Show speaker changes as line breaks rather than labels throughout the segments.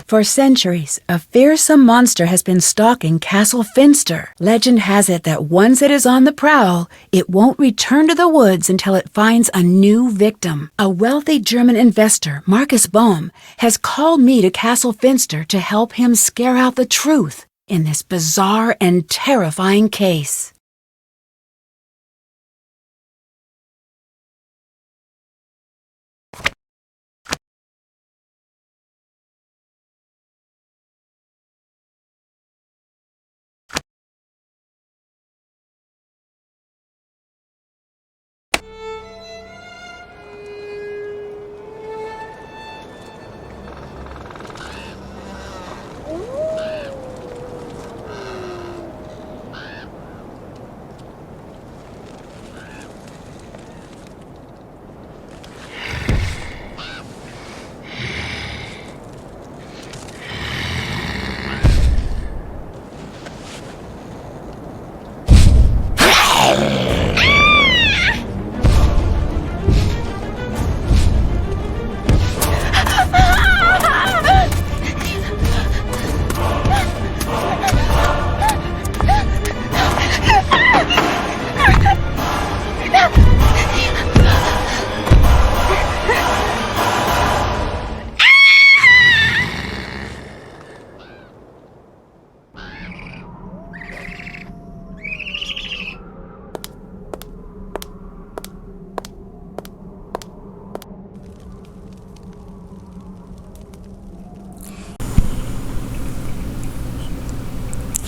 For centuries, a fearsome monster has been stalking Castle Finster. Legend has it that once it is on the prowl, it won't return to the woods until it finds a new victim. A wealthy German investor, Marcus Bohm, has called me to Castle Finster to help him scare out the truth in this bizarre and terrifying case.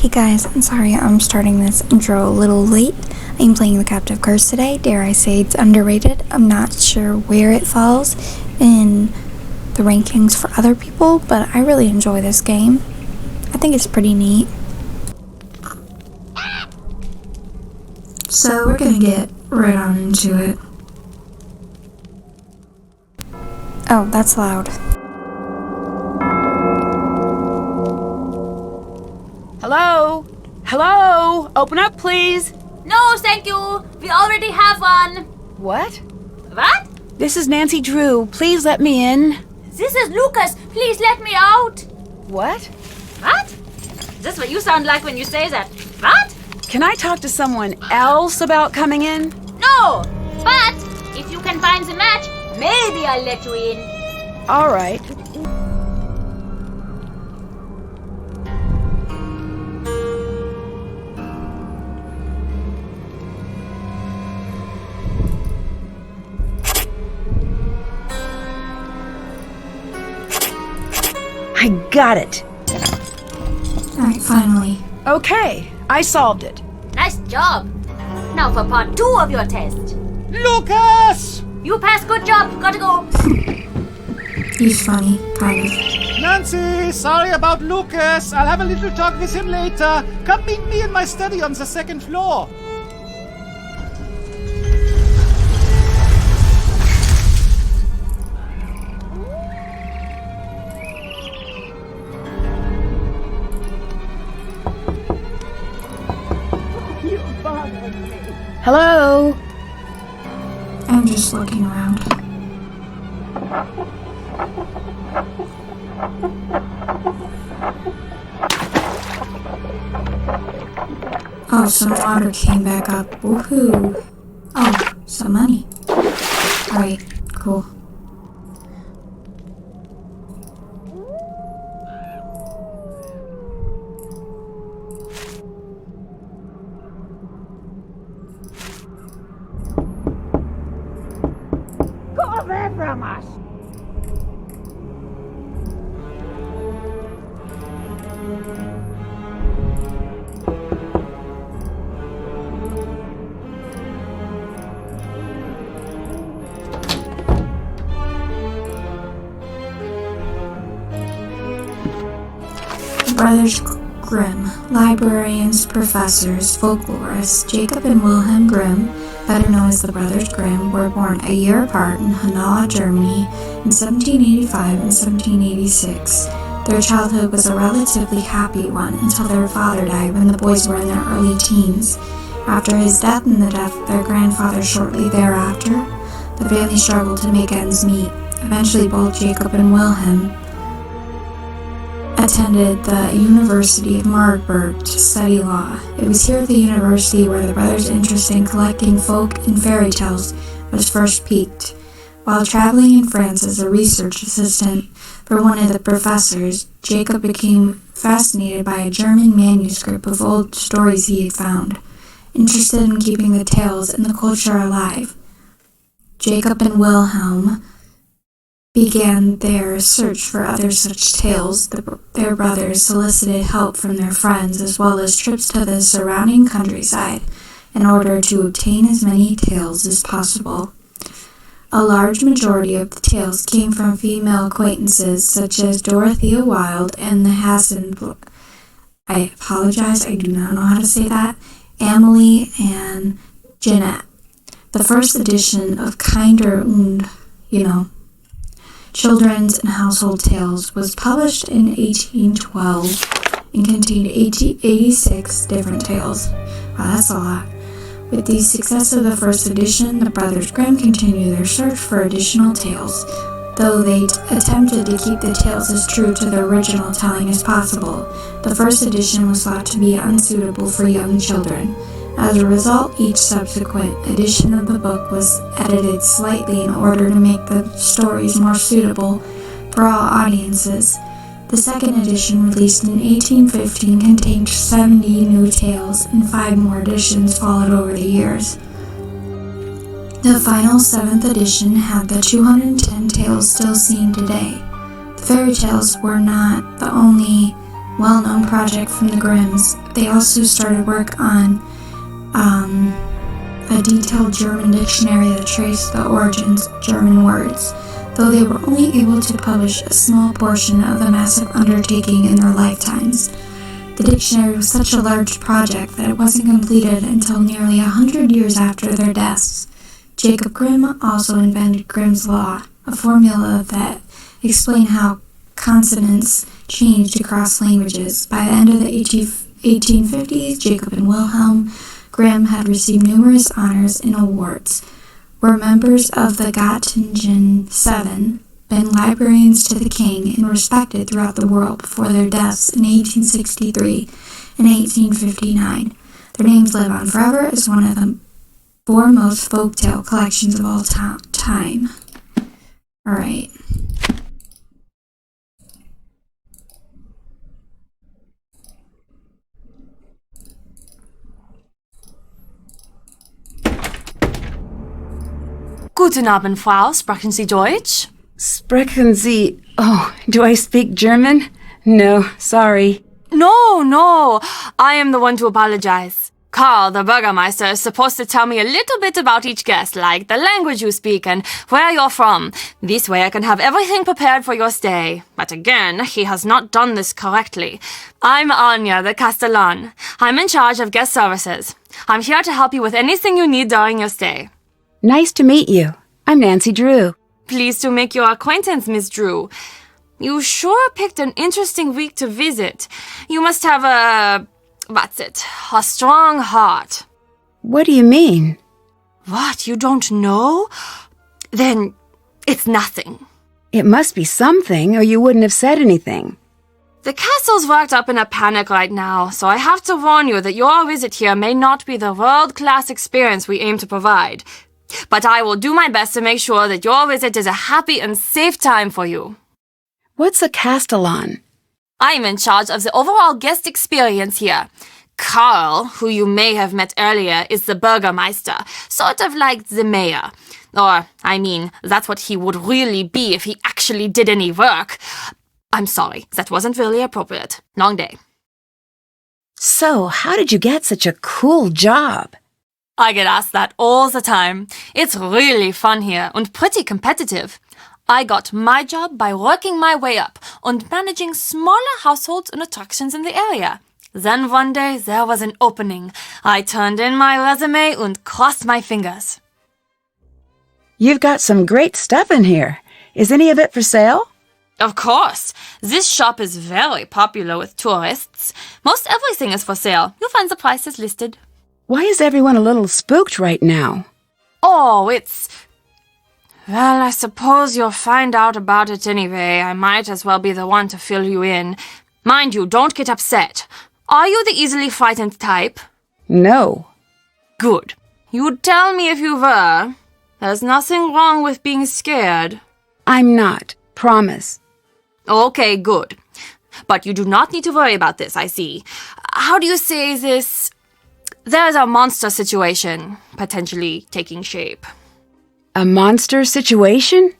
Hey guys, I'm sorry I'm starting this intro a little late. I'm playing the Captive Curse today. Dare I say it's underrated. I'm not sure where it falls in the rankings for other people, but I really enjoy this game. I think it's pretty neat. So we're gonna get right on into it. Oh, that's loud.
Hello? Hello? Open up, please.
No, thank you. We already have one.
What?
What?
This is Nancy Drew. Please let me in.
This is Lucas. Please let me out.
What?
What? This is what you sound like when you say that. What?
Can I talk to someone else about coming in?
No. But if you can find the match, maybe I'll let you in.
All right. I got it.
Alright, finally.
Okay, I solved it.
Nice job. Now for part 2 of your test.
Lucas!
You passed. Good job. Gotta go.
He's funny, kind of.
Nancy, sorry about Lucas. I'll have a little talk with him later. Come meet me in my study on the 2nd floor.
Hello?
I'm just looking around. Oh, some water came back up. Woohoo! Oh, some money. Alright, cool.
Go away from us.
Brothers Grimm, librarians, professors, folklorists, Jacob and Wilhelm Grimm, better known as the Brothers Grimm, were born a year apart in Hanau, Germany in 1785 and 1786. Their childhood was a relatively happy one until their father died when the boys were in their early teens. After his death and the death of their grandfather shortly thereafter, the family struggled to make ends meet. Eventually both Jacob and Wilhelm attended the University of Marburg to study law. It was here at the university where the brothers' interest in collecting folk and fairy tales was first piqued. While traveling in France as a research assistant for one of the professors, Jacob became fascinated by a German manuscript of old stories he had found. Interested in keeping the tales and the culture alive, Jacob and Wilhelm began their search for other such tales. Their brothers solicited help from their friends as well as trips to the surrounding countryside in order to obtain as many tales as possible. A large majority of the tales came from female acquaintances such as Dorothea Wilde and the I apologize, I do not know how to say that, Amelie and Jeanette. The first edition of Kinder und, Children's and Household Tales was published in 1812 and contained 86 different tales. Wow, that's a lot. With the success of the first edition, the Brothers Grimm continued their search for additional tales, though they attempted to keep the tales as true to the original telling as possible. The first edition was thought to be unsuitable for young children. As a result, each subsequent edition of the book was edited slightly in order to make the stories more suitable for all audiences. The second edition, released in 1815, contained 70 new tales, and 5 more editions followed over the years. The final 7th edition had the 210 tales still seen today. The fairy tales were not the only well-known project from the Grimms. They also started work on a detailed German dictionary that traced the origins of German words, though they were only able to publish a small portion of the massive undertaking in their lifetimes. The dictionary was such a large project that it wasn't completed until nearly 100 years after their deaths. Jacob Grimm also invented Grimm's Law, a formula that explained how consonants changed across languages. By the end of the 1850s, Jacob and Wilhelm Grimm had received numerous honors and awards, were members of the Göttingen Seven, been librarians to the king, and respected throughout the world before their deaths in 1863 and 1859. Their names live on forever as one of the foremost folktale collections of all time. Alright.
Guten Abend, Frau. Sprechen Sie Deutsch?
Sprechen Sie... Oh, do I speak German? No, sorry.
No. I am the one to apologize. Karl, the Burgermeister, is supposed to tell me a little bit about each guest, like the language you speak and where you're from. This way I can have everything prepared for your stay. But again, he has not done this correctly. I'm Anya, the Castellan. I'm in charge of guest services. I'm here to help you with anything you need during your stay.
Nice to meet you. I'm Nancy Drew.
Pleased to make your acquaintance, Miss Drew. You sure picked an interesting week to visit. You must have a strong heart.
What do you mean?
What, you don't know? Then it's nothing.
It must be something, or you wouldn't have said anything.
The castle's worked up in a panic right now, so I have to warn you that your visit here may not be the world-class experience we aim to provide. But I will do my best to make sure that your visit is a happy and safe time for you.
What's a Castellan?
I'm in charge of the overall guest experience here. Karl, who you may have met earlier, is the Burgermeister, sort of like the mayor. Or, that's what he would really be if he actually did any work. I'm sorry, that wasn't really appropriate. Long day.
So, how did you get such a cool job?
I get asked that all the time. It's really fun here and pretty competitive. I got my job by working my way up and managing smaller households and attractions in the area. Then one day there was an opening. I turned in my resume and crossed my fingers.
You've got some great stuff in here. Is any of it for sale?
Of course. This shop is very popular with tourists. Most everything is for sale. You'll find the prices listed.
Why is everyone a little spooked right now?
Oh, well, I suppose you'll find out about it anyway. I might as well be the one to fill you in. Mind you, don't get upset. Are you the easily frightened type?
No.
Good. You'd tell me if you were. There's nothing wrong with being scared.
I'm not. Promise.
Okay, good. But you do not need to worry about this, I see. How do you say this? There's a monster situation potentially taking shape.
A monster situation?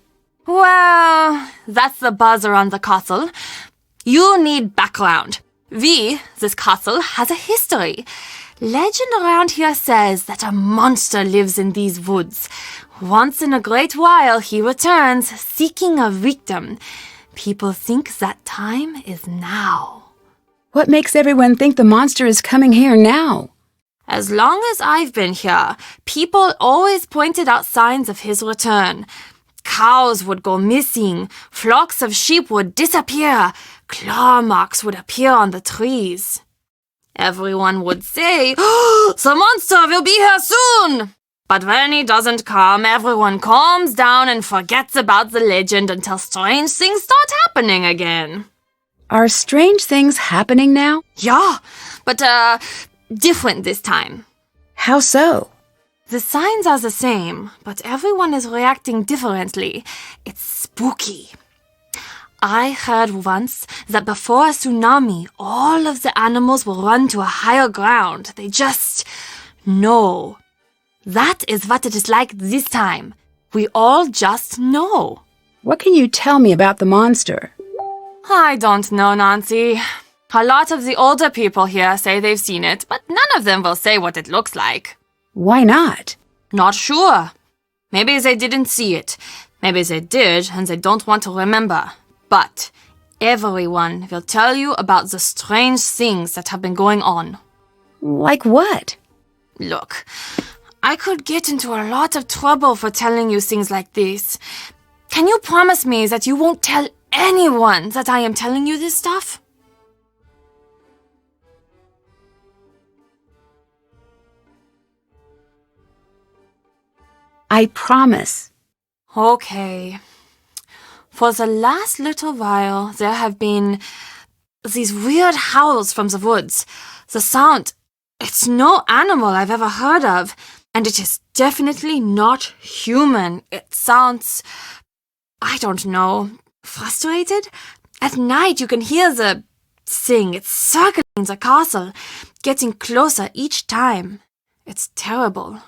Well, that's the buzz around the castle. You need background. This castle, has a history. Legend around here says that a monster lives in these woods. Once in a great while, he returns, seeking a victim. People think that time is now.
What makes everyone think the monster is coming here now?
As long as I've been here, people always pointed out signs of his return. Cows would go missing, flocks of sheep would disappear, claw marks would appear on the trees. Everyone would say, "Oh, the monster will be here soon!" But when he doesn't come, everyone calms down and forgets about the legend until strange things start happening again.
Are strange things happening now?
Yeah, but different this time.
How so?
The signs are the same, but everyone is reacting differently. It's spooky. I heard once that before a tsunami, all of the animals will run to a higher ground. They just know. That is what it is like this time. We all just know.
What can you tell me about the monster?
I don't know, Nancy. A lot of the older people here say they've seen it, but none of them will say what it looks like.
Why not?
Not sure. Maybe they didn't see it. Maybe they did, and they don't want to remember. But everyone will tell you about the strange things that have been going on.
Like what?
Look, I could get into a lot of trouble for telling you things like this. Can you promise me that you won't tell anyone that I am telling you this stuff?
I promise.
Okay. For the last little while, there have been these weird howls from the woods. The sound, it's no animal I've ever heard of, and it is definitely not human. It sounds, I don't know, frustrated? At night you can hear the thing. It's circling the castle, getting closer each time. It's terrible.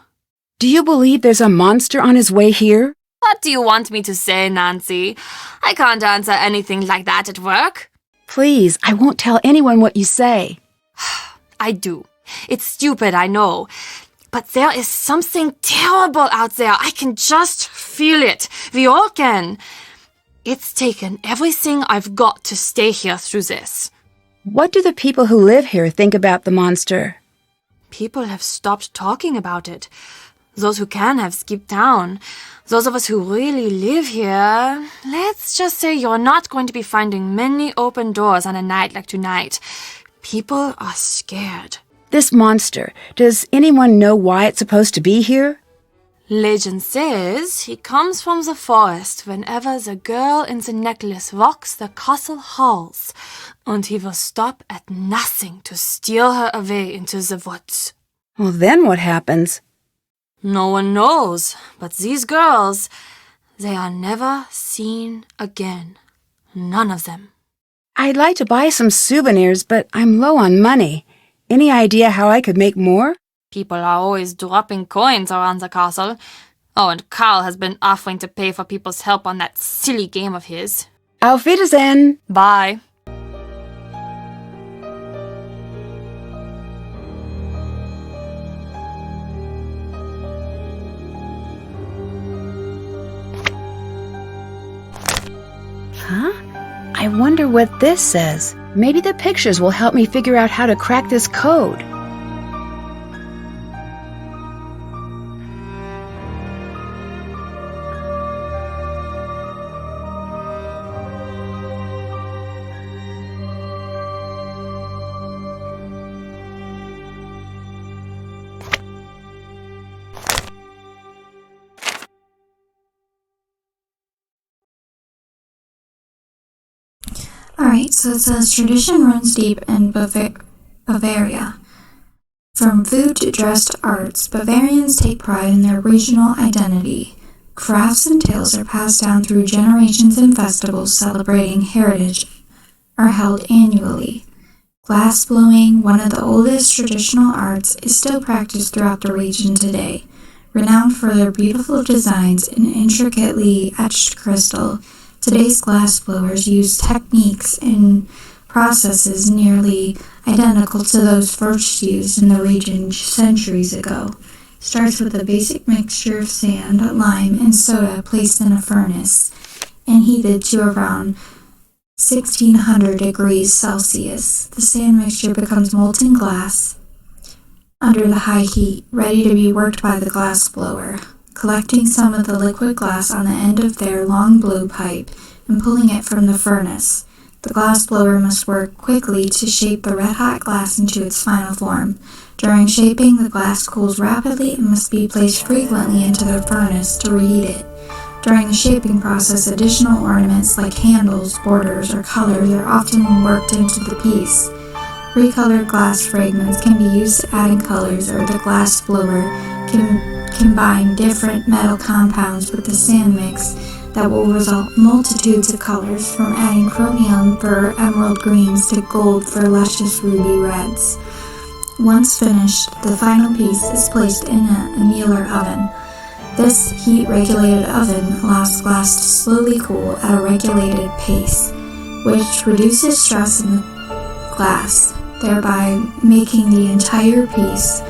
Do you believe there's a monster on his way here?
What do you want me to say, Nancy? I can't answer anything like that at work.
Please, I won't tell anyone what you say.
I do. It's stupid, I know. But there is something terrible out there. I can just feel it. We all can. It's taken everything I've got to stay here through this.
What do the people who live here think about the monster?
People have stopped talking about it. Those who can have skipped town. Those of us who really live here, let's just say you're not going to be finding many open doors on a night like tonight. People are scared.
This monster, does anyone know why it's supposed to be here?
Legend says he comes from the forest whenever the girl in the necklace walks the castle halls, and he will stop at nothing to steal her away into the woods.
Well, then what happens?
No one knows, but these girls, they are never seen again. None of them.
I'd like to buy some souvenirs, but I'm low on money. Any idea how I could make more?
People are always dropping coins around the castle. Oh, and Carl has been offering to pay for people's help on that silly game of his.
Auf Wiedersehen!
Bye.
Huh? I wonder what this says. Maybe the pictures will help me figure out how to crack this code.
Alright, so it says tradition runs deep in Bavaria. From food to dress to arts, Bavarians take pride in their regional identity. Crafts and tales are passed down through generations, and festivals celebrating heritage are held annually. Glass blowing, one of the oldest traditional arts, is still practiced throughout the region today. Renowned for their beautiful designs and intricately etched crystal, today's glass blowers use techniques and processes nearly identical to those first used in the region centuries ago. Starts with a basic mixture of sand, lime, and soda placed in a furnace and heated to around 1600 degrees Celsius. The sand mixture becomes molten glass under the high heat, ready to be worked by the glass blower, collecting some of the liquid glass on the end of their long blowpipe and pulling it from the furnace. The glass blower must work quickly to shape the red-hot glass into its final form. During shaping, the glass cools rapidly and must be placed frequently into the furnace to reheat it. During the shaping process, additional ornaments like handles, borders, or colors are often worked into the piece. Recolored glass fragments can be used to add colors, or the glass blower can combine different metal compounds with the sand mix that will result multitudes of colors, from adding chromium for emerald greens to gold for luscious ruby reds. Once finished, the final piece is placed in an annealer oven. This heat-regulated oven allows glass to slowly cool at a regulated pace, which reduces stress in the glass, thereby making the entire piece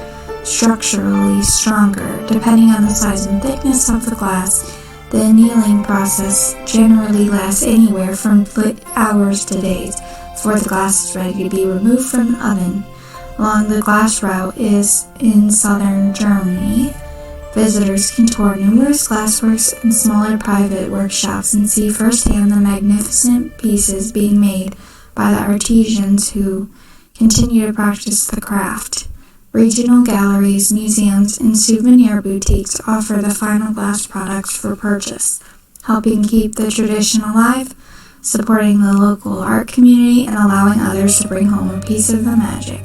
structurally stronger. Depending on the size and thickness of the glass, the annealing process generally lasts anywhere from hours to days before the glass is ready to be removed from the oven. Along the glass route is in southern Germany. Visitors can tour numerous glassworks and smaller private workshops and see firsthand the magnificent pieces being made by the artisans who continue to practice the craft. Regional galleries, museums, and souvenir boutiques offer the final glass products for purchase, helping keep the tradition alive, supporting the local art community, and allowing others to bring home a piece of the magic.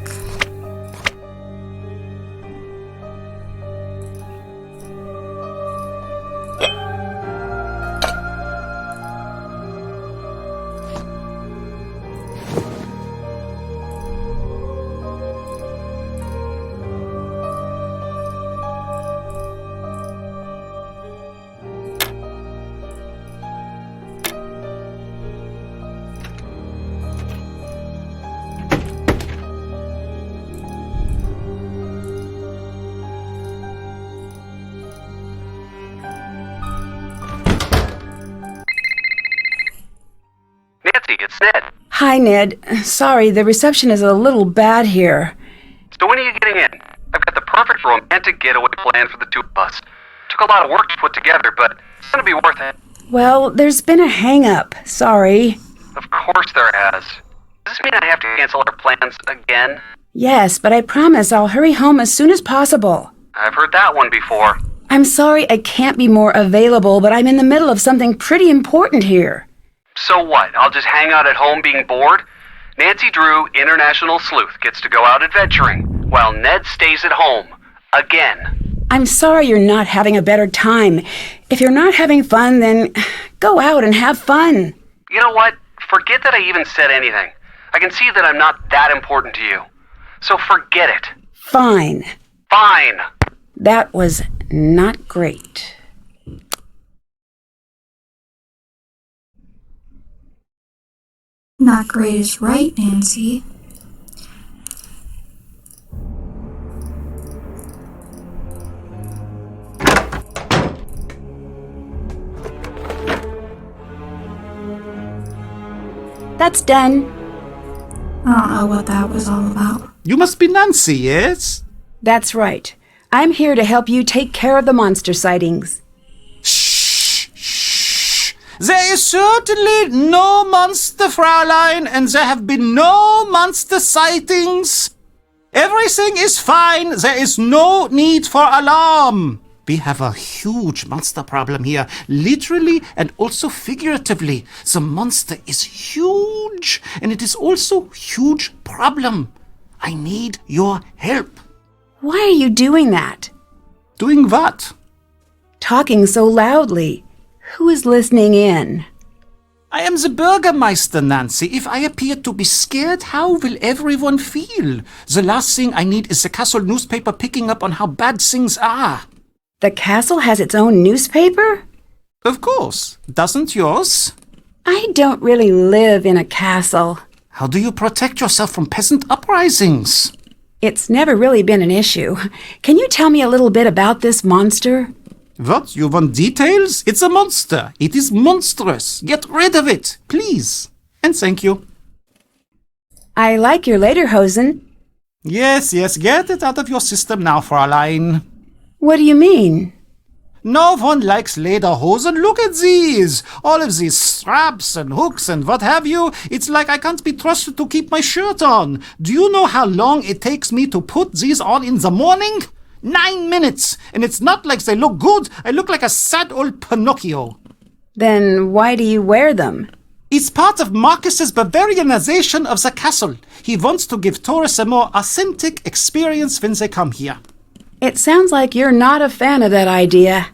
It's Ned.
Hi, Ned. Sorry, the reception is a little bad here.
So when are you getting in? I've got the perfect romantic getaway plan for the two of us. Took a lot of work to put together, but it's gonna be worth it.
Well, there's been a hang-up. Sorry.
Of course there has. Does this mean I have to cancel our plans again?
Yes, but I promise I'll hurry home as soon as possible.
I've heard that one before.
I'm sorry I can't be more available, but I'm in the middle of something pretty important here.
So what? I'll just hang out at home being bored? Nancy Drew, International Sleuth, gets to go out adventuring, while Ned stays at home. Again.
I'm sorry you're not having a better time. If you're not having fun, then go out and have fun.
You know what? Forget that I even said anything. I can see that I'm not that important to you. So forget it.
Fine.
Fine.
That was not great.
Not great is right, Nancy.
That's done.
I don't know what that was all about.
You must be Nancy, yes?
That's right. I'm here to help you take care of the monster sightings.
Shh, shh. There is certainly no monster, Fraulein, and there have been no monster sightings. Everything is fine. There is no need for alarm. We have a huge monster problem here, literally and also figuratively. The monster is huge, and it is also a huge problem. I need your help.
Why are you doing that?
Doing what?
Talking so loudly. Who is listening in?
I am the Burgermeister, Nancy. If I appear to be scared, how will everyone feel? The last thing I need is the castle newspaper picking up on how bad things are.
The castle has its own newspaper?
Of course. Doesn't yours?
I don't really live in a castle.
How do you protect yourself from peasant uprisings?
It's never really been an issue. Can you tell me a little bit about this monster?
What? You want details? It's a monster. It is monstrous. Get rid of it, please. And thank you.
I like your lederhosen.
Yes, get it out of your system now, Fräulein.
What do you mean?
No one likes lederhosen. Look at these. All of these straps and hooks and what have you. It's like I can't be trusted to keep my shirt on. Do you know how long it takes me to put these on in the morning? 9 minutes. And it's not like they look good. I look like a sad old Pinocchio.
Then why do you wear them?
It's part of Marcus's Bavarianization of the castle. He wants to give tourists a more authentic experience when they come here.
It sounds like you're not a fan of that idea.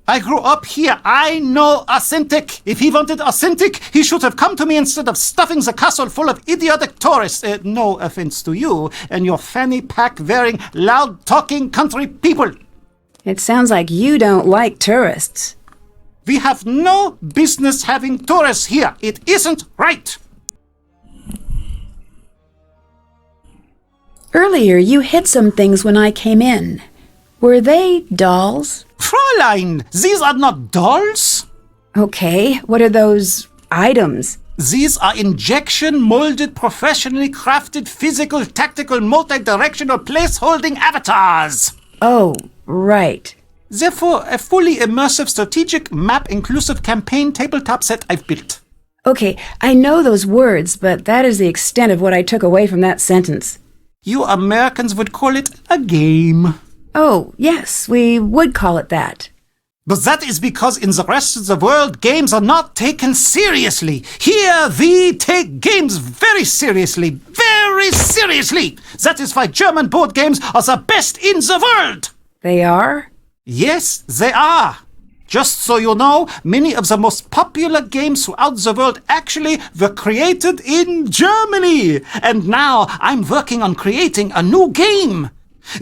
I grew up here. I know authentic. If he wanted authentic, he should have come to me instead of stuffing the castle full of idiotic tourists. No offense to you and your fanny pack wearing, loud talking country people.
It sounds like you don't like tourists.
We have no business having tourists here. It isn't right.
Earlier, you hid some things when I came in. Were they dolls?
Fräulein, these are not dolls.
Okay, what are those items?
These are injection-molded, professionally crafted, physical, tactical, multi-directional place-holding avatars.
Oh, right.
Therefore, a fully immersive strategic map-inclusive campaign tabletop set I've built.
Okay, I know those words, but that is the extent of what I took away from that sentence.
You Americans would call it a game.
Oh, yes, we would call it that.
But that is because in the rest of the world, games are not taken seriously. Here, we take games very seriously. Very seriously. That is why German board games are the best in the world.
They are?
Yes, they are. Just so you know, many of the most popular games throughout the world actually were created in Germany. And now I'm working on creating a new game.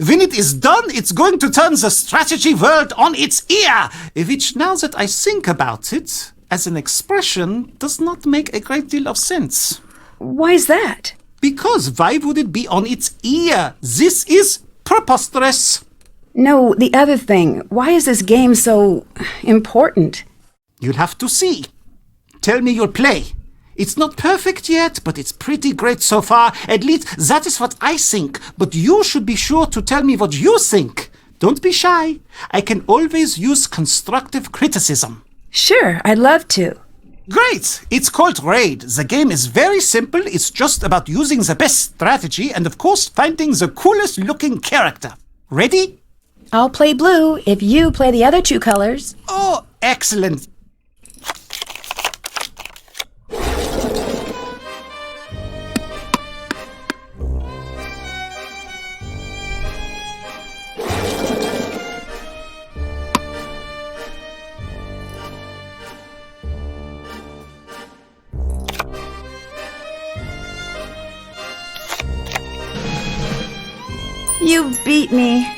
When it is done, it's going to turn the strategy world on its ear, which, now that I think about it, as an expression, does not make a great deal of sense.
Why's that?
Because why would it be on its ear? This is preposterous.
No, the other thing. Why is this game so important?
You'll have to see. Tell me you'll play. It's not perfect yet, but it's pretty great so far. At least that is what I think. But you should be sure to tell me what you think. Don't be shy. I can always use constructive criticism.
Sure, I'd love to.
Great! It's called Raid. The game is very simple. It's just about using the best strategy and, of course, finding the coolest looking character. Ready?
I'll play blue if you play the other two colors.
Oh, excellent.
You beat me.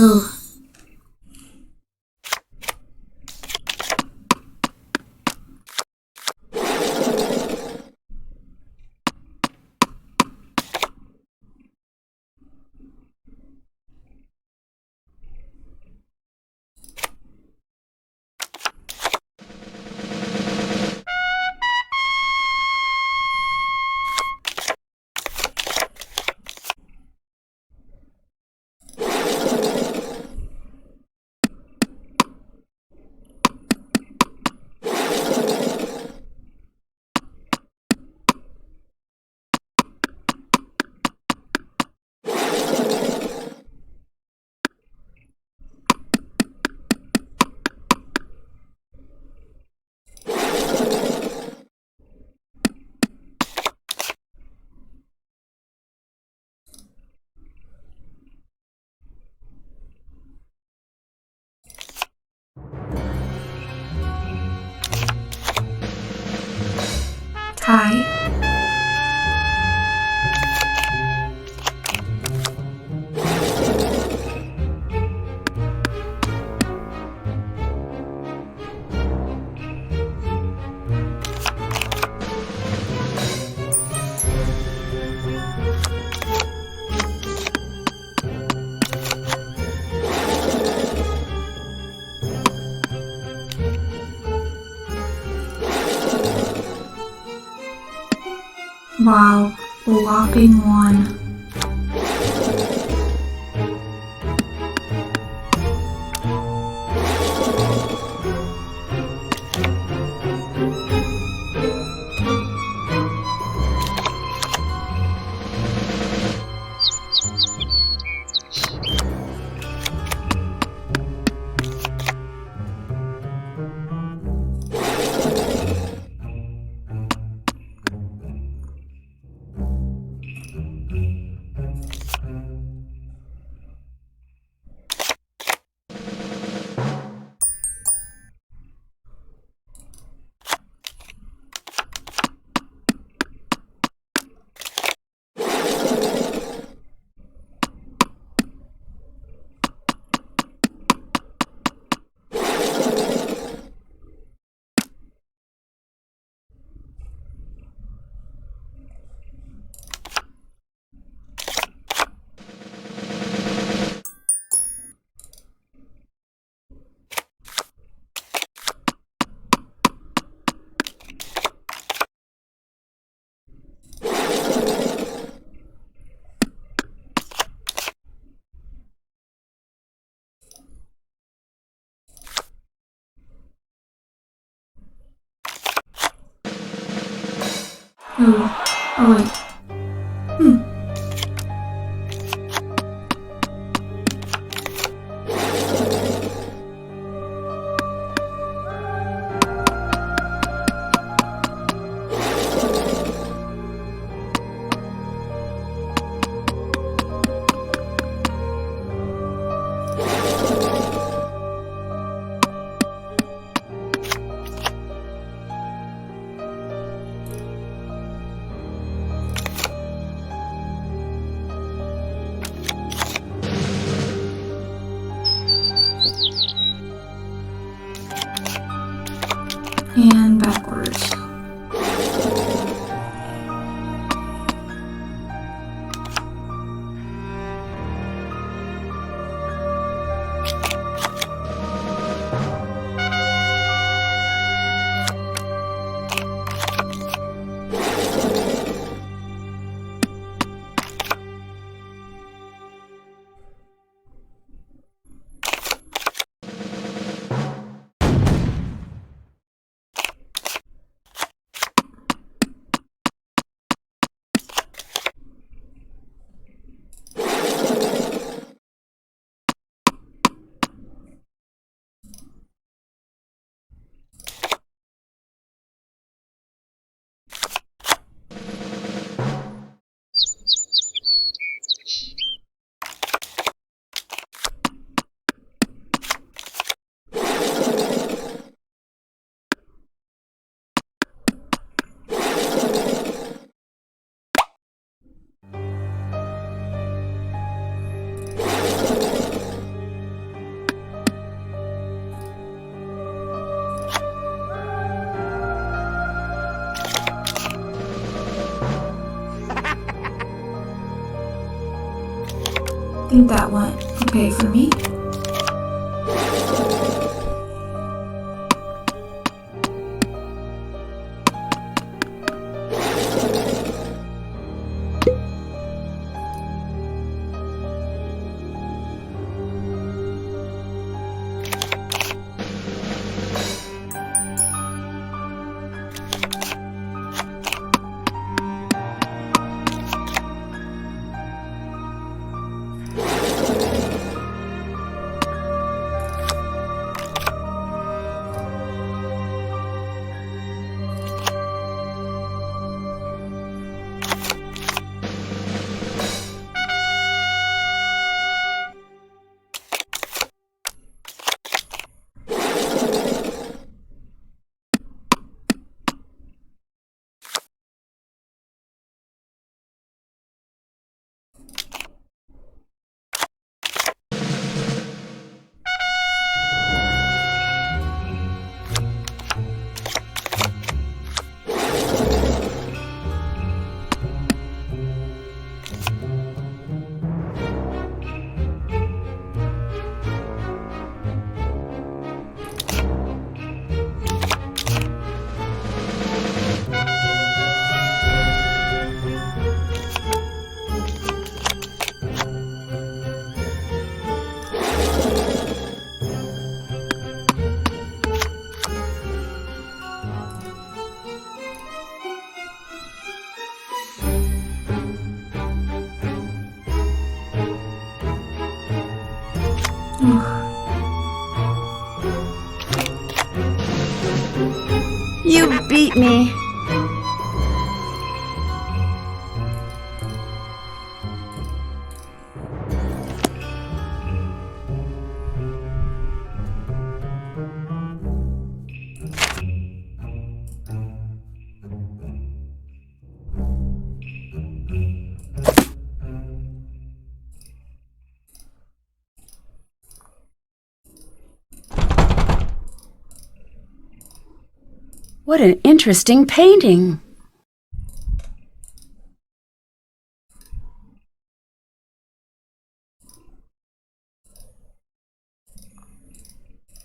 Ooh. Tie. Wow, a whopping 1. Ooh. Oh wait. And backwards. think that went okay for me.
You beat me. What an interesting painting.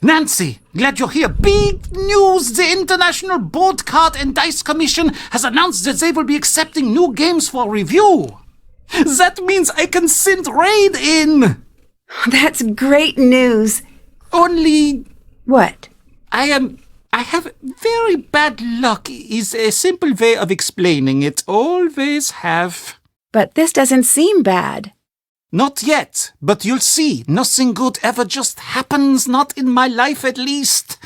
Nancy, glad you're here. Big news! The International Board Card and Dice Commission has announced that they will be accepting new games for review. That means I can send Raid in.
That's great news.
Only
What?
I have very bad luck is a simple way of explaining it. Always have.
But this doesn't seem bad.
Not yet, but you'll see. Nothing good ever just happens, not in my life at least.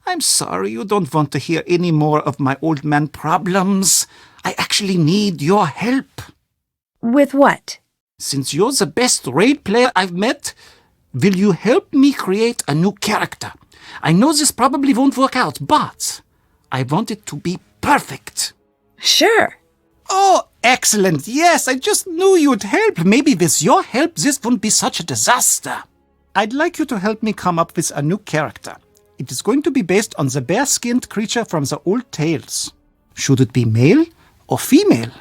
I'm sorry you don't want to hear any more of my old man problems. I actually need your help.
With what?
Since you're the best raid player I've met, will you help me create a new character? I know this probably won't work out, but I want it to be perfect.
Sure.
Oh, excellent. Yes, I just knew you'd help. Maybe with your help, this wouldn't be such a disaster. I'd like you to help me come up with a new character. It is going to be based on the bear-skinned creature from the old tales. Should it be male or female?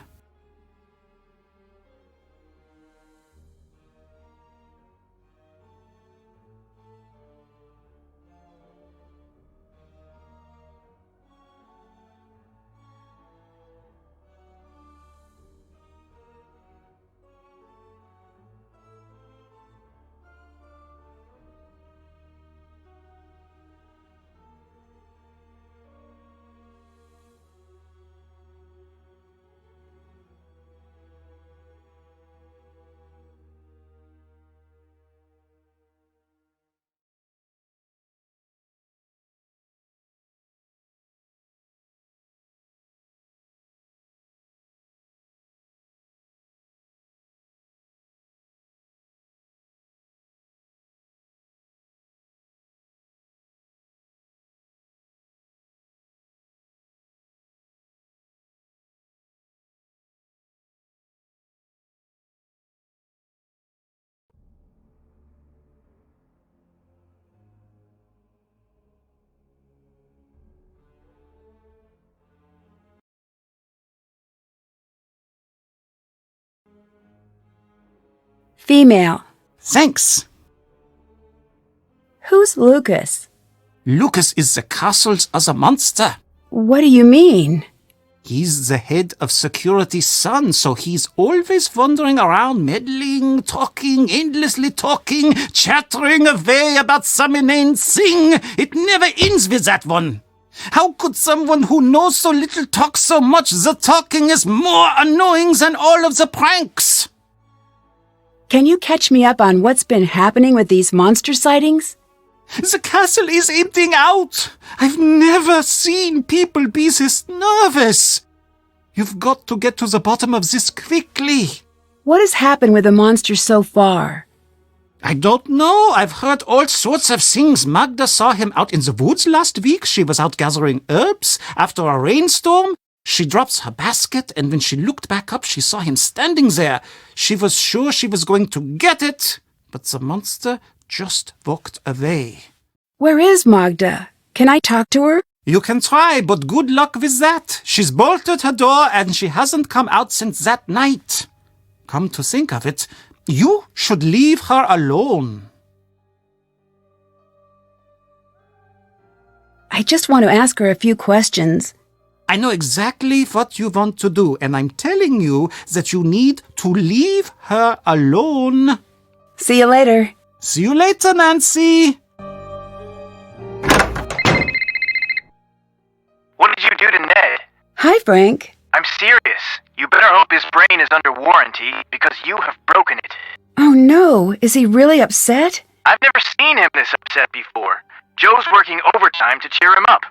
Female.
Thanks.
Who's Lucas?
Lucas is the castle's other monster.
What do you mean?
He's the head of security's son, so he's always wandering around, meddling, talking, endlessly talking, chattering away about some inane thing. It never ends with that one. How could someone who knows so little talk so much? The talking is more annoying than all of the pranks.
Can you catch me up on what's been happening with these monster sightings?
The castle is emptying out. I've never seen people be this nervous. You've got to get to the bottom of this quickly.
What has happened with the monsters so far?
I don't know. I've heard all sorts of things. Magda saw him out in the woods last week. She was out gathering herbs after a rainstorm. She drops her basket, and when she looked back up, she saw him standing there. She was sure she was going to get it, but the monster just walked away.
Where is Magda? Can I talk to her?
You can try, but good luck with that. She's bolted her door and she hasn't come out since that night. Come to think of it, you should leave her alone.
I just want to ask her a few questions.
I know exactly what you want to do, and I'm telling you that you need to leave her alone.
See you later.
See you later, Nancy.
What did you do to Ned?
Hi, Frank.
I'm serious. You better hope his brain is under warranty because you have broken it.
Oh no, is he really upset?
I've never seen him this upset before. Joe's working overtime to cheer him up.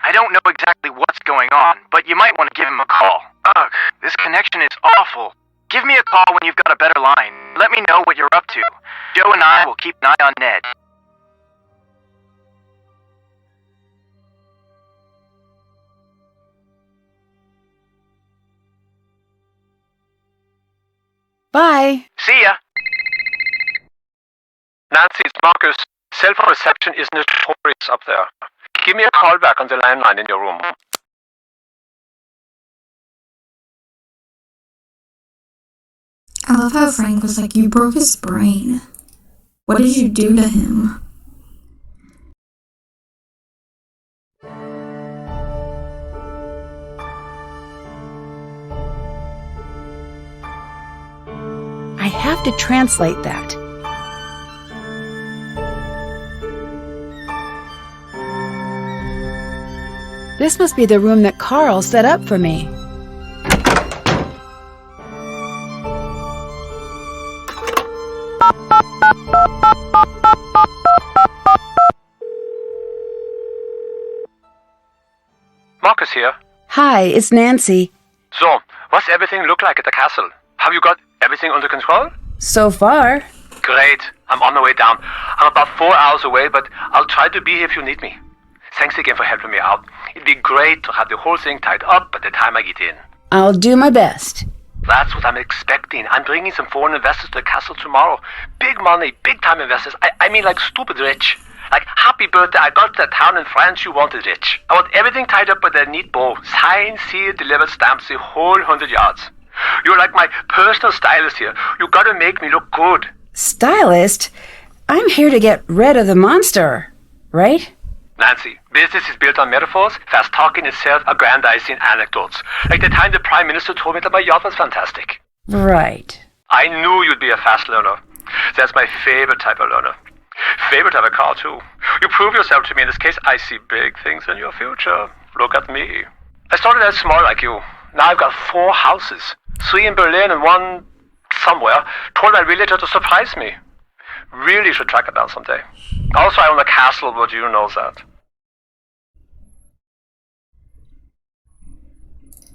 I don't know exactly what's going on, but you might want to give him a call. Ugh, this connection is awful. Give me a call when you've got a better line. Let me know what you're up to. Joe and I will keep an eye on Ned.
Bye.
See ya.
Nancy, it's Marcus. Cell phone reception is notorious up there. Give me a call back on the landline in your room.
I love how Frank was like, you broke his brain. What did you do to him?
I have to translate that. This must be the room that Carl set up for me.
Marcus here.
Hi, it's Nancy.
So, what's everything look like at the castle? Have you got everything under control?
So far.
Great. I'm on my way down. I'm about 4 hours away, but I'll try to be here if you need me. Thanks again for helping me out. It'd be great to have the whole thing tied up by the time I get in.
I'll do my best.
That's what I'm expecting. I'm bringing some foreign investors to the castle tomorrow. Big money, big time investors. I mean like stupid rich. Like, happy birthday, I got to the town in France you wanted rich. I want everything tied up with a neat bow. Signed, sealed, delivered, stamps, the whole 100 yards. You're like my personal stylist here. You gotta make me look good.
Stylist? I'm here to get rid of the monster, right?
Nancy, business is built on metaphors, fast talking and self-aggrandizing anecdotes. Like the time the Prime Minister told me that my yacht was fantastic.
Right.
I knew you'd be a fast learner. That's my favorite type of learner. Favorite type of car, too. You prove yourself to me. In this case, I see big things in your future. Look at me. I started out small like you. Now I've got 4 houses. 3 in Berlin and 1 somewhere. Told my realtor to surprise me. Really should track it down someday. Also, I own a castle, but you know that.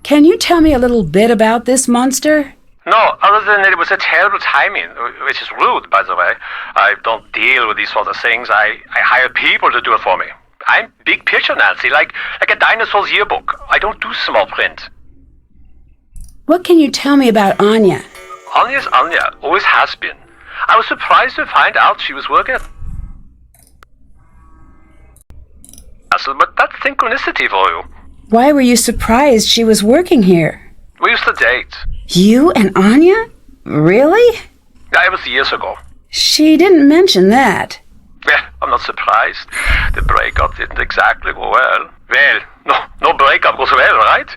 Can you tell me a little bit about this monster?
No, other than it was a terrible timing, which is rude, by the way. I don't deal with these sort of things. I hire people to do it for me. I'm big picture, Nancy, like a dinosaur's yearbook. I don't do small print.
What can you tell me about Anya?
Anya's Anya, always has been. I was surprised to find out she was working at castle, but that's synchronicity for you.
Why were you surprised she was working here?
We used to date.
You and Anya? Really?
Yeah, it was years ago.
She didn't mention that.
Well, I'm not surprised. The breakup didn't exactly go well. Well, no breakup goes well, right?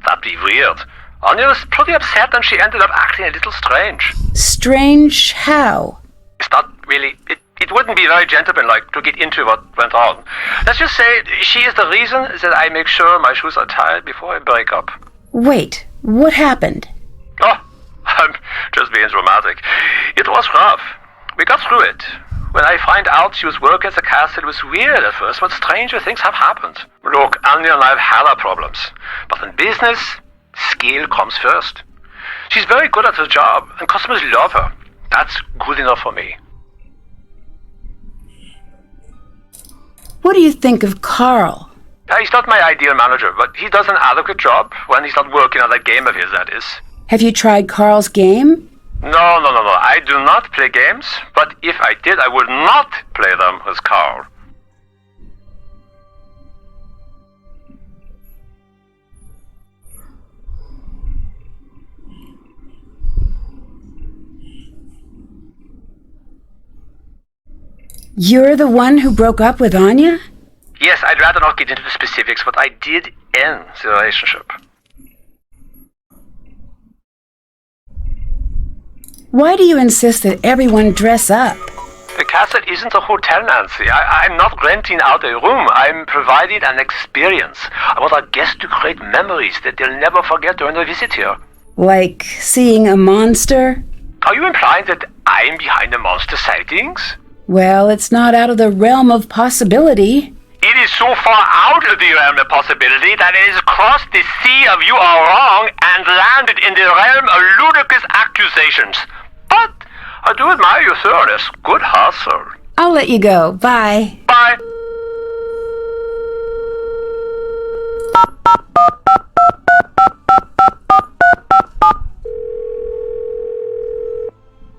That'd be weird. Anya was pretty upset and she ended up acting a little strange.
Strange how?
It's not really... It wouldn't be very gentlemanlike to get into what went on. Let's just say she is the reason that I make sure my shoes are tied before I break up.
Wait, what happened?
Oh, I'm just being dramatic. It was rough. We got through it. When I find out she was working at the castle, it was weird at first, but stranger things have happened. Look, Anya and I have had our problems. But in business, skill comes first. She's very good at her job, and customers love her. That's good enough for me.
What do you think of Carl?
He's not my ideal manager, but he does an adequate job when he's not working on that game of his, that is.
Have you tried Carl's game?
No. I do not play games, but if I did, I would not play them with Carl.
You're the one who broke up with Anya?
Yes, I'd rather not get into the specifics, but I did end the relationship.
Why do you insist that everyone dress up?
The castle isn't a hotel, Nancy. I'm not renting out a room. I'm providing an experience. I want our guests to create memories that they'll never forget during their visit here.
Like seeing a monster?
Are you implying that I'm behind the monster sightings?
Well, it's not out of the realm of possibility.
It is so far out of the realm of possibility that it has crossed the sea of you are wrong and landed in the realm of ludicrous accusations. But I do admire your thoroughness. Good hustle.
I'll let you go. Bye.
Bye.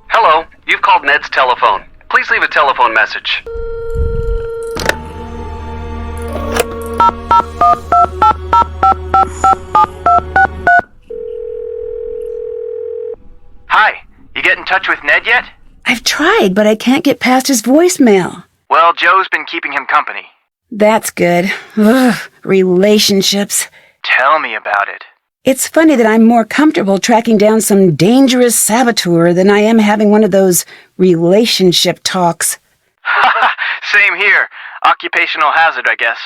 Hello, you've called Ned's telephone. Please leave a telephone message.
Hi, you get in touch with Ned yet?
I've tried, but I can't get past his voicemail.
Well, Joe's been keeping him company.
That's good. Ugh, relationships.
Tell me about it.
It's funny that I'm more comfortable tracking down some dangerous saboteur than I am having one of those relationship talks.
Same here. Occupational hazard, I guess.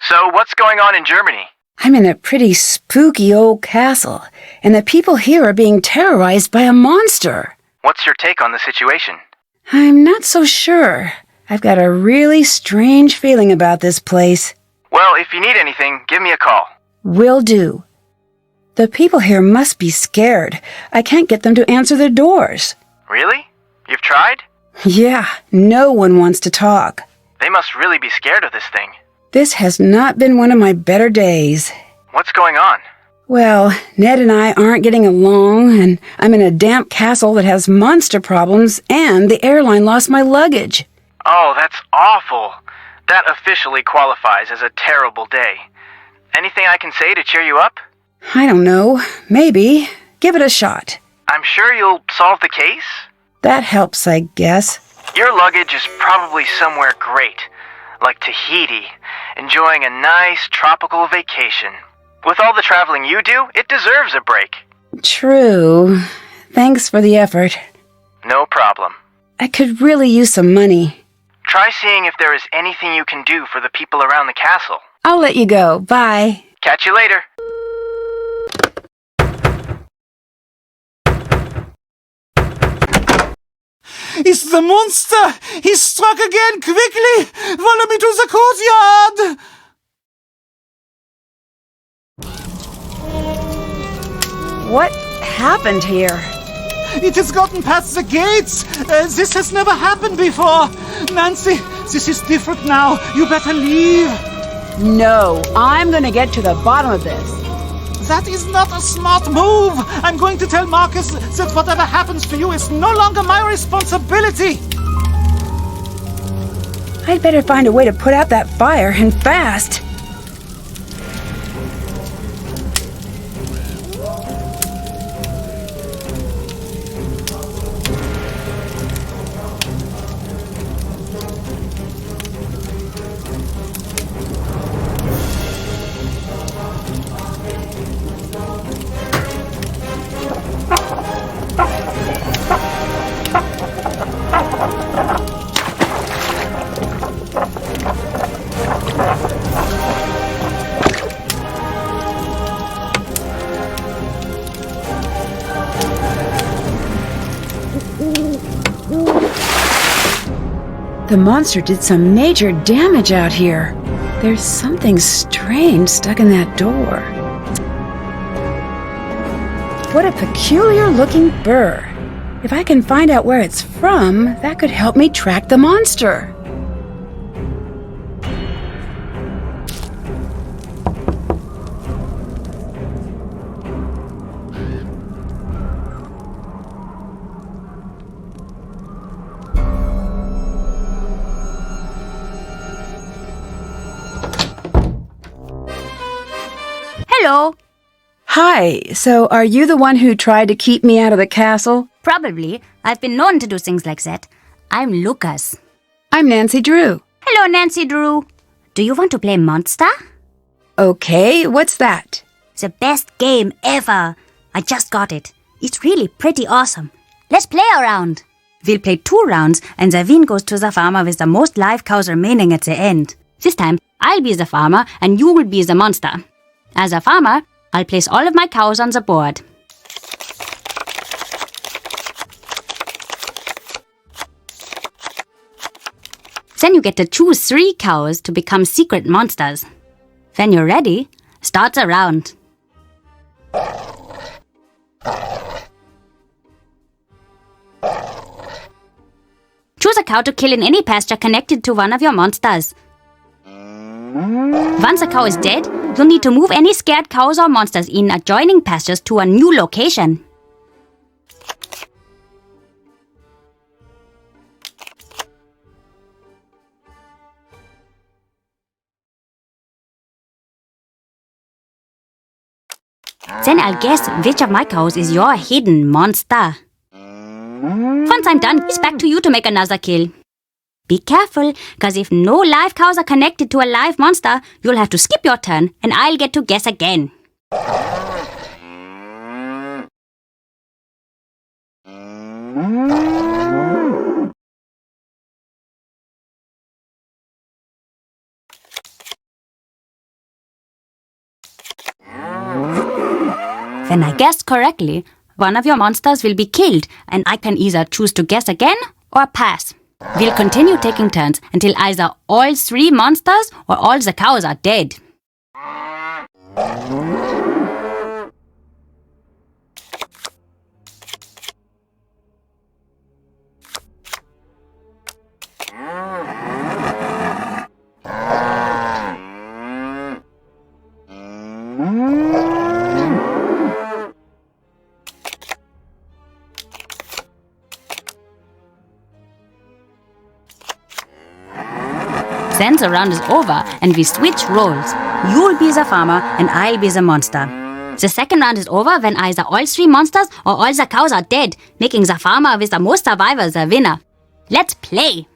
So, what's going on in Germany?
I'm in a pretty spooky old castle, and the people here are being terrorized by a monster.
What's your take on the situation?
I'm not so sure. I've got a really strange feeling about this place.
Well, if you need anything, give me a call.
Will do. The people here must be scared. I can't get them to answer their doors.
Really? You've tried?
Yeah, no one wants to talk.
They must really be scared of this thing.
This has not been one of my better days.
What's going on?
Well, Ned and I aren't getting along, and I'm in a damp castle that has monster problems, and the airline lost my luggage.
Oh, that's awful. That officially qualifies as a terrible day. Anything I can say to cheer you up?
I don't know. Maybe. Give it a shot.
I'm sure you'll solve the case?
That helps, I guess.
Your luggage is probably somewhere great, like Tahiti, enjoying a nice tropical vacation. With all the traveling you do, it deserves a break.
True. Thanks for the effort.
No problem.
I could really use some money.
Try seeing if there is anything you can do for the people around the castle.
I'll let you go. Bye.
Catch you later.
It's the monster! He struck again! Quickly! Follow me to the courtyard!
What happened here?
It has gotten past the gates! This has never happened before! Nancy, this is different now. You better leave.
No, I'm gonna get to the bottom of this.
That is not a smart move! I'm going to tell Marcus that whatever happens to you is no longer my responsibility!
I'd better find a way to put out that fire, and fast. The monster did some major damage out here. There's something strange stuck in that door. What a peculiar-looking burr. If I can find out where it's from, that could help me track the monster.
Hello.
Hi, so are you the one who tried to keep me out of the castle?
Probably. I've been known to do things like that. I'm Lucas.
I'm Nancy Drew.
Hello, Nancy Drew. Do you want to play Monster?
Okay, what's that?
The best game ever. I just got it. It's really pretty awesome. Let's play a round. We'll play 2 rounds, and the win goes to the farmer with the most live cows remaining at the end. This time, I'll be the farmer, and you will be the monster. As a farmer, I'll place all of my cows on the board. Then you get to choose 3 cows to become secret monsters. When you're ready, start the round. Choose a cow to kill in any pasture connected to one of your monsters. Once a cow is dead, you'll need to move any scared cows or monsters in adjoining pastures to a new location. Then I'll guess which of my cows is your hidden monster. Once I'm done, it's back to you to make another kill. Be careful, cause if no live cows are connected to a live monster, you'll have to skip your turn, and I'll get to guess again. When I guessed correctly, one of your monsters will be killed, and I can either choose to guess again or pass. We'll continue taking turns until either all 3 monsters or all the cows are dead. Then the round is over and we switch roles. You'll be the farmer and I'll be the monster. The second round is over when either all 3 monsters or all the cows are dead, making the farmer with the most survivors the winner. Let's play!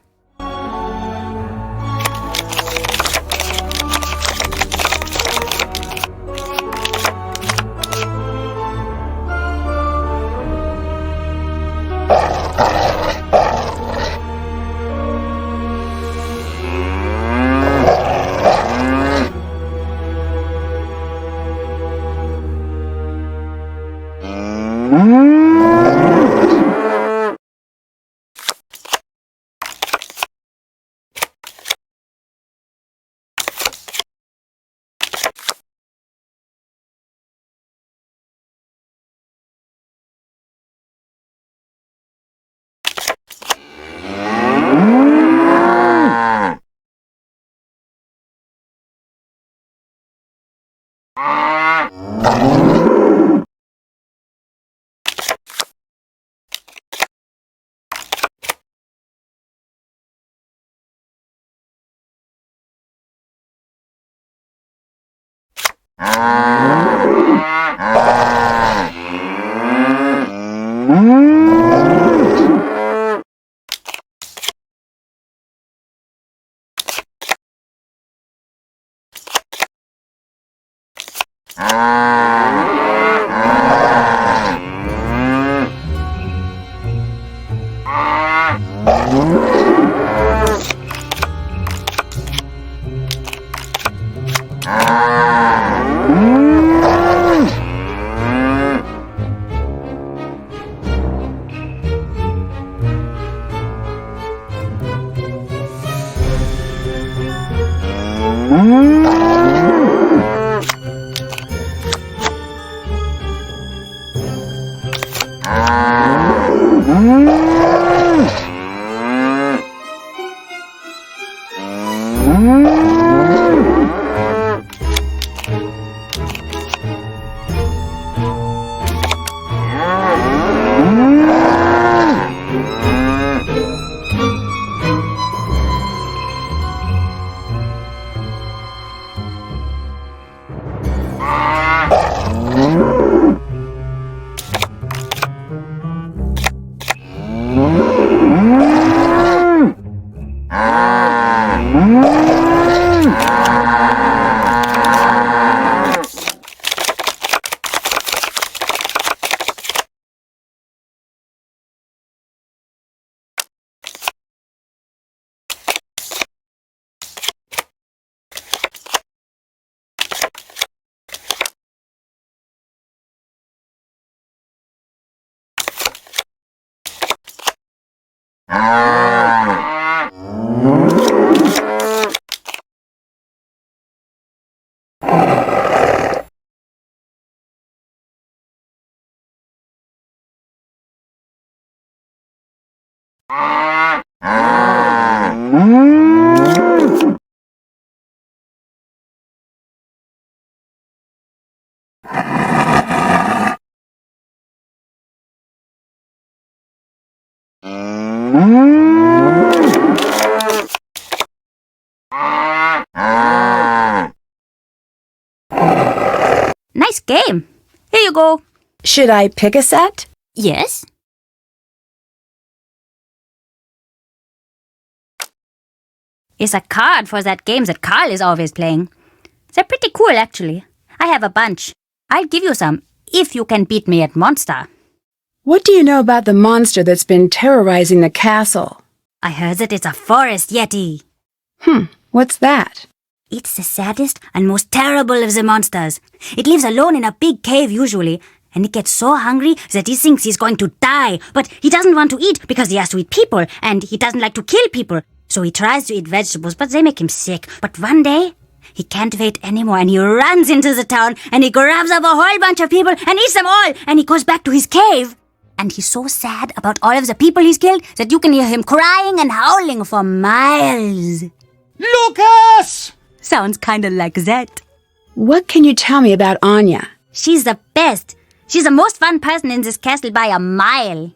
Nice game. Here you go.
Should I pick a set?
Yes? It's a card for that game that Carl is always playing. They're pretty cool, actually. I have a bunch. I'll give you some if you can beat me at Monster.
What do you know about the monster that's been terrorizing the castle?
I heard that it's a forest yeti.
What's that?
It's the saddest and most terrible of the monsters. It lives alone in a big cave usually, and it gets so hungry that he thinks he's going to die. But he doesn't want to eat because he has to eat people, and he doesn't like to kill people. So he tries to eat vegetables, but they make him sick. But one day, he can't wait anymore, and he runs into the town, and he grabs up a whole bunch of people and eats them all, and he goes back to his cave. And he's so sad about all of the people he's killed that you can hear him crying and howling for miles.
Lucas!
Sounds kinda like that.
What can you tell me about Anya?
She's the best. She's the most fun person in this castle by a mile.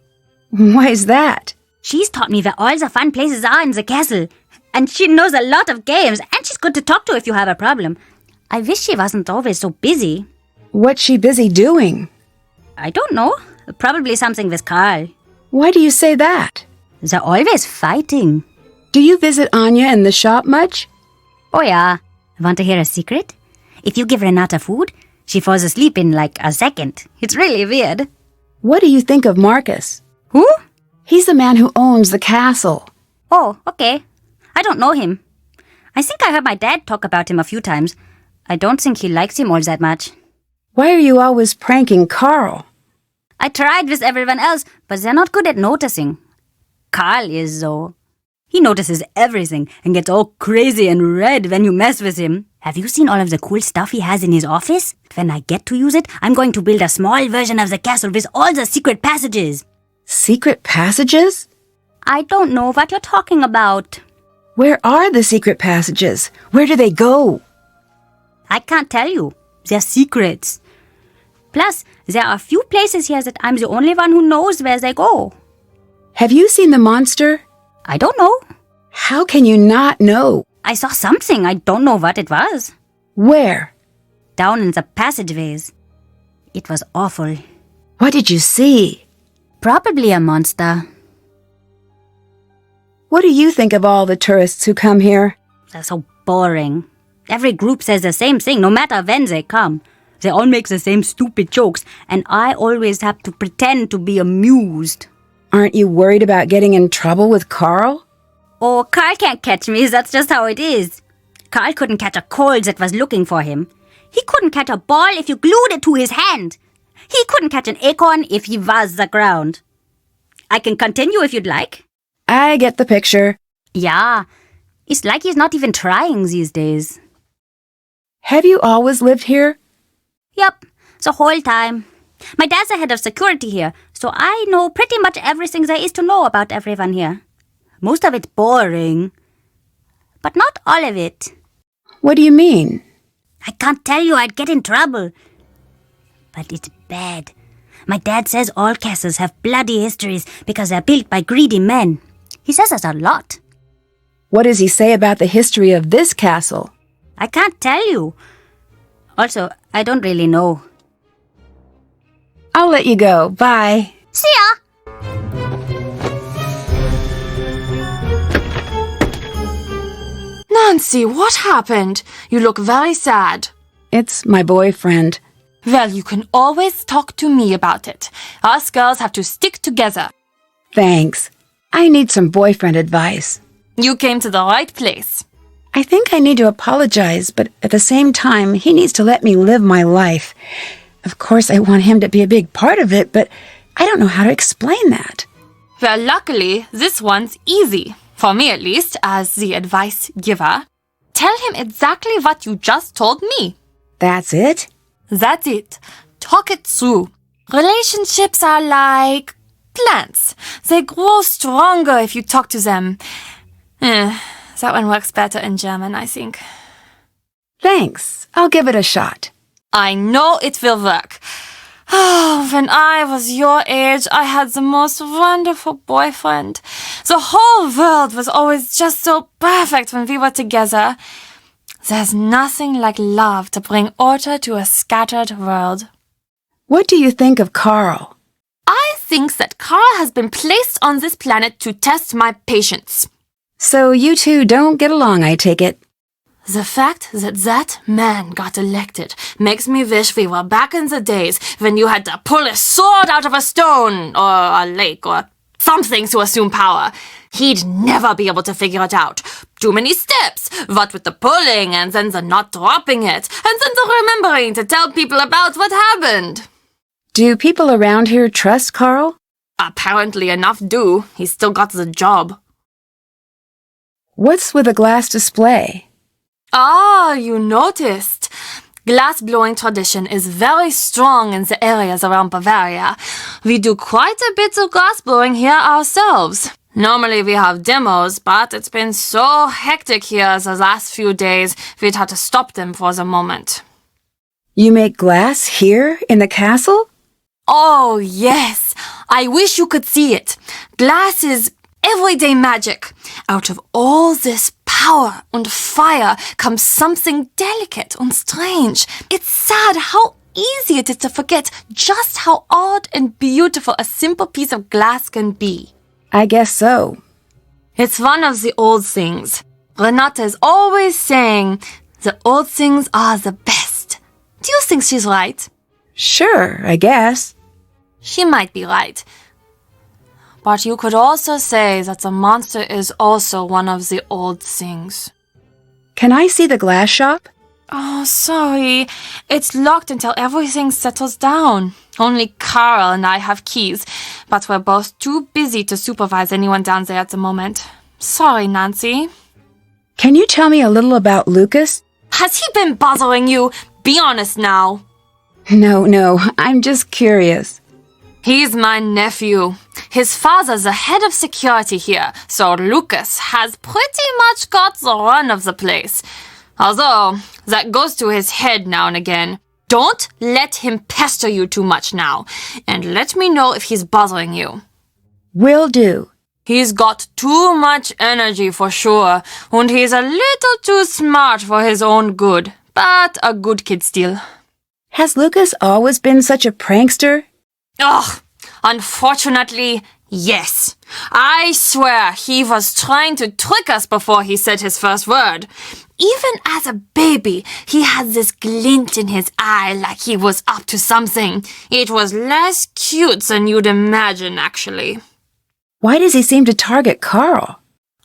Why is that?
She's taught me where all the fun places are in the castle. And she knows a lot of games, and she's good to talk to if you have a problem. I wish she wasn't always so busy.
What's she busy doing?
I don't know. Probably something with Carl.
Why do you say that?
They're always fighting.
Do you visit Anya in the shop much?
Oh yeah. Want to hear a secret? If you give Renata food, she falls asleep in like a second. It's really weird.
What do you think of Marcus?
Who?
He's the man who owns the castle.
Oh, okay. I don't know him. I think I heard my dad talk about him a few times. I don't think he likes him all that much.
Why are you always pranking Carl?
I tried with everyone else, but they're not good at noticing. Carl is, though. He notices everything and gets all crazy and red when you mess with him. Have you seen all of the cool stuff he has in his office? When I get to use it, I'm going to build a small version of the castle with all the secret passages.
Secret passages?
I don't know what you're talking about.
Where are the secret passages? Where do they go?
I can't tell you. They're secrets. Plus, there are a few places here that I'm the only one who knows where they go.
Have you seen the monster?
I don't know.
How can you not know?
I saw something. I don't know what it was.
Where?
Down in the passageways. It was awful.
What did you see?
Probably a monster.
What do you think of all the tourists who come here?
They're so boring. Every group says the same thing, no matter when they come. They all make the same stupid jokes, and I always have to pretend to be amused.
Aren't you worried about getting in trouble with Carl?
Oh, Carl can't catch me, that's just how it is. Carl couldn't catch a cold that was looking for him. He couldn't catch a ball if you glued it to his hand. He couldn't catch an acorn if he was the ground. I can continue if you'd like.
I get the picture.
Yeah, it's like he's not even trying these days.
Have you always lived here?
Yup, the whole time. My dad's the head of security here, so I know pretty much everything there is to know about everyone here. Most of it's boring, but not all of it.
What do you mean?
I can't tell you, I'd get in trouble. But it's bad. My dad says all castles have bloody histories because they're built by greedy men. He says us a lot.
What does he say about the history of this castle?
I can't tell you. Also, I don't really know.
I'll let you go. Bye.
See ya!
Nancy, what happened? You look very sad.
It's my boyfriend.
Well, you can always talk to me about it. Us girls have to stick together.
Thanks. I need some boyfriend advice.
You came to the right place.
I think I need to apologize, but at the same time, he needs to let me live my life. Of course, I want him to be a big part of it, but I don't know how to explain that.
Well, luckily, this one's easy. For me, at least, as the advice giver. Tell him exactly what you just told me.
That's it?
That's it. Talk it through. Relationships are like plants. They grow stronger if you talk to them. That one works better in German, I think.
Thanks. I'll give it a shot.
I know it will work. Oh, when I was your age, I had the most wonderful boyfriend. The whole world was always just so perfect when we were together. There's nothing like love to bring order to a scattered world.
What do you think of Carl?
I think that Carl has been placed on this planet to test my patience.
So you two don't get along, I take it.
The fact that that man got elected makes me wish we were back in the days when you had to pull a sword out of a stone or a lake or something to assume power. He'd never be able to figure it out. Too many steps, what with the pulling and then the not dropping it, and then the remembering to tell people about what happened.
Do people around here trust Carl?
Apparently enough do. He's still got the job.
What's with the glass display?
Ah, you noticed. Glass-blowing tradition is very strong in the areas around Bavaria. We do quite a bit of glass-blowing here ourselves. Normally we have demos, but it's been so hectic here the last few days, we'd had to stop them for the moment.
You make glass here in the castle?
Oh, yes. I wish you could see it. Glass is everyday magic. Out of all this power and fire comes something delicate and strange. It's sad how easy it is to forget just how odd and beautiful a simple piece of glass can be.
I guess so.
It's one of the old things. Renata is always saying the old things are the best. Do you think she's right?
Sure, I guess.
She might be right. But you could also say that the monster is also one of the old things.
Can I see the glass shop?
Oh, sorry. It's locked until everything settles down. Only Carl and I have keys, but we're both too busy to supervise anyone down there at the moment. Sorry, Nancy.
Can you tell me a little about Lucas?
Has he been bothering you? Be honest now.
No, I'm just curious.
He's my nephew. His father's the head of security here, so Lucas has pretty much got the run of the place. Although, that goes to his head now and again. Don't let him pester you too much now, and let me know if he's bothering you.
Will do.
He's got too much energy for sure, and he's a little too smart for his own good, but a good kid still.
Has Lucas always been such a prankster?
Ugh, unfortunately, yes. I swear he was trying to trick us before he said his first word. Even as a baby, he had this glint in his eye like he was up to something. It was less cute than you'd imagine, actually.
Why does he seem to target Carl?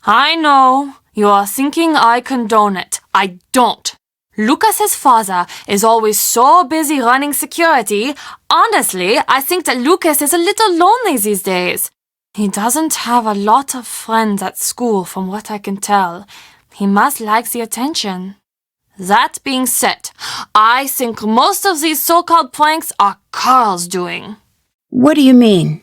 I know. You're thinking I condone it. I don't. Lucas's father is always so busy running security. Honestly, I think that Lucas is a little lonely these days. He doesn't have a lot of friends at school from what I can tell. He must like the attention. That being said, I think most of these so-called pranks are Carl's doing.
What do you mean?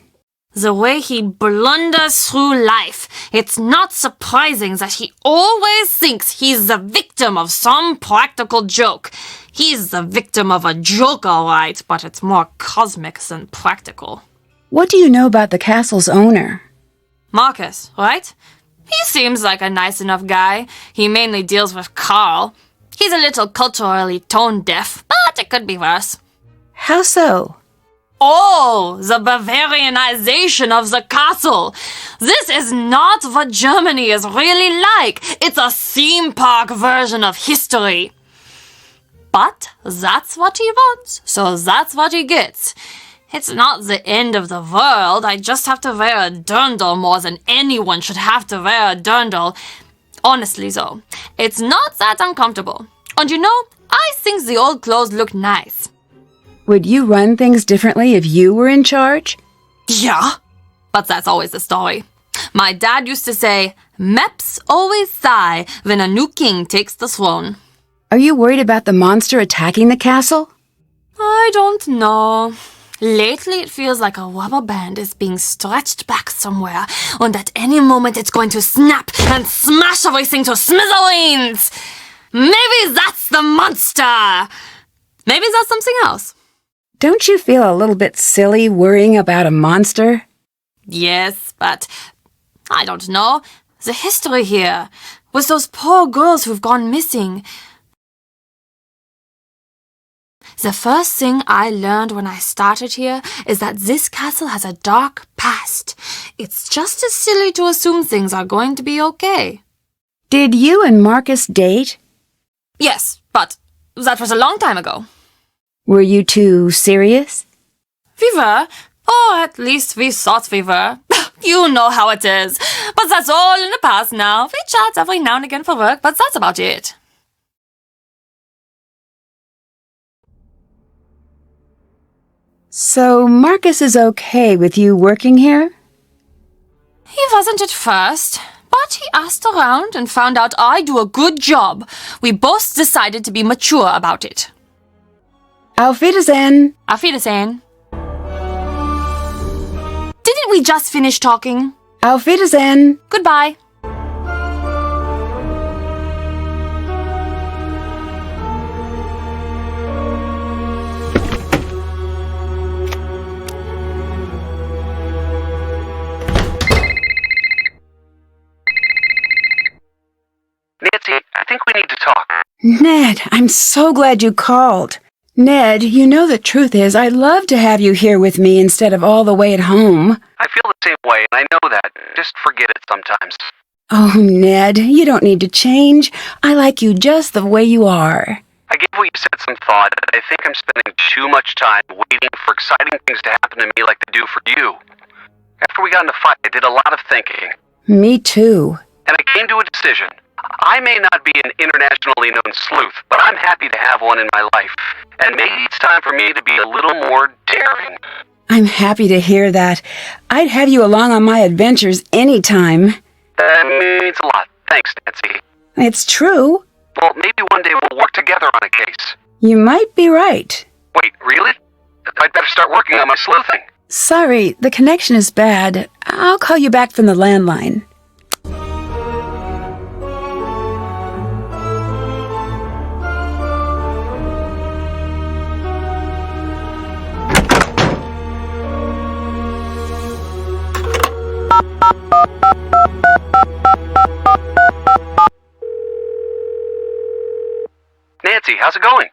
The way he blunders through life. It's not surprising that he always thinks he's the victim of some practical joke. He's the victim of a joke, all right, but it's more cosmic than practical.
What do you know about the castle's owner?
Marcus, right? He seems like a nice enough guy. He mainly deals with Carl. He's a little culturally tone-deaf, but it could be worse.
How so?
Oh, the Bavarianization of the castle. This is not what Germany is really like. It's a theme park version of history. But that's what he wants, so that's what he gets. It's not the end of the world. I just have to wear a dirndl more than anyone should have to wear a dirndl. Honestly, though, it's not that uncomfortable. And you know, I think the old clothes look nice.
Would you run things differently if you were in charge?
Yeah, but that's always the story. My dad used to say, Meps always sigh when a new king takes the throne.
Are you worried about the monster attacking the castle?
I don't know. Lately, it feels like a rubber band is being stretched back somewhere, and at any moment it's going to snap and smash everything to smithereens. Maybe that's the monster. Maybe that's something else.
Don't you feel a little bit silly worrying about a monster?
Yes, but I don't know. The history here, with those poor girls who've gone missing. The first thing I learned when I started here is that this castle has a dark past. It's just as silly to assume things are going to be okay.
Did you and Marcus date?
Yes, but that was a long time ago.
Were you two serious?
We were. Or at least we thought we were. You know how it is. But that's all in the past now. We chat every now and again for work, but that's about it.
So Marcus is okay with you working here?
He wasn't at first, but he asked around and found out I do a good job. We both decided to be mature about it.
Auf Wiedersehen.
Auf Wiedersehen. Didn't we just finish talking?
Auf Wiedersehen.
Goodbye.
Nancy, I think we need to talk.
Ned, I'm so glad you called. Ned, you know the truth is I'd love to have you here with me instead of all the way at home.
I feel the same way, and I know that. Just forget it sometimes.
Oh, Ned, you don't need to change. I like you just the way you are.
I gave what you said some thought, and I think I'm spending too much time waiting for exciting things to happen to me like they do for you. After we got in a fight, I did a lot of thinking.
Me too.
And I came to a decision. I may not be an internationally known sleuth, but I'm happy to have one in my life. And maybe it's time for me to be a little more daring.
I'm happy to hear that. I'd have you along on my adventures anytime.
That means a lot. Thanks, Nancy.
It's true.
Well, maybe one day we'll work together on a case.
You might be right.
Wait, really? I'd better start working on my sleuthing.
Sorry, the connection is bad. I'll call you back from the landline.
Nancy, how's it going?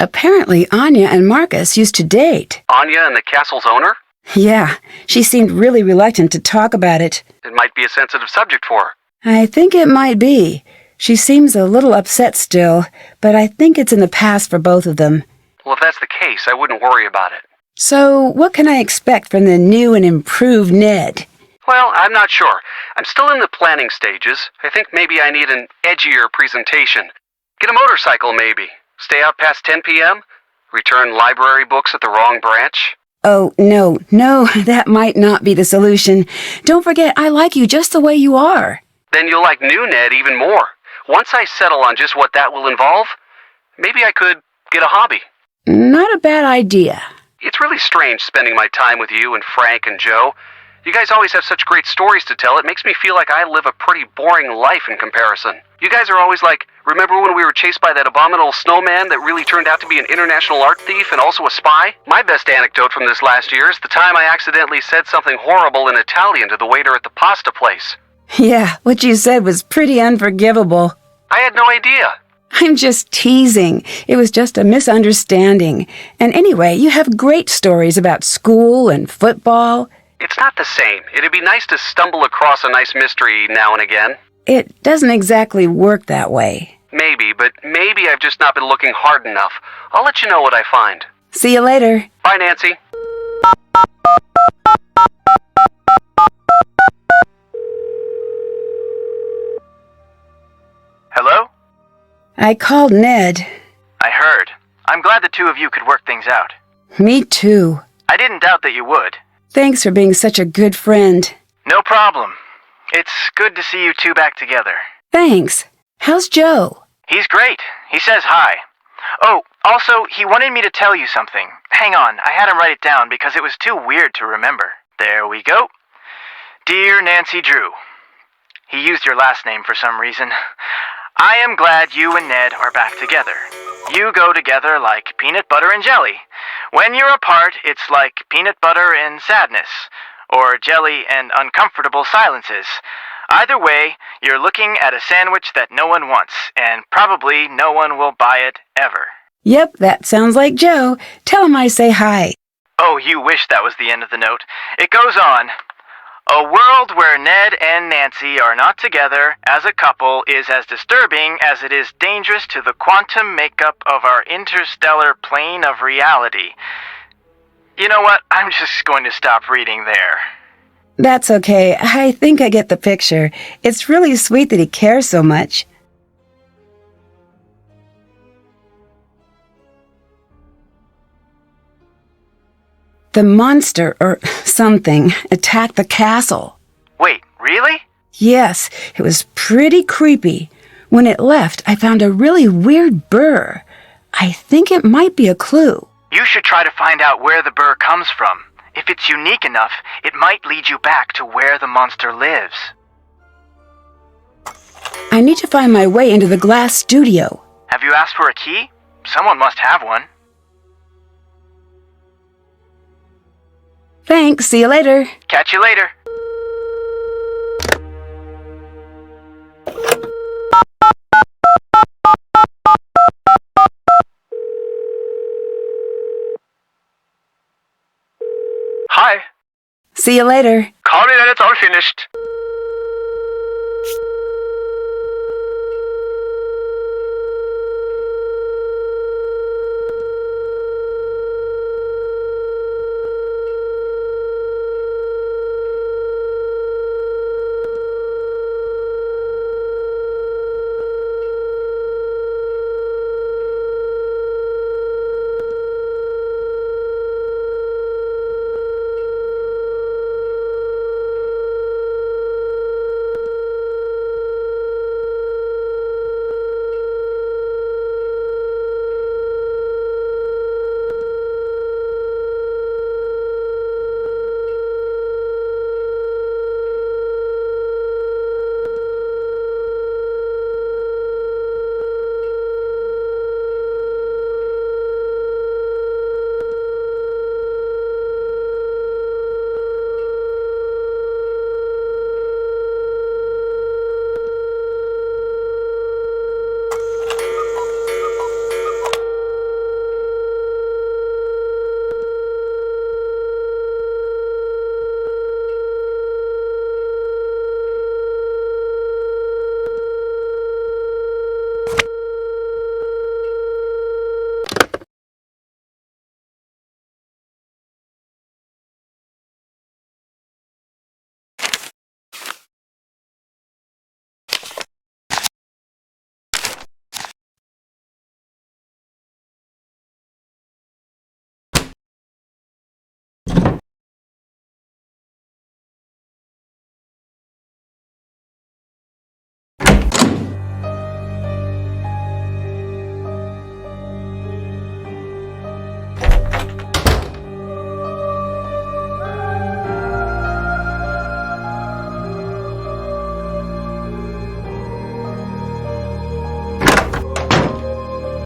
Apparently, Anya and Marcus used to date.
Anya and the castle's owner?
Yeah, she seemed really reluctant to talk about it.
It might be a sensitive subject for her.
I think it might be. She seems a little upset still, but I think it's in the past for both of them.
Well, if that's the case, I wouldn't worry about it.
So, what can I expect from the new and improved Ned?
Well, I'm not sure. I'm still in the planning stages. I think maybe I need an edgier presentation. Get a motorcycle, maybe. Stay out past 10 p.m.? Return library books at the wrong branch?
Oh, no, that might not be the solution. Don't forget, I like you just the way you are.
Then you'll like new Ned even more. Once I settle on just what that will involve, maybe I could get a hobby.
Not a bad idea.
It's really strange spending my time with you and Frank and Joe. You guys always have such great stories to tell. It makes me feel like I live a pretty boring life in comparison. You guys are always like, remember when we were chased by that abominable snowman that really turned out to be an international art thief and also a spy? My best anecdote from this last year is the time I accidentally said something horrible in Italian to the waiter at the pasta place.
Yeah, what you said was pretty unforgivable.
I had no idea.
I'm just teasing. It was just a misunderstanding. And anyway, you have great stories about school and football.
It's not the same. It'd be nice to stumble across a nice mystery now and again.
It doesn't exactly work that way.
Maybe, but maybe I've just not been looking hard enough. I'll let you know what I find.
See you later.
Bye, Nancy.
Hello?
I called Ned.
I heard. I'm glad the two of you could work things out.
Me too.
I didn't doubt that you would.
Thanks for being such a good friend.
No problem. It's good to see you two back together.
Thanks. How's Joe?
He's great. He says hi. Oh, also, he wanted me to tell you something. Hang on, I had him write it down because it was too weird to remember. There we go. Dear Nancy Drew. He used your last name for some reason. I am glad you and Ned are back together. You go together like peanut butter and jelly. When you're apart, it's like peanut butter and sadness, or jelly and uncomfortable silences. Either way, you're looking at a sandwich that no one wants, and probably no one will buy it ever.
Yep, that sounds like Joe. Tell him I say hi.
Oh, you wish that was the end of the note. It goes on. A world where Ned and Nancy are not together as a couple is as disturbing as it is dangerous to the quantum makeup of our interstellar plane of reality. You know what? I'm just going to stop reading there.
That's okay. I think I get the picture. It's really sweet that he cares so much. The monster, or something, attacked the castle.
Wait, really?
Yes, it was pretty creepy. When it left, I found a really weird burr. I think it might be a clue.
You should try to find out where the burr comes from. If it's unique enough, it might lead you back to where the monster lives.
I need to find my way into the glass studio.
Have you asked for a key? Someone must have one.
Thanks, see you later.
Catch you later.
Hi.
See you later.
Call me when it's all finished.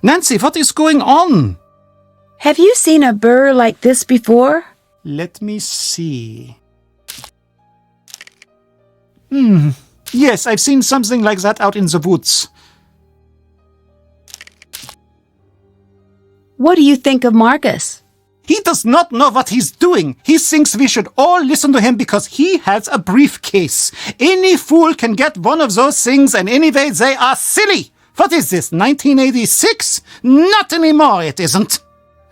Nancy, what is going on?
Have you seen a burr like this before?
Let me see. Yes, I've seen something like that out in the woods.
What do you think of Marcus?
He does not know what he's doing. He thinks we should all listen to him because he has a briefcase. Any fool can get one of those things, and anyway, they are silly. What is this, 1986? Not anymore, it isn't.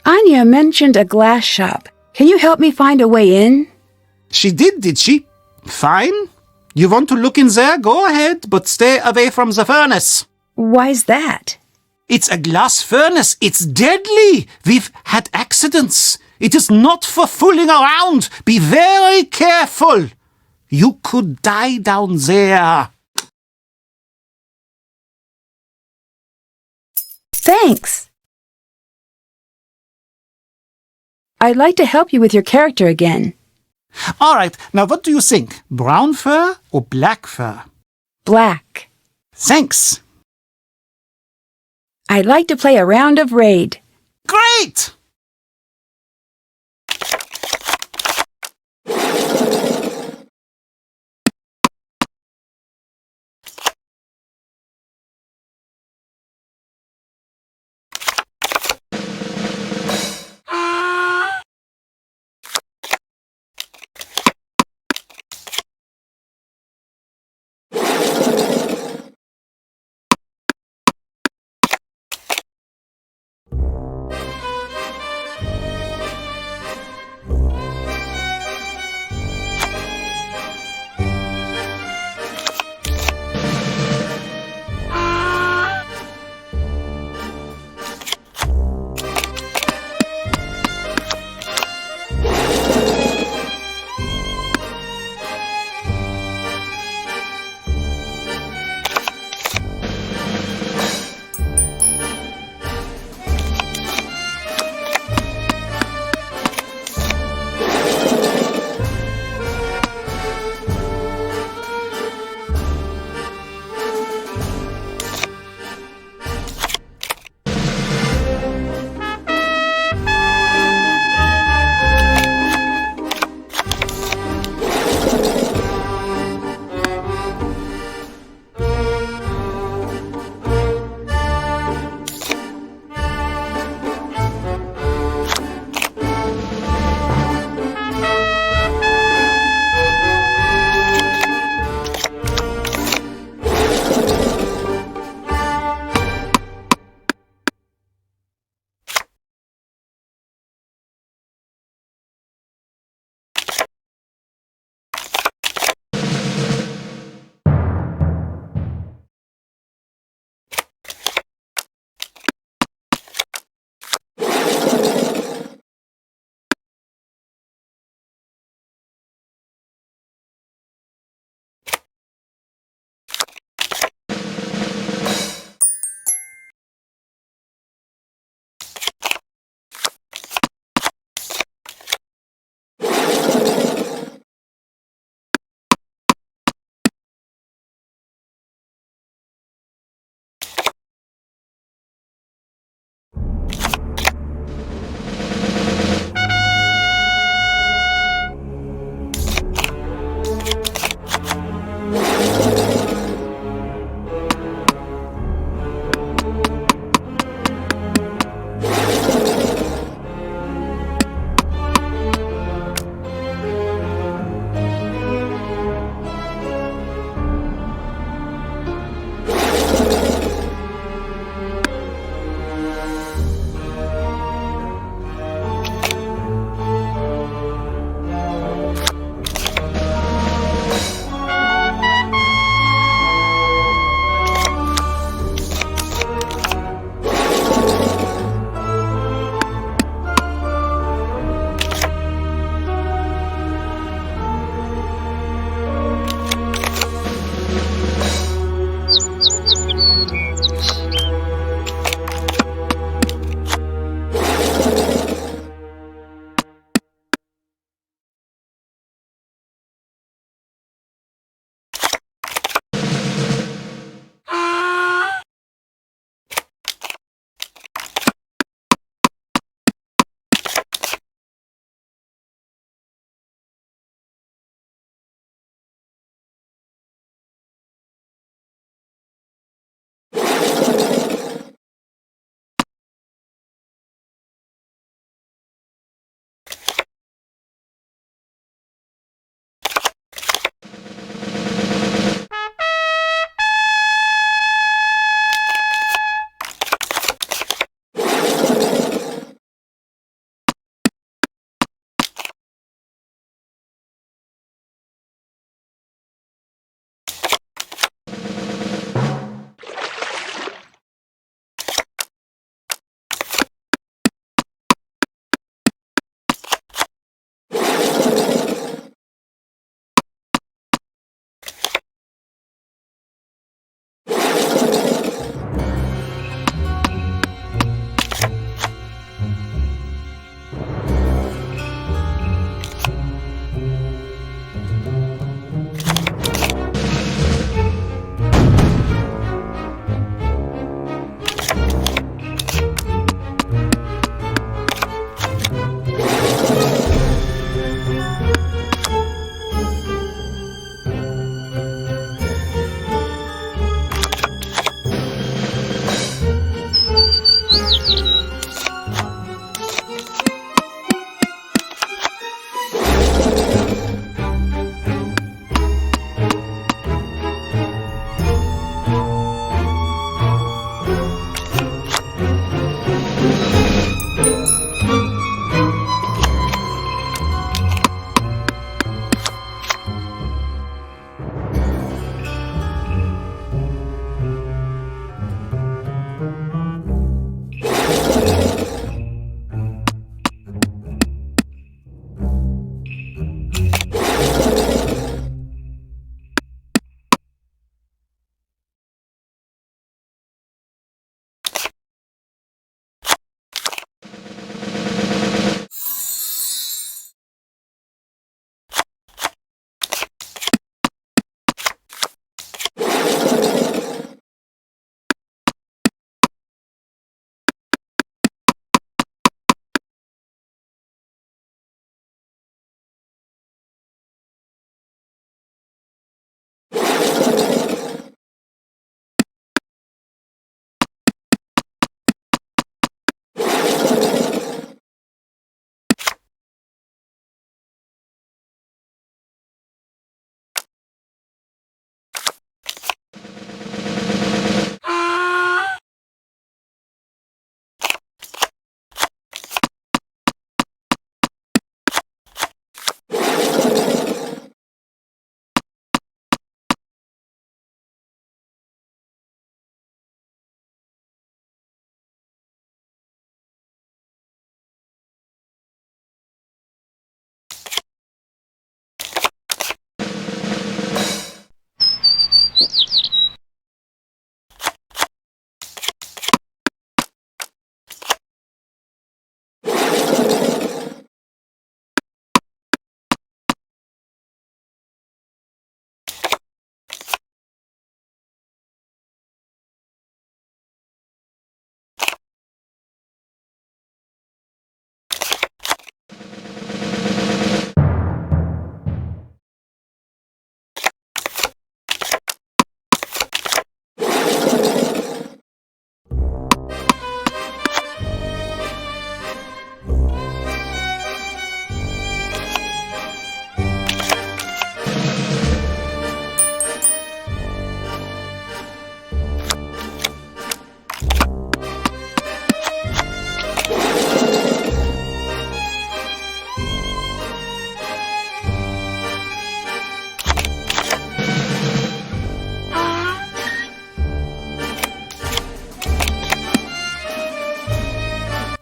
Anya mentioned a glass shop. Can you help me find a way in?
She did she? Fine. You want to look in there? Go ahead, but stay away from the furnace.
Why's that?
It's a glass furnace. It's deadly. We've had accidents. It is not for fooling around. Be very careful. You could die down there.
Thanks. I'd like to help you with your character again.
All right, now what do you think? Brown fur or black fur?
Black.
Thanks.
I'd like to play a round of Raid.
Great!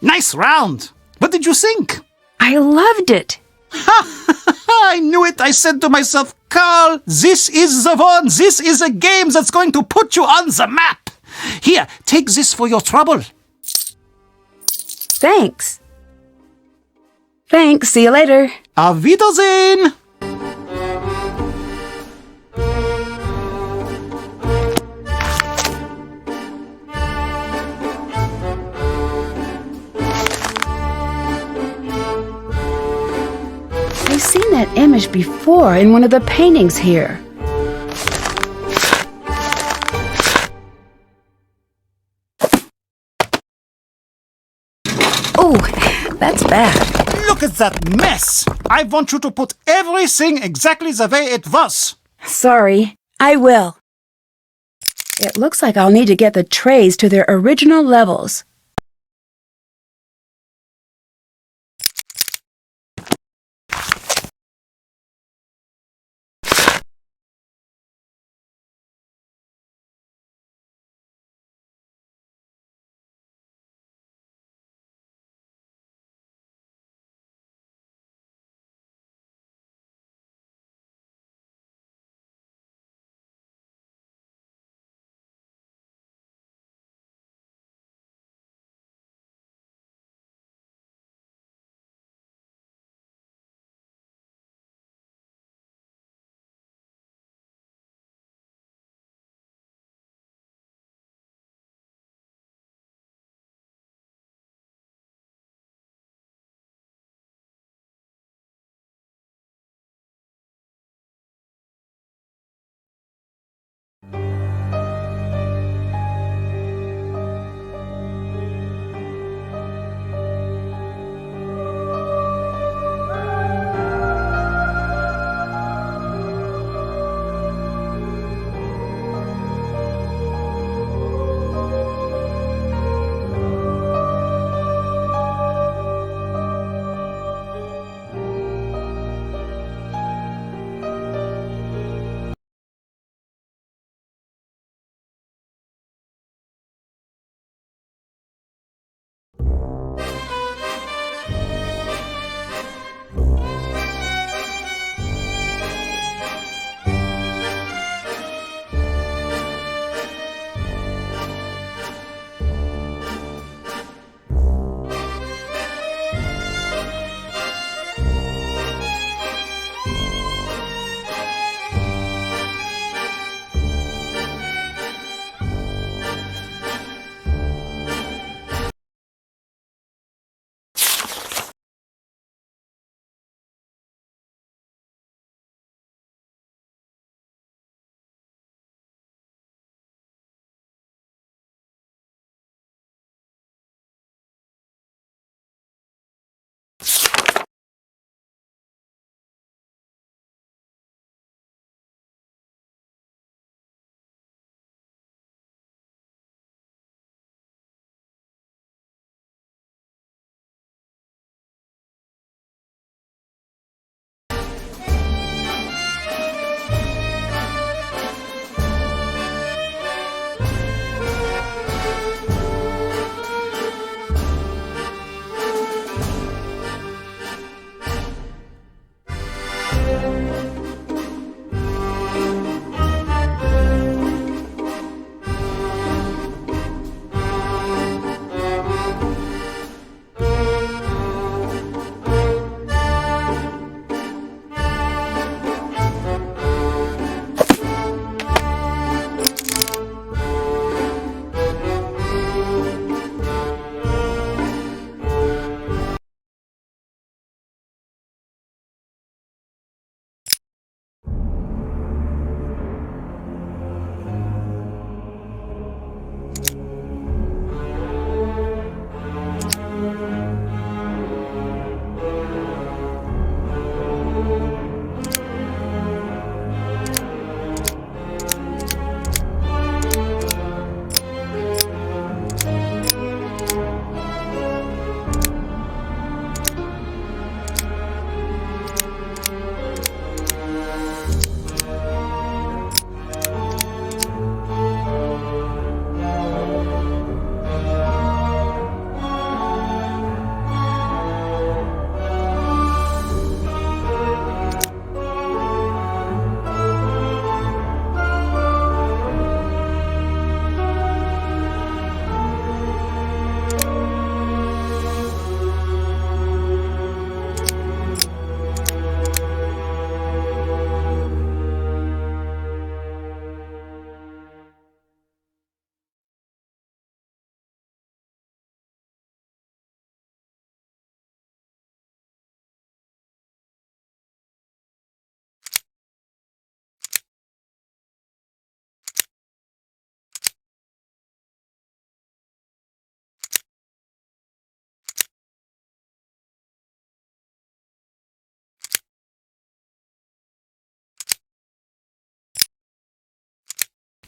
Nice round! What did you think?
I loved it.
I knew it! I said to myself, Carl, this is the one! This is a game that's going to put you on the map! Here, take this for your trouble.
Thanks. Thanks. See you later.
Auf Wiedersehen!
I've seen that image before in one of the paintings here. Oh, that's bad.
Look at that mess! I want you to put everything exactly the way it was.
Sorry, I will. It looks like I'll need to get the trays to their original levels.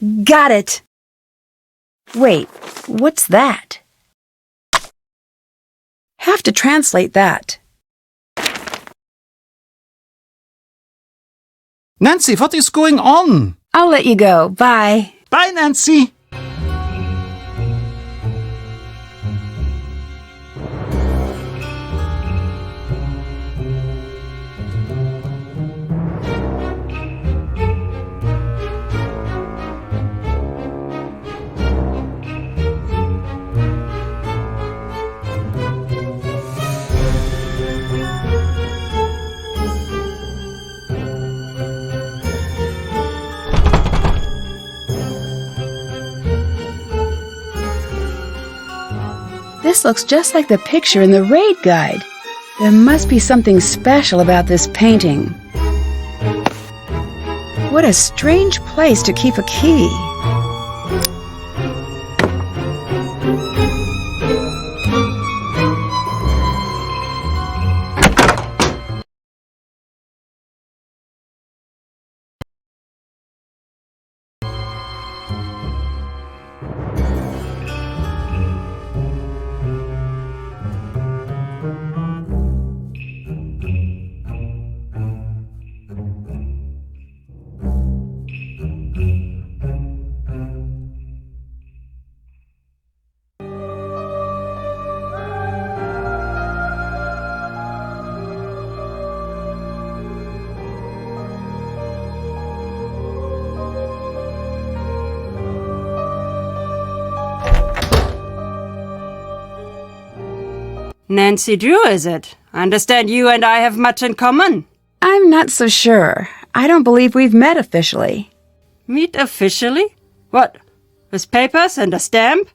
Got it! Wait, what's that? Have to translate that.
Nancy, what is going on?
I'll let you go. Bye.
Bye, Nancy.
This looks just like the picture in the raid guide. There must be something special about this painting. What a strange place to keep a key.
Nancy Drew, is it? I understand you and I have much in common.
I'm not so sure. I don't believe we've met officially.
Meet officially? What? With papers and a stamp?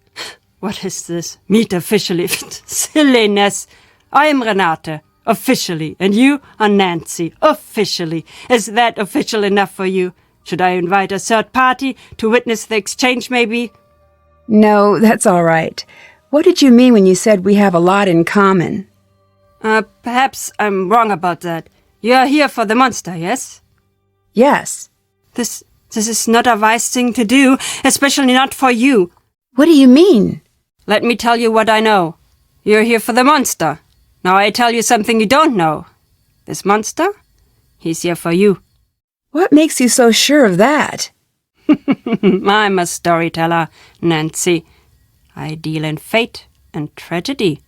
What is this? Meet officially? Silliness. I am Renate. Officially. And you are Nancy. Officially. Is that official enough for you? Should I invite a third party to witness the exchange, maybe?
No, that's all right. What did you mean when you said we have a lot in common?
Perhaps I'm wrong about that. You are here for the monster, yes?
Yes.
This is not a wise thing to do, especially not for you.
What do you mean?
Let me tell you what I know. You're here for the monster. Now I tell you something you don't know. This monster? He's here for you.
What makes you so sure of that?
I'm a storyteller, Nancy. I deal in fate and tragedy.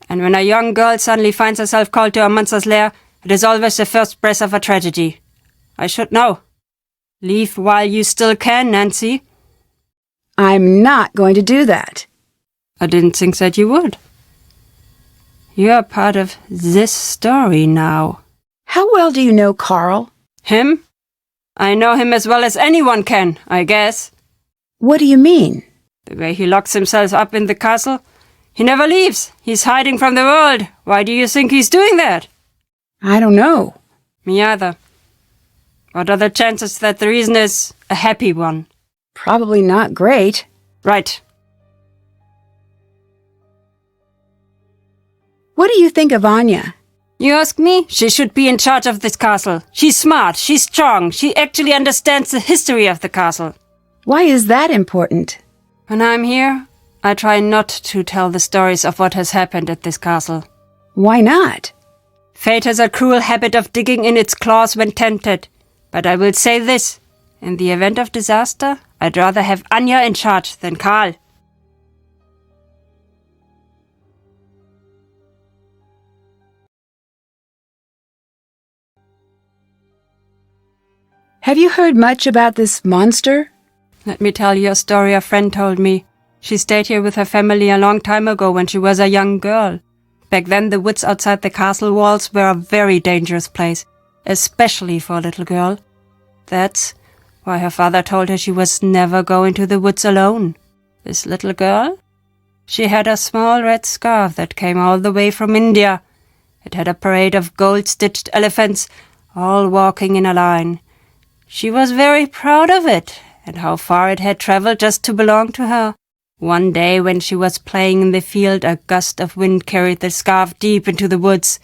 And when a young girl suddenly finds herself called to a monster's lair, it is always the first breath of a tragedy. I should know. Leave while you still can, Nancy.
I'm not going to do that.
I didn't think that you would. You're part of this story now.
How well do you know Carl?
Him? I know him as well as anyone can, I guess.
What do you mean?
The way he locks himself up in the castle. He never leaves. He's hiding from the world. Why do you think he's doing that?
I don't know.
Me either. What are the chances that the reason is a happy one?
Probably not great.
Right.
What do you think of Anya?
You ask me? She should be in charge of this castle. She's smart. She's strong. She actually understands the history of the castle.
Why is that important?
When I'm here, I try not to tell the stories of what has happened at this castle.
Why not?
Fate has a cruel habit of digging in its claws when tempted. But I will say this. In the event of disaster, I'd rather have Anya in charge than Karl.
Have you heard much about this monster?
Let me tell you a story a friend told me. She stayed here with her family a long time ago when she was a young girl. Back then, the woods outside the castle walls were a very dangerous place, especially for a little girl. That's why her father told her she was never going to the woods alone. This little girl? She had a small red scarf that came all the way from India. It had a parade of gold-stitched elephants, all walking in a line. She was very proud of it, and how far it had traveled just to belong to her. One day when she was playing in the field, a gust of wind carried the scarf deep into the woods.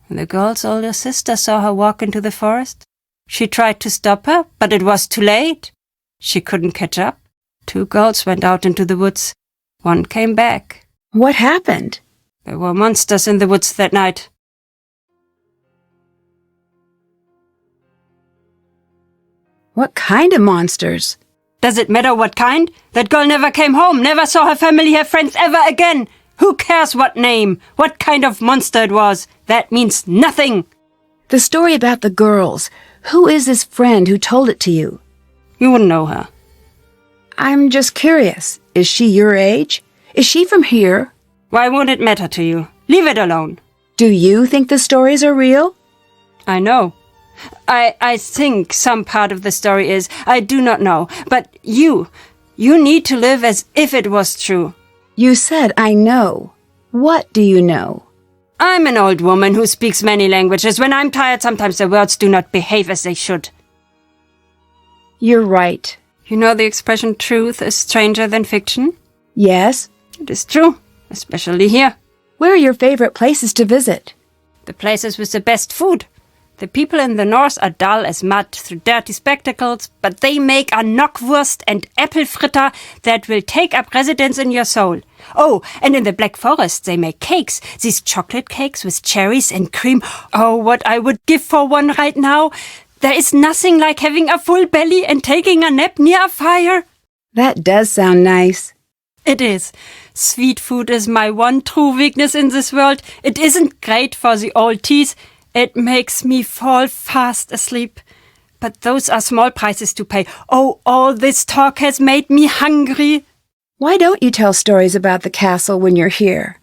When the girl's older sister saw her walk into the forest, she tried to stop her, but it was too late. She couldn't catch up. 2 girls went out into the woods. 1 came back.
What happened?
There were monsters in the woods that night.
What kind of monsters?
Does it matter what kind? That girl never came home, never saw her family, her friends ever again. Who cares what name, what kind of monster it was? That means nothing.
The story about the girls. Who is this friend who told it to you?
You wouldn't know her.
I'm just curious. Is she your age? Is she from here?
Why won't it matter to you? Leave it alone.
Do you think the stories are real?
I know. I think some part of the story is. I do not know. But you need to live as if it was true.
You said I know. What do you know?
I'm an old woman who speaks many languages. When I'm tired, sometimes the words do not behave as they should.
You're right.
You know the expression truth is stranger than fiction?
Yes?
It is true, especially here.
Where are your favorite places to visit?
The places with the best food. The people in the north are dull as mud through dirty spectacles, but they make a knockwurst and apple fritter that will take up residence in your soul. Oh, and in the Black Forest they make cakes, these chocolate cakes with cherries and cream. Oh, what I would give for one right now. There is nothing like having a full belly and taking a nap near a fire.
That does sound nice.
It is. Sweet food is my one true weakness in this world. It isn't great for the old teeth. It makes me fall fast asleep. But those are small prices to pay. Oh, all this talk has made me hungry.
Why don't you tell stories about the castle when you're here?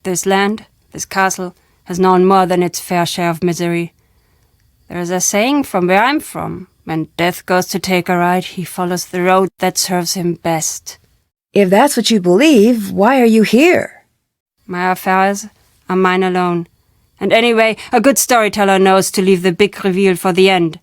This land, this castle, has known more than its fair share of misery. There is a saying from where I'm from. When death goes to take a ride, he follows the road that serves him best.
If that's what you believe, why are you here?
My affairs are mine alone. And anyway, a good storyteller knows to leave the big reveal for the end.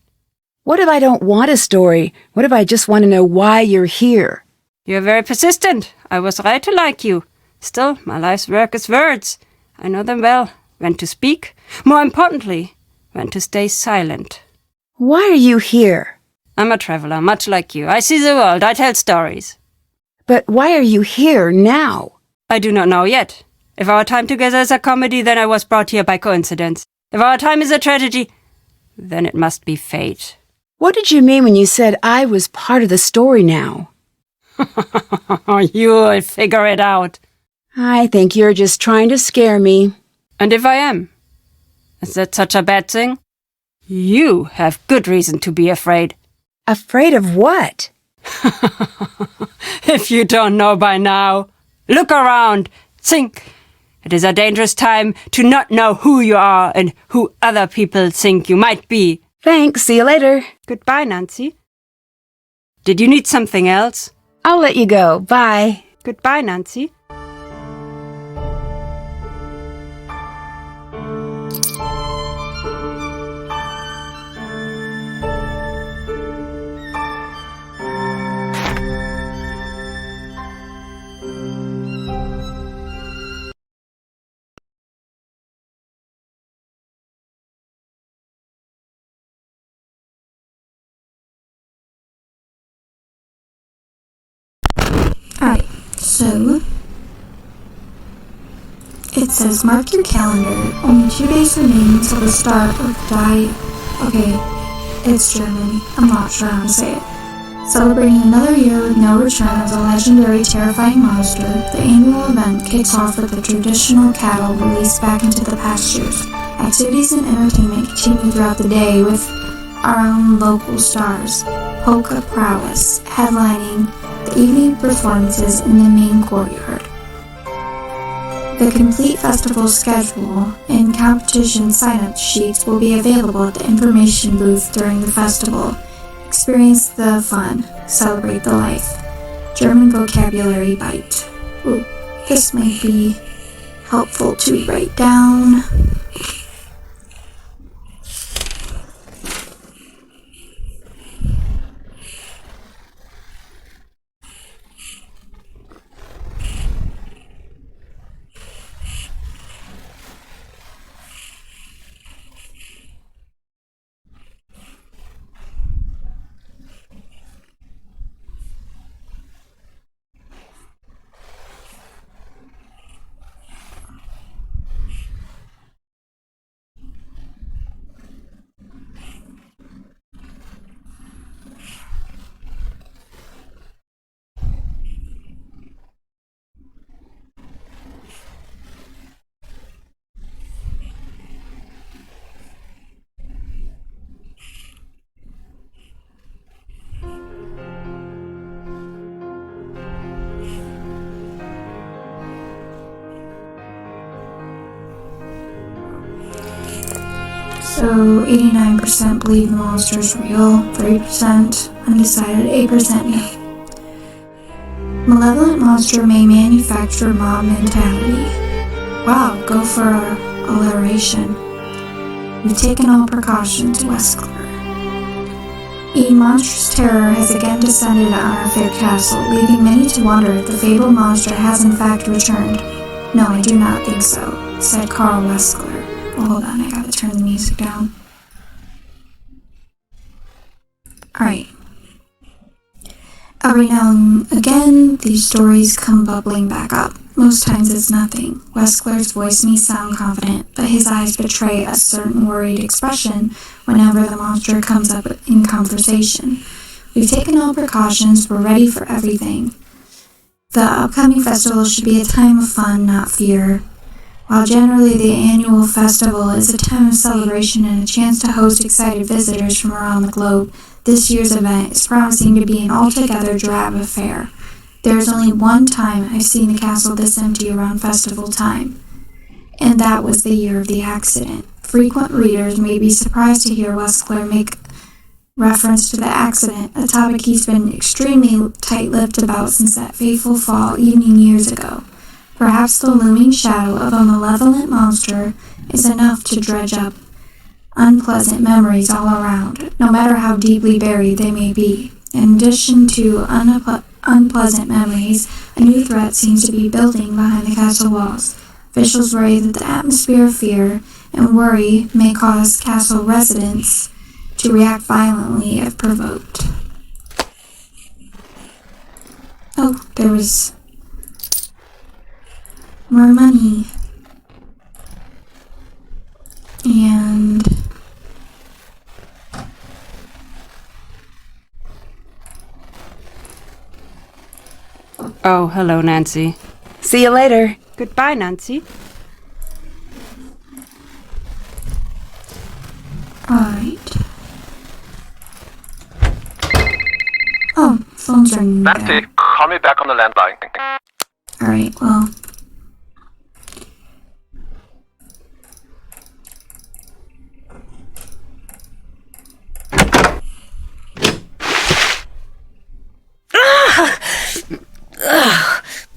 What if I don't want a story? What if I just want to know why you're here?
You're very persistent. I was right to like you. Still, my life's work is words. I know them well. When to speak. More importantly, when to stay silent.
Why are you here?
I'm a traveler, much like you. I see the world. I tell stories.
But why are you here now?
I do not know yet. If our time together is a comedy, then I was brought here by coincidence. If our time is a tragedy, then it must be fate.
What did you mean when you said I was part of the story now?
You'll figure it out.
I think you're just trying to scare me.
And if I am? Is that such a bad thing? You have good reason to be afraid.
Afraid of what?
If you don't know by now, look around, think. It is a dangerous time to not know who you are and who other people think you might be.
Thanks, see you later.
Goodbye, Nancy. Did you need something else?
I'll let you go. Bye.
Goodbye, Nancy.
Alright, so it says mark your calendar. Only 2 days remain until the start of Okay, it's German. I'm not sure how to say it. Celebrating another year with no return of the legendary terrifying monster, the annual event kicks off with the traditional cattle released back into the pastures. Activities and entertainment continue throughout the day with our own local stars, Polka Prowess, headlining the evening performances in the main courtyard. The complete festival schedule and competition sign-up sheets will be available at the information booth during the festival. Experience the fun, celebrate the life. German vocabulary bite. Ooh, this might be helpful to write down. So 89% believe the monster is real, 3% undecided, 8% no. Malevolent monster may manufacture mob mentality. Wow, go for alliteration. We've taken all precautions, Westcler. A monstrous terror has again descended on our fair castle, leaving many to wonder if the fabled monster has in fact returned. No, I do not think so, said Carl Westcler. Oh, hold on, I gotta turn the music down. Alright. Every now and again, these stories come bubbling back up. Most times it's nothing. Westcler's voice may sound confident, but his eyes betray a certain worried expression whenever the monster comes up in conversation. We've taken all precautions, we're ready for everything. The upcoming festival should be a time of fun, not fear. While generally the annual festival is a time of celebration and a chance to host excited visitors from around the globe, this year's event is promising to be an altogether drab affair. There is only one time I've seen the castle this empty around festival time, and that was the year of the accident. Frequent readers may be surprised to hear Westcler make reference to the accident, a topic he's been extremely tight-lipped about since that fateful fall evening years ago. Perhaps the looming shadow of a malevolent monster is enough to dredge up unpleasant memories all around, no matter how deeply buried they may be. In addition to unpleasant memories, a new threat seems to be building behind the castle walls. Officials worry that the atmosphere of fear and worry may cause castle residents to react violently if provoked. Oh, there was more money. And
Oh, hello, Nancy.
See you later.
Goodbye, Nancy.
alright. Oh, phone's ringing.
Nancy, call me back on the landline.
Alright, well.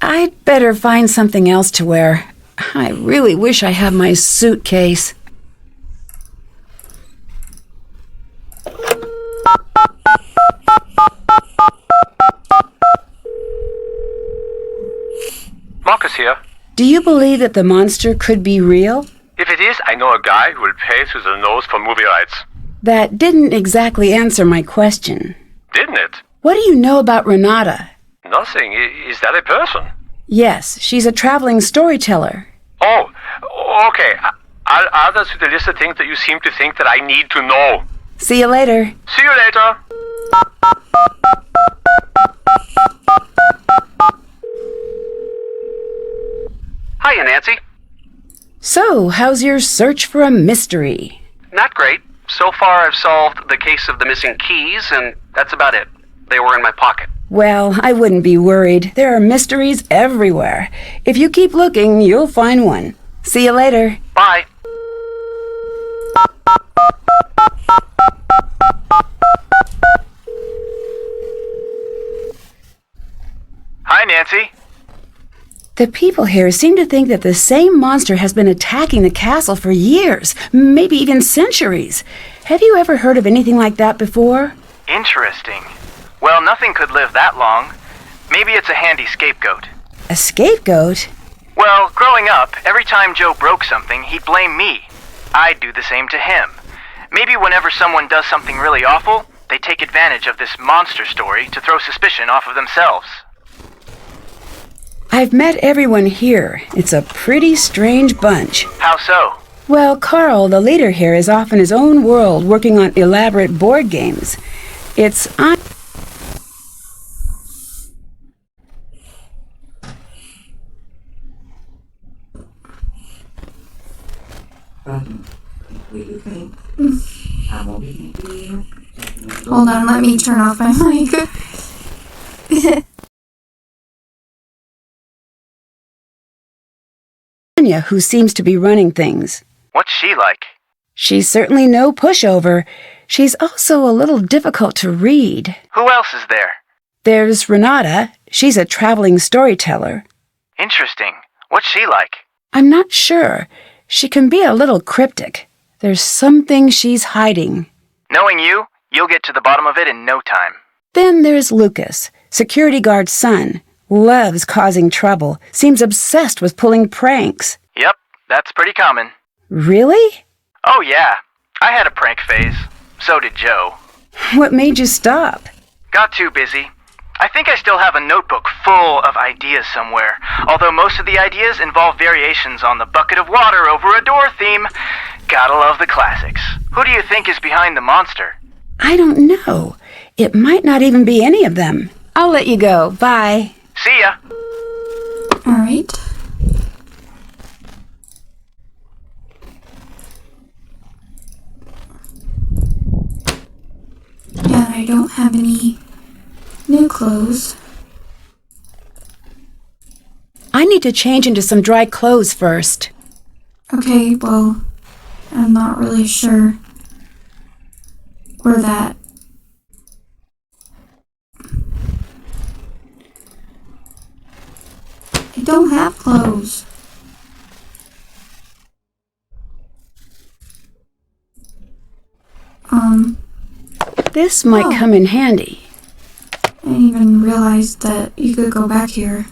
I'd better find something else to wear. I really wish I had my suitcase.
Marcus here.
Do you believe that the monster could be real?
If it is, I know a guy who will pay through the nose for movie rights.
That didn't exactly answer my question.
Didn't it?
What do you know about Renata?
Nothing. Is that a person?
Yes, she's a traveling storyteller.
Oh, okay. I'll add that to the list of things that you seem to think that I need to know.
See you later.
See you later.
Hiya, Nancy.
So, how's your search for a mystery?
Not great. So far, I've solved the case of the missing keys, and that's about it. They were in my pocket.
Well, I wouldn't be worried. There are mysteries everywhere. If you keep looking, you'll find one. See you later.
Bye.
Hi, Nancy.
The people here seem to think that the same monster has been attacking the castle for years, maybe even centuries. Have you ever heard of anything like that before?
Interesting. Well, nothing could live that long. Maybe it's a handy scapegoat.
A scapegoat?
Well, growing up, every time Joe broke something, he'd blame me. I'd do the same to him. Maybe whenever someone does something really awful, they take advantage of this monster story to throw suspicion off of themselves.
I've met everyone here. It's a pretty strange bunch.
How so?
Well, Carl, the leader here, is off in his own world working on elaborate board games. It's
Hold on, let me turn off my mic.
Anya who seems to be running things.
What's she like?
She's certainly no pushover. She's also a little difficult to read.
Who else is there?
There's Renata. She's a traveling storyteller.
Interesting. What's she like?
I'm not sure. She can be a little cryptic. There's something she's hiding.
Knowing you, you'll get to the bottom of it in no time.
Then there's Lucas, security guard's son. Loves causing trouble. Seems obsessed with pulling pranks.
Yep, that's pretty common.
Really?
Oh yeah, I had a prank phase. So did Joe.
What made you stop?
Got too busy. I think I still have a notebook full of ideas somewhere, although most of the ideas involve variations on the bucket of water over a door theme. Gotta love the classics. Who do you think is behind the monster?
I don't know. It might not even be any of them. I'll let you go. Bye.
See ya.
Alright. And I don't have any new clothes.
I need to change into some dry clothes first.
Okay, well, I'm not really sure where that. I don't have clothes.
This might come in handy.
I didn't even realize that you could go back here.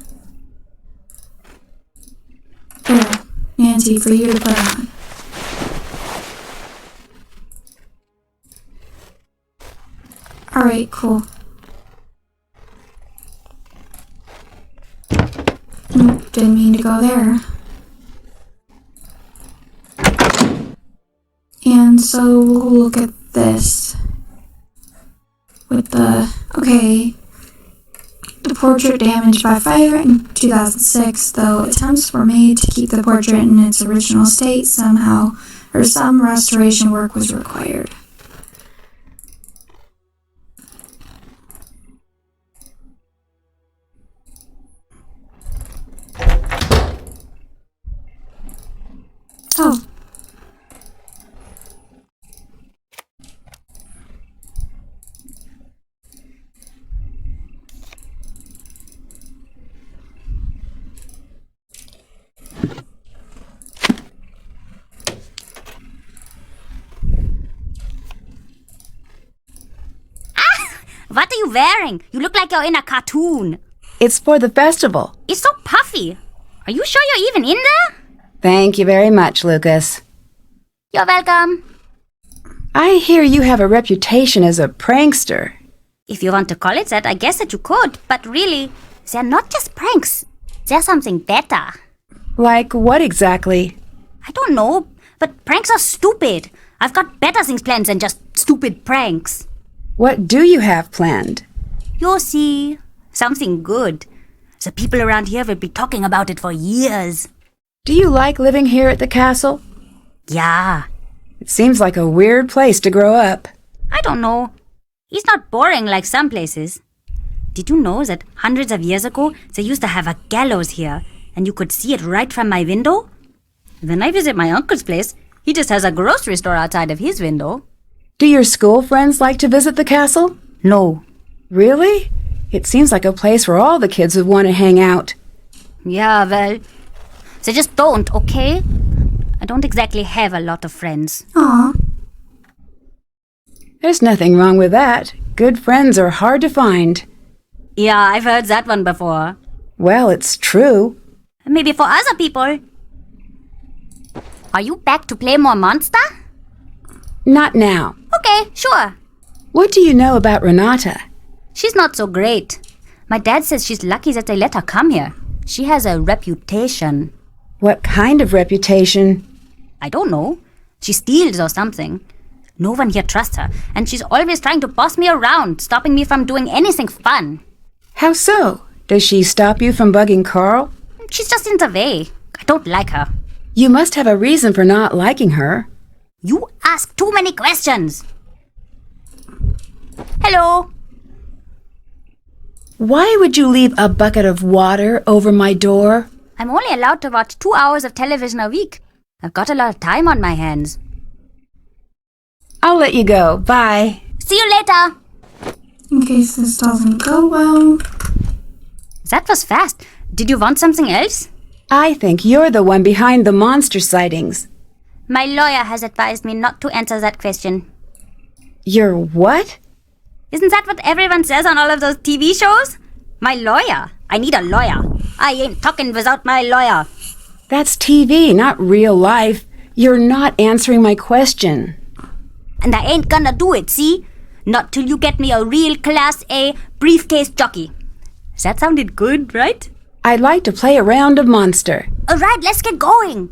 There, Nancy, for you to put on. Alright, cool. Didn't mean to go there. And so we'll look at this. With the, okay, the portrait damaged by fire in 2006, though attempts were made to keep the portrait in its original state somehow, or some restoration work was required. Oh.
What are you wearing? You look like you're in a cartoon.
It's for the festival.
It's so puffy. Are you sure you're even in there?
Thank you very much, Lucas.
You're welcome.
I hear you have a reputation as a prankster.
If you want to call it that, I guess that you could. But really, they're not just pranks. They're something better.
Like what exactly?
I don't know, but pranks are stupid. I've got better things planned than just stupid pranks.
What do you have planned?
You'll see. Something good. The people around here will be talking about it for years.
Do you like living here at the castle?
Yeah.
It seems like a weird place to grow up.
I don't know. It's not boring like some places. Did you know that hundreds of years ago, they used to have a gallows here, and you could see it right from my window? When I visit my uncle's place, he just has a grocery store outside of his window.
Do your school friends like to visit the castle?
No.
Really? It seems like a place where all the kids would want to hang out.
Yeah, well, they just don't, okay? I don't exactly have a lot of friends.
Aw.
There's nothing wrong with that. Good friends are hard to find.
Yeah, I've heard that one before.
Well, it's true.
Maybe for other people. Are you back to play more Monster?
Not now.
Okay, sure.
What do you know about Renata?
She's not so great. My dad says she's lucky that they let her come here. She has a reputation.
What kind of reputation?
I don't know. She steals or something. No one here trusts her, and she's always trying to boss me around, stopping me from doing anything fun.
How so? Does she stop you from bugging Carl?
She's just in the way. I don't like her.
You must have a reason for not liking her.
You ask too many questions. Hello.
Why would you leave a bucket of water over my door?
I'm only allowed to watch 2 hours of television a week. I've got a lot of time on my hands.
I'll let you go. Bye.
See you later.
In case this doesn't go well.
That was fast. Did you want something else?
I think you're the one behind the monster sightings.
My lawyer has advised me not to answer that question.
You're what?
Isn't that what everyone says on all of those TV shows? My lawyer. I need a lawyer. I ain't talking without my lawyer.
That's TV, not real life. You're not answering my question.
And I ain't gonna do it, see? Not till you get me a real Class A briefcase jockey. That sounded good, right?
I'd like to play a round of Monster.
Alright, let's get going.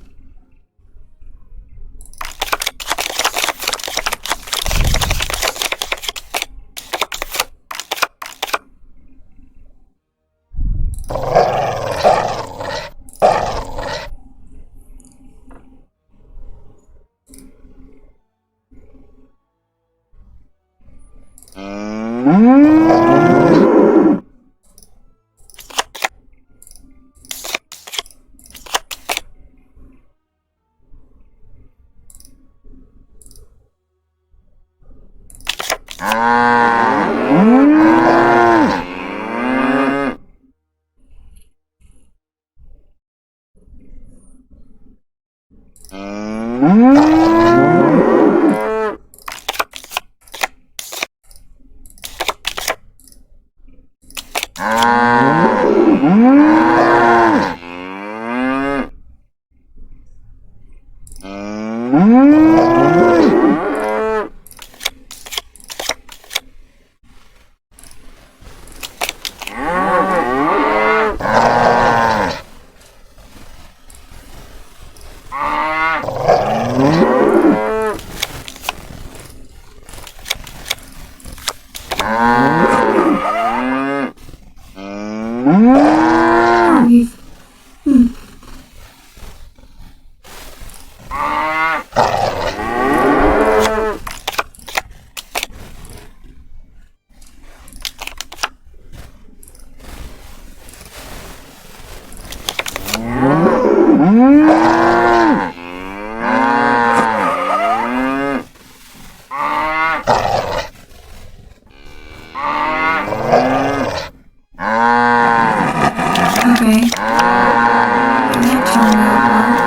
Okay. That turned out well.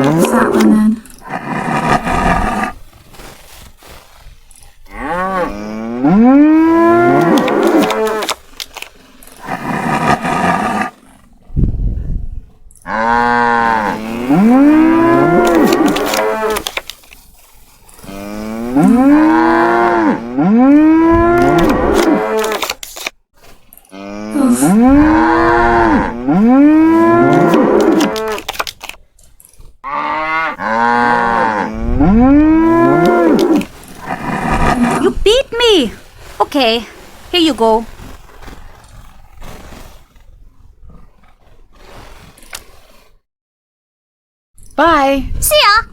What's that one then?
You beat me! Okay, here you go.
Bye.
See ya!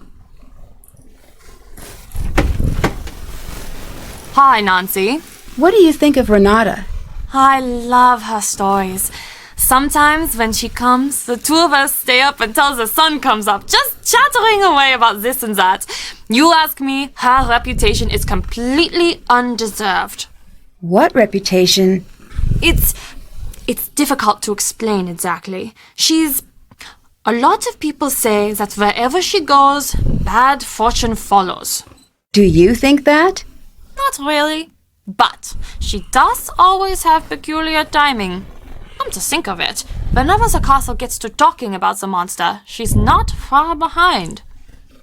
Hi, Nancy.
What do you think of Renata?
I love her stories. Sometimes when she comes, the two of us stay up until the sun comes up, just chattering away about this and that. You ask me, her reputation is completely undeserved.
What reputation?
It's difficult to explain exactly. A lot of people say that wherever she goes, bad fortune follows.
Do you think that?
Not really. But she does always have peculiar timing. Come to think of it, whenever the castle gets to talking about the monster, she's not far behind.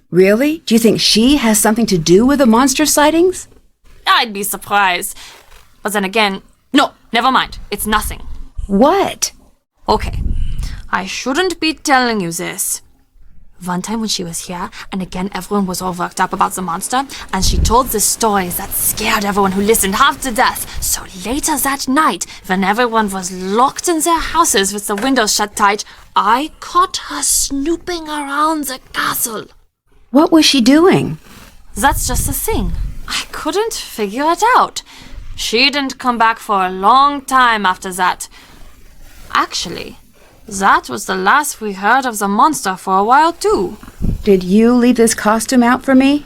Really? Do you think she has something to do with the monster sightings?
I'd be surprised. But then again, no, never mind. It's nothing.
What?
Okay, I shouldn't be telling you this. One time when she was here, and again everyone was all worked up about the monster, and she told the stories that scared everyone who listened half to death. So later that night, when everyone was locked in their houses with the windows shut tight, I caught her snooping around the castle.
What was she doing?
That's just the thing. I couldn't figure it out. She didn't come back for a long time after that. Actually, that was the last we heard of the monster for a while, too.
Did you leave this costume out for me?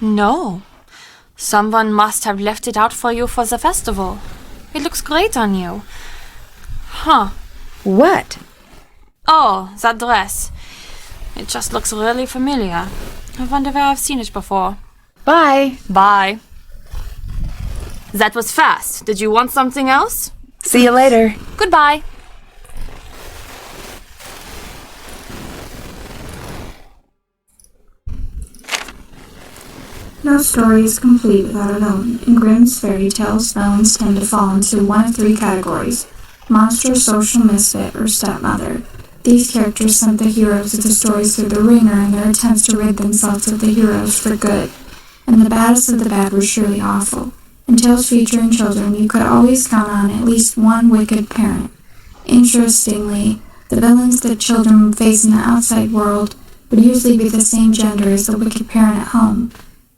No. Someone must have left it out for you for the festival. It looks great on you. Huh.
What?
Oh, that dress. It just looks really familiar. I wonder where I've seen it before.
Bye.
Bye. That was fast. Did you want something else?
See you later.
Goodbye.
No story is complete without a villain. In Grimm's fairy tales, villains tend to fall into one of three categories: monster, social misfit, or stepmother. These characters sent the heroes of the stories through the ringer in their attempts to rid themselves of the heroes for good, and the baddest of the bad were surely awful. In tales featuring children, you could always count on at least one wicked parent. Interestingly, the villains that children would face in the outside world would usually be the same gender as the wicked parent at home.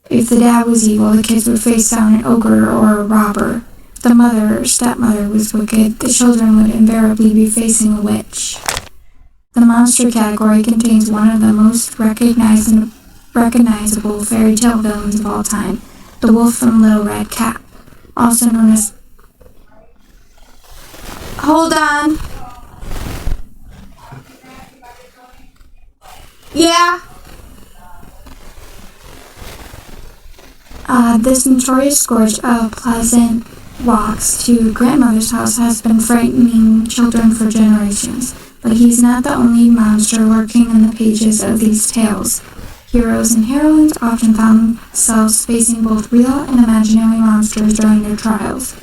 If the dad was evil, the kids would face down an ogre or a robber. If the mother or stepmother was wicked, the children would invariably be facing a witch. The monster category contains one of the most recognizable fairy tale villains of all time, the wolf from Little Red Cap, also known as... Hold on! Yeah? This notorious scourge of pleasant walks to grandmother's house has been frightening children for generations, but he's not the only monster lurking in the pages of these tales. Heroes and heroines often found themselves facing both real and imaginary monsters during their trials,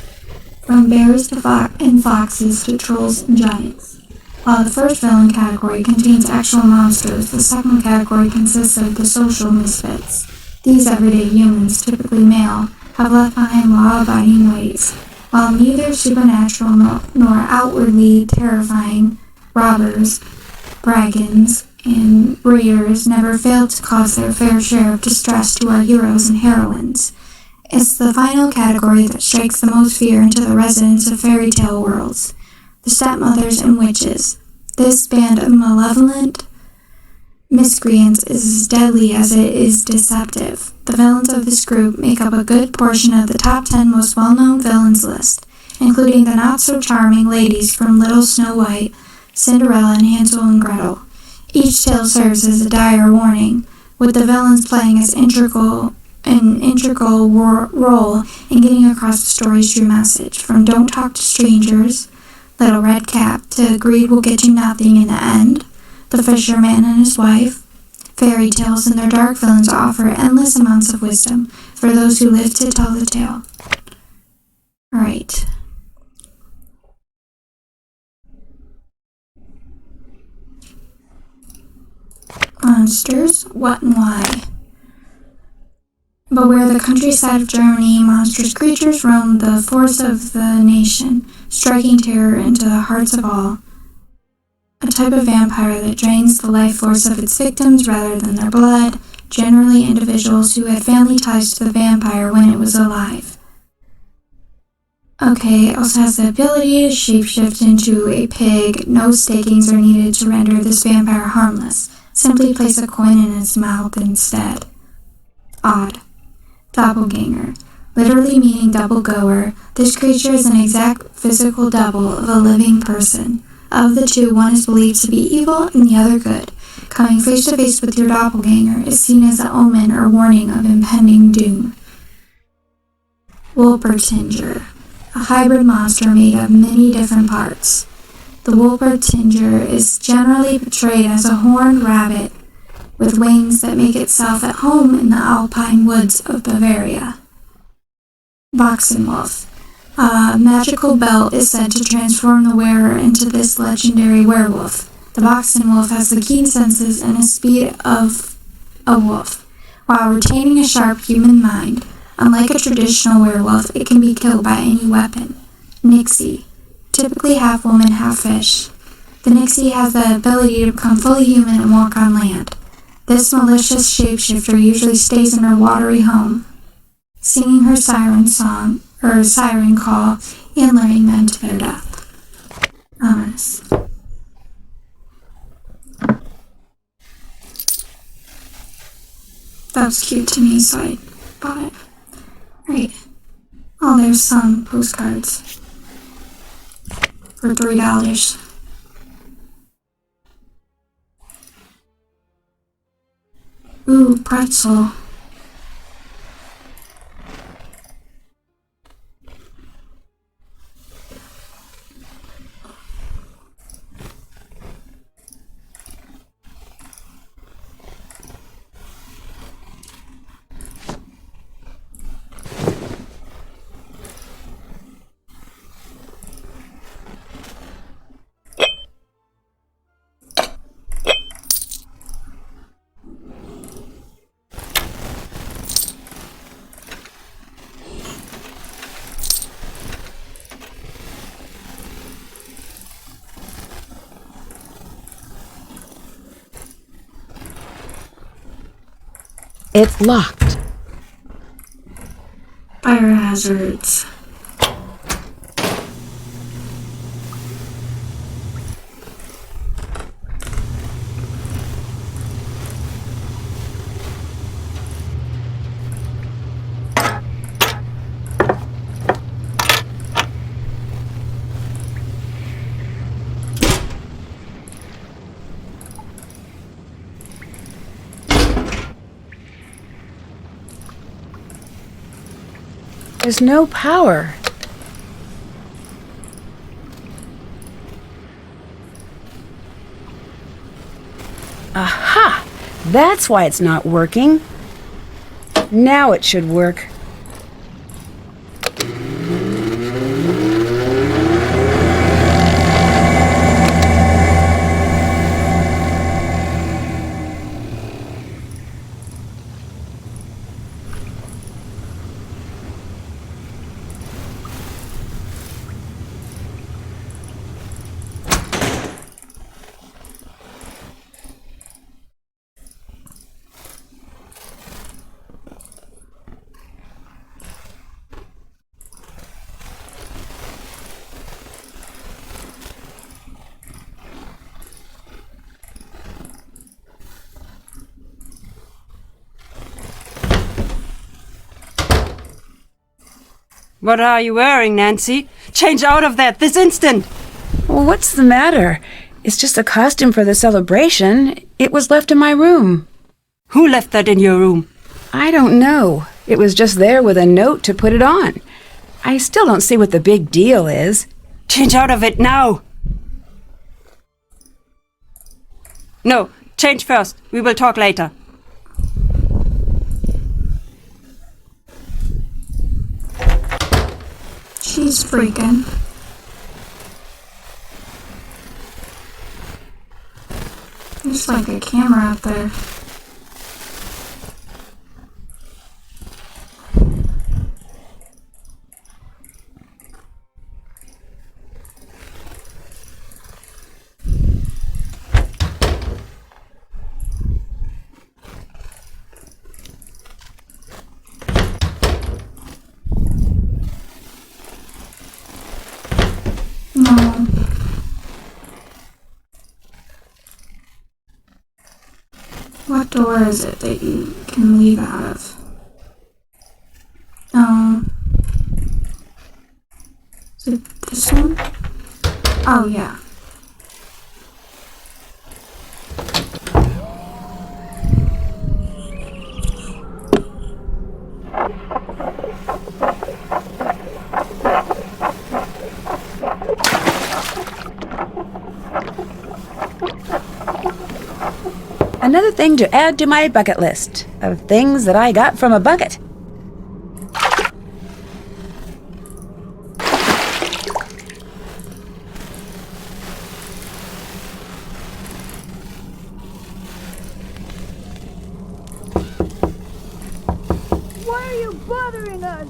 from bears and foxes to trolls and giants. While the first villain category contains actual monsters, the second category consists of the social misfits. These everyday humans, typically male, have left behind law-abiding ways. While neither supernatural nor outwardly terrifying, robbers, brigands, and breeders never fail to cause their fair share of distress to our heroes and heroines. It's the final category that strikes the most fear into the residents of fairy tale worlds, the stepmothers and witches. This band of malevolent miscreants is as deadly as it is deceptive. The villains of this group make up a good portion of the top 10 most well-known villains list, including the not-so-charming ladies from Little Snow White, Cinderella, and Hansel and Gretel. Each tale serves as a dire warning, with the villains playing an integral role in getting across the story's true message, from don't talk to strangers, Little Red Cap, to greed will get you nothing in the end, The Fisherman and His Wife. Fairy tales and their dark villains offer endless amounts of wisdom for those who live to tell the tale. Alright. Monsters, what and why? But where the countryside of Germany, monstrous creatures roam the force of the nation, striking terror into the hearts of all. A type of vampire that drains the life force of its victims rather than their blood, generally individuals who had family ties to the vampire when it was alive. Okay, it also has the ability to shapeshift into a pig. No stakings are needed to render this vampire harmless. Simply place a coin in its mouth instead. Odd. Doppelganger. Literally meaning double goer, this creature is an exact physical double of a living person. Of the two, one is believed to be evil and the other good. Coming face to face with your doppelganger is seen as an omen or warning of impending doom. Wolpertinger. A hybrid monster made of many different parts. The Wolpertinger is generally portrayed as a horned rabbit with wings that make itself at home in the alpine woods of Bavaria. Boxenwolf. A magical belt is said to transform the wearer into this legendary werewolf. The boxing wolf has the keen senses and the speed of a wolf, while retaining a sharp human mind. Unlike a traditional werewolf, it can be killed by any weapon. Nixie, typically half woman, half fish. The Nixie has the ability to become fully human and walk on land. This malicious shapeshifter usually stays in her watery home, singing her siren song, or siren call, and luring men to their death. Ominous. That was cute to me, so I bought it. Right. Oh, there's some postcards. For $3. Ooh, pretzel.
It's locked.
Fire hazards.
There's no power. Aha! That's why it's not working. Now it should work.
What are you wearing, Nancy? Change out of that this instant!
Well, what's the matter? It's just a costume for the celebration. It was left in my room.
Who left that in your room?
I don't know. It was just there with a note to put it on. I still don't see what the big deal is.
Change out of it now! No, change first. We will talk later.
She's freaking. There's like a camera up there. No. What door is it that you can leave out of? Is it this one? Oh, yeah.
Another thing to add to my bucket list of things that I got from a bucket. are you bothering us?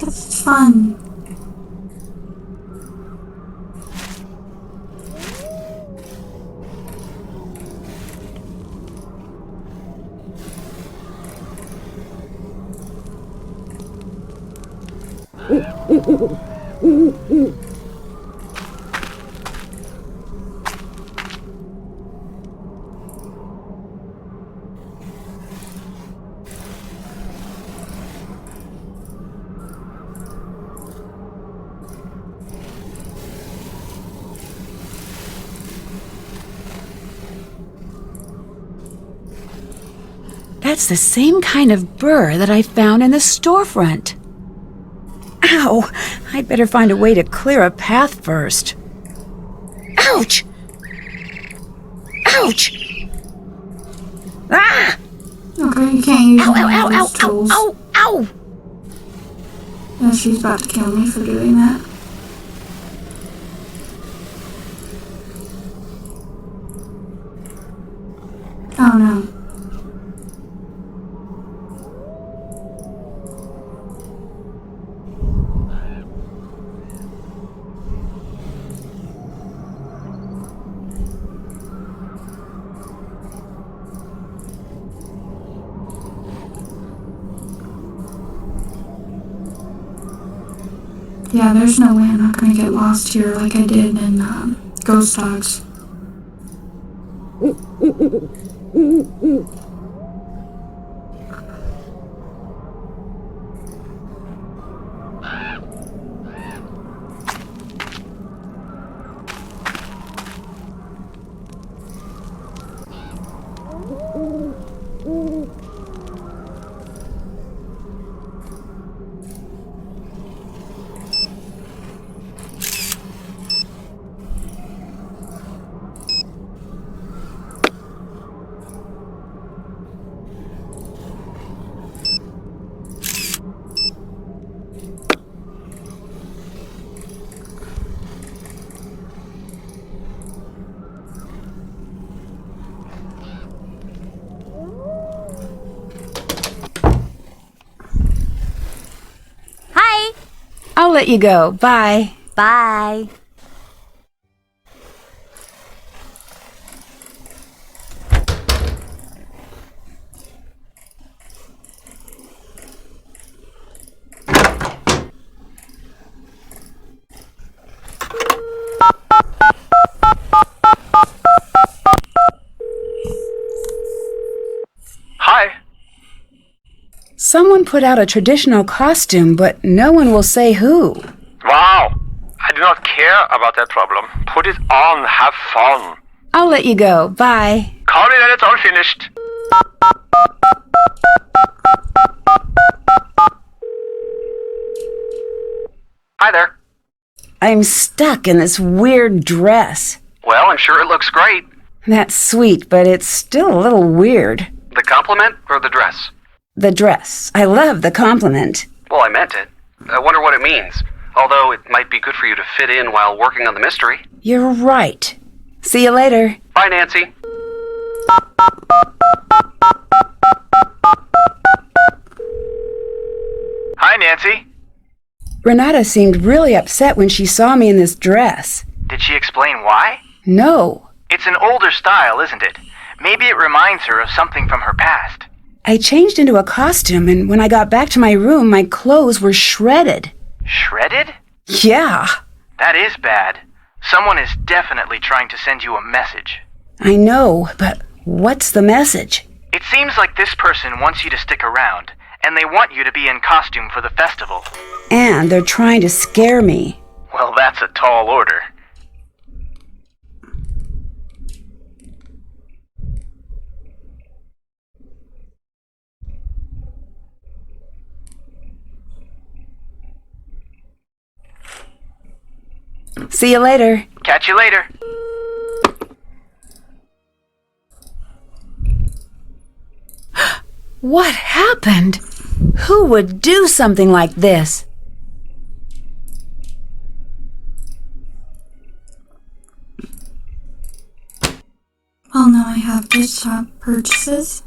It's fun.
That's the same kind of burr that I found in the storefront. Ow! I'd better find a way to clear a path first. Ouch! Ouch! Ah!
Okay, you can't use
Ow,
any
ow,
of
ow,
those
ow,
tools.
ow, ow!
Yeah, she's about to kill me for doing that. Oh no. Yeah, there's no way I'm not gonna get lost here like I did in Ghost Dogs.
Hi.
I'll let you go. Bye.
Bye.
Hi.
Someone put out a traditional costume, but no one will say who.
Wow. I do not care about that problem. Put it on. Have fun.
I'll let you go. Bye.
Call me when it's all finished. Hi there.
I'm stuck in this weird dress.
Well, I'm sure it looks great.
That's sweet, but it's still a little weird.
The compliment or the dress?
The dress. I love the compliment.
Well, I meant it. I wonder what it means. Although it might be good for you to fit in while working on the mystery.
You're right. See you later.
Bye, Nancy.
Hi, Nancy.
Renata seemed really upset when she saw me in this dress.
Did she explain why?
No.
It's an older style, isn't it? Maybe it reminds her of something from her past.
I changed into a costume, and when I got back to my room, my clothes were shredded.
Shredded?
Yeah.
That is bad. Someone is definitely trying to send you a message.
I know, but what's the message?
It seems like this person wants you to stick around, and they want you to be in costume for the festival.
And they're trying to scare me.
Well, that's a tall order.
See you later.
Catch you later.
What happened? Who would do something like this?
Well, now I have to stop purchases.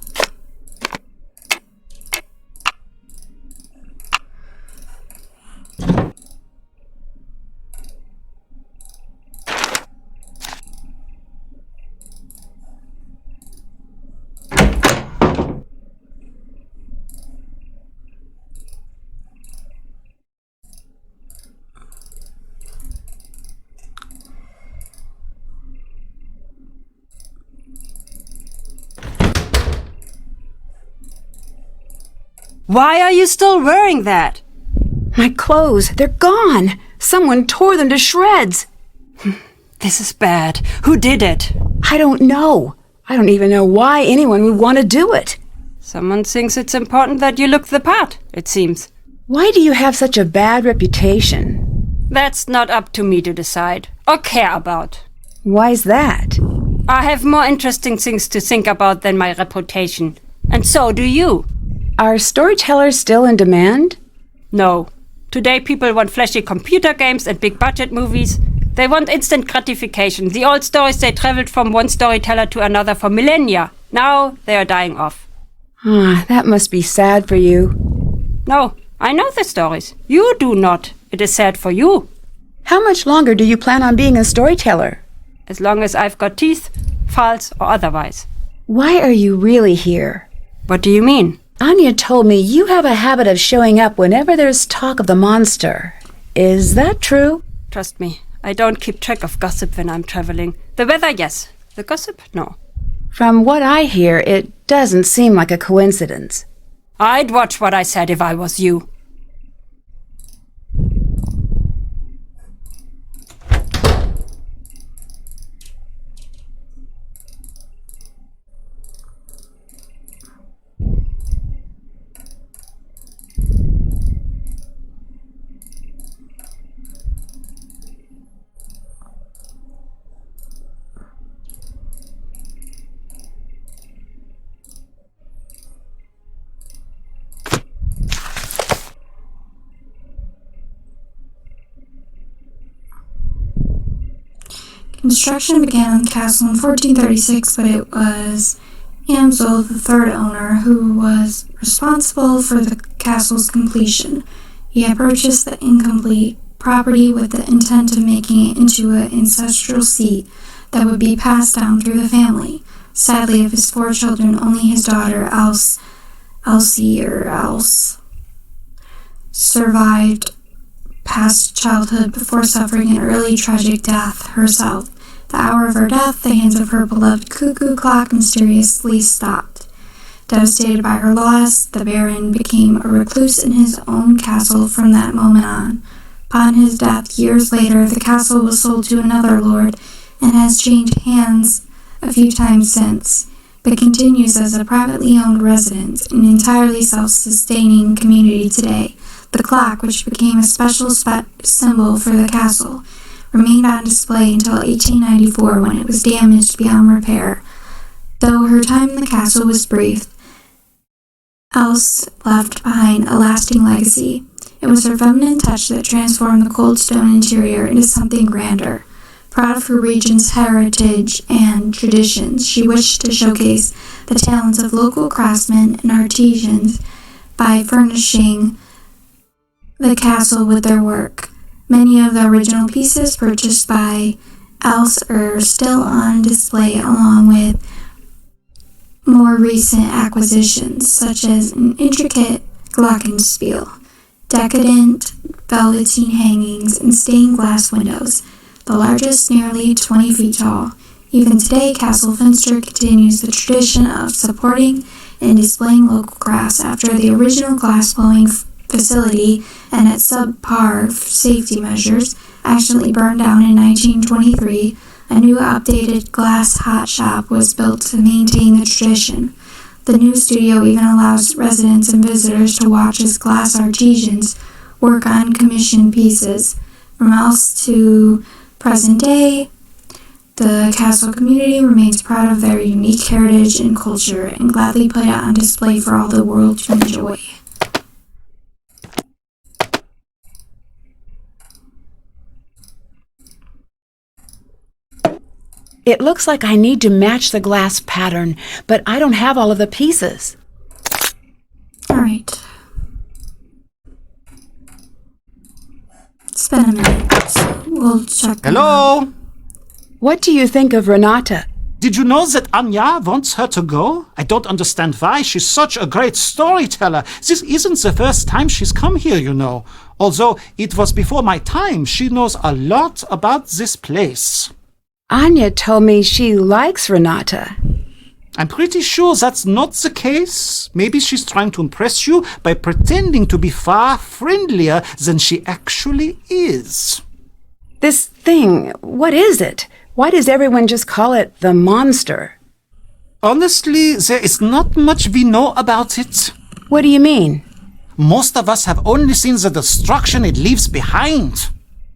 Why are you still wearing that?
My clothes, they're gone. Someone tore them to shreds.
This is bad. Who did it?
I don't know. I don't even know why anyone would want to do it.
Someone thinks it's important that you look the part, it seems.
Why do you have such a bad reputation?
That's not up to me to decide or care about.
Why's that?
I have more interesting things to think about than my reputation. And so do you.
Are storytellers still in demand?
No. Today people want flashy computer games and big budget movies. They want instant gratification. The old stories, they traveled from one storyteller to another for millennia. Now they are dying off.
That must be sad for you.
No, I know the stories. You do not. It is sad for you.
How much longer do you plan on being a storyteller?
As long as I've got teeth, files, or otherwise.
Why are you really here?
What do you mean?
Anya told me you have a habit of showing up whenever there's talk of the monster. Is that true?
Trust me, I don't keep track of gossip when I'm traveling. The weather, yes. The gossip, no.
From what I hear, it doesn't seem like a coincidence.
I'd watch what I said if I was you.
Construction began on the castle in 1436, but it was Amsel, the third owner, who was responsible for the castle's completion. He had purchased the incomplete property with the intent of making it into an ancestral seat that would be passed down through the family. Sadly, of his 4 children, only his daughter, Elsie survived past childhood before suffering an early tragic death herself. The hour of her death, the hands of her beloved cuckoo clock mysteriously stopped. Devastated by her loss, the Baron became a recluse in his own castle from that moment on. Upon his death, years later, the castle was sold to another lord and has changed hands a few times since, but continues as a privately owned residence, an entirely self-sustaining community today. The clock, which became a special symbol for the castle, remained on display until 1894 when it was damaged beyond repair. Though her time in the castle was brief, Else left behind a lasting legacy. It was her feminine touch that transformed the cold stone interior into something grander. Proud of her region's heritage and traditions, she wished to showcase the talents of local craftsmen and artisans by furnishing the castle with their work. Many of the original pieces purchased by Else are still on display, along with more recent acquisitions, such as an intricate glockenspiel, decadent velveteen hangings, and stained glass windows, the largest nearly 20 feet tall. Even today, Castle Finster continues the tradition of supporting and displaying local crafts. After the original glass-blowing facility and its subpar safety measures accidentally burned down in 1923, a new updated glass hot shop was built to maintain the tradition. The new studio even allows residents and visitors to watch as glass artisans work on commissioned pieces. From Else to present day, the castle community remains proud of their unique heritage and culture and gladly put it on display for all the world to enjoy.
It looks like I need to match the glass pattern, but I don't have all of the pieces.
All right. It's been a minute. So we'll check.
Hello?
What do you think of Renata?
Did you know that Anya wants her to go? I don't understand why. She's such a great storyteller. This isn't the first time she's come here, you know. Although it was before my time, she knows a lot about this place.
Anya told me she likes Renata.
I'm pretty sure that's not the case. Maybe she's trying to impress you by pretending to be far friendlier than she actually is.
This thing, what is it? Why does everyone just call it the monster?
Honestly, there is not much we know about it.
What do you mean?
Most of us have only seen the destruction it leaves behind.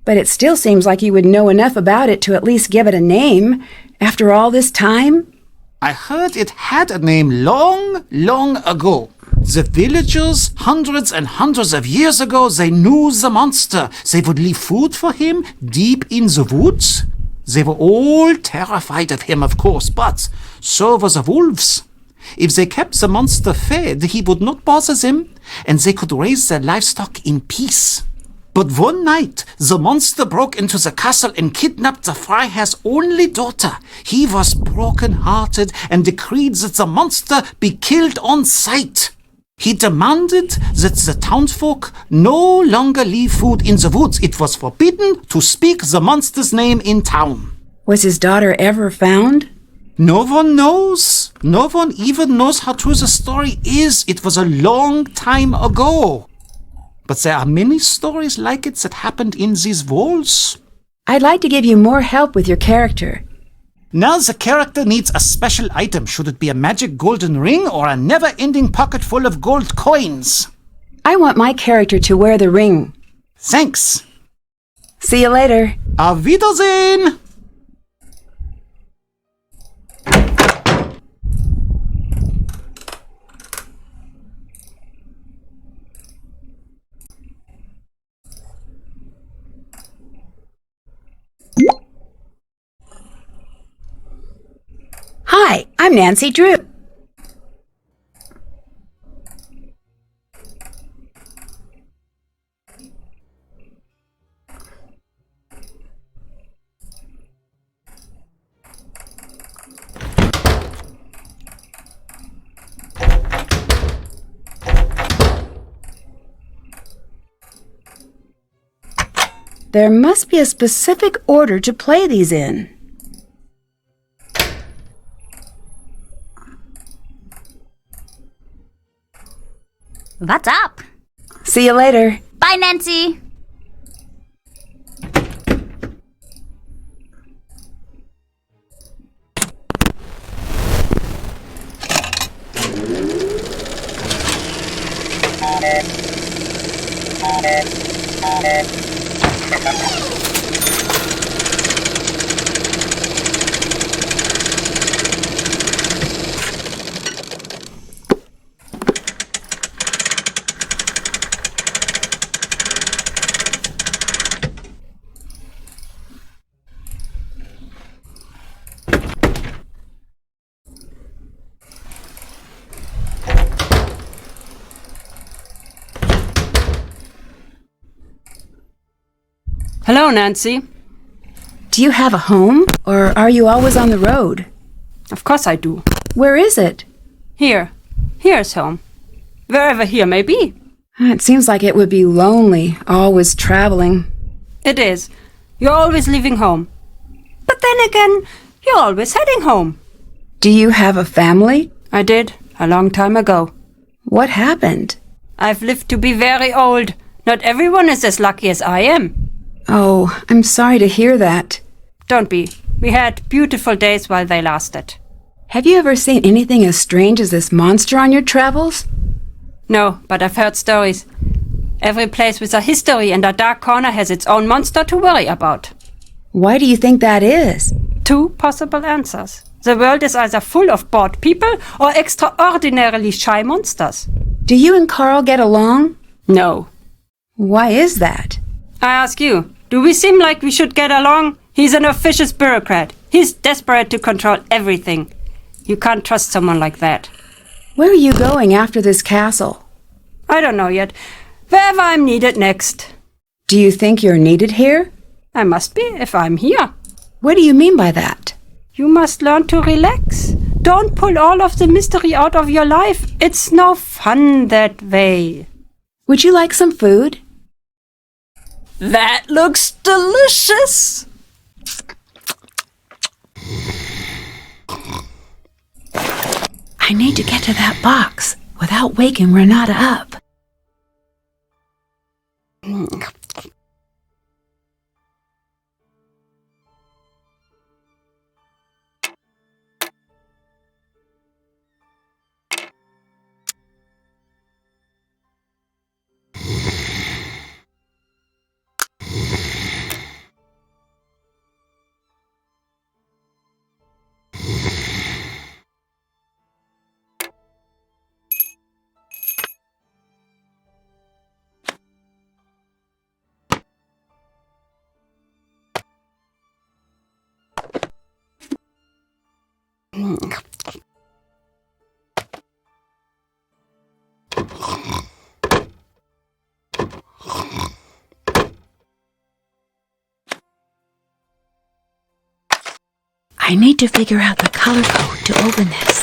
But it still seems like you would know enough about it to at least give it a name. After all this time?
I heard it had a name long, long ago. The villagers, hundreds and hundreds of years ago, they knew the monster. They would leave food for him deep in the woods. They were all terrified of him, of course, but so were the wolves. If they kept the monster fed, he would not bother them, and they could raise their livestock in peace. But one night, the monster broke into the castle and kidnapped the Freiherr's only daughter. He was broken-hearted and decreed that the monster be killed on sight. He demanded that the townsfolk no longer leave food in the woods. It was forbidden to speak the monster's name in town.
Was his daughter ever found?
No one knows. No one even knows how true the story is. It was a long time ago. But there are many stories like it that happened in these walls.
I'd like to give you more help with your character.
Now the character needs a special item. Should it be a magic golden ring or a never-ending pocket full of gold coins?
I want my character to wear the ring.
Thanks.
See you later.
Auf Wiedersehen!
Hi, I'm Nancy Drew. There must be a specific order to play these in.
What's up?
See you later.
Bye, Nancy.
Hello, Nancy.
Do you have a home, or are you always on the road?
Of course I do.
Where is it?
Here. Here's home. Wherever here may be.
It seems like it would be lonely, always traveling.
It is. You're always leaving home. But then again, you're always heading home.
Do you have a family?
I did, a long time ago.
What happened?
I've lived to be very old. Not everyone is as lucky as I am.
Oh, I'm sorry to hear that.
Don't be. We had beautiful days while they lasted.
Have you ever seen anything as strange as this monster on your travels?
No, but I've heard stories. Every place with a history and a dark corner has its own monster to worry about.
Why do you think that is?
2 possible answers. The world is either full of bored people or extraordinarily shy monsters.
Do you and Carl get along?
No.
Why is that?
I ask you, do we seem like we should get along? He's an officious bureaucrat. He's desperate to control everything. You can't trust someone like that.
Where are you going after this castle?
I don't know yet. Wherever I'm needed next.
Do you think you're needed here?
I must be if I'm here.
What do you mean by that?
You must learn to relax. Don't pull all of the mystery out of your life. It's no fun that way.
Would you like some food?
That looks delicious.
I need to get to that box without waking Renata up. I need to figure out the color code to open this.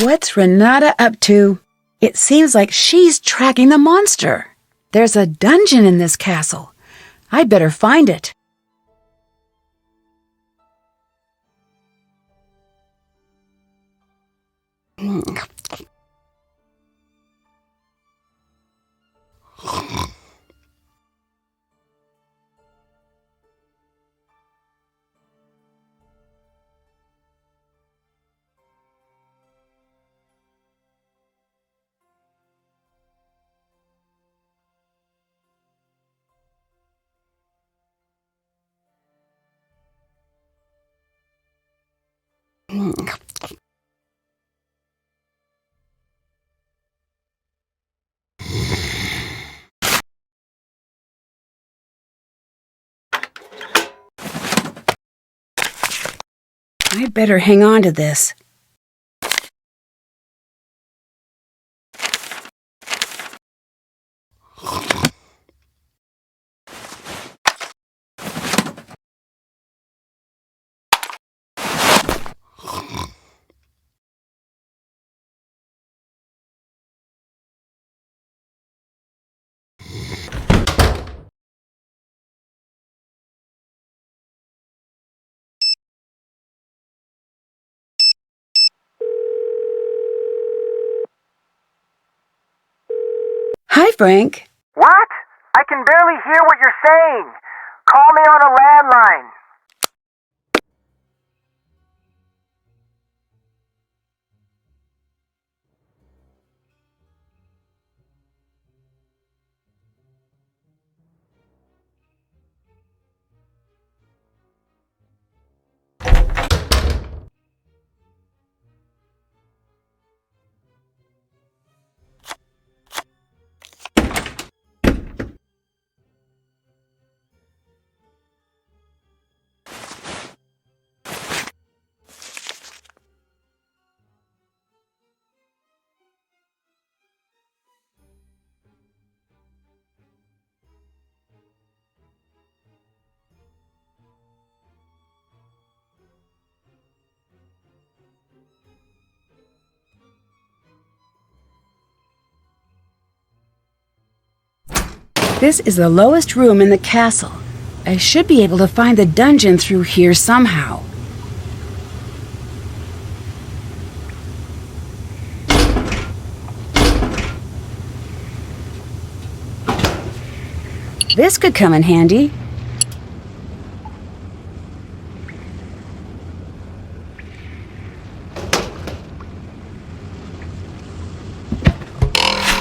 What's Renata up to? It seems like she's tracking the monster. There's a dungeon in this castle. I'd better find it. I'd better hang on to this. Hi, Frank.
What? I can barely hear what you're saying. Call me on a landline.
This is the lowest room in the castle. I should be able to find the dungeon through here somehow. This could come in handy.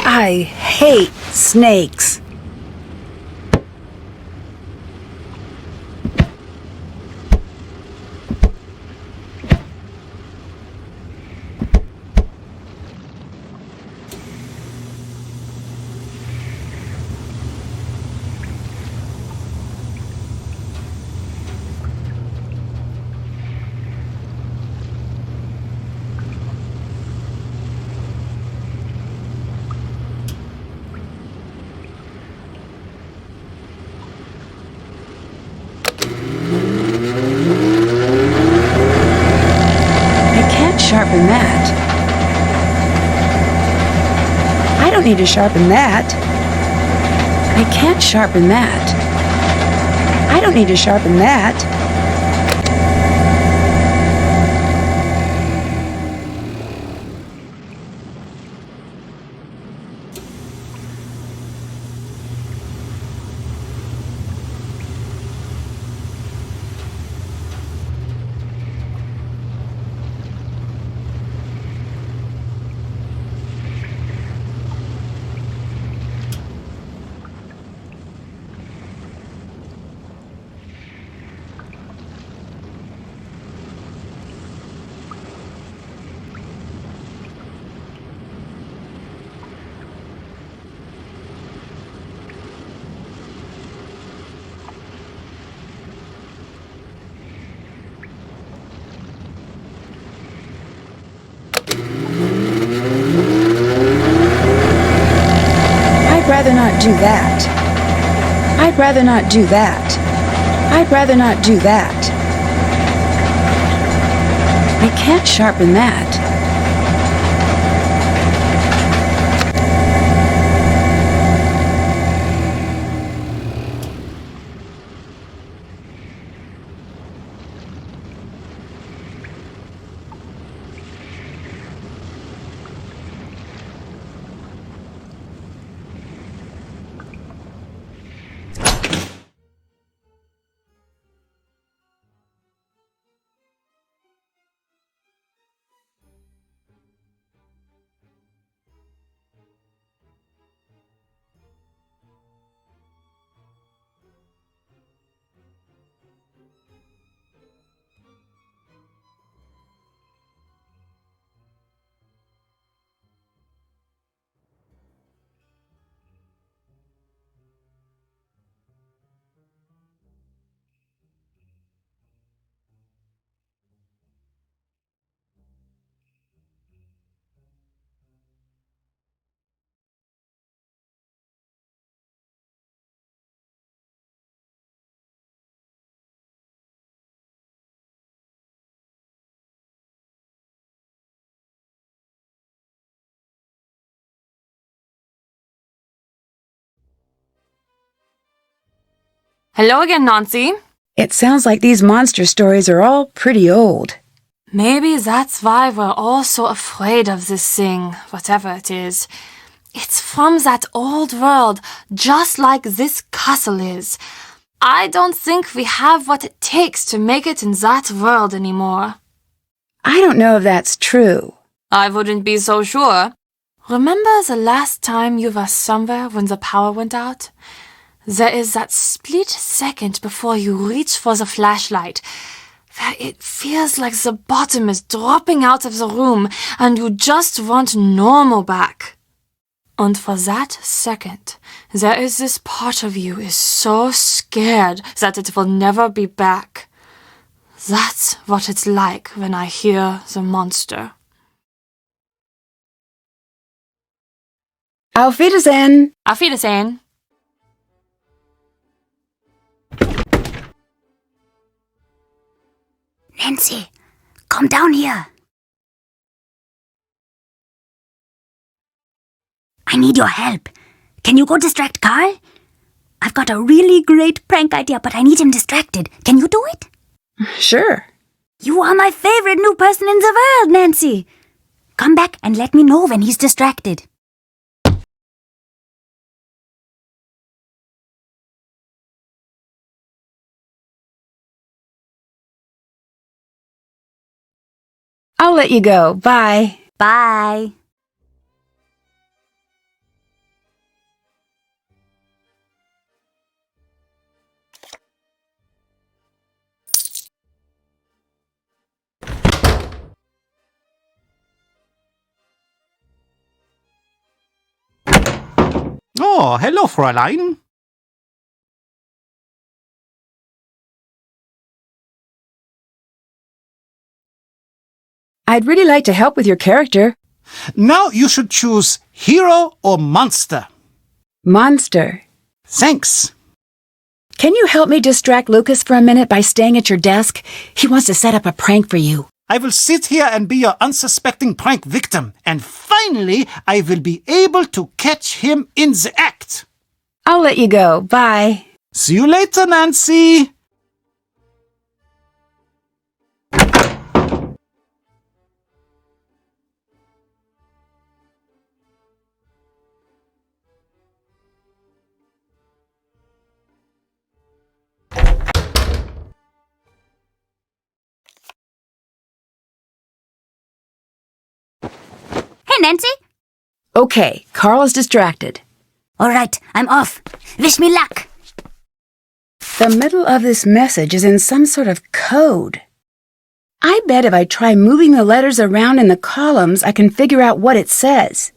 I hate snakes. need to sharpen that. I can't sharpen that. I don't need to sharpen that. I'd rather not do that. I'd rather not do that. I'd rather not do that. I can't sharpen that.
Hello again, Nancy.
It sounds like these monster stories are all pretty old.
Maybe that's why we're all so afraid of this thing, whatever it is. It's from that old world, just like this castle is. I don't think we have what it takes to make it in that world anymore.
I don't know if that's true.
I wouldn't be so sure. Remember the last time you were somewhere when the power went out? There is that split second before you reach for the flashlight, where it feels like the bottom is dropping out of the room and you just want normal back. And for that second, there is this part of you is so scared that it will never be back. That's what it's like when I hear the monster.
Auf Wiedersehen!
Auf Wiedersehen!
Nancy, come down here. I need your help. Can you go distract Carl? I've got a really great prank idea, but I need him distracted. Can you do it?
Sure.
You are my favorite new person in the world, Nancy. Come back and let me know when he's distracted.
I'll let you go. Bye.
Bye.
Oh, hello, Fräulein.
I'd really like to help with your character.
Now you should choose hero or monster.
Monster.
Thanks.
Can you help me distract Lucas for a minute by staying at your desk? He wants to set up a prank for you.
I will sit here and be your unsuspecting prank victim, and finally I will be able to catch him in the act.
I'll let you go. Bye.
See you later, Nancy.
Hey, Nancy.
Okay, Carl is distracted.
All right, I'm off. Wish me luck.
The middle of this message is in some sort of code. I bet if I try moving the letters around in the columns, I can figure out what it says.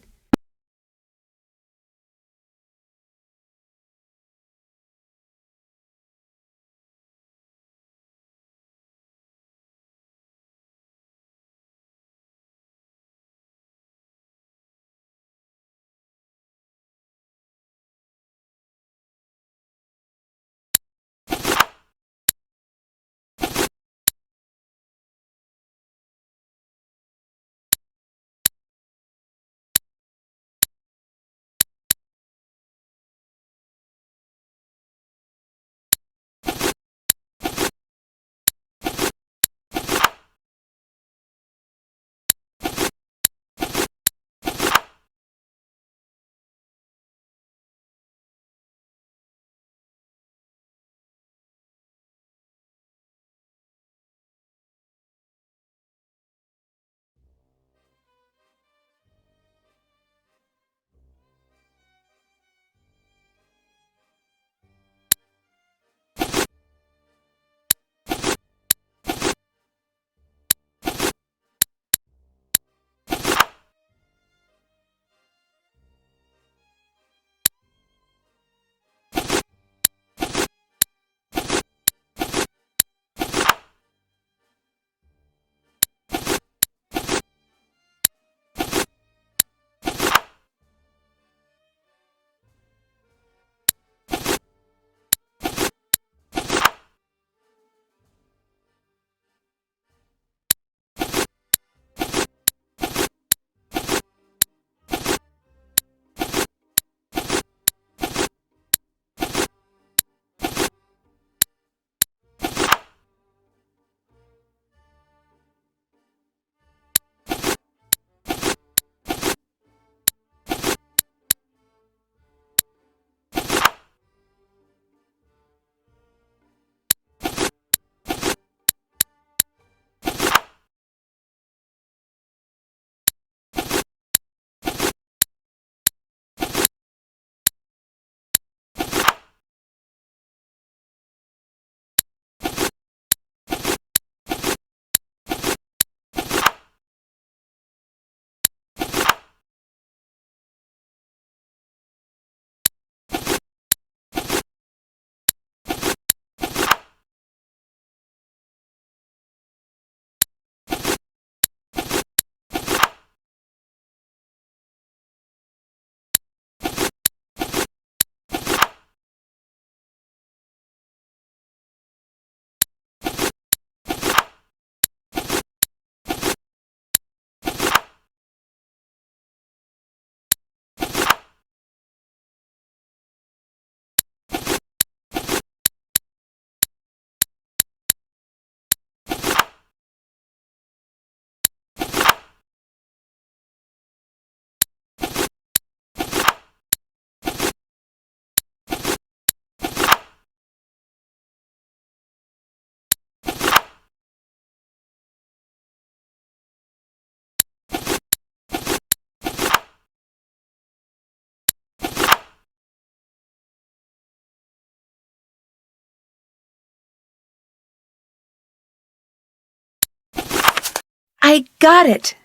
I got it!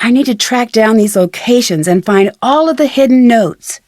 I need to track down these locations and find all of the hidden notes.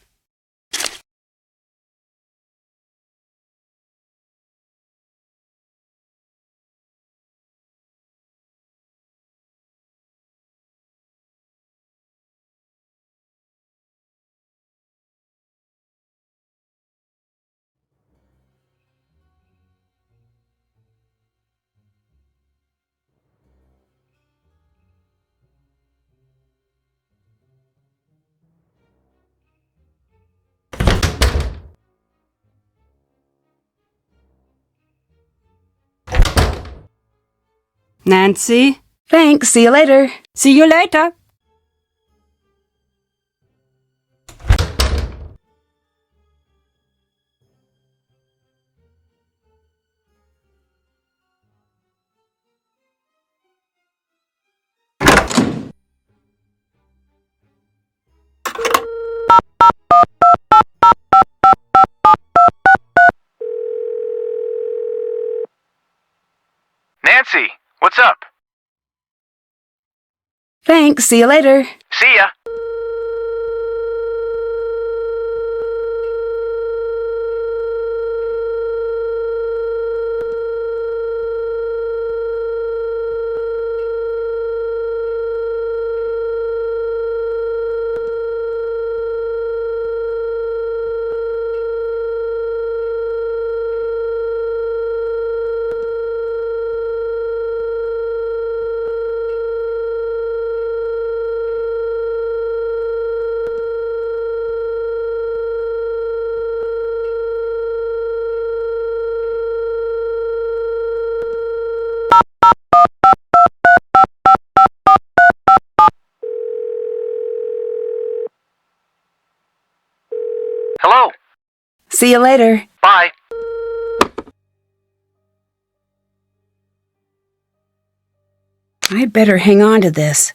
Nancy?
Thanks, see you later.
See you later.
Nancy, what's up?
Thanks, see you later.
See ya. Hello.
See you later.
Bye.
I'd better hang on to this.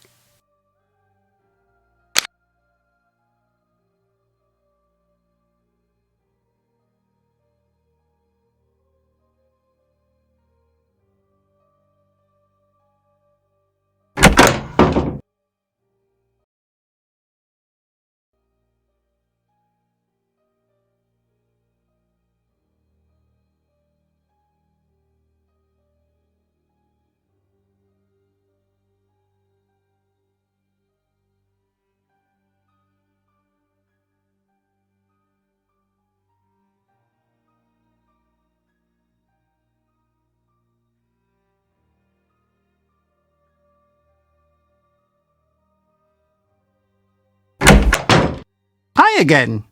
Hi again.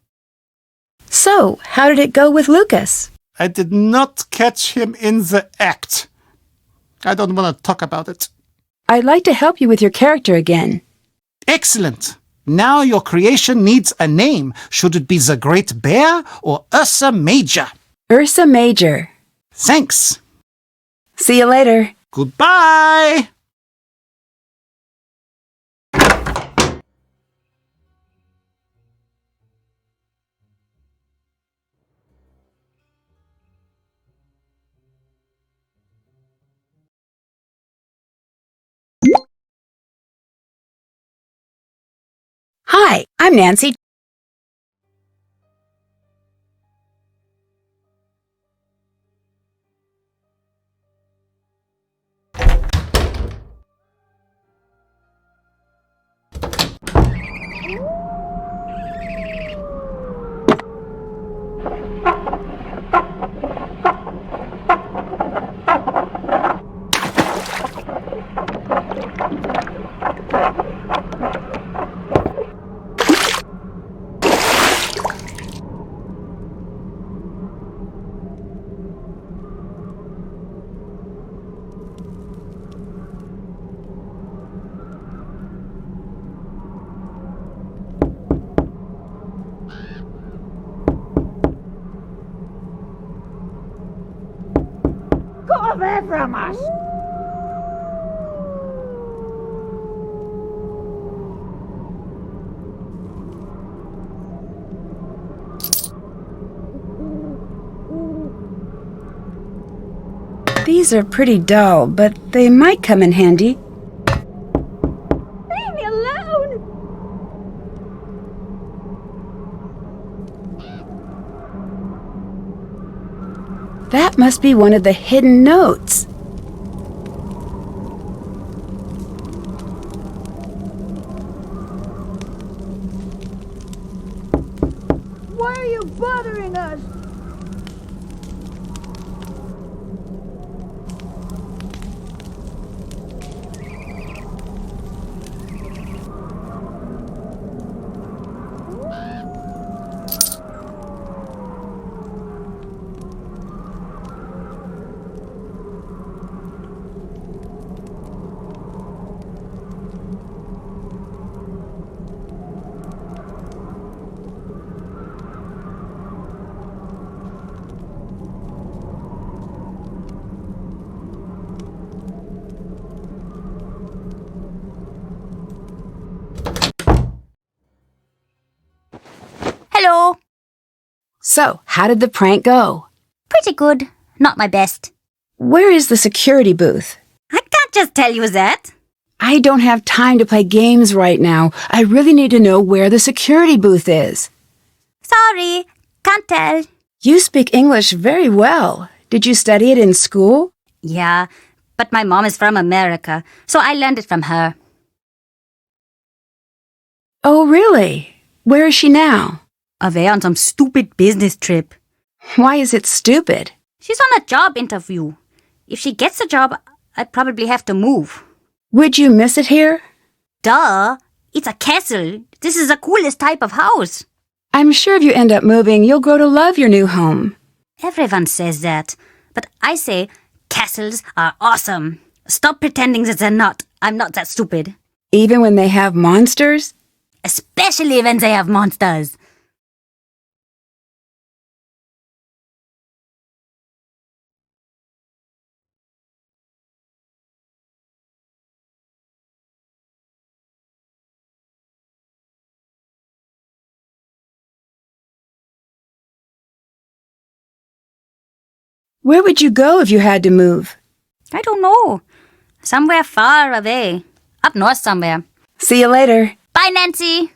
So, how did it go with Lucas?
I did not catch him in the act. I don't want to talk about it.
I'd like to help you with your character again.
Excellent. Now your creation needs a name. Should it be the Great Bear or Ursa Major?
Ursa Major.
Thanks.
See you later.
Goodbye.
Hi, I'm Nancy. These are pretty dull, but they might come in handy.
Leave me alone!
That must be one of the hidden notes.
Why are you bothering us?
So, how did the prank go?
Pretty good. Not my best.
Where is the security booth?
I can't just tell you that.
I don't have time to play games right now. I really need to know where the security booth is.
Sorry, can't tell.
You speak English very well. Did you study it in school?
Yeah, but my mom is from America, so I learned it from her.
Oh, really? Where is she now?
Away on some stupid business trip.
Why is it stupid?
She's on a job interview. If she gets a job, I'd probably have to move.
Would you miss it here?
Duh! It's a castle. This is the coolest type of house.
I'm sure if you end up moving, you'll grow to love your new home.
Everyone says that. But I say castles are awesome. Stop pretending that they're not. I'm not that stupid.
Even when they have monsters?
Especially when they have monsters.
Where would you go if you had to move?
I don't know. Somewhere far away. Up north somewhere.
See you later.
Bye, Nancy.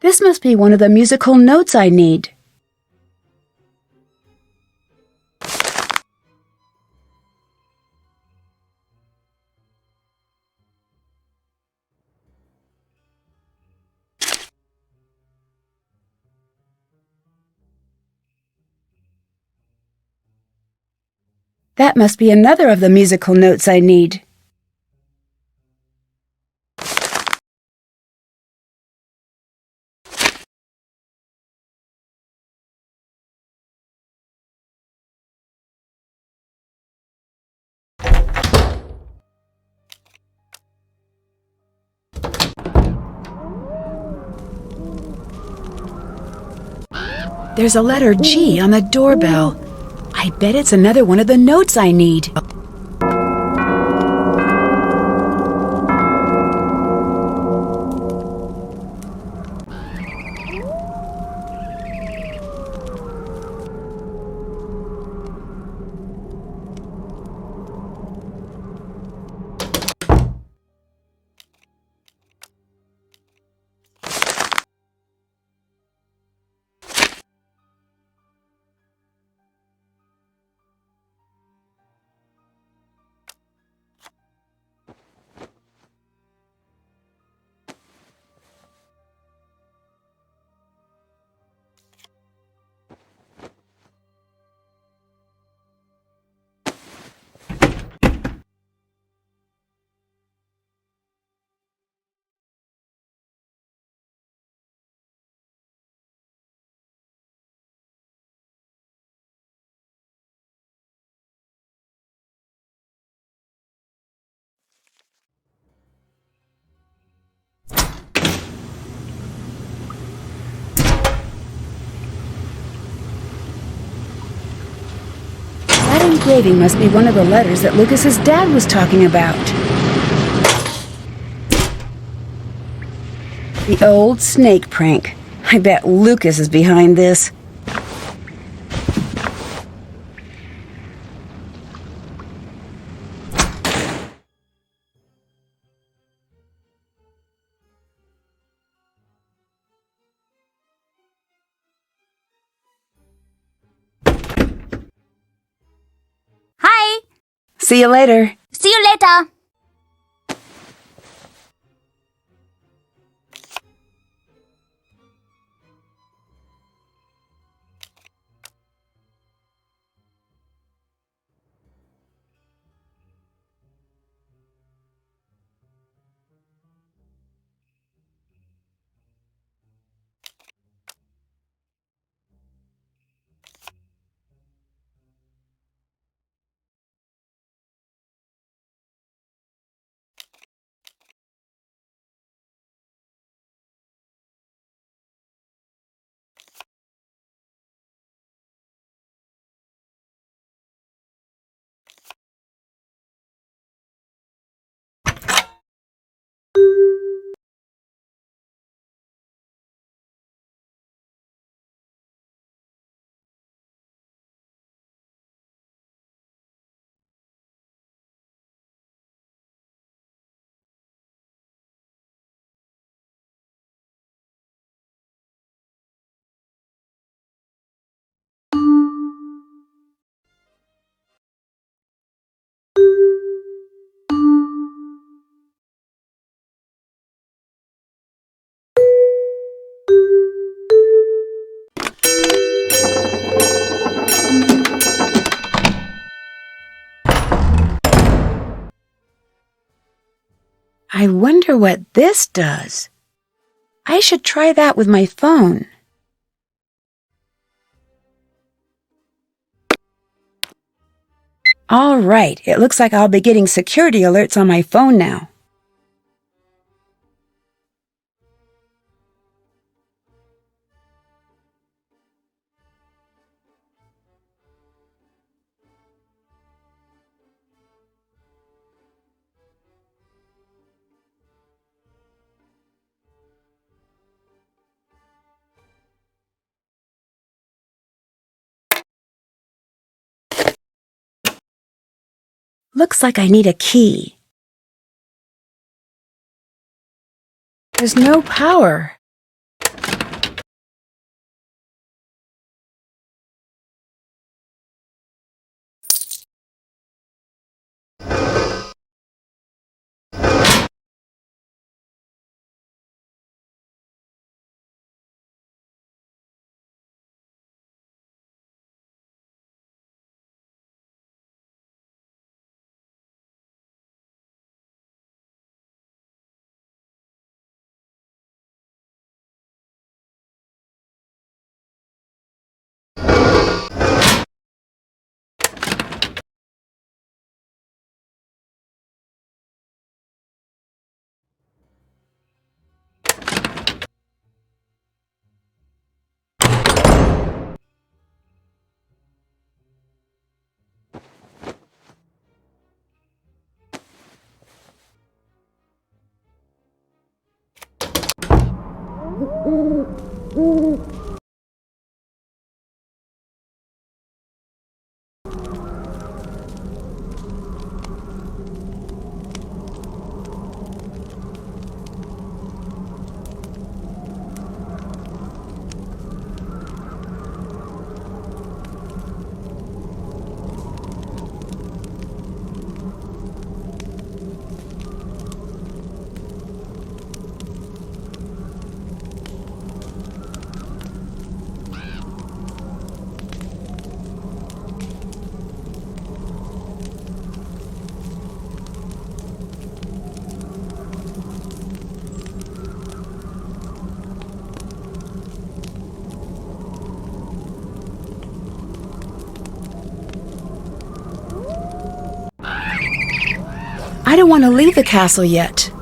This must be one of the musical notes I need. That must be another of the musical notes I need. There's a letter G on the doorbell. I bet it's another one of the notes I need. engraving must be one of the letters that Lucas's dad was talking about. The old snake prank. I bet Lucas is behind this.
Hi!
See you later.
See you later!
I wonder what this does. I should try that with my phone. All right, it looks like I'll be getting security alerts on my phone now. Looks like I need a key. There's no power. I don't want to leave the castle yet.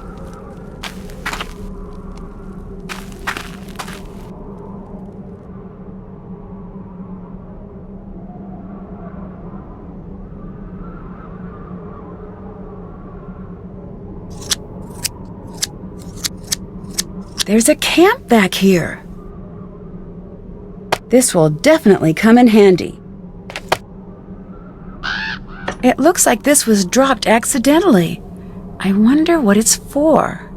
There's a camp back here. This will definitely come in handy. It looks like this was dropped accidentally. I wonder what it's for.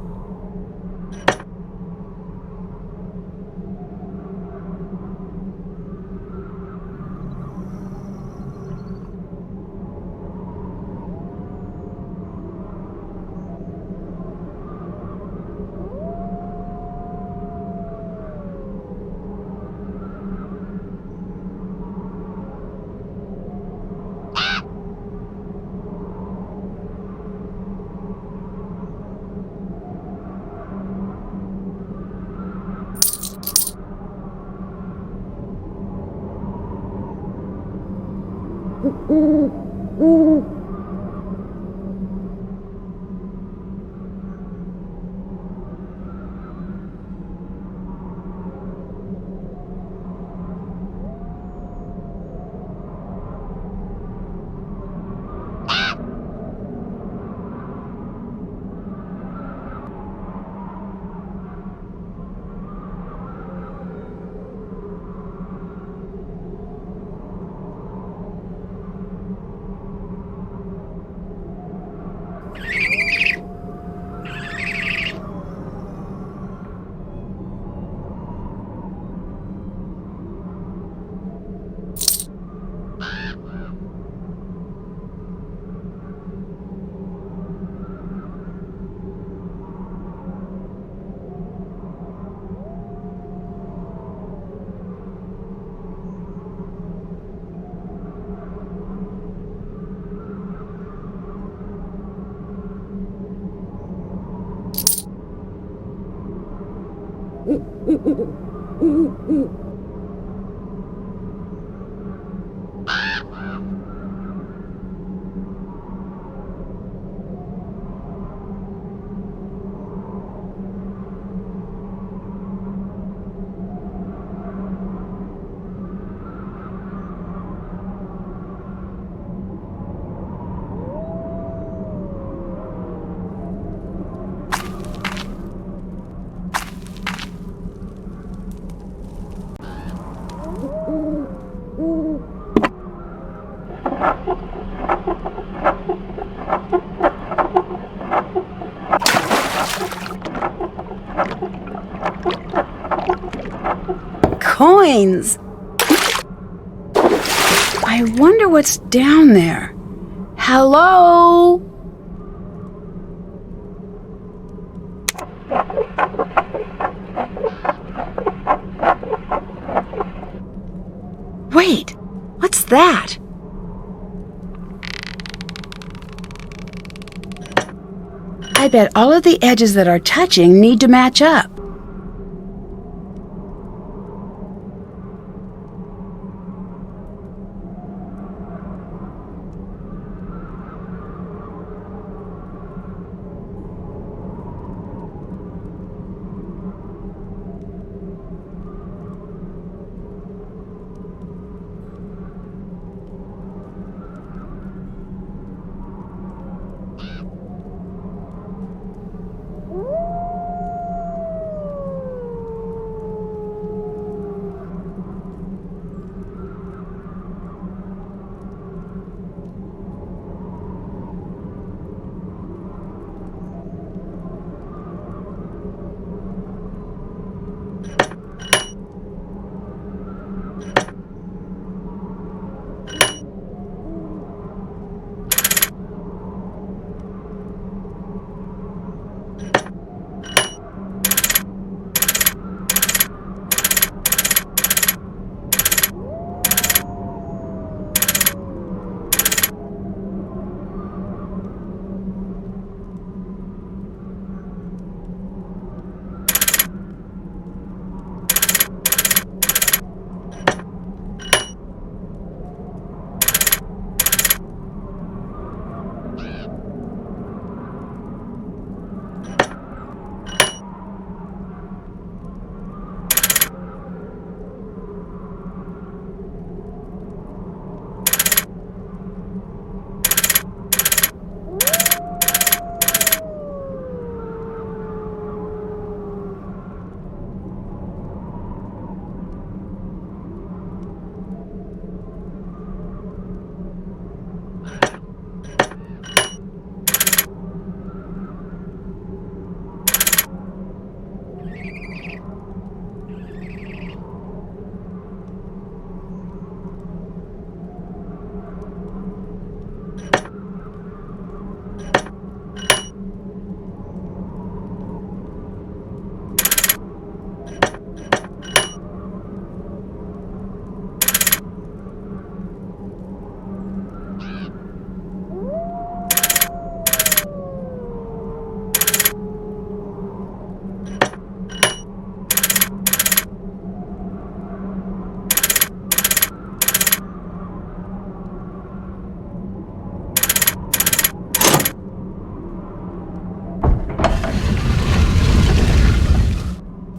Coins! I wonder what's down there. Hello? Wait, what's that? I bet all of the edges that are touching need to match up.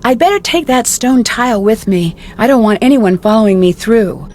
I'd better take that stone tile with me. I don't want anyone following me through.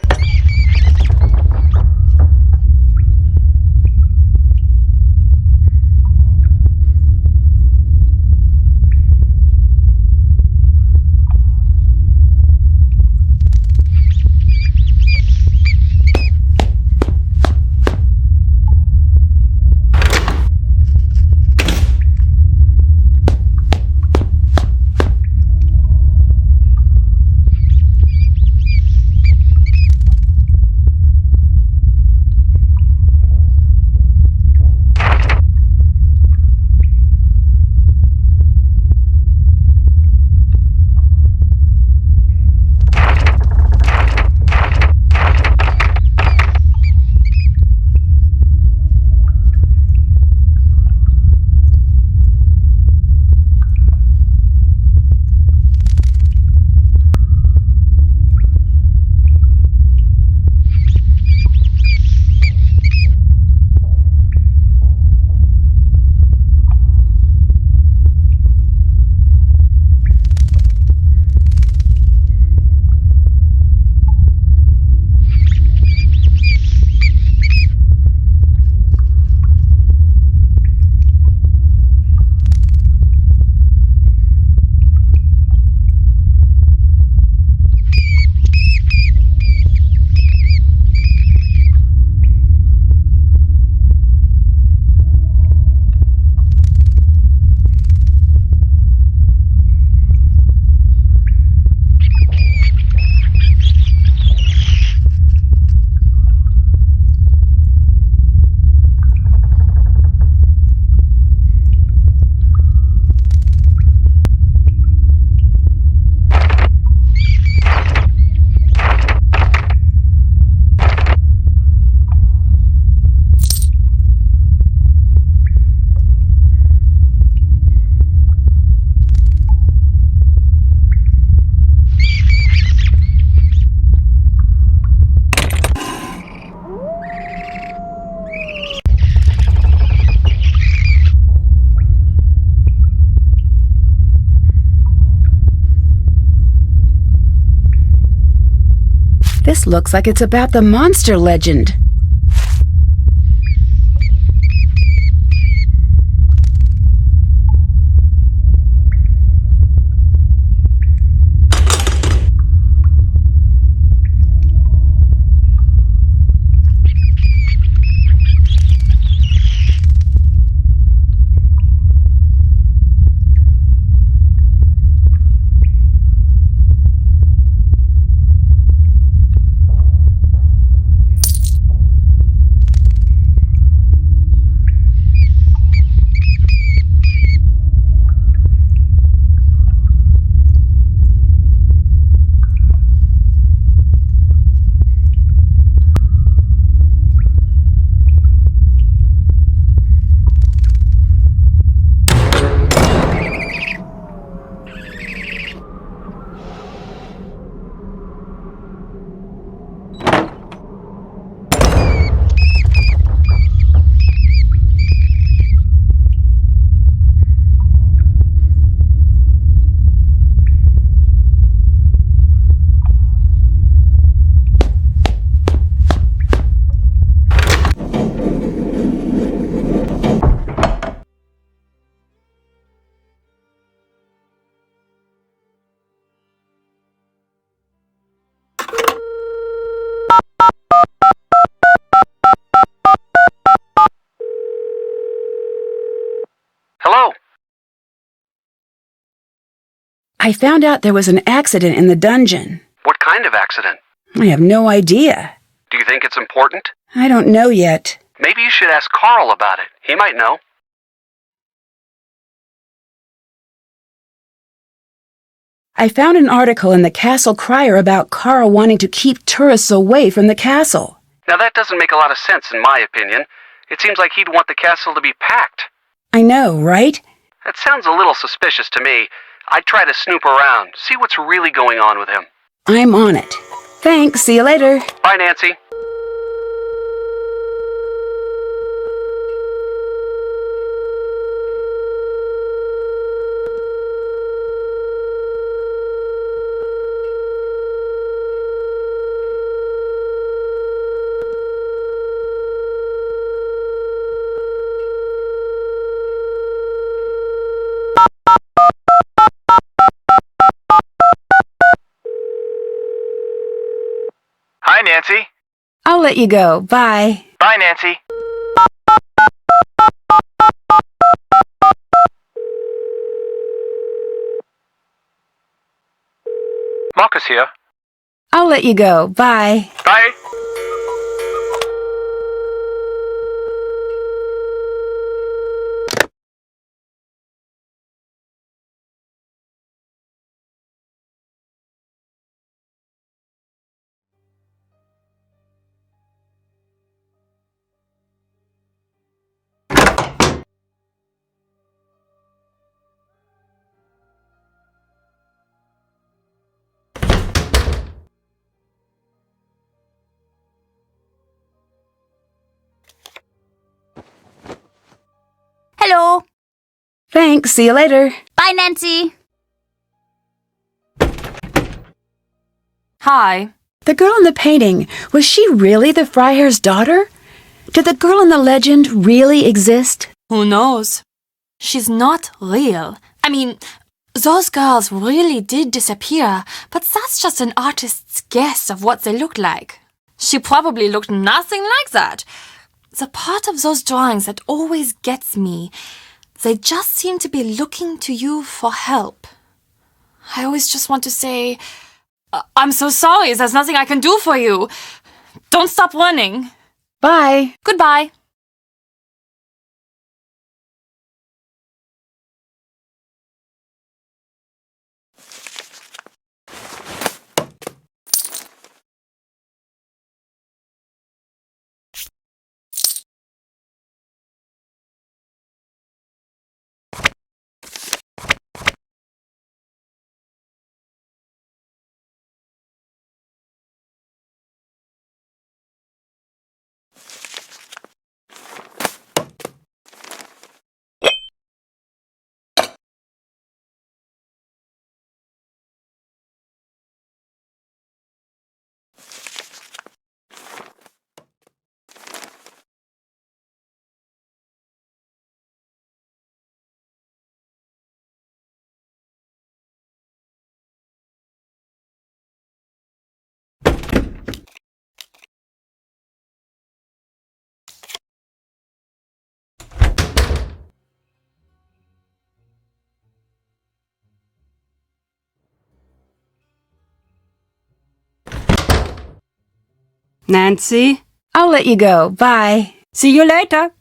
This looks like it's about the monster legend.
Hello?
I found out there was an accident in the dungeon.
What kind of accident?
I have no idea.
Do you think it's important?
I don't know yet.
Maybe you should ask Carl about it. He might know.
I found an article in the Castle Crier about Carl wanting to keep tourists away from the castle.
Now that doesn't make a lot of sense in my opinion. It seems like he'd want the castle to be packed.
I know, right?
That sounds a little suspicious to me. I'd try to snoop around, see what's really going on with him.
I'm on it. Thanks, see you later.
Bye, Nancy.
Nancy.
I'll let you go. Bye.
Bye, Nancy.
Marcus here.
I'll let you go. Bye.
Bye.
Hello.
Thanks. See you later.
Bye, Nancy.
Hi.
The girl in the painting, was she really the Freiherr's daughter? Did the girl in the legend really exist?
Who knows? She's not real. I mean, those girls really did disappear, but that's just an artist's guess of what they looked like. She probably looked nothing like that. The part of those drawings that always gets me, they just seem to be looking to you for help. I always just want to say, I'm so sorry, there's nothing I can do for you. Don't stop running.
Bye.
Goodbye.
Nancy,
I'll let you go. Bye.
see you later.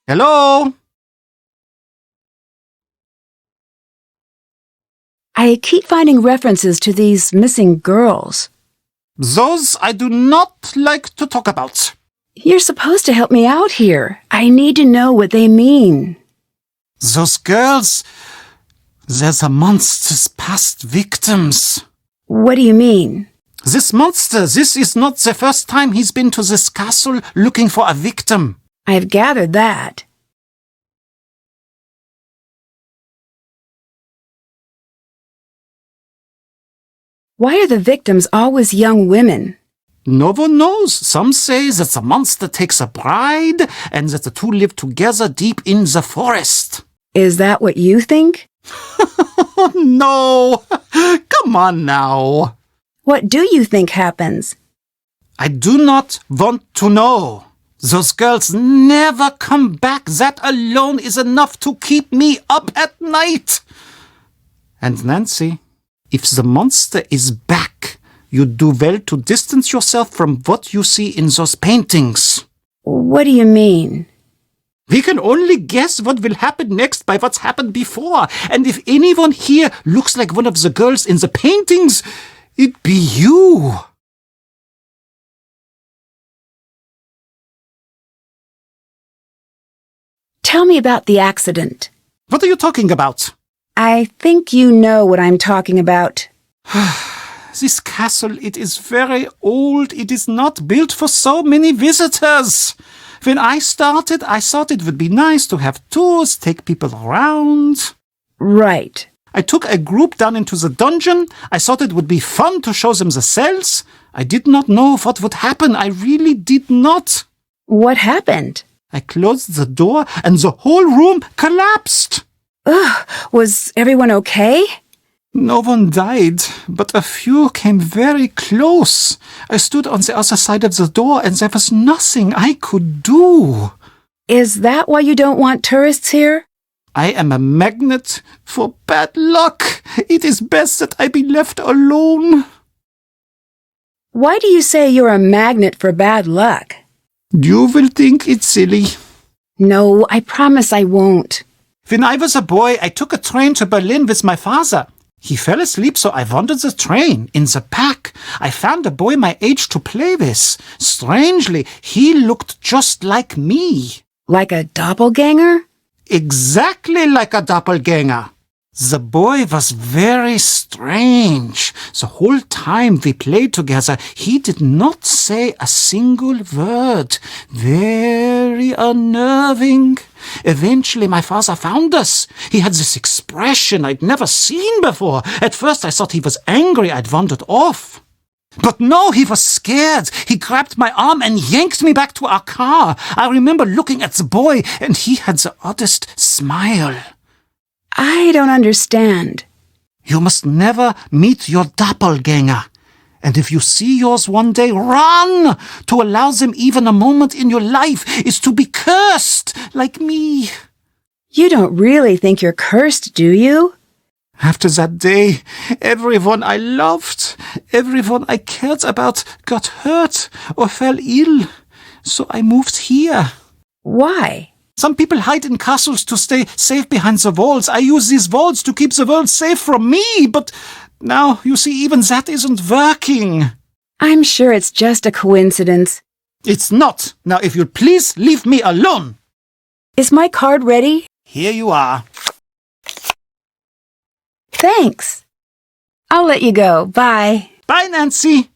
Hello?
I keep finding references to these missing girls.
Those I do not like to talk about.
You're supposed to help me out here. I need to know what they mean.
Those girls, they're the monster's past victims.
What do you mean?
This monster, this is not the first time he's been to this castle looking for a victim.
I've gathered that. Why are the victims always young women?
No one knows. Some say that the monster takes a bride and that the two live together deep in the forest.
Is that what you think?
No! Come on now.
What do you think happens?
I do not want to know. Those girls never come back. That alone is enough to keep me up at night. And Nancy, if the monster is back, you do well to distance yourself from what you see in those paintings.
What do you mean?
We can only guess what will happen next by what's happened before. And if anyone here looks like one of the girls in the paintings, it'd be you.
Tell me about the accident.
What are you talking about?
I think you know what I'm talking about.
This castle, it is very old. It is not built for so many visitors. When I started, I thought it would be nice to have tours, take people around.
Right.
I took a group down into the dungeon. I thought it would be fun to show them the cells. I did not know what would happen. I really did not.
What happened?
I closed the door and the whole room collapsed.
Ugh, was everyone okay?
No one died, but a few came very close. I stood on the other side of the door and there was nothing I could do.
Is that why you don't want tourists here?
I am a magnet for bad luck. It is best that I be left alone.
Why do you say you're a magnet for bad luck?
You will think it's silly.
No, I promise I won't.
When I was a boy, I took a train to Berlin with my father. He fell asleep, so I wandered the train. In the back, I found a boy my age to play with. Strangely, he looked just like me.
Like a doppelganger?
Exactly like a doppelganger. The boy was very strange. The whole time we played together, he did not say a single word. Very unnerving. Eventually, my father found us. He had this expression I'd never seen before. At first, I thought he was angry I'd wandered off. But no, he was scared. He grabbed my arm and yanked me back to our car. I remember looking at the boy, and he had the oddest smile.
I don't understand.
You must never meet your doppelganger. And if you see yours one day, run! To allow them even a moment in your life is to be cursed, like me.
You don't really think you're cursed, do you?
After that day, everyone I loved, everyone I cared about got hurt or fell ill. So I moved here.
Why?
Some people hide in castles to stay safe behind the walls. I use these walls to keep the world safe from me, but now, you see, even that isn't working.
I'm sure it's just a coincidence.
It's not. Now, if you'll please leave me alone.
Is my card ready?
Here you are.
Thanks. I'll let you go. Bye.
Bye, Nancy.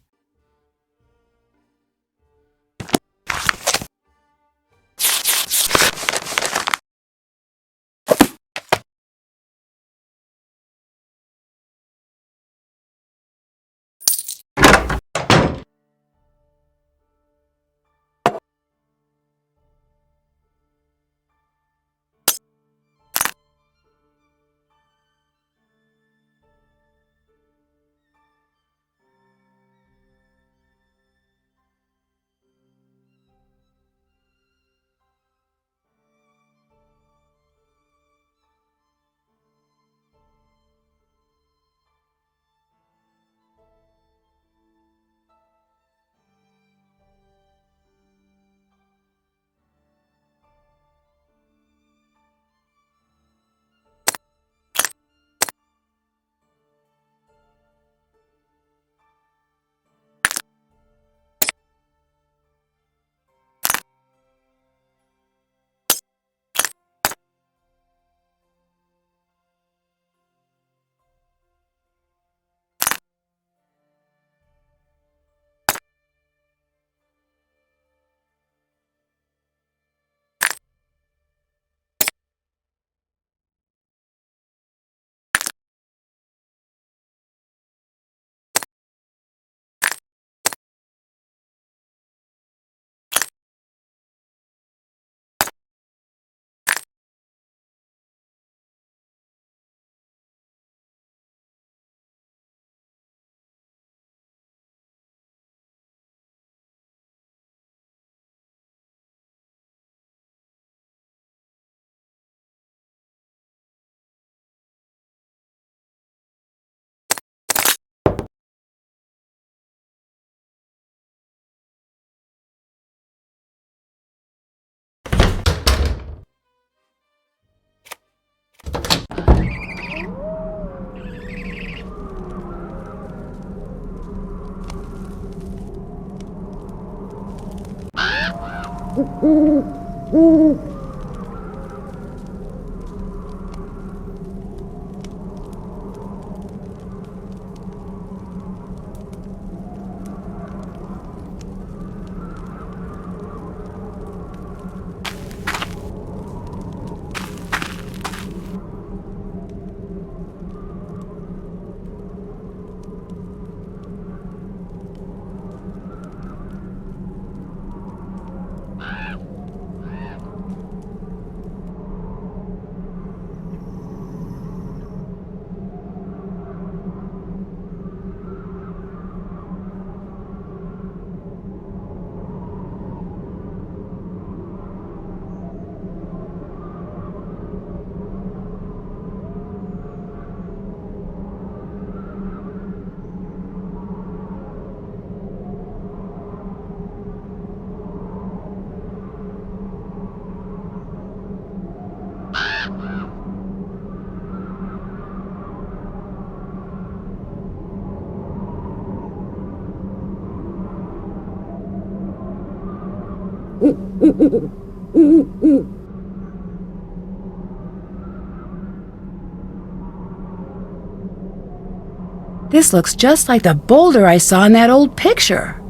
This looks just like the boulder I saw in that old picture.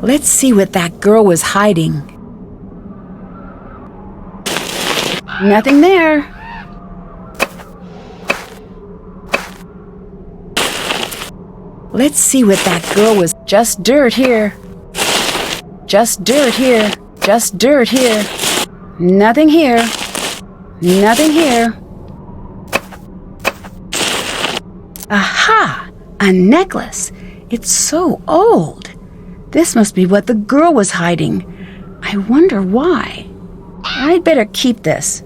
Let's see what that girl was hiding. Nothing there. Let's see what that girl was. Just dirt here. Just dirt here. Just dirt here. Nothing here. Nothing here. Aha! A necklace. It's so old. This must be what the girl was hiding. I wonder why. I'd better keep this.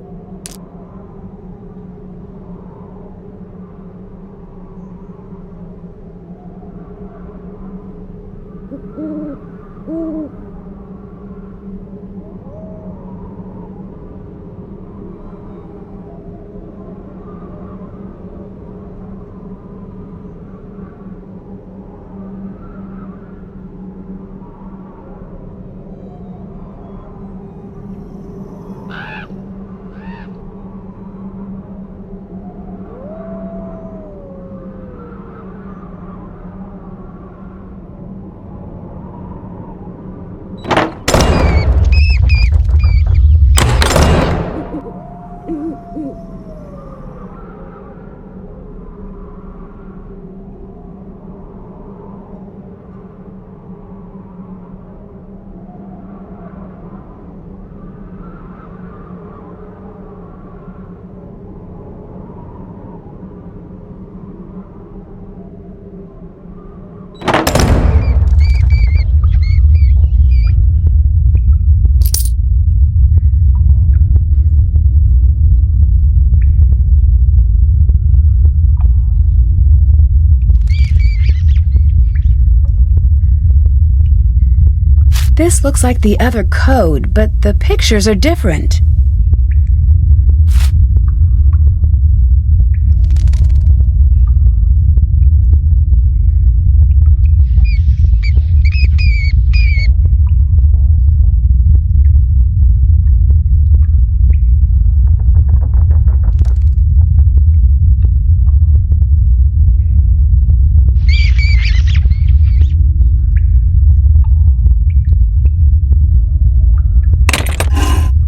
This looks like the other code, but the pictures are different.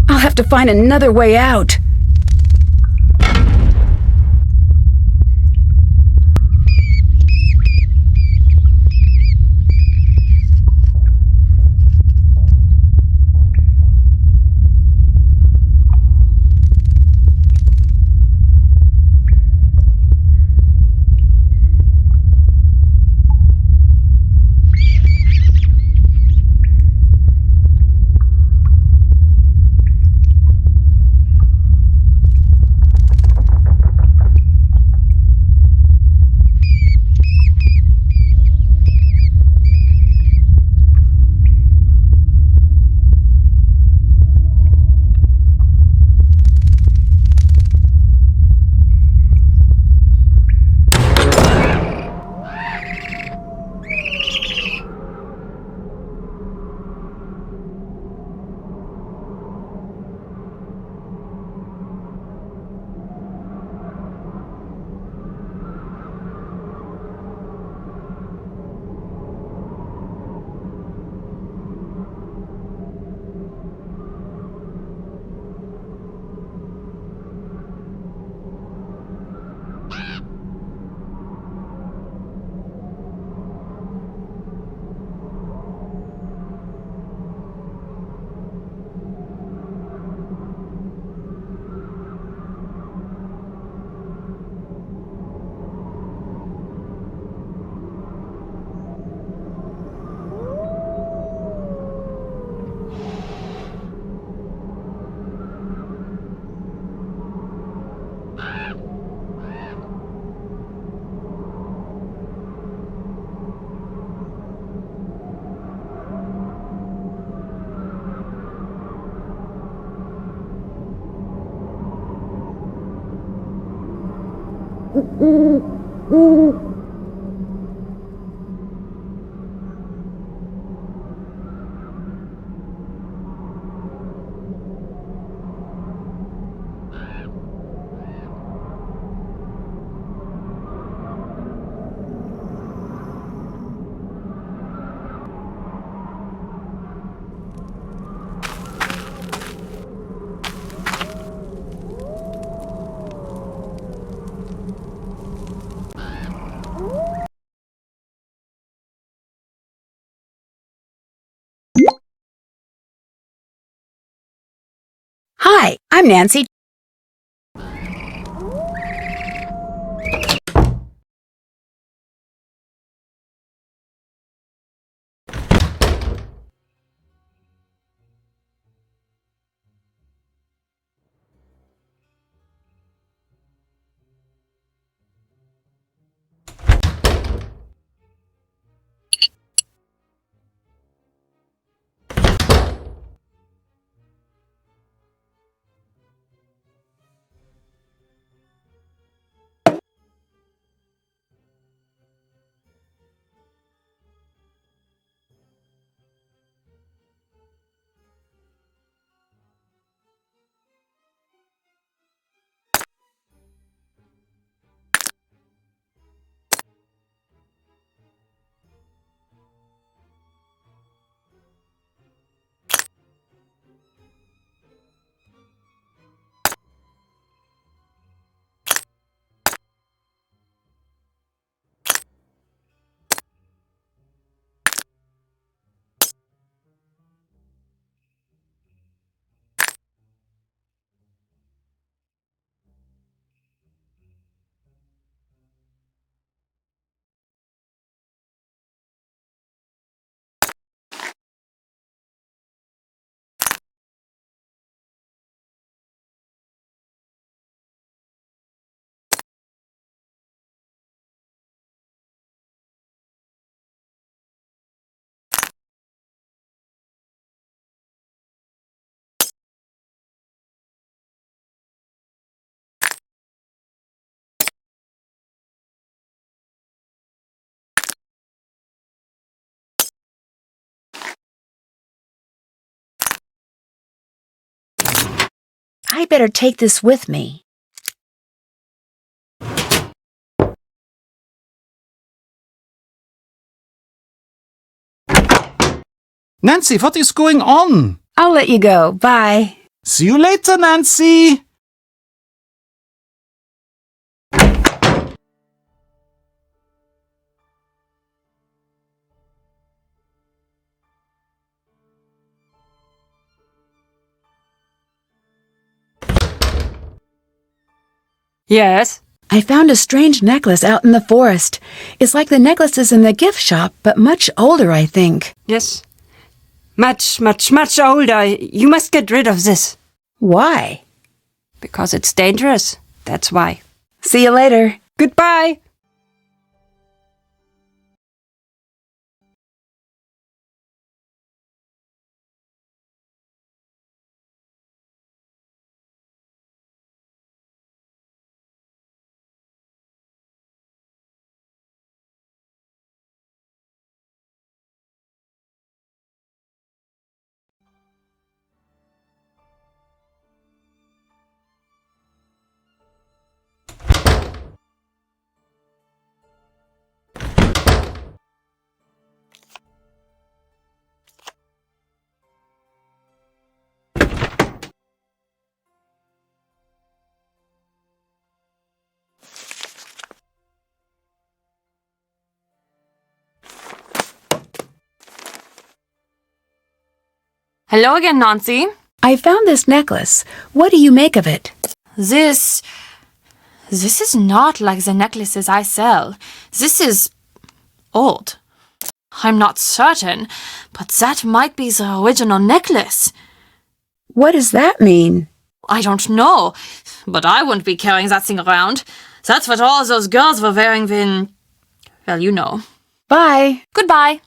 I'll have to find another way out. I'm Nancy. I better take this with me.
Nancy, what is going on?
I'll let you go. Bye.
See you later, Nancy.
Yes?
I found a strange necklace out in the forest. It's like the necklaces in the gift shop, but much older, I think.
Yes. Much, much, much older. You must get rid of this.
Why?
Because it's dangerous. That's why.
See you later.
Goodbye.
Hello again, Nancy.
I found this necklace. What do you make of it?
This is not like the necklaces I sell. This is old. I'm not certain, but that might be the original necklace.
What does that mean?
I don't know, but I wouldn't be carrying that thing around. That's what all those girls were wearing when... Well, you know.
Bye.
Goodbye.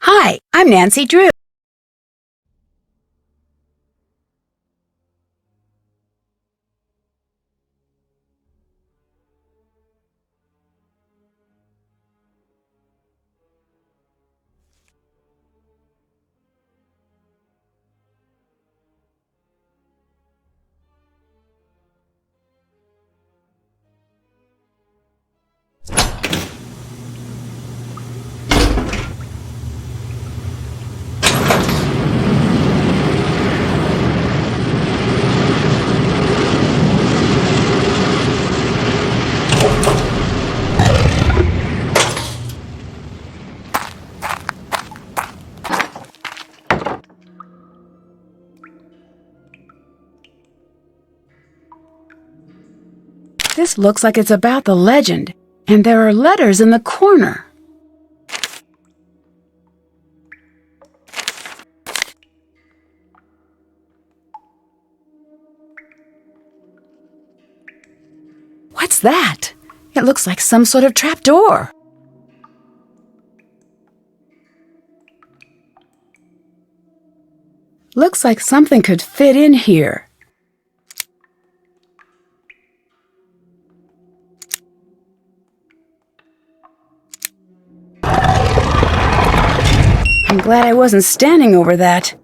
Hi, I'm Nancy Drew. This looks like it's about the legend, and there are letters in the corner. What's that? It looks like some sort of trapdoor. Looks like something could fit in here. I'm glad I wasn't standing over that.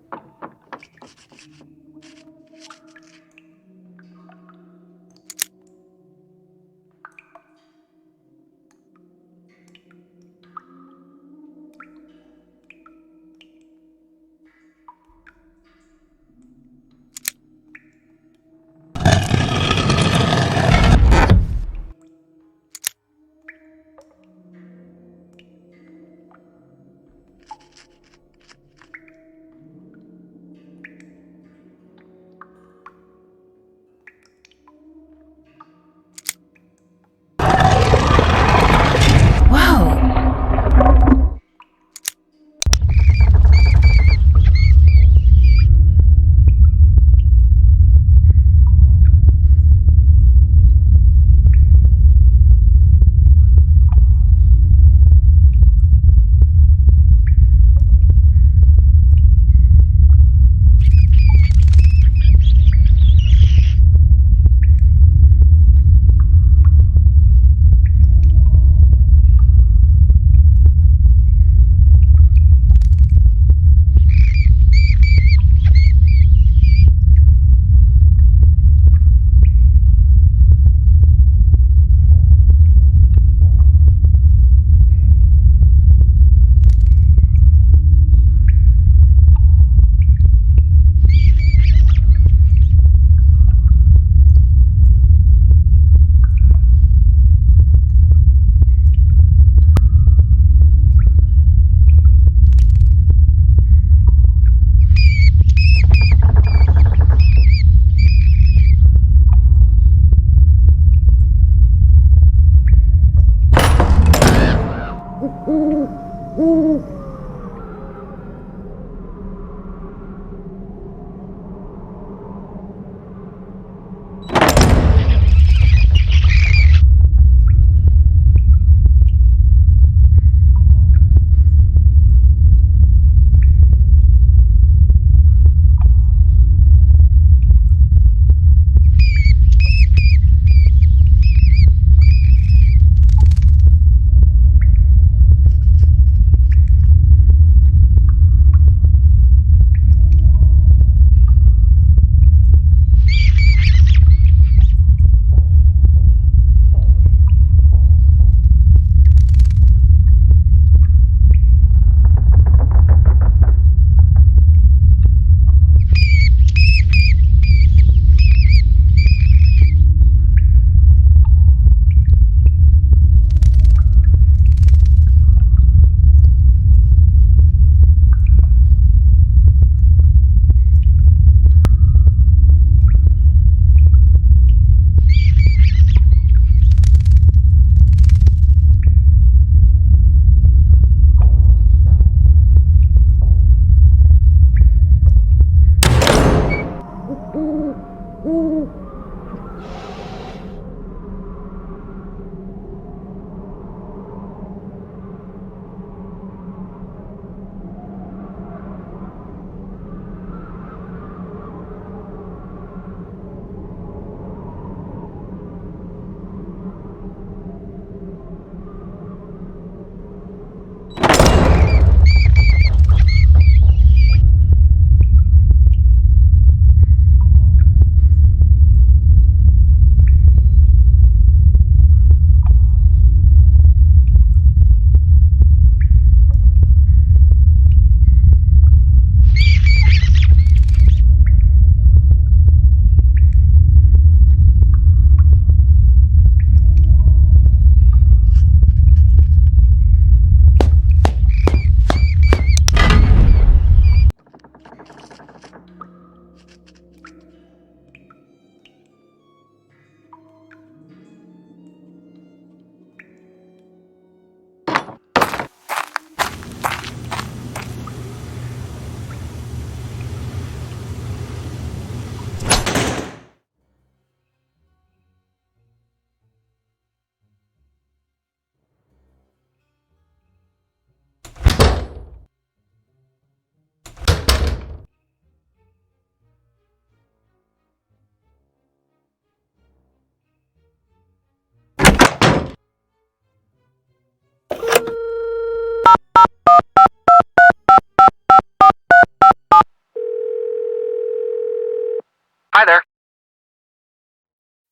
Hi there.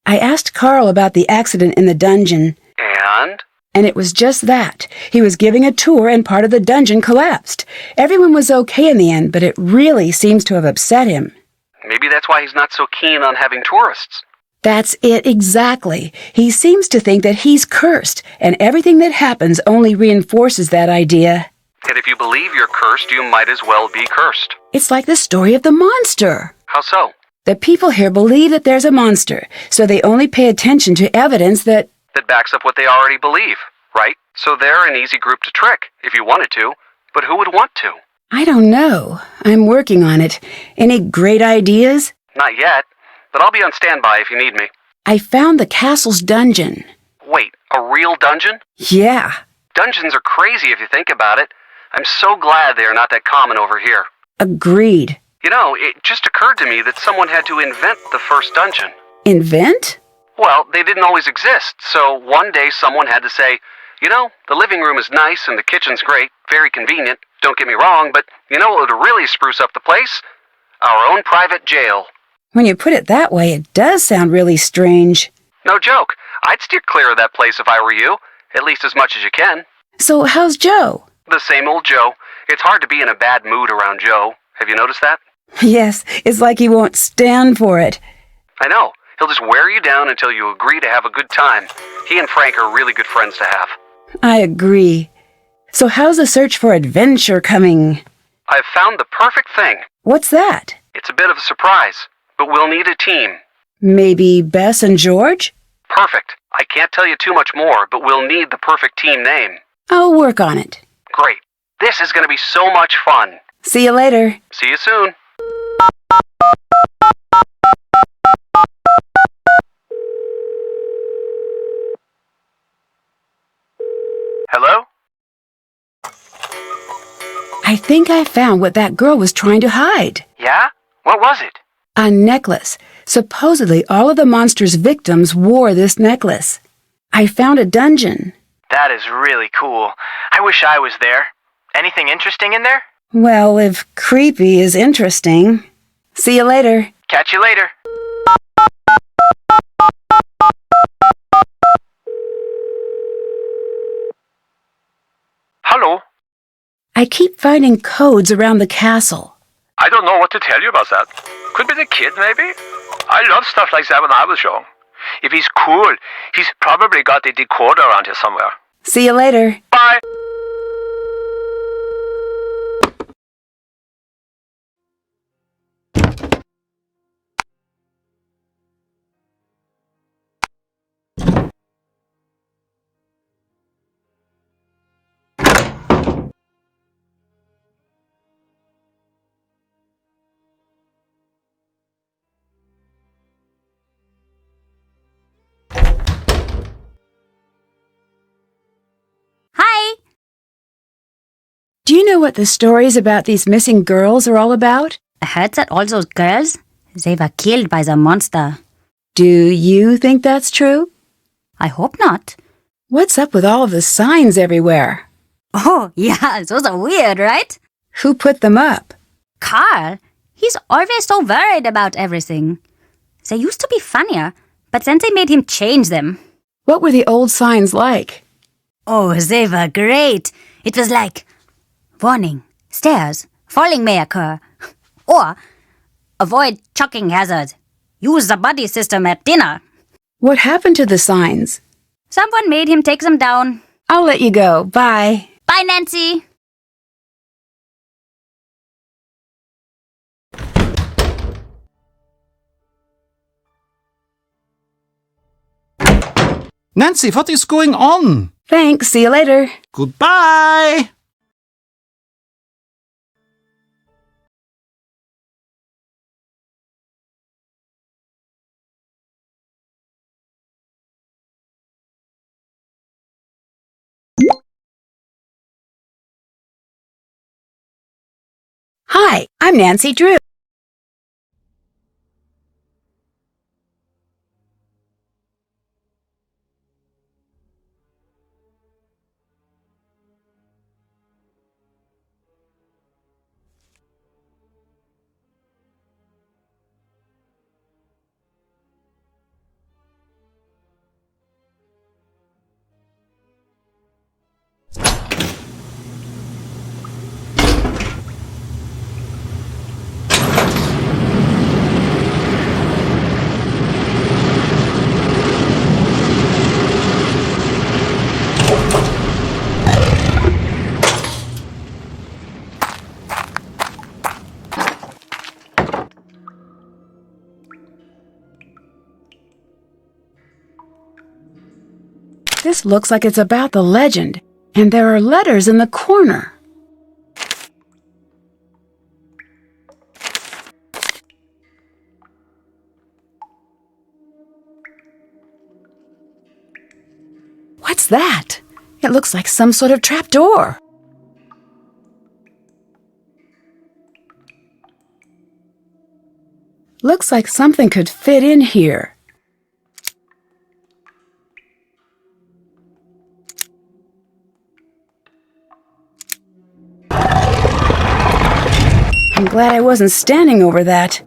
I asked Carl about the accident in the dungeon,
And?
and it was just that. He was giving a tour and part of the dungeon collapsed. Everyone was okay in the end, but it really seems to have upset him.
Maybe that's why he's not so keen on having tourists.
That's it exactly. He seems to think that he's cursed, and everything that happens only reinforces that idea.
And if you believe you're cursed, you might as well be cursed.
It's like the story of the monster.
How so?
The people here believe that there's a monster, so they only pay attention to evidence that...
That backs up what they already believe, right? So they're an easy group to trick, if you wanted to. But who would want to?
I don't know. I'm working on it. Any great ideas?
Not yet, but I'll be on standby if you need me.
I found the castle's dungeon.
Wait, a real dungeon?
Yeah.
Dungeons are crazy if you think about it. I'm so glad they are not that common over here.
Agreed.
You know, it just occurred to me that someone had to invent the first dungeon.
Invent?
Well, they didn't always exist, so one day someone had to say, you know, the living room is nice and the kitchen's great, very convenient, don't get me wrong, but you know what would really spruce up the place? Our own private jail.
When you put it that way, it does sound really strange.
No joke. I'd steer clear of that place if I were you, at least as much as you can.
So how's Joe?
The same old Joe. It's hard to be in a bad mood around Joe. Have you noticed that?
Yes, it's like he won't stand for it.
I know. He'll just wear you down until you agree to have a good time. He and Frank are really good friends to have.
I agree. So how's the search for adventure coming?
I've found the perfect thing.
What's that?
It's a bit of a surprise, but we'll need a team.
Maybe Bess and George?
Perfect. I can't tell you too much more, but we'll need the perfect team name.
I'll work on it.
Great. This is going to be so much fun.
See you later.
See you soon.
Hello?
I think I found what that girl was trying to hide.
Yeah? What was it?
A necklace. Supposedly all of the monster's victims wore this necklace. I found a dungeon.
That is really cool. I wish I was there. Anything interesting in there?
Well, if creepy is interesting. See you later.
Catch you later.
Hello?
I keep finding codes around the castle.
I don't know what to tell you about that. Could be the kid, maybe? I loved stuff like that when I was young. If he's cool, he's probably got a decoder around here somewhere.
See you later.
Bye!
Hi!
Do you know what the stories about these missing girls are all about?
I heard that all those girls, they were killed by the monster.
Do you think that's true?
I hope not.
What's up with all of the signs everywhere?
Oh, yeah, those are weird, right?
Who put them up?
Carl, he's always so worried about everything. They used to be funnier, but then they made him change them.
What were the old signs like?
Oh, they were great. It was like, warning, stairs, falling may occur. Or, avoid chucking hazard. Use the buddy system at dinner.
What happened to the signs?
Someone made him take them down.
I'll let you go. Bye.
Bye, Nancy.
Nancy, what is going on?
Thanks. See you later.
Goodbye!
Hi, I'm Nancy Drew. This looks like it's about the legend, and there are letters in the corner. What's that? It looks like some sort of trapdoor. Looks like something could fit in here. I'm glad I wasn't standing over that.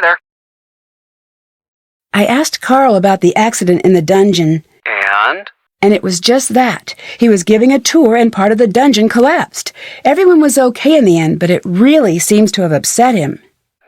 Hi there.
I asked Carl about the accident in the dungeon,
And?
it was just that. He was giving a tour and part of the dungeon collapsed. Everyone was okay in the end, but it really seems to have upset him.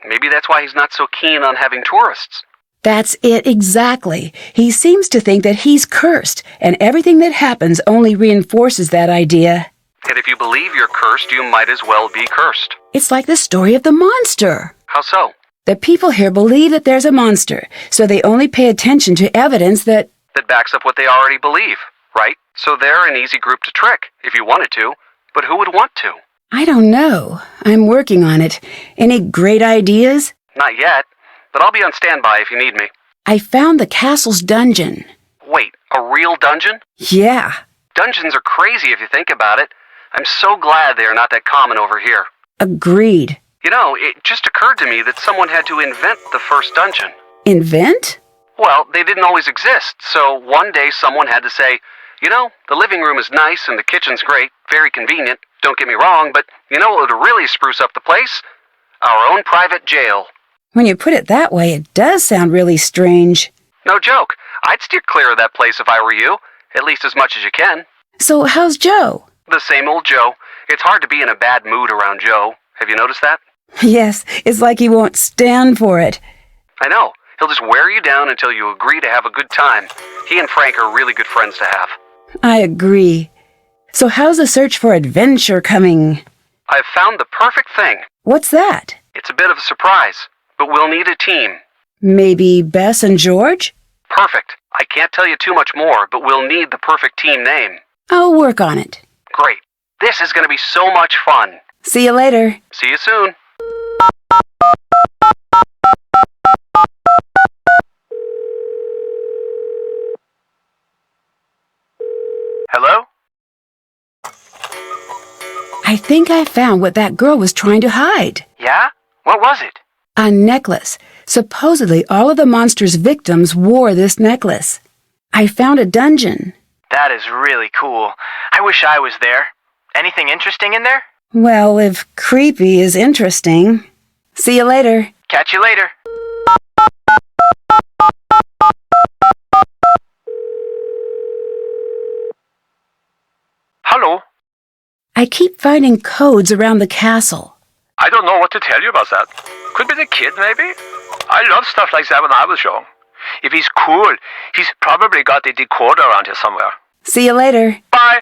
Maybe that's why he's not so keen on having tourists.
That's it exactly. He seems to think that he's cursed, and everything that happens only reinforces that idea.
And if you believe you're cursed, you might as well be cursed.
It's like the story of the monster.
How so?
The people here believe that there's a monster, so they only pay attention to evidence that...
That backs up what they already believe, right? So they're an easy group to trick, if you wanted to. But who would want to?
I don't know. I'm working on it. Any great ideas?
Not yet, but I'll be on standby if you need me.
I found the castle's dungeon.
Wait, a real dungeon?
Yeah.
Dungeons are crazy if you think about it. I'm so glad they are not that common over here.
Agreed.
You know, it just occurred to me that someone had to invent the first dungeon.
Invent?
Well, they didn't always exist, so one day someone had to say, you know, the living room is nice and the kitchen's great, very convenient, don't get me wrong, but you know what would really spruce up the place? Our own private jail.
When you put it that way, it does sound really strange.
No joke. I'd steer clear of that place if I were you, at least as much as you can.
So how's Joe?
The same old Joe. It's hard to be in a bad mood around Joe. Have you noticed that?
Yes, it's like he won't stand for it.
I know. He'll just wear you down until you agree to have a good time. He and Frank are really good friends to have.
I agree. So how's the search for adventure coming?
I've found the perfect thing.
What's that?
It's a bit of a surprise, but we'll need a team.
Maybe Bess and George?
Perfect. I can't tell you too much more, but we'll need the perfect team name.
I'll work on it.
Great. This is going to be so much fun.
See you later.
See you soon.
Hello?
I think I found what that girl was trying to hide.
Yeah? What was it?
A necklace. Supposedly all of the monster's victims wore this necklace. I found a dungeon.
That is really cool. I wish I was there. Anything interesting in there?
Well, if creepy is interesting. See you later.
Catch you later.
Hello?
I keep finding codes around the castle.
I don't know what to tell you about that. Could be the kid, maybe? I loved stuff like that when I was young. If he's cool, he's probably got a decoder around here somewhere.
See you later.
Bye!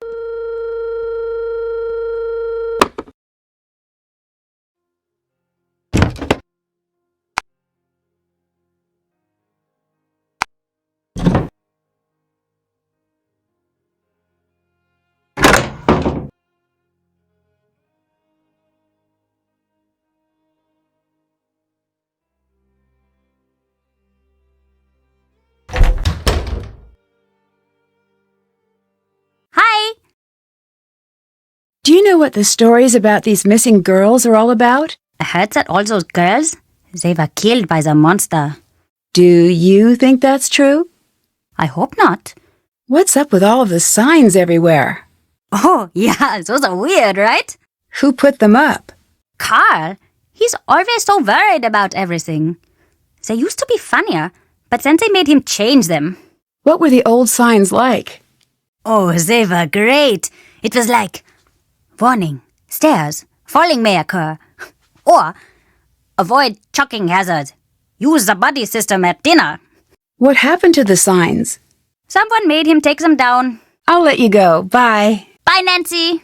Hi!
Do you know what the stories about these missing girls are all about?
I heard that all those girls, they were killed by the monster.
Do you think that's true?
I hope not.
What's up with all of the signs everywhere?
Oh, yeah, those are weird, right?
Who put them up?
Carl, he's always so worried about everything. They used to be funnier, but then they made him change them.
What were the old signs like?
Oh, they were great. It was like, warning, stairs, falling may occur. Or, avoid choking hazard. Use the buddy system at dinner.
What happened to the signs?
Someone made him take them down.
I'll let you go. Bye.
Bye, Nancy.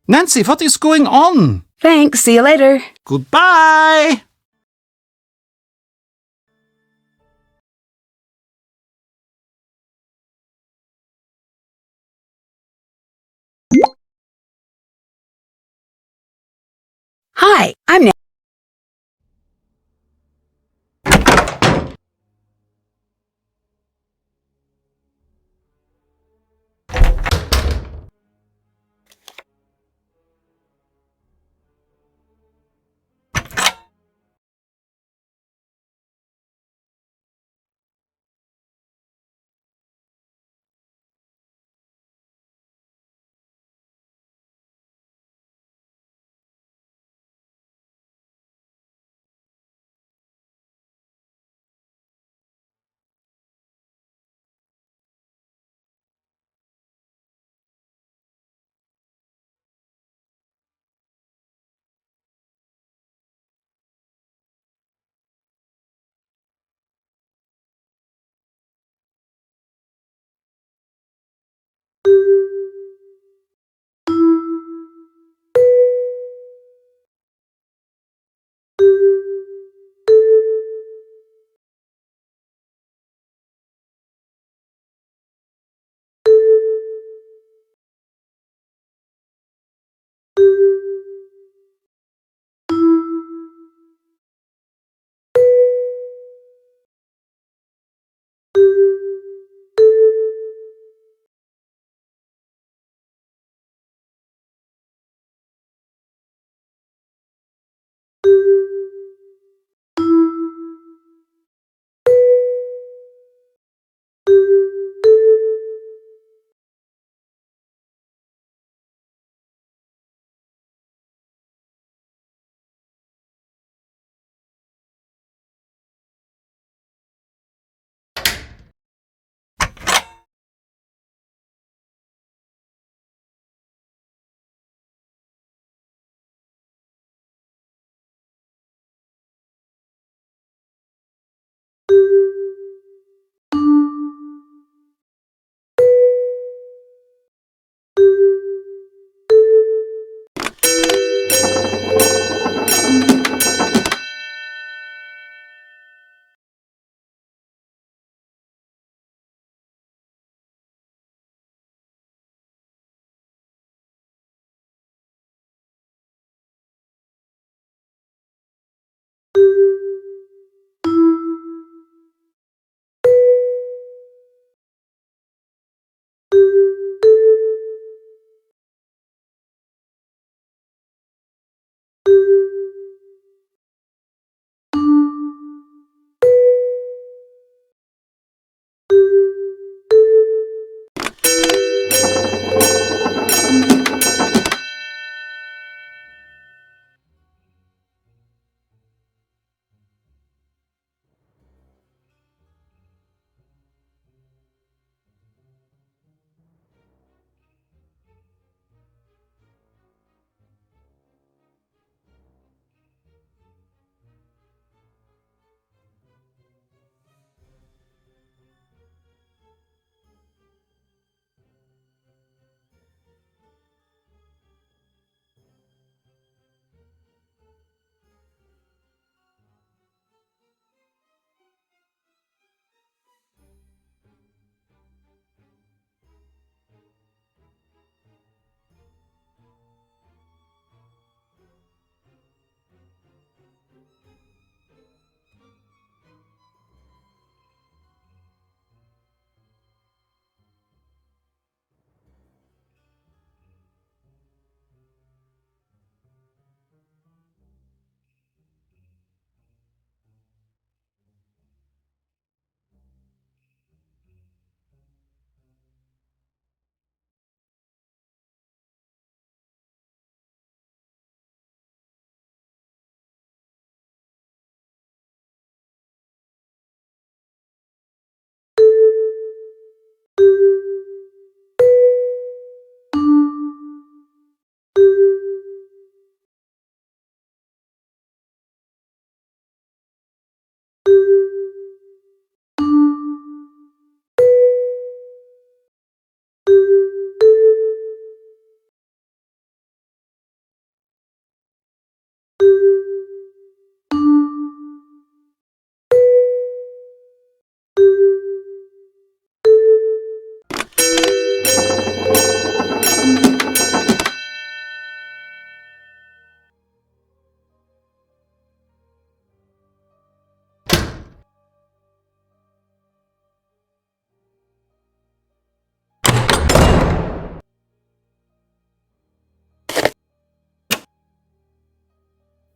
Nancy, what is going on?
Thanks. See you later.
Goodbye!
Hi, I'm Nancy.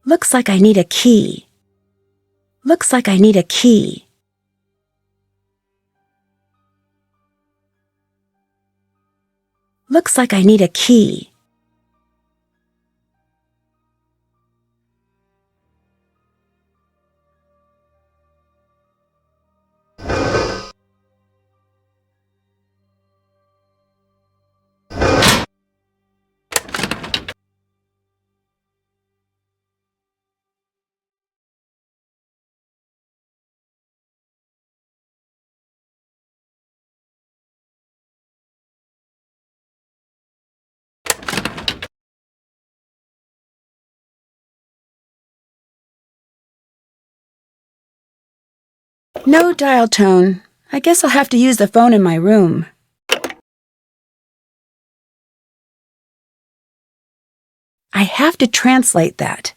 Looks like I need a key. Looks like I need a key. Looks like I need a key. No dial tone. I guess I'll have to use the phone in my room. I have to translate that.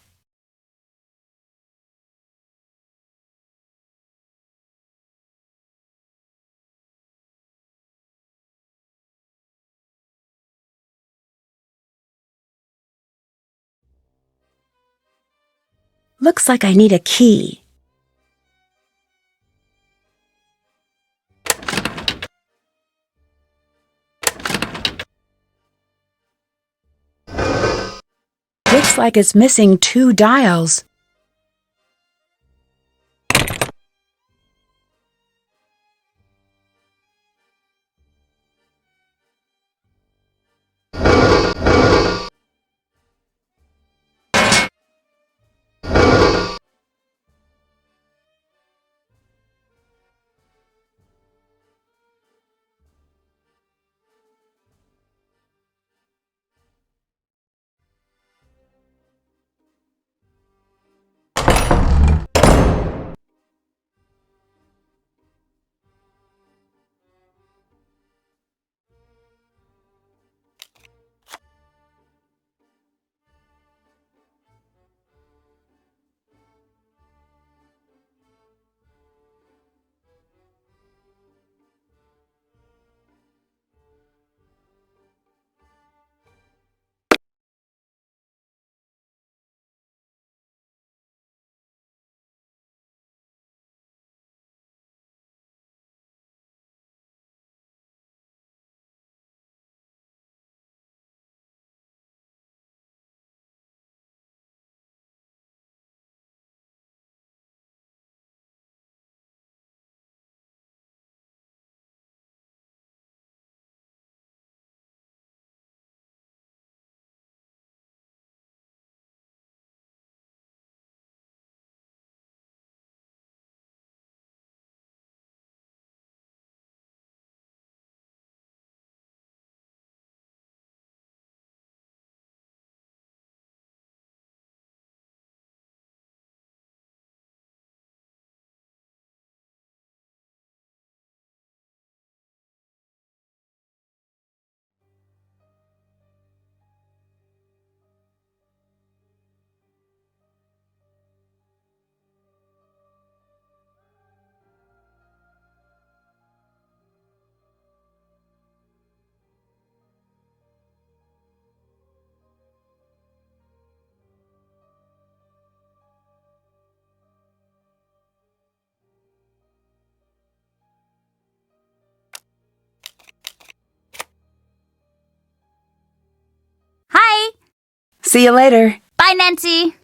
Looks like I need a key. Looks like it's missing 2 dials.
Hi!
See you later.
Bye, Nancy!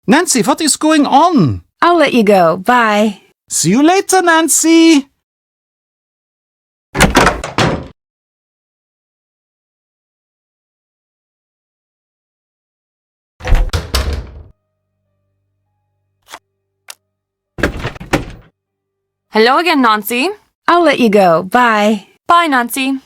Nancy, what is going on?
I'll let you go. Bye.
See you later, Nancy.
Hello again, Nancy.
I'll let you go. Bye.
Bye, Nancy.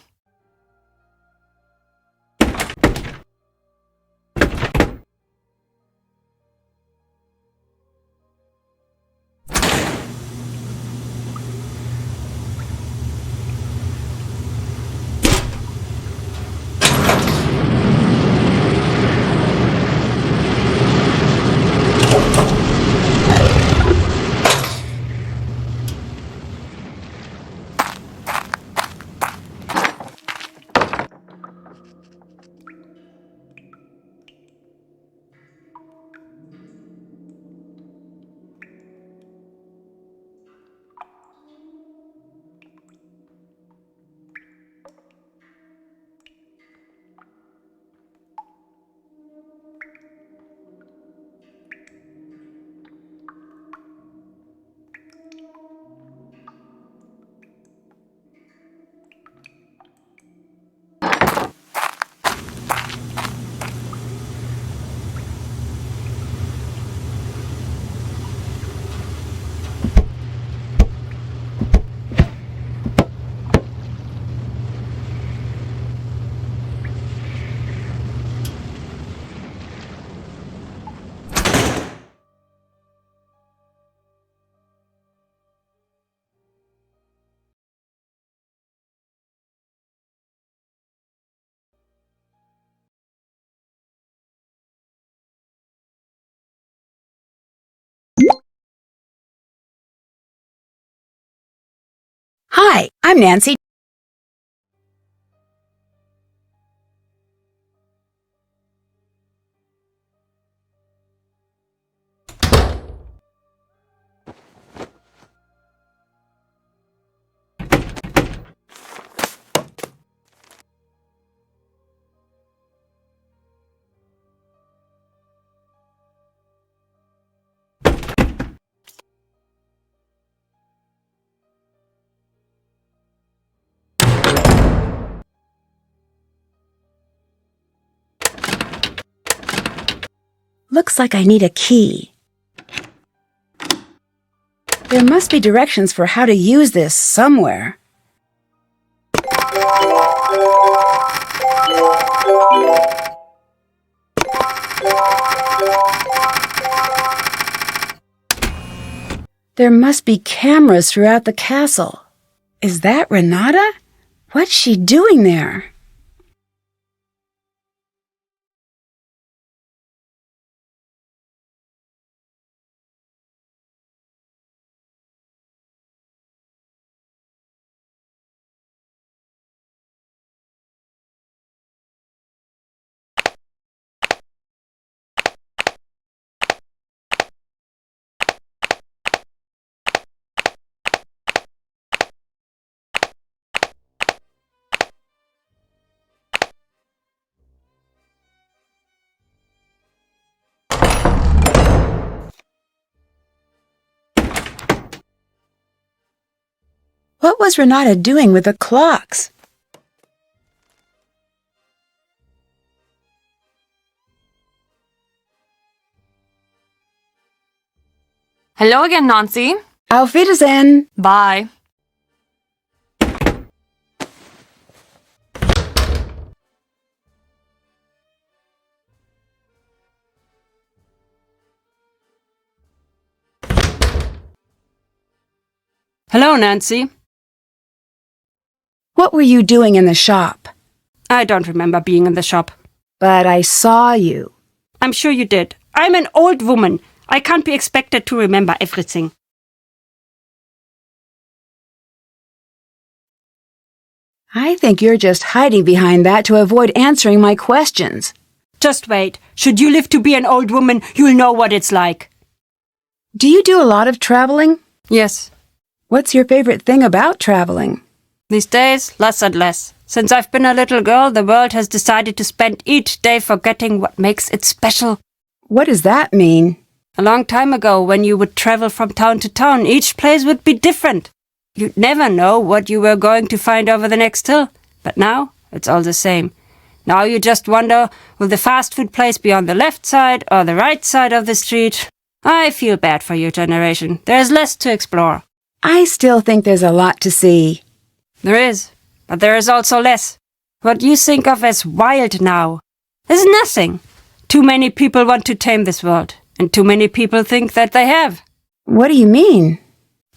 Hi, I'm Nancy. Looks like I need a key. There must be directions for how to use this somewhere. There must be cameras throughout the castle. Is that Renata? What's she doing there? What was Renata doing with the clocks?
Hello again, Nancy.
Auf Wiedersehen.
Bye.
Hello, Nancy.
What were you doing in the shop?
I don't remember being in the shop.
But I saw you.
I'm sure you did. I'm an old woman. I can't be expected to remember everything.
I think you're just hiding behind that to avoid answering my questions.
Just wait. Should you live to be an old woman, you'll know what it's like.
Do you do a lot of traveling?
Yes.
What's your favorite thing about traveling?
These days, less and less. Since I've been a little girl, the world has decided to spend each day forgetting what makes it special.
What does that mean?
A long time ago, when you would travel from town to town, each place would be different. You'd never know what you were going to find over the next hill. But now, it's all the same. Now you just wonder, will the fast food place be on the left side or the right side of the street? I feel bad for your generation. There's less to explore.
I still think there's a lot to see.
There is, but there is also less. What you think of as wild now is nothing. Too many people want to tame this world, and too many people think that they have.
What do you mean?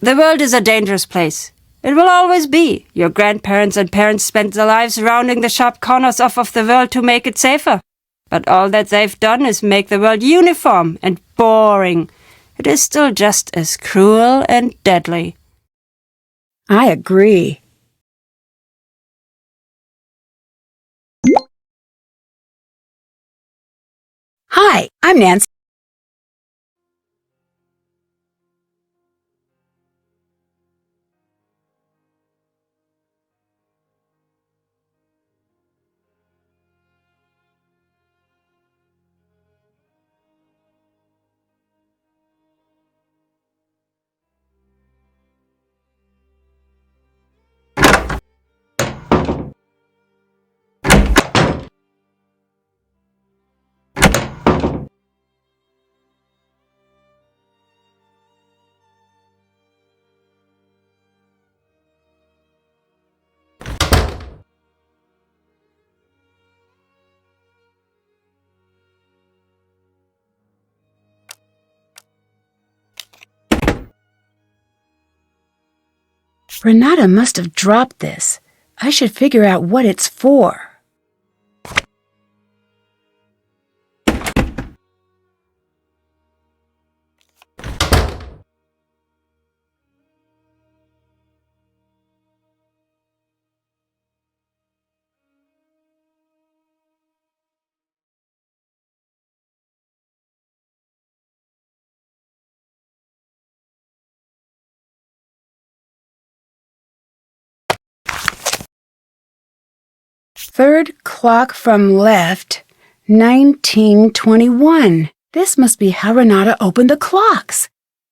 The world is a dangerous place. It will always be. Your grandparents and parents spent their lives rounding the sharp corners off of the world to make it safer. But all that they've done is make the world uniform and boring. It is still just as cruel and deadly.
I agree. Hi, I'm Nancy. Renata must have dropped this. I should figure out what it's for. Third clock from left, 1921. This must be how Renata opened the clocks.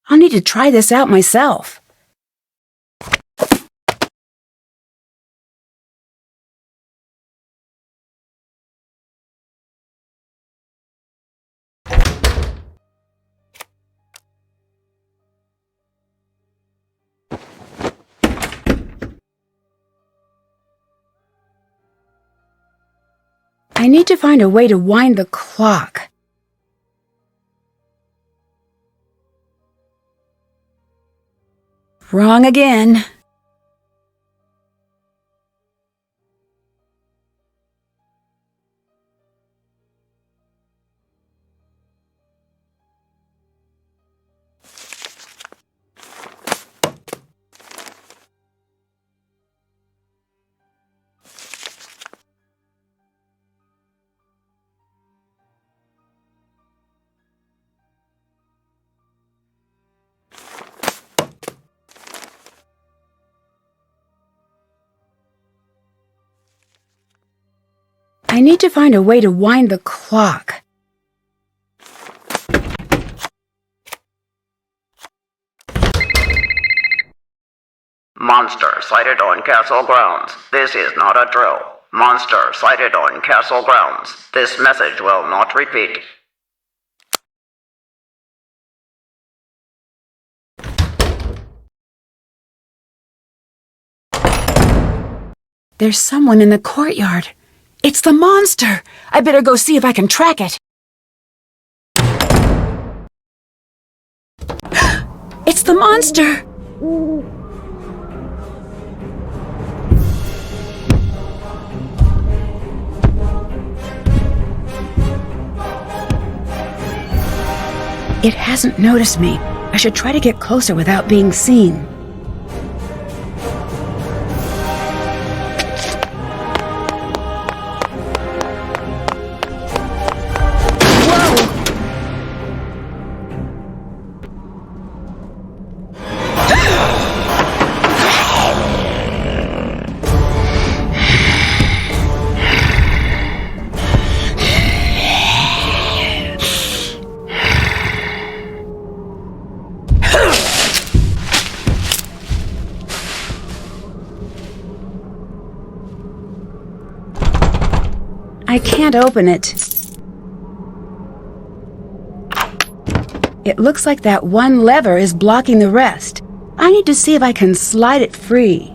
I'll need to try this out myself. I need to find a way to wind the clock. Wrong again. I need to find a way to wind the clock.
Monster sighted on castle grounds. This is not a drill. Monster sighted on castle grounds. This message will not repeat.
There's someone in the courtyard. It's the monster! I better go see if I can track it. It's the monster! It hasn't noticed me. I should try to get closer without being seen. I can't open it. It looks like that one lever is blocking the rest. I need to see if I can slide it free.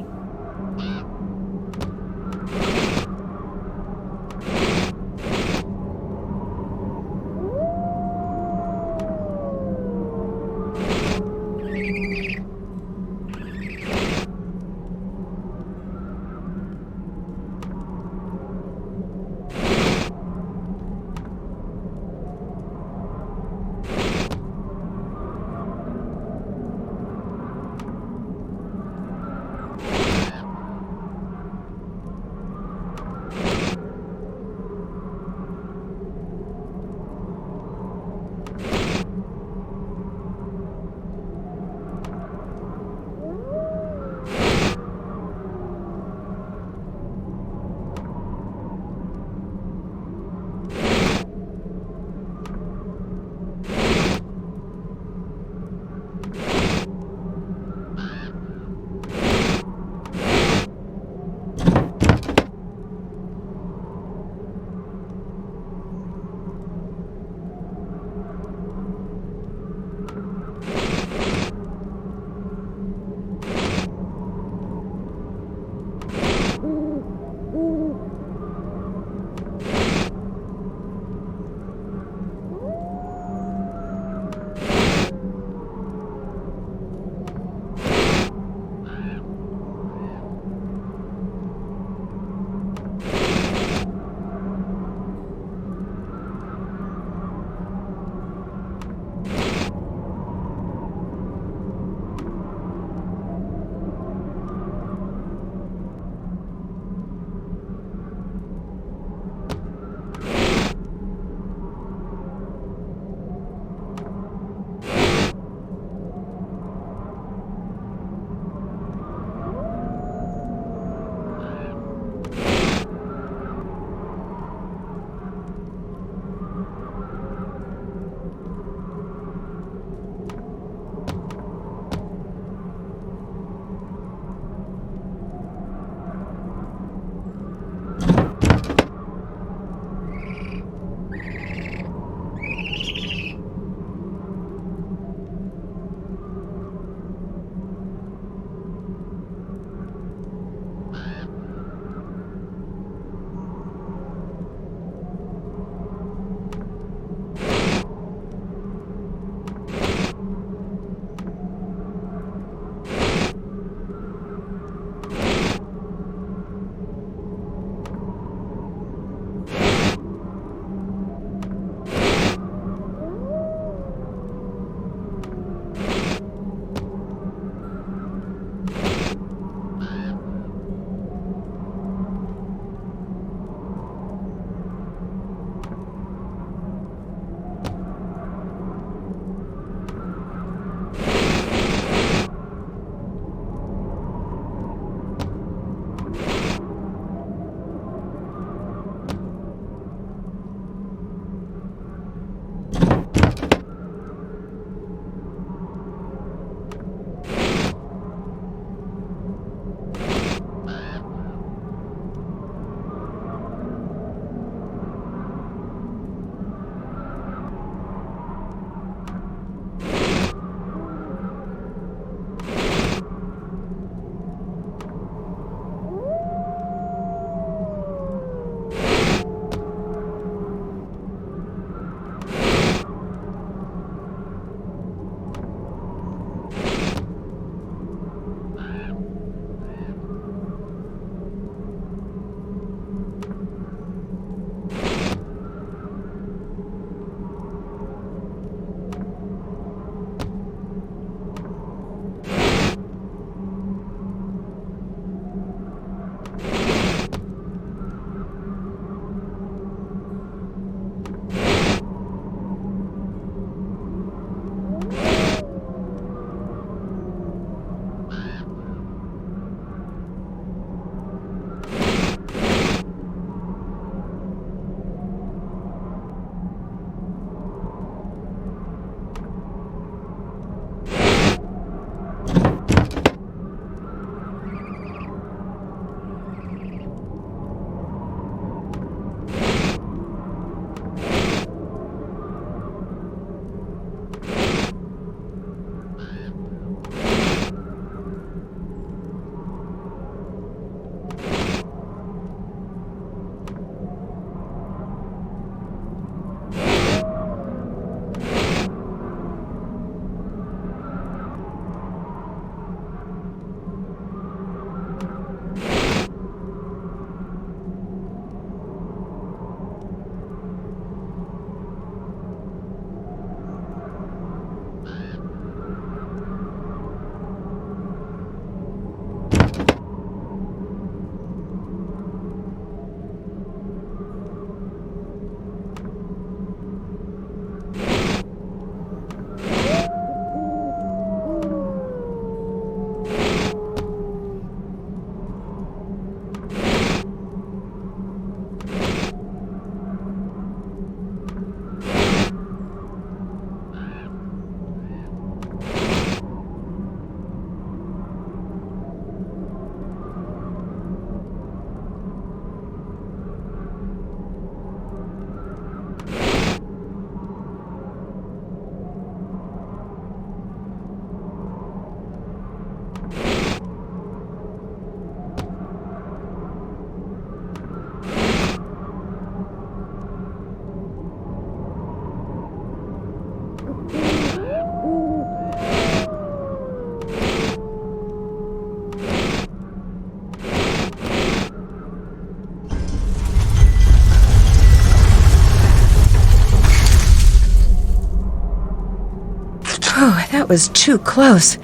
was too close.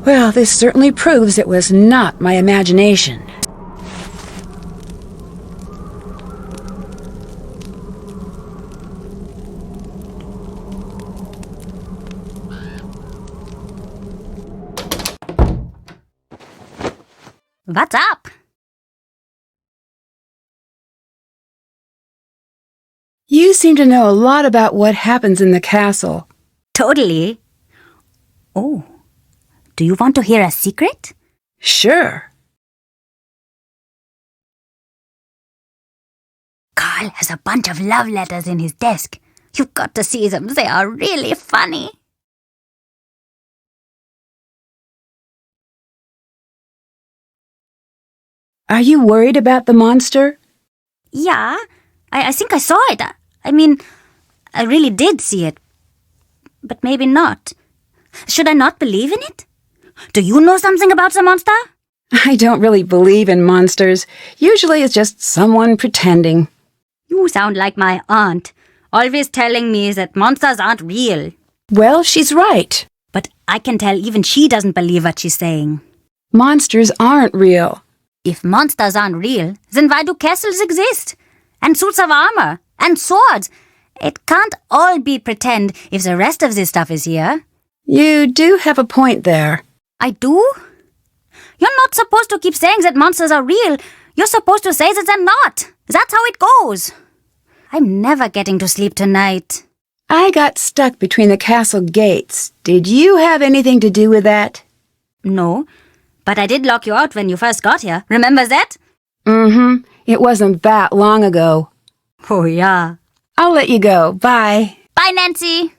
Well, this certainly proves it was not my imagination.
What's up?
You seem to know a lot about what happens in the castle.
Totally. Oh, do you want to hear a secret?
Sure.
Carl has a bunch of love letters in his desk. You've got to see them. They are really funny.
Are you worried about the monster?
Yeah, I think I saw it. I mean, I really did see it. But maybe not. Should I not believe in it? Do you know something about the monster?
I don't really believe in monsters. Usually it's just someone pretending.
You sound like my aunt, always telling me that monsters aren't real.
Well, she's right.
But I can tell even she doesn't believe what she's saying.
Monsters aren't real.
If monsters aren't real, then why do castles exist? And suits of armor? And swords? It can't all be pretend if the rest of this stuff is here.
You do have a point there.
I do? You're not supposed to keep saying that monsters are real. You're supposed to say that they're not. That's how it goes. I'm never getting to sleep tonight.
I got stuck between the castle gates. Did you have anything to do with that?
No, but I did lock you out when you first got here. Remember that?
Mm-hmm. It wasn't that long ago.
Oh, yeah.
I'll let you go. Bye.
Bye, Nancy.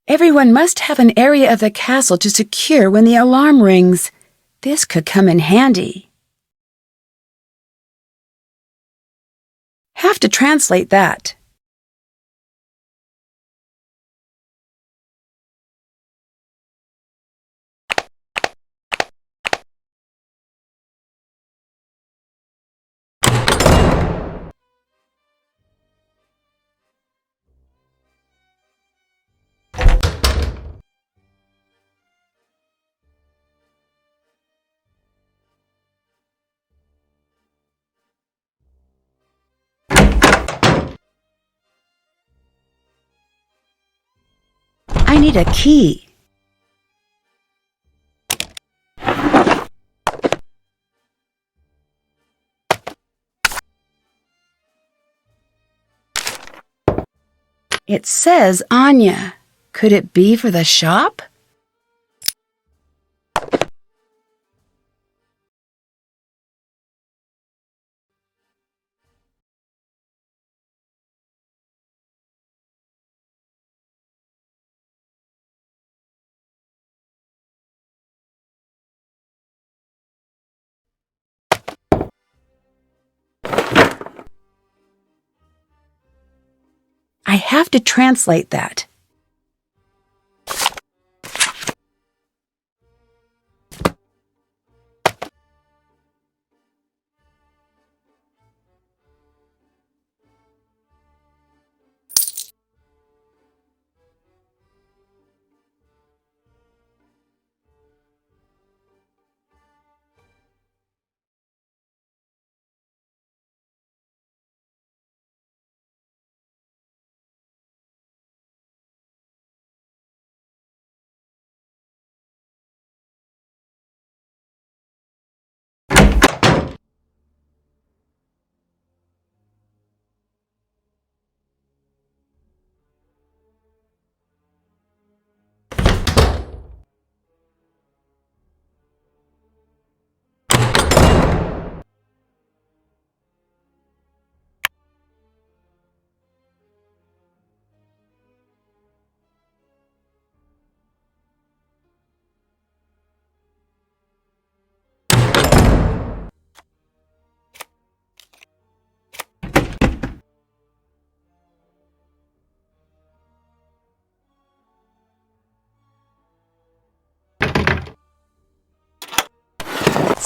Everyone must have an area of the castle to secure when the alarm rings. This could come in handy. Have to translate that. I need a key. It says Anya. Could it be for the shop? I have to translate that.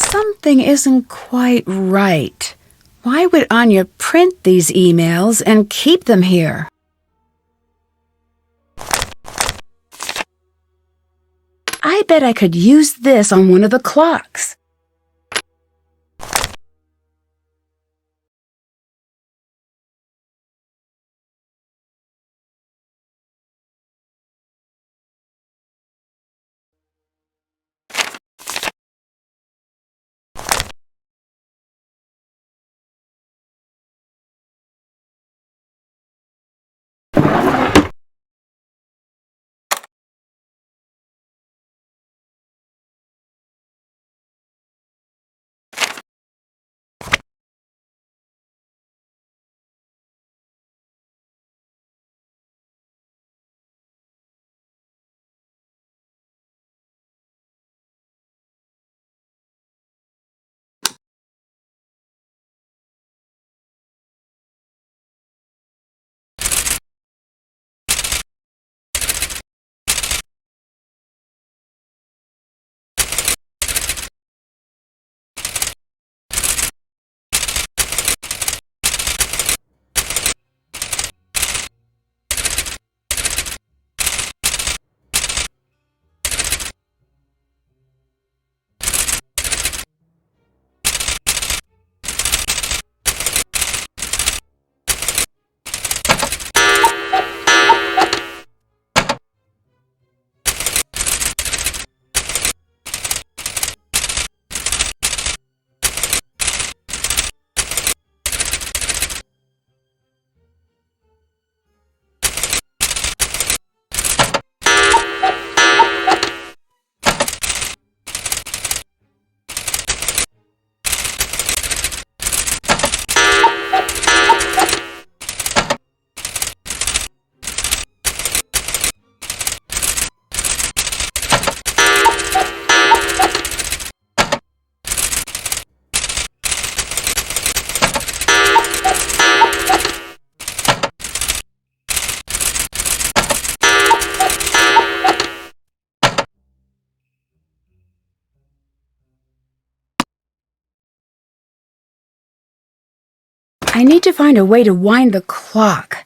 Something isn't quite right. Why would Anya print these emails and keep them here? I bet I could use this on one of the clocks. I need to find a way to wind the clock.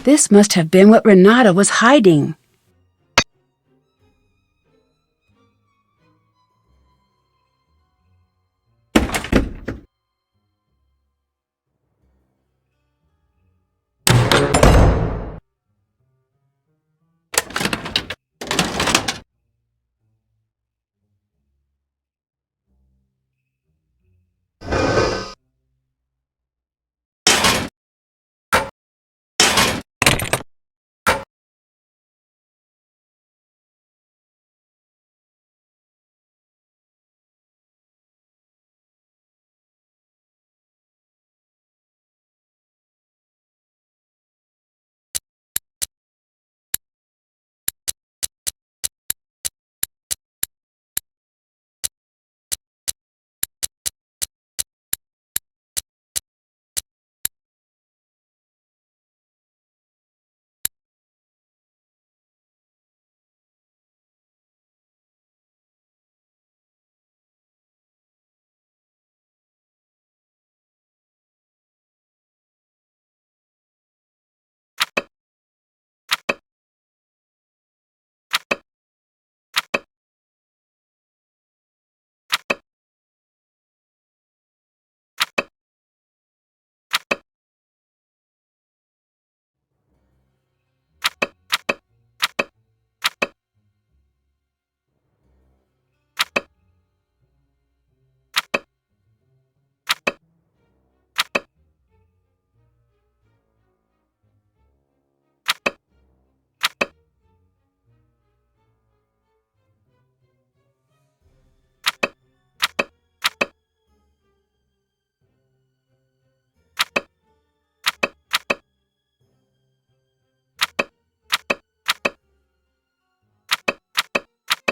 This must have been what Renata was hiding.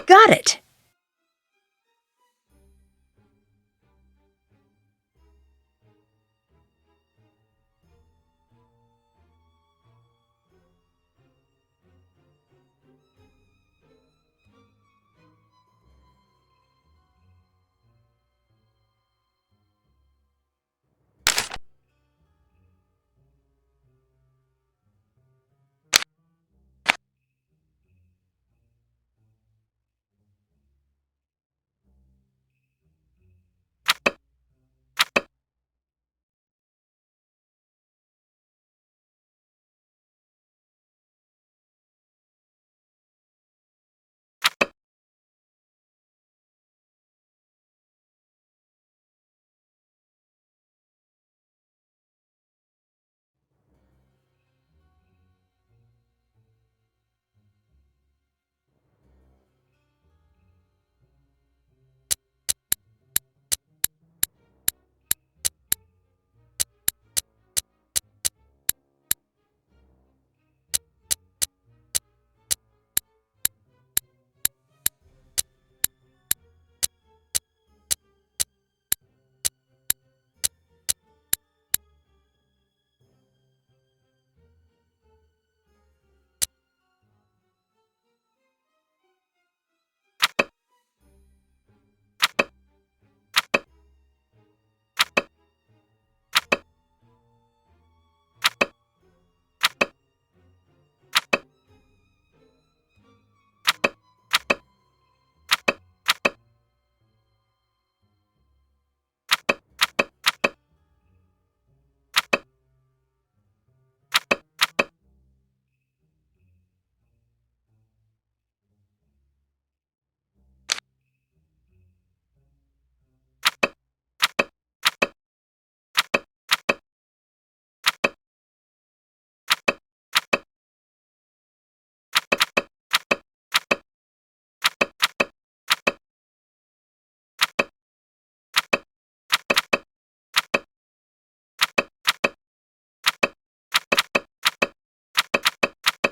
Got it!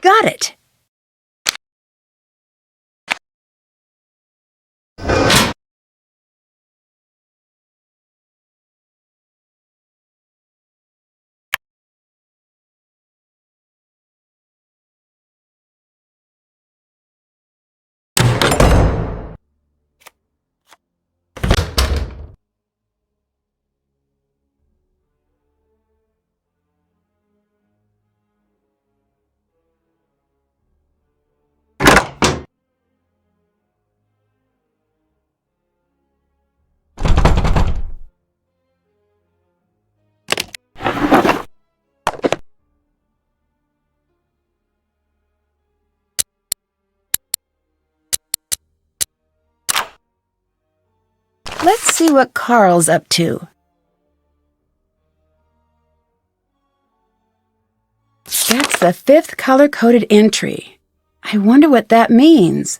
Got it! Let's see what Carl's up to. That's the 5th color-coded entry. I wonder what that means.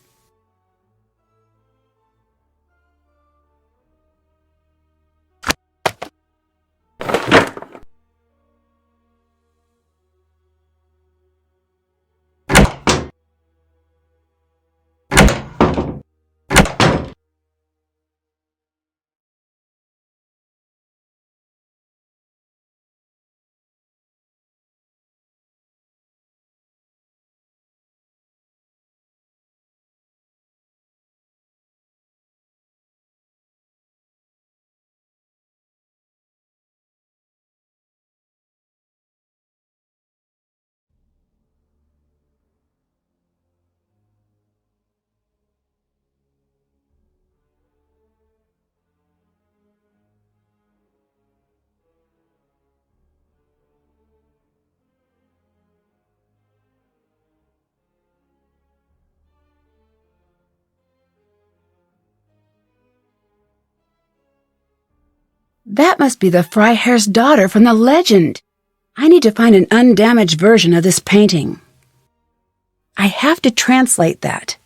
That must be the Freiherr's daughter from the legend. I need to find an undamaged version of this painting. I have to translate that.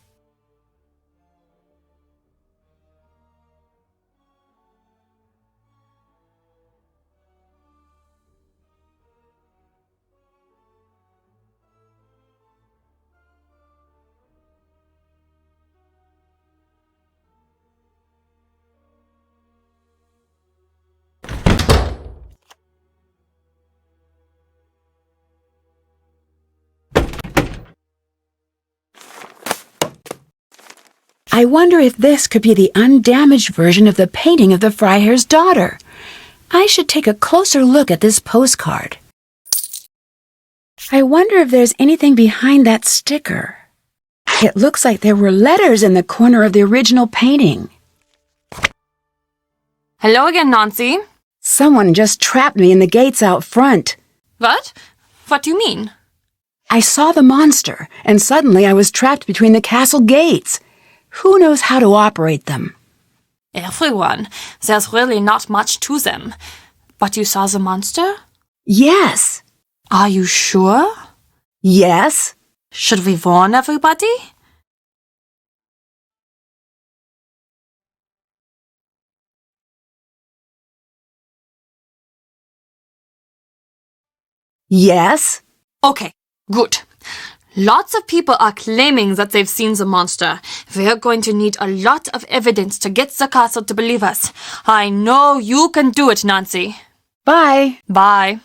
I wonder if this could be the undamaged version of the painting of the Freiherr's daughter. I should take a closer look at this postcard. I wonder if there's anything behind that sticker. It looks like there were letters in the corner of the original painting.
Hello again, Nancy.
Someone just trapped me in the gates out front.
What? What do you mean?
I saw the monster, and suddenly I was trapped between the castle gates. Who knows how to operate them?
Everyone. There's really not much to them. But you saw the monster?
Yes.
Are you sure?
Yes.
Should we warn everybody?
Yes.
Okay, good. Lots of people are claiming that they've seen the monster. We're going to need a lot of evidence to get the castle to believe us. I know you can do it, Nancy.
Bye.
Bye.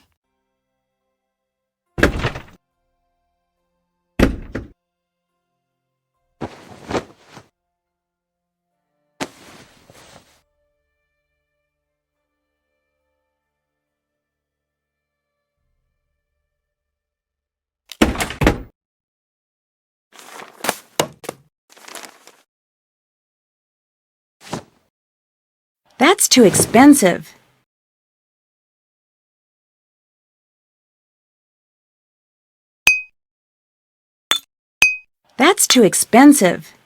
That's too expensive. That's too expensive.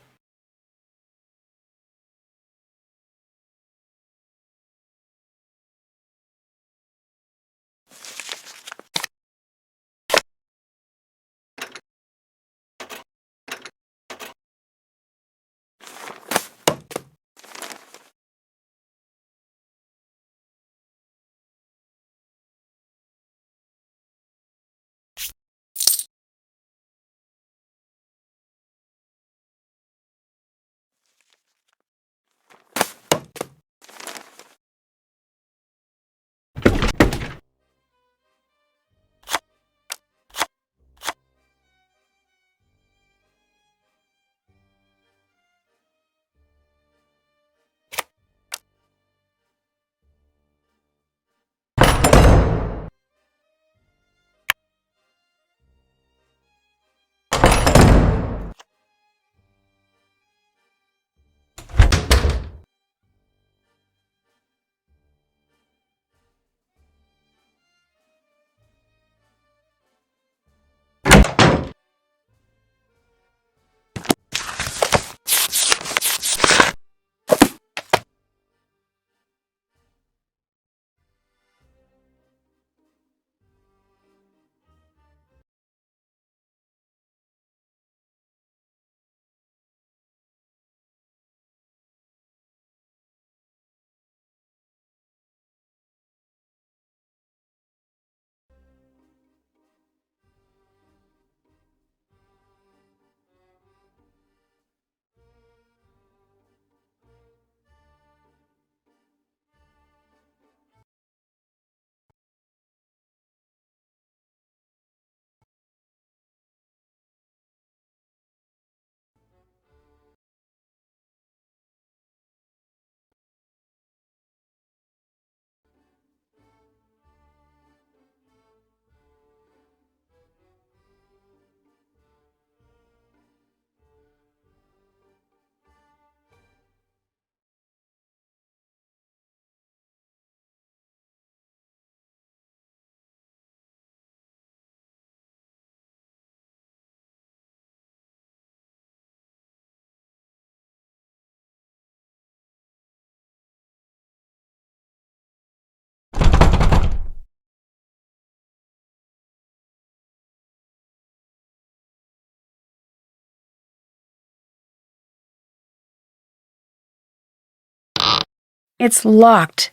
It's locked.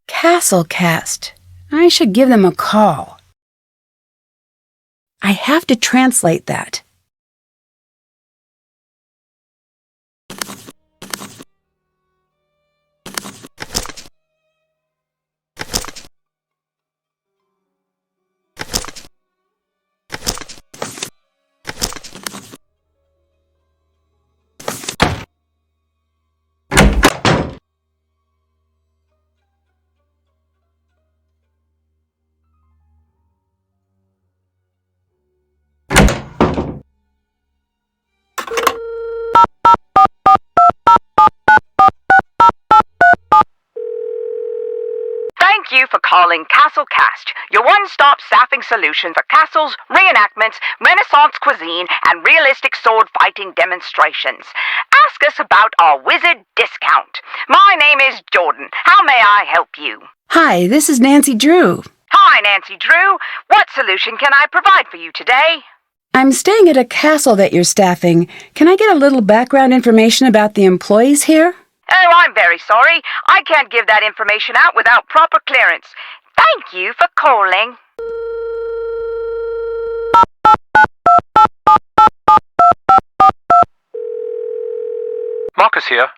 Castle Cast. I should give them a call. I have to translate that.
Thank you for calling Castle Cast, your one-stop staffing solution for castles, reenactments, Renaissance cuisine, and realistic sword-fighting demonstrations. Ask us about our wizard discount. My name is Jordan. How may I help you?
Hi, this is Nancy Drew.
Hi, Nancy Drew. What solution can I provide for you today?
I'm staying at a castle that you're staffing. Can I get a little background information about the employees here?
Oh, I'm very sorry. I can't give that information out without proper clearance. Thank you for calling.
Marcus here.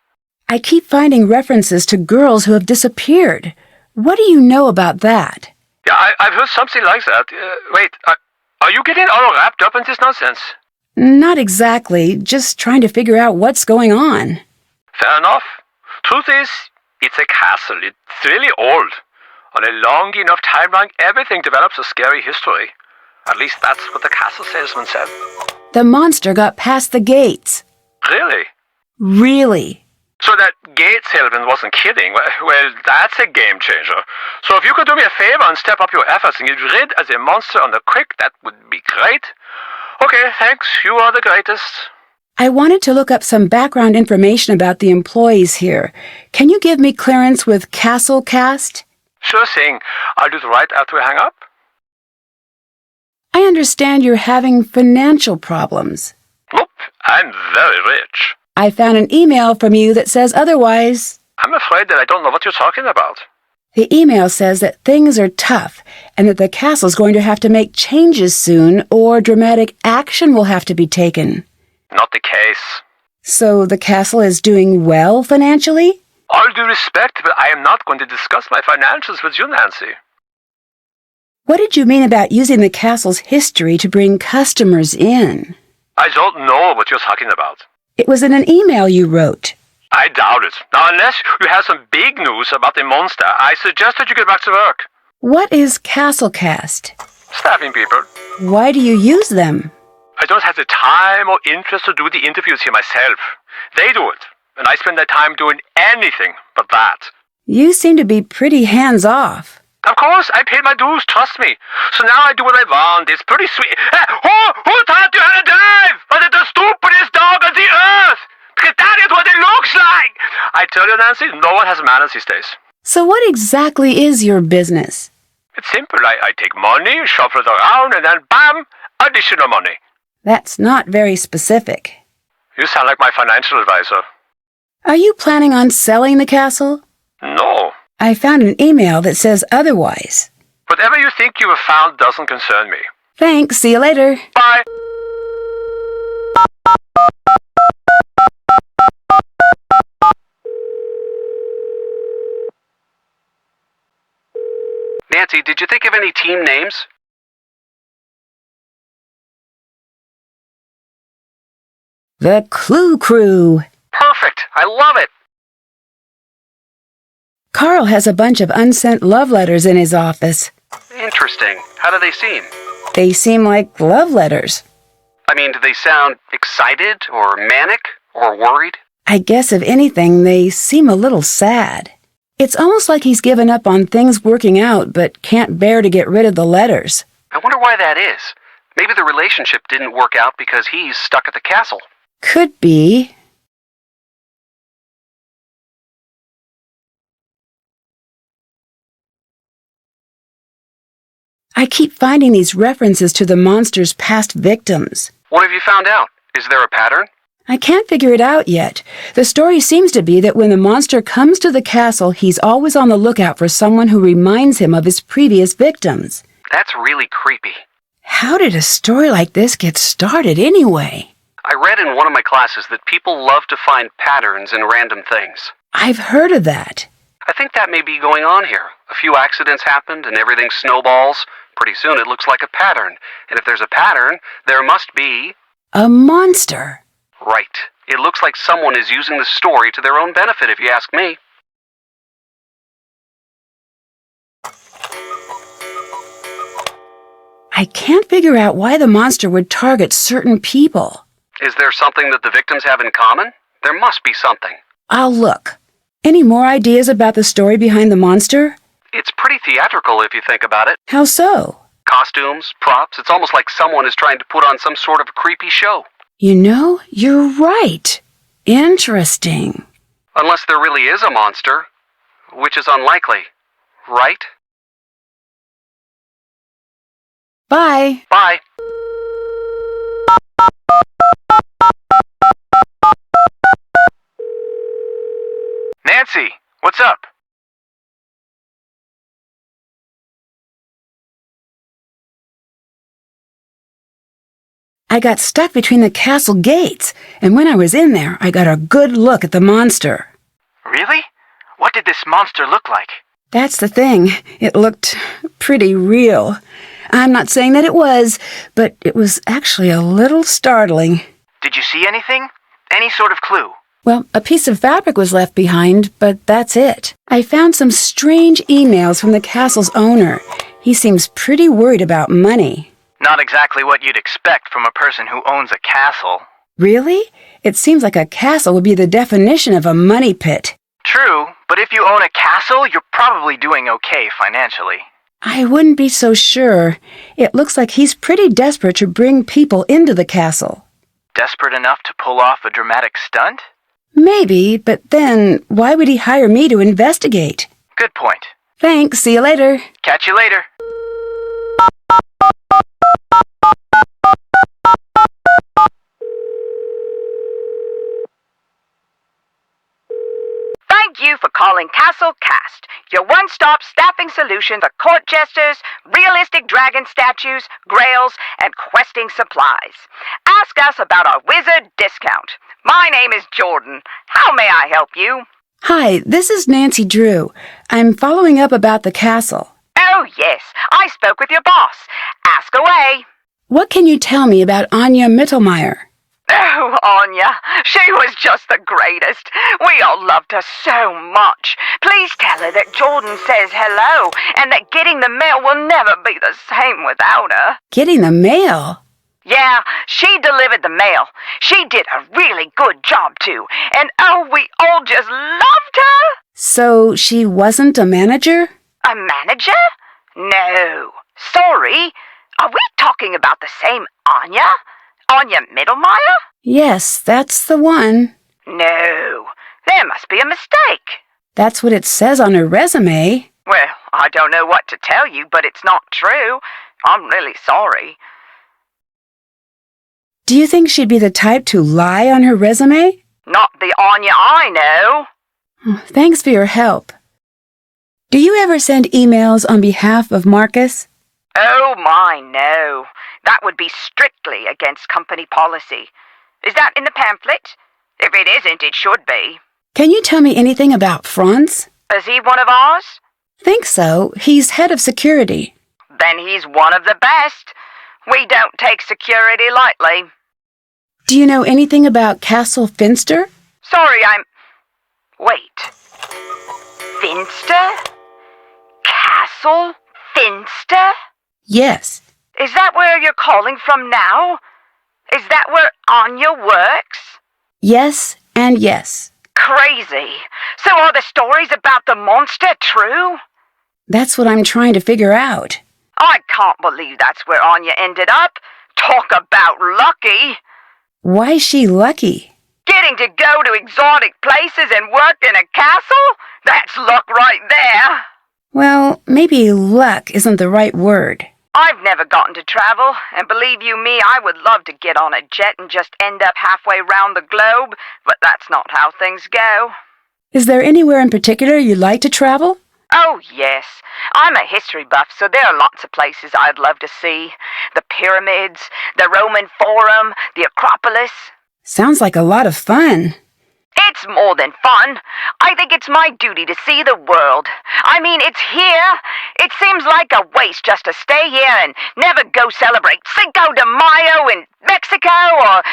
I keep finding references to girls who have disappeared. What do you know about that?
Yeah, I've heard something like that. Wait, are you getting all wrapped up in this nonsense?
Not exactly, just trying to figure out what's going on.
Fair enough. Truth is, it's a castle. It's really old. On a long enough timeline, everything develops a scary history. At least that's what the castle salesman said.
The monster got past the gates.
Really?
Really?
So that gate salesman wasn't kidding. Well, that's a game changer. So if you could do me a favor and step up your efforts and get rid of the monster on the quick, that would be great. Okay, thanks. You are the greatest.
I wanted to look up some background information about the employees here. Can you give me clearance with Castle Cast?
Sure thing. I'll do it right after we hang up.
I understand you're having financial problems.
Nope, I'm very rich.
I found an email from you that says otherwise.
I'm afraid that I don't know what you're talking about.
The email says that things are tough and that the castle's going to have to make changes soon or dramatic action will have to be taken.
Not the case.
So the castle is doing well financially?
All due respect, but I am not going to discuss my financials with you, Nancy.
What did you mean about using the castle's history to bring customers in?
I don't know what you're talking about.
It was in an email you wrote.
I doubt it. Now, unless you have some big news about the monster, I suggest that you get back to work.
What is Castle Cast?
Staffing people.
Why do you use them?
I don't have the time or interest to do the interviews here myself. They do it, and I spend their time doing anything but that.
You seem to be pretty hands-off.
Of course, I paid my dues, trust me. So now I do what I want. It's pretty sweet. Who taught you how to dive? Was it the stupidest dog on the earth? Because that is what it looks like. I tell you, Nancy, no one has manners these days.
So what exactly is your business?
It's simple. I take money, shuffle it around, and then bam, additional money.
That's not very specific.
You sound like my financial advisor.
Are you planning on selling the castle?
No.
I found an email that says otherwise.
Whatever you think you have found doesn't concern me.
Thanks. See you later.
Bye.
Nancy, did you think of any team names?
The Clue Crew.
Perfect. I love it.
Carl has a bunch of unsent love letters in his office.
Interesting. How do they seem?
They seem like love letters.
I mean, do they sound excited or manic or worried?
I guess if anything, they seem a little sad. It's almost like he's given up on things working out but can't bear to get rid of the letters.
I wonder why that is. Maybe the relationship didn't work out because he's stuck at the castle.
Could be. I keep finding these references to the monster's past victims.
What have you found out? Is there a pattern?
I can't figure it out yet. The story seems to be that when the monster comes to the castle, he's always on the lookout for someone who reminds him of his previous victims.
That's really creepy.
How did a story like this get started anyway?
I read in one of my classes that people love to find patterns in random things.
I've heard of that.
I think that may be going on here. A few accidents happened and everything snowballs. Pretty soon it looks like a pattern. And if there's a pattern, there must be...
a monster.
Right. It looks like someone is using the story to their own benefit, if you ask me.
I can't figure out why the monster would target certain people.
Is there something that the victims have in common? There must be something.
I'll look. Any more ideas about the story behind the monster?
It's pretty theatrical if you think about it.
How so?
Costumes, props, it's almost like someone is trying to put on some sort of creepy show.
You know, you're right. Interesting.
Unless there really is a monster, which is unlikely, right?
Bye.
Bye.
Nancy, what's up?
I got stuck between the castle gates, and when I was in there, I got a good look at the monster.
Really? What did this monster look like?
That's the thing. It looked pretty real. I'm not saying that it was, but it was actually a little startling.
Did you see anything? Any sort of clue?
Well, a piece of fabric was left behind, but that's it. I found some strange emails from the castle's owner. He seems pretty worried about money.
Not exactly what you'd expect from a person who owns a castle.
Really? It seems like a castle would be the definition of a money pit.
True, but if you own a castle, you're probably doing okay financially.
I wouldn't be so sure. It looks like he's pretty desperate to bring people into the castle.
Desperate enough to pull off a dramatic stunt?
Maybe, but then why would he hire me to investigate?
Good point.
Thanks, see you later.
Catch you later.
Thank you for calling Castle Cast, your one-stop staffing solution for court jesters, realistic dragon statues, grails, and questing supplies. Ask us about our wizard discount. My name is Jordan. How may I help you?
Hi, this is Nancy Drew. I'm following up about the castle.
Oh, yes. I spoke with your boss. Ask away.
What can you tell me about Anya Mittelmeier?
Oh, Anya, she was just the greatest. We all loved her so much. Please tell her that Jordan says hello and that getting the mail will never be the same without her.
Getting the mail?
Yeah, she delivered the mail. She did a really good job, too. And oh, we all just loved her.
So she wasn't a manager?
A manager? No. Sorry. Are we talking about the same Anya? Anya Mittelmeier?
Yes, that's the one.
No. There must be a mistake.
That's what it says on her resume.
Well, I don't know what to tell you, but it's not true. I'm really sorry.
Do you think she'd be the type to lie on her resume?
Not the Anya I know.
Thanks for your help. Do you ever send emails on behalf of Marcus?
Oh, my, no. That would be strictly against company policy. Is that in the pamphlet? If it isn't, it should be.
Can you tell me anything about Franz?
Is he one of ours?
Think so. He's head of security.
Then he's one of the best. We don't take security lightly.
Do you know anything about Castle Finster?
Sorry, Wait. Finster? Castle Finster?
Yes.
Is that where you're calling from now? Is that where Anya works?
Yes and yes.
Crazy. So are the stories about the monster true?
That's what I'm trying to figure out.
I can't believe that's where Anya ended up. Talk about lucky.
Why's she lucky?
Getting to go to exotic places and work in a castle? That's luck right there.
Well, maybe luck isn't the right word.
I've never gotten to travel, and believe you me, I would love to get on a jet and just end up halfway round the globe, but that's not how things go.
Is there anywhere in particular you'd like to travel?
Oh, yes. I'm a history buff, so there are lots of places I'd love to see. The pyramids, the Roman Forum, the Acropolis.
Sounds like a lot of fun.
It's more than fun. I think it's my duty to see the world. I mean, it's here. It seems like a waste just to stay here and never go celebrate Cinco de Mayo in Mexico or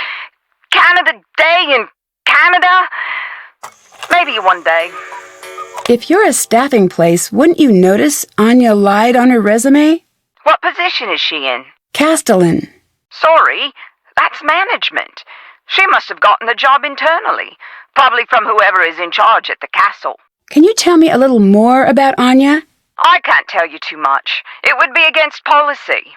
Canada Day in Canada. Maybe one day.
If you're a staffing place, wouldn't you notice Anya lied on her resume?
What position is she in?
Castellan.
Sorry, that's management. She must have gotten the job internally, probably from whoever is in charge at the castle.
Can you tell me a little more about Anya?
I can't tell you too much. It would be against policy.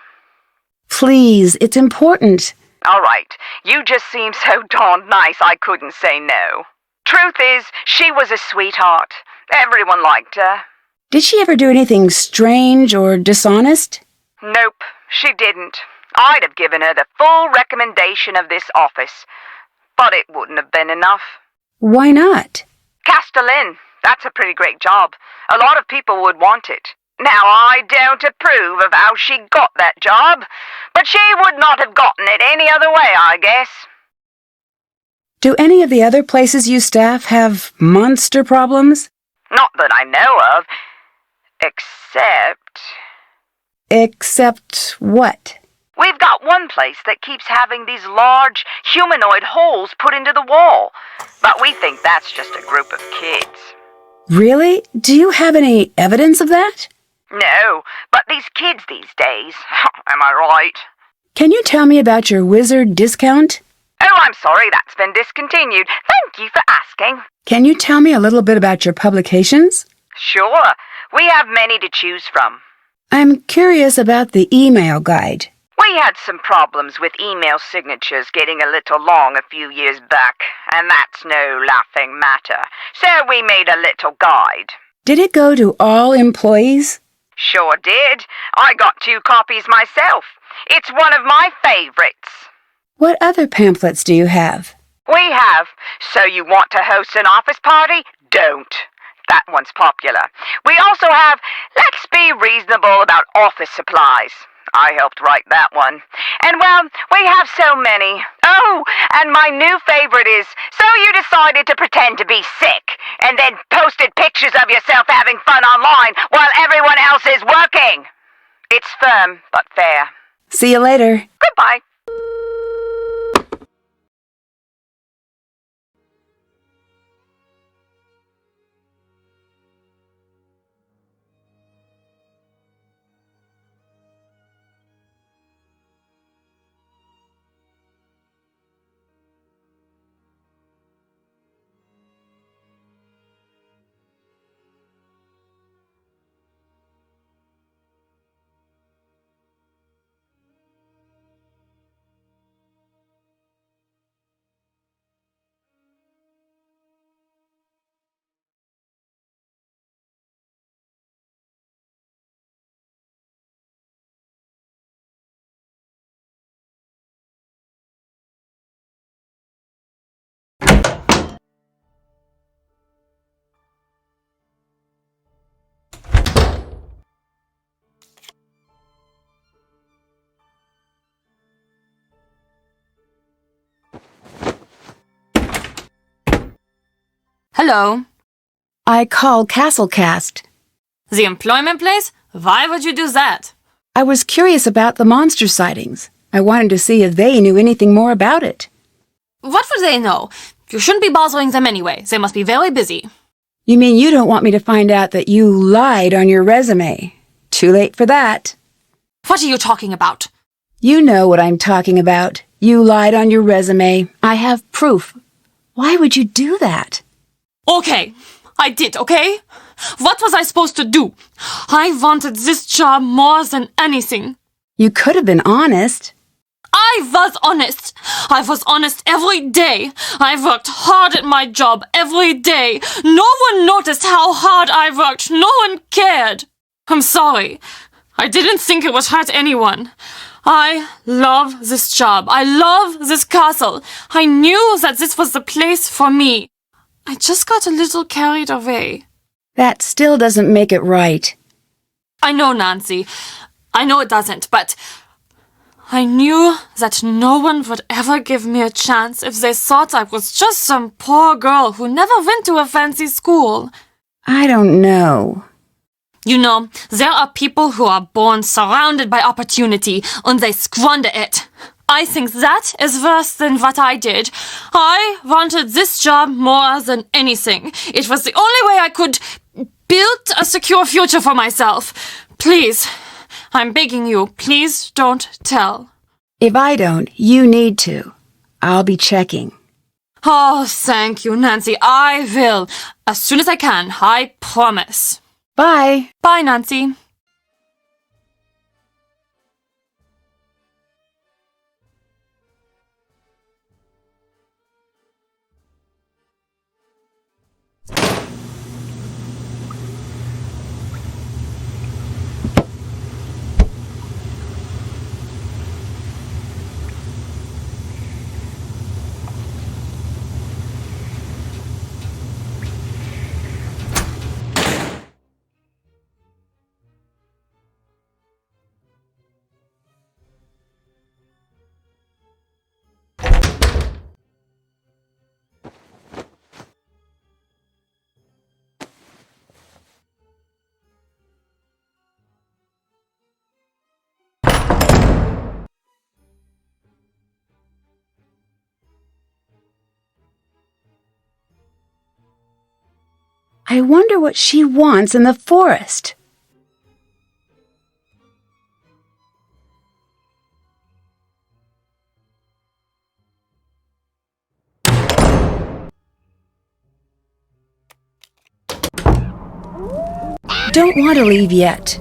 Please, it's important.
All right, you just seem so darned nice I couldn't say no. Truth is, she was a sweetheart. Everyone liked her.
Did she ever do anything strange or dishonest?
Nope, she didn't. I'd have given her the full recommendation of this office, but it wouldn't have been enough.
Why not?
Castellan, that's a pretty great job. A lot of people would want it. Now, I don't approve of how she got that job, but she would not have gotten it any other way, I guess.
Do any of the other places you staff have monster problems?
Not that I know of, except...
Except what?
We've got one place that keeps having these large humanoid holes put into the wall, but we think that's just a group of kids.
Really? Do you have any evidence of that?
No, but these kids these days, am I right?
Can you tell me about your wizard discount?
Oh, I'm sorry, that's been discontinued. Thank you for asking.
Can you tell me a little bit about your publications?
Sure. We have many to choose from.
I'm curious about the email guide.
We had some problems with email signatures getting a little long a few years back, and that's no laughing matter. So we made a little guide.
Did it go to all employees?
Sure did. I got 2 copies myself. It's one of my favorites.
What other pamphlets do you have?
We have So You Want to Host an Office Party? Don't. That one's popular. We also have Let's Be Reasonable About Office Supplies. I helped write that one. And well, we have so many. Oh, and my new favorite is So You Decided to Pretend to Be Sick and then posted pictures of yourself having fun online while everyone else is working. It's firm, but fair.
See you later.
Goodbye.
Hello.
I call Castlecast.
The employment place? Why would you do that?
I was curious about the monster sightings. I wanted to see if they knew anything more about it.
What would they know? You shouldn't be bothering them anyway. They must be very busy.
You mean you don't want me to find out that you lied on your resume? Too late for that.
What are you talking about?
You know what I'm talking about. You lied on your resume. I have proof. Why would you do that?
Okay, I did, okay? What was I supposed to do? I wanted this job more than anything.
You could have been honest.
I was honest. I was honest every day. I worked hard at my job every day. No one noticed how hard I worked. No one cared. I'm sorry. I didn't think it would hurt anyone. I love this job. I love this castle. I knew that this was the place for me. I just got a little carried away.
That still doesn't make it right.
I know, Nancy. I know it doesn't, but I knew that no one would ever give me a chance if they thought I was just some poor girl who never went to a fancy school.
I don't know.
You know, there are people who are born surrounded by opportunity and they squander it. I think that is worse than what I did. I wanted this job more than anything. It was the only way I could build a secure future for myself. Please, I'm begging you, please don't tell.
If I don't, you need to. I'll be checking.
Oh, thank you, Nancy. I will. As soon as I can, I promise.
Bye.
Bye, Nancy.
I wonder what she wants in the forest. Don't want to leave yet.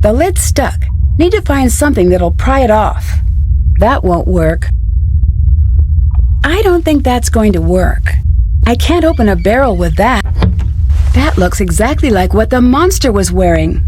The lid's stuck. Need to find something that'll pry it off. That won't work. I don't think that's going to work. I can't open a barrel with that. That looks exactly like what the monster was wearing.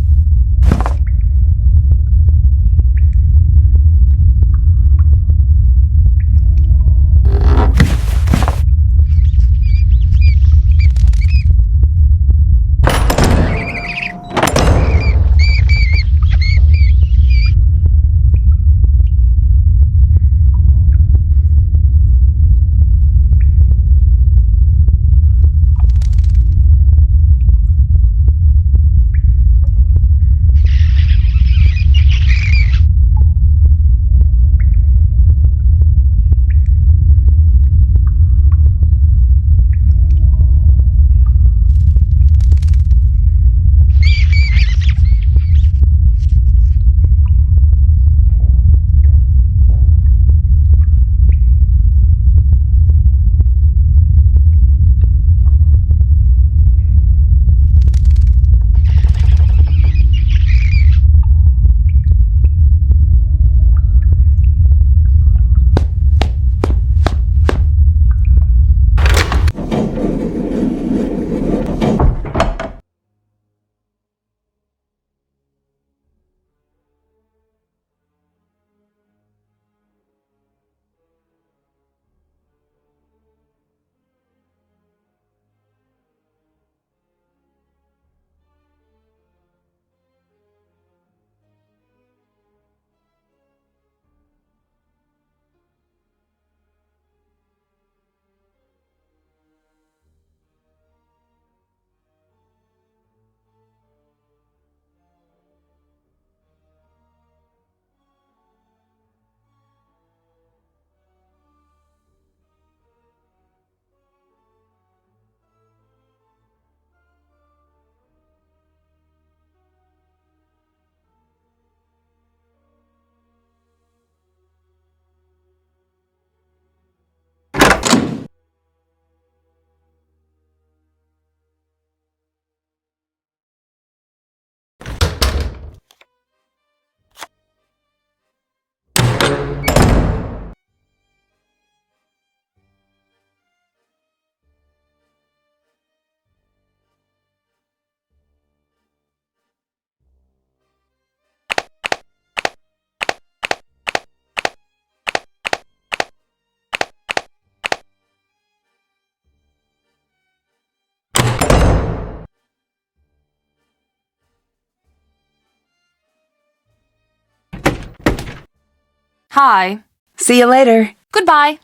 Hi.
See you later.
Goodbye.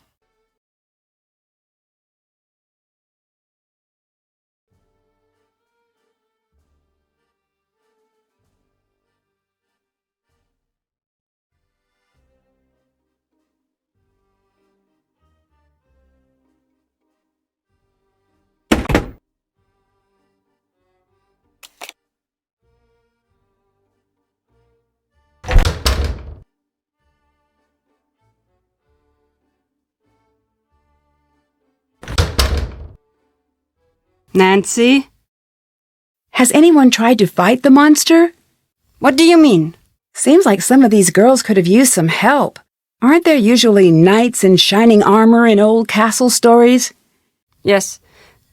Nancy?
Has anyone tried to fight the monster?
What do you mean?
Seems like some of these girls could have used some help. Aren't there usually knights in shining armor in old castle stories?
Yes,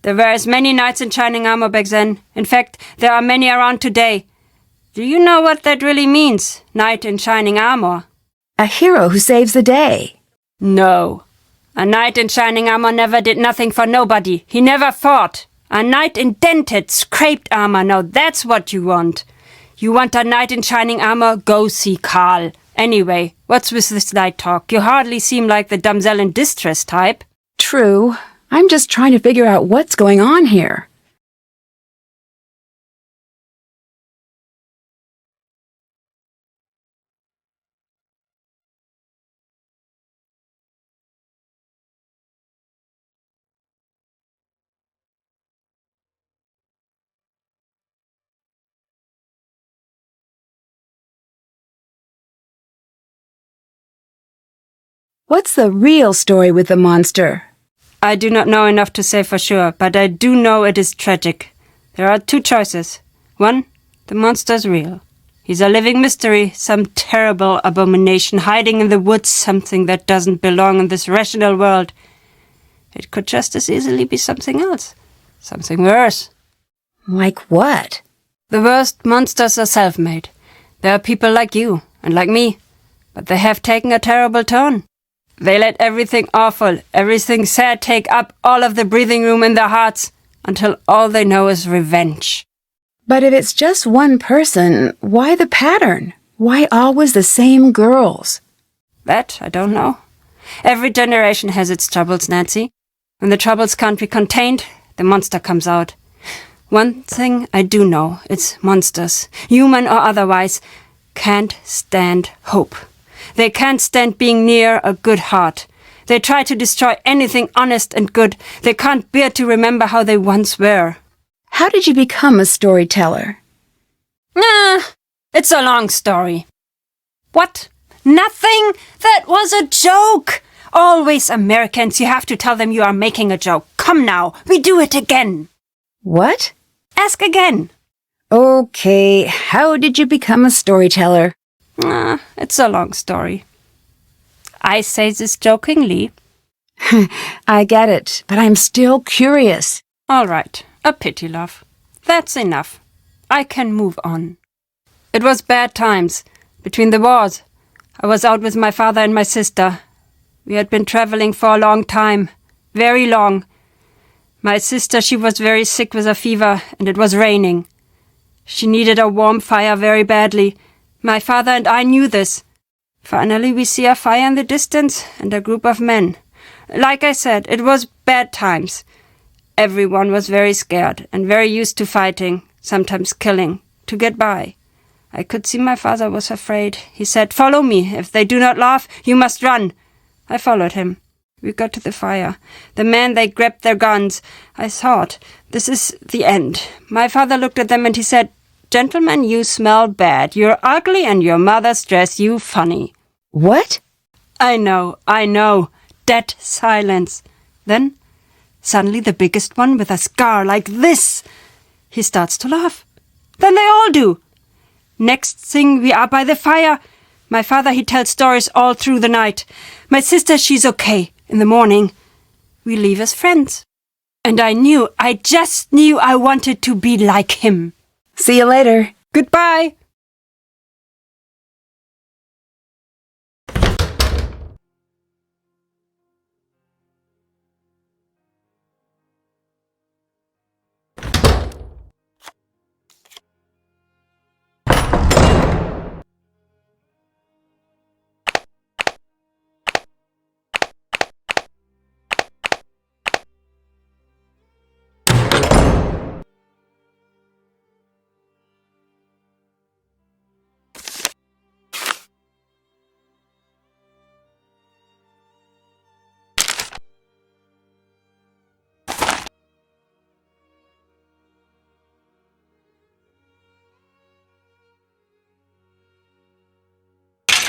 there were as many knights in shining armor back then. In fact, there are many around today. Do you know what that really means, knight in shining armor?
A hero who saves the day.
No. A knight in shining armor never did nothing for nobody. He never fought. A knight in dented, scraped armor. Now that's what you want. You want a knight in shining armor? Go see Carl. Anyway, what's with this knight talk? You hardly seem like the damsel in distress type.
True. I'm just trying to figure out what's going on here. What's the real story with the monster?
I do not know enough to say for sure, but I do know it is tragic. There are two choices. One, the monster's real. He's a living mystery, some terrible abomination hiding in the woods, something that doesn't belong in this rational world. It could just as easily be something else. Something worse.
Like what?
The worst monsters are self-made. There are people like you and like me, but they have taken a terrible turn. They let everything awful, everything sad take up all of the breathing room in their hearts until all they know is revenge.
But if it's just one person, why the pattern? Why always the same girls?
That I don't know. Every generation has its troubles, Nancy. When the troubles can't be contained, the monster comes out. One thing I do know, it's monsters, human or otherwise, can't stand hope. They can't stand being near a good heart. They try to destroy anything honest and good. They can't bear to remember how they once were.
How did you become a storyteller?
It's a long story. What? Nothing? That was a joke! Always Americans, you have to tell them you are making a joke. Come now, we do it again.
What?
Ask again.
Okay, how did you become a storyteller?
It's a long story. I say this jokingly.
I get it, but I'm still curious.
All right, a pity, love. That's enough. I can move on. It was bad times. Between the wars, I was out with my father and my sister. We had been traveling for a long time. Very long. My sister, she was very sick with a fever, and it was raining. She needed a warm fire very badly. My father and I knew this. Finally, we see a fire in the distance and a group of men. Like I said, it was bad times. Everyone was very scared and very used to fighting, sometimes killing, to get by. I could see my father was afraid. He said, "Follow me. If they do not laugh, you must run." I followed him. We got to the fire. The men, they grabbed their guns. I thought, this is the end. My father looked at them and he said, "Gentlemen, you smell bad. You're ugly and your mother's dress you funny."
What?
I know. Dead silence. Then, suddenly the biggest one with a scar like this. He starts to laugh. Then they all do. Next thing, we are by the fire. My father, he tells stories all through the night. My sister, she's okay. In the morning, we leave as friends. And I just knew I wanted to be like him.
See you later.
Goodbye.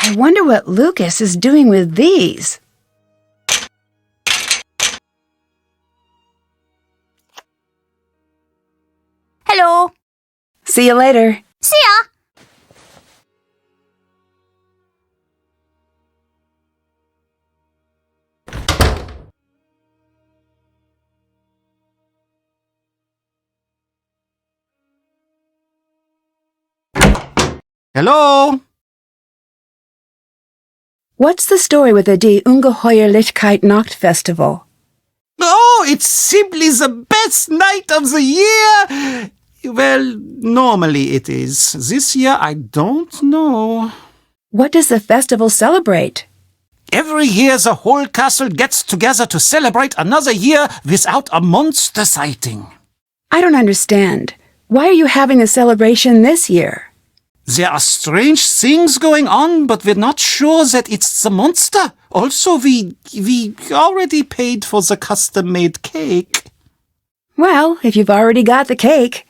I wonder what Lucas is doing with these.
Hello.
See you later.
See ya.
Hello?
What's the story with the Die Ungeheuerlichkeit Nacht Festival?
Oh, it's simply the best night of the year! Well, normally it is. This year, I don't know.
What does the festival celebrate?
Every year, the whole castle gets together to celebrate another year without a monster sighting.
I don't understand. Why are you having a celebration this year?
There are strange things going on, but we're not sure that it's the monster. Also, we already paid for the custom-made cake.
Well, if you've already got the cake.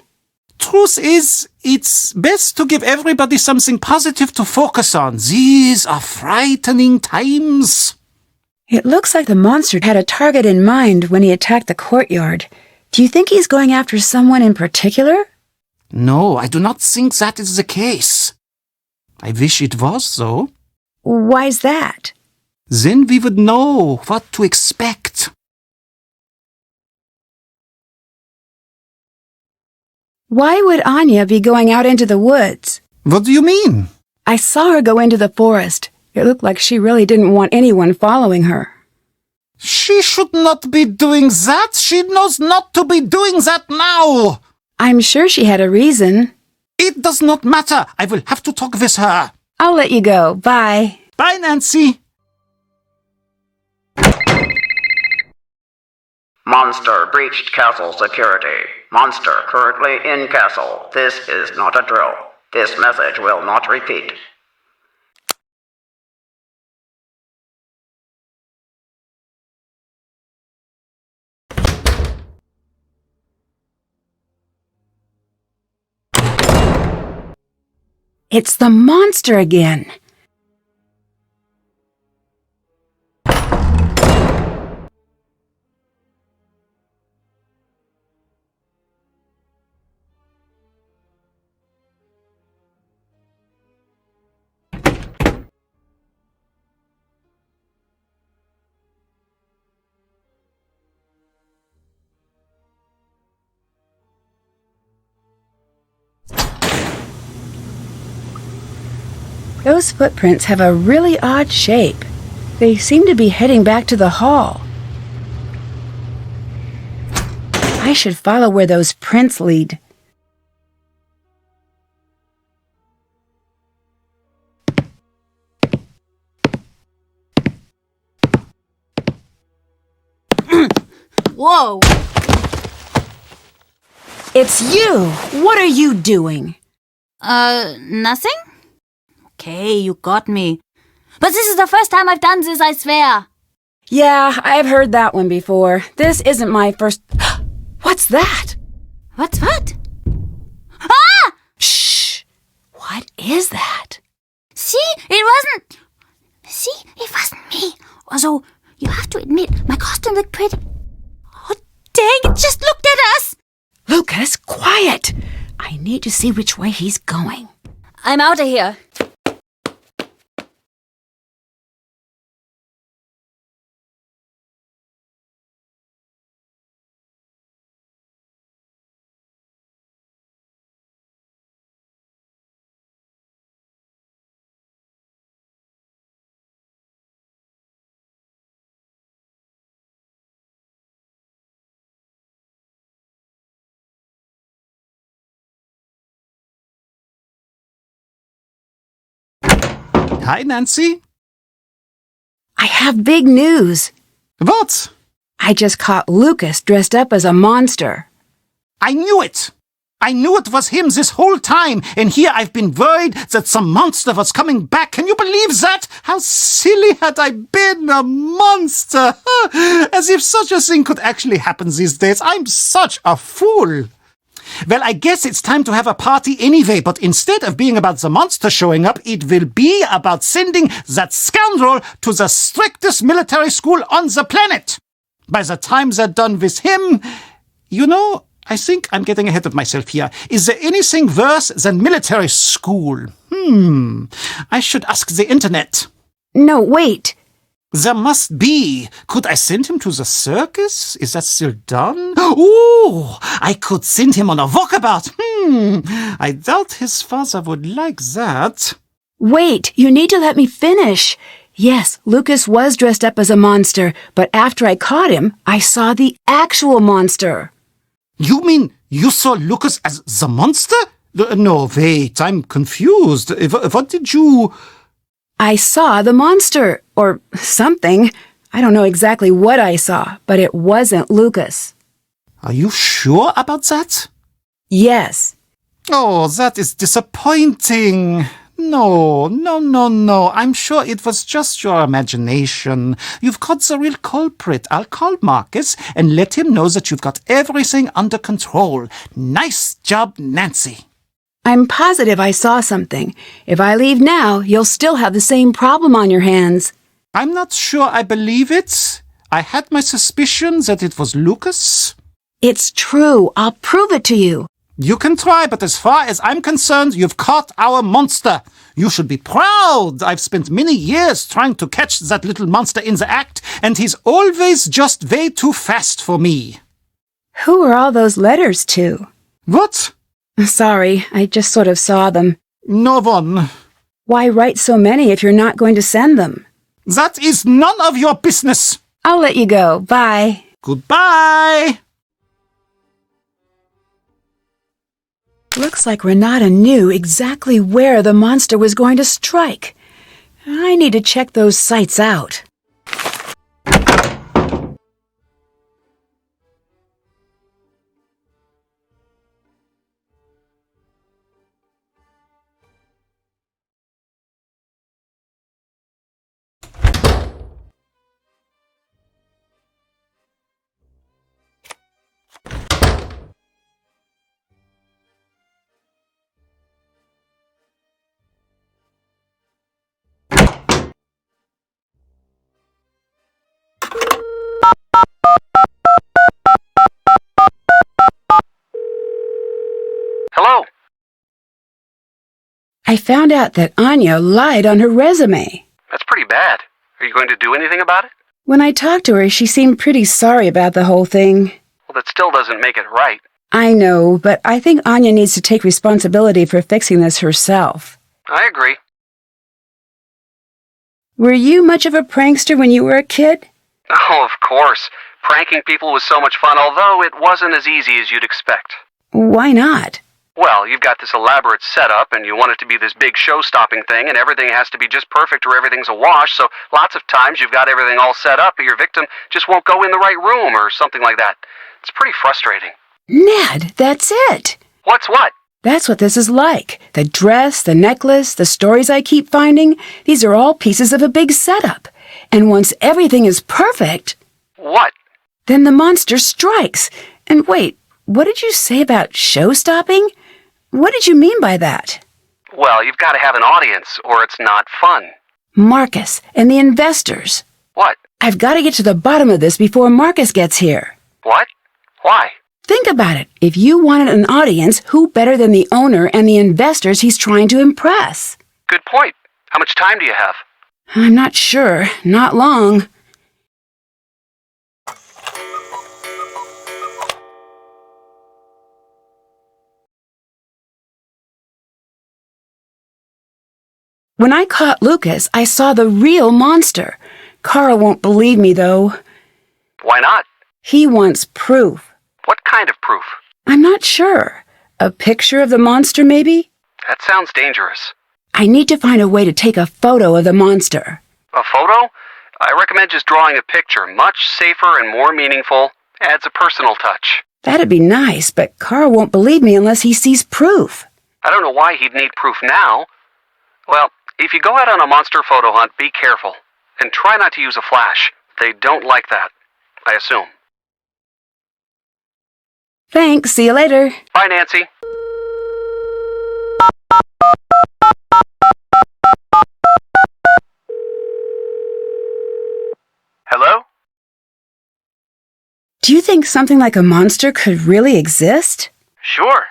Truth is, it's best to give everybody something positive to focus on. These are frightening times.
It looks like the monster had a target in mind when he attacked the courtyard. Do you think he's going after someone in particular?
No, I do not think that is the case. I wish it was, though.
Why's that?
Then we would know what to expect.
Why would Anya be going out into the woods?
What do you mean?
I saw her go into the forest. It looked like she really didn't want anyone following her.
She should not be doing that. She knows not to be doing that now.
I'm sure she had a reason.
It does not matter. I will have to talk with her.
I'll let you go. Bye.
Bye, Nancy.
Monster breached castle security. Monster currently in castle. This is not a drill. This message will not repeat.
It's the monster again. Those footprints have a really odd shape. They seem to be heading back to the hall. I should follow where those prints lead.
Whoa!
It's you! What are you doing?
Nothing? Okay, you got me. But this is the first time I've done this, I swear.
Yeah, I've heard that one before. This isn't my first... What's that?
What's what? Ah!
Shh! What is that?
See, it wasn't me. Also, you have to admit, my costume looked pretty. Oh, dang, it just looked at us!
Lucas, quiet! I need to see which way he's going.
I'm out of here.
Hi, Nancy.
I have big news.
What?
I just caught Lucas dressed up as a monster.
I knew it! I knew it was him this whole time, and here I've been worried that some monster was coming back. Can you believe that? How silly had I been, a monster! As if such a thing could actually happen these days. I'm such a fool. Well, I guess it's time to have a party anyway, but instead of being about the monster showing up, it will be about sending that scoundrel to the strictest military school on the planet. By the time they're done with him, I think I'm getting ahead of myself here. Is there anything worse than military school? I should ask the internet.
No, wait.
There must be. Could I send him to the circus? Is that still done? Ooh, I could send him on a walkabout. I doubt his father would like that.
Wait, you need to let me finish. Yes, Lucas was dressed up as a monster, but after I caught him, I saw the actual monster.
You mean you saw Lucas as the monster? No, wait, I'm confused. What did you...
I saw the monster, or something. I don't know exactly what I saw, but it wasn't Lucas.
Are you sure about that?
Yes.
Oh, that is disappointing. No. I'm sure it was just your imagination. You've caught the real culprit. I'll call Marcus and let him know that you've got everything under control. Nice job, Nancy.
I'm positive I saw something. If I leave now, you'll still have the same problem on your hands.
I'm not sure I believe it. I had my suspicions that it was Lucas.
It's true. I'll prove it to you.
You can try, but as far as I'm concerned, you've caught our monster. You should be proud. I've spent many years trying to catch that little monster in the act, and he's always just way too fast for me.
Who are all those letters to?
What?
Sorry, I just sort of saw them.
No one.
Why write so many if you're not going to send them?
That is none of your business.
I'll let you go. Bye.
Goodbye.
Looks like Renata knew exactly where the monster was going to strike. I need to check those sites out.
Hello?
I found out that Anya lied on her resume.
That's pretty bad. Are you going to do anything about it?
When I talked to her, she seemed pretty sorry about the whole thing.
Well, that still doesn't make it right.
I know, but I think Anya needs to take responsibility for fixing this herself.
I agree.
Were you much of a prankster when you were a kid?
Oh, of course. Pranking people was so much fun, although it wasn't as easy as you'd expect.
Why not?
Well, you've got this elaborate setup, and you want it to be this big show-stopping thing, and everything has to be just perfect or everything's a wash, so lots of times you've got everything all set up, but your victim just won't go in the right room or something like that. It's pretty frustrating.
Ned, that's it.
What's what?
That's what this is like. The dress, the necklace, the stories I keep finding, these are all pieces of a big setup. And once everything is perfect...
What?
Then the monster strikes. And wait, what did you say about show-stopping? What did you mean by that?
Well, you've got to have an audience, or it's not fun.
Marcus and the investors.
What?
I've got to get to the bottom of this before Marcus gets here.
What? Why?
Think about it. If you wanted an audience, who better than the owner and the investors he's trying to impress?
Good point. How much time do you have?
I'm not sure. Not long. When I caught Lucas, I saw the real monster. Carl won't believe me, though.
Why not?
He wants proof.
What kind of proof?
I'm not sure. A picture of the monster, maybe?
That sounds dangerous.
I need to find a way to take a photo of the monster.
A photo? I recommend just drawing a picture. Much safer and more meaningful. Adds a personal touch.
That'd be nice, but Carl won't believe me unless he sees proof.
I don't know why he'd need proof now. Well, if you go out on a monster photo hunt, be careful. And try not to use a flash. They don't like that, I assume.
Thanks, see you later.
Bye, Nancy.
Hello?
Do you think something like a monster could really exist?
Sure.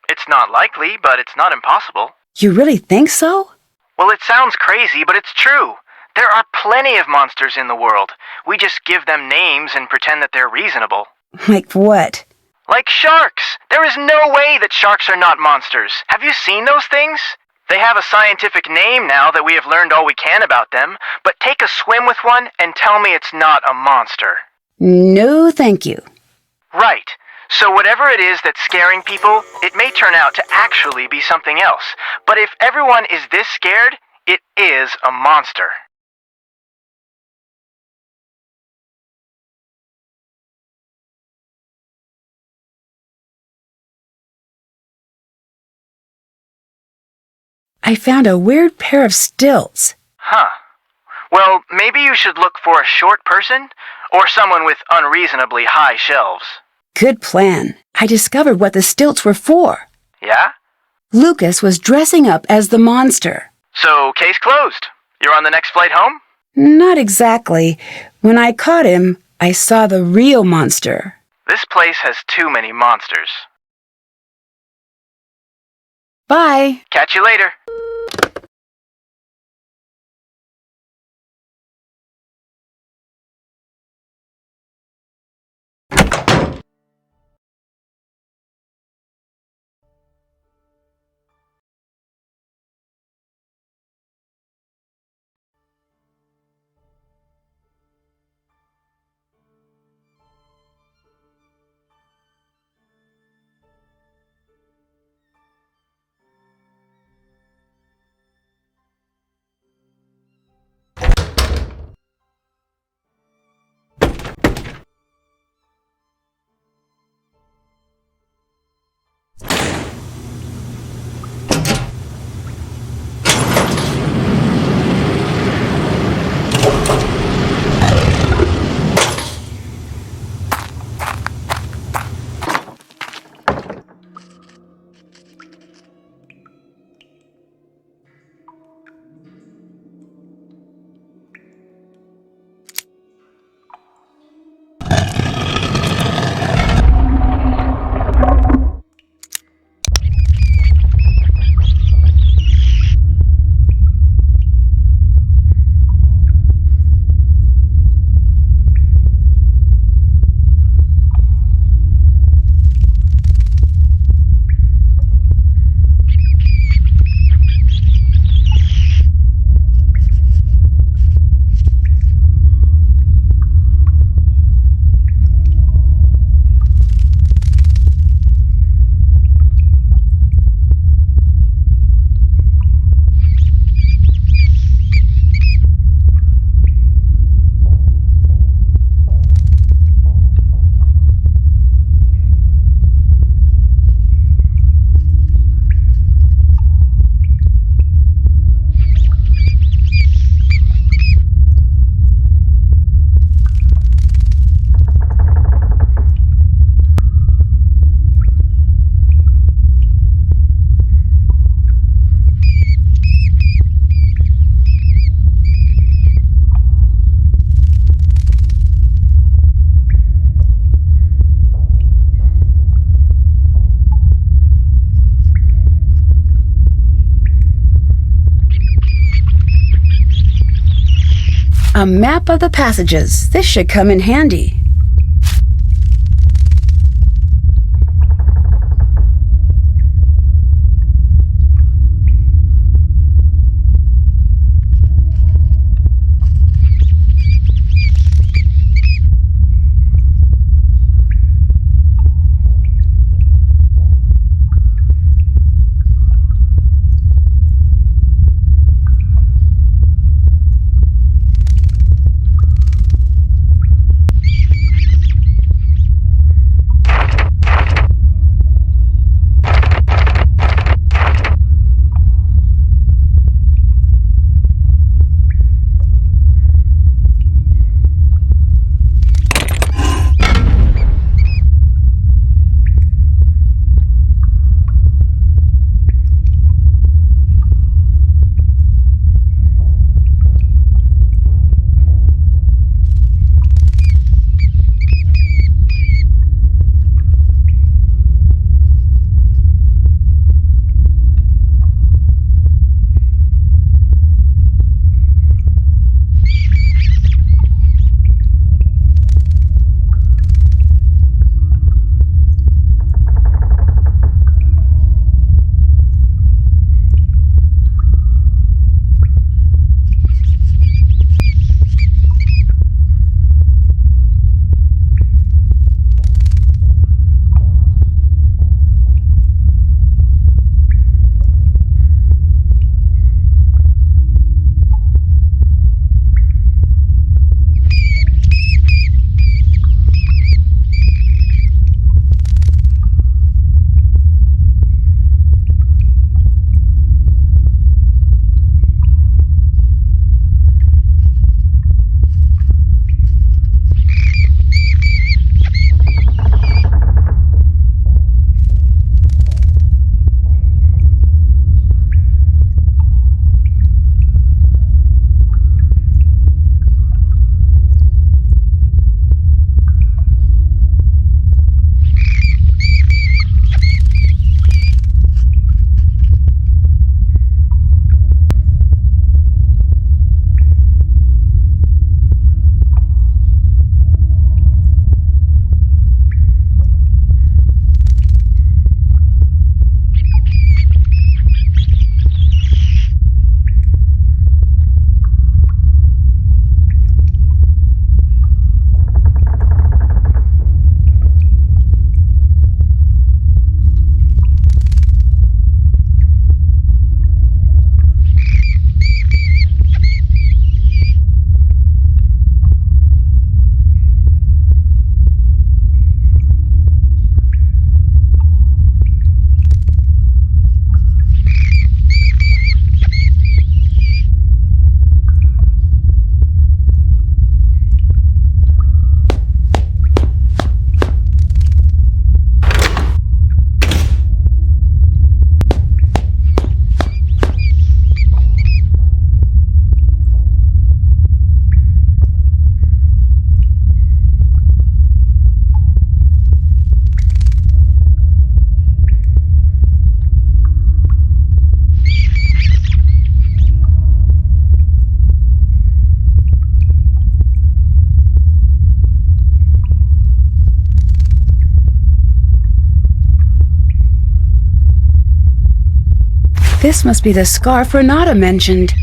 It's not likely, but it's not impossible.
You really think so?
Well, it sounds crazy, but it's true. There are plenty of monsters in the world. We just give them names and pretend that they're reasonable.
Like what?
Like sharks! There is no way that sharks are not monsters. Have you seen those things? They have a scientific name now that we have learned all we can about them, but take a swim with one and tell me it's not a monster.
No, thank you.
Right. So whatever it is that's scaring people, it may turn out to actually be something else. But if everyone is this scared, it is a monster.
I found a weird pair of stilts.
Huh. Well, maybe you should look for a short person, or someone with unreasonably high shelves.
Good plan. I discovered what the stilts were for.
Yeah?
Lucas was dressing up as the monster.
So, case closed. You're on the next flight home?
Not exactly. When I caught him, I saw the real monster.
This place has too many monsters.
Bye.
Catch you later.
A map of the passages. This should come in handy. This must be the scarf Renata mentioned.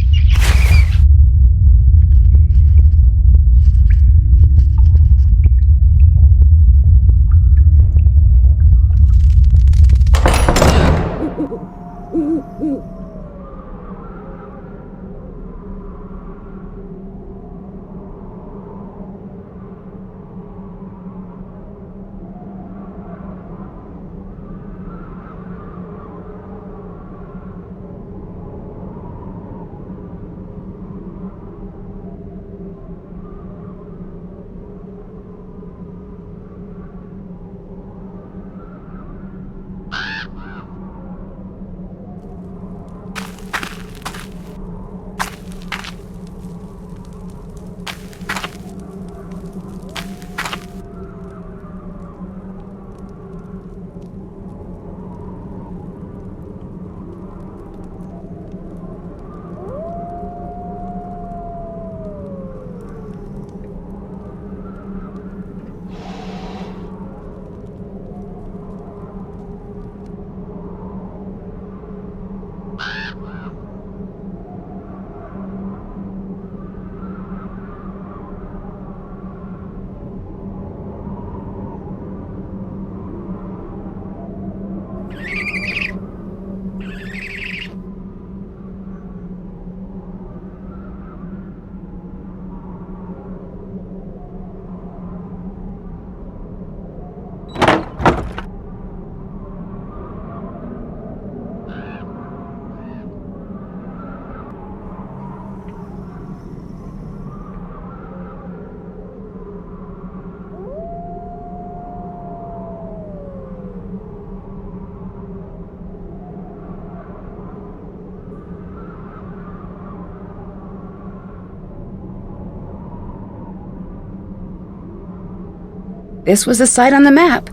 This was the site on the map.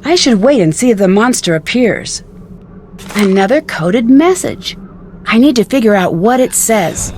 I should wait and see if the monster appears. Another coded message. I need to figure out what it says.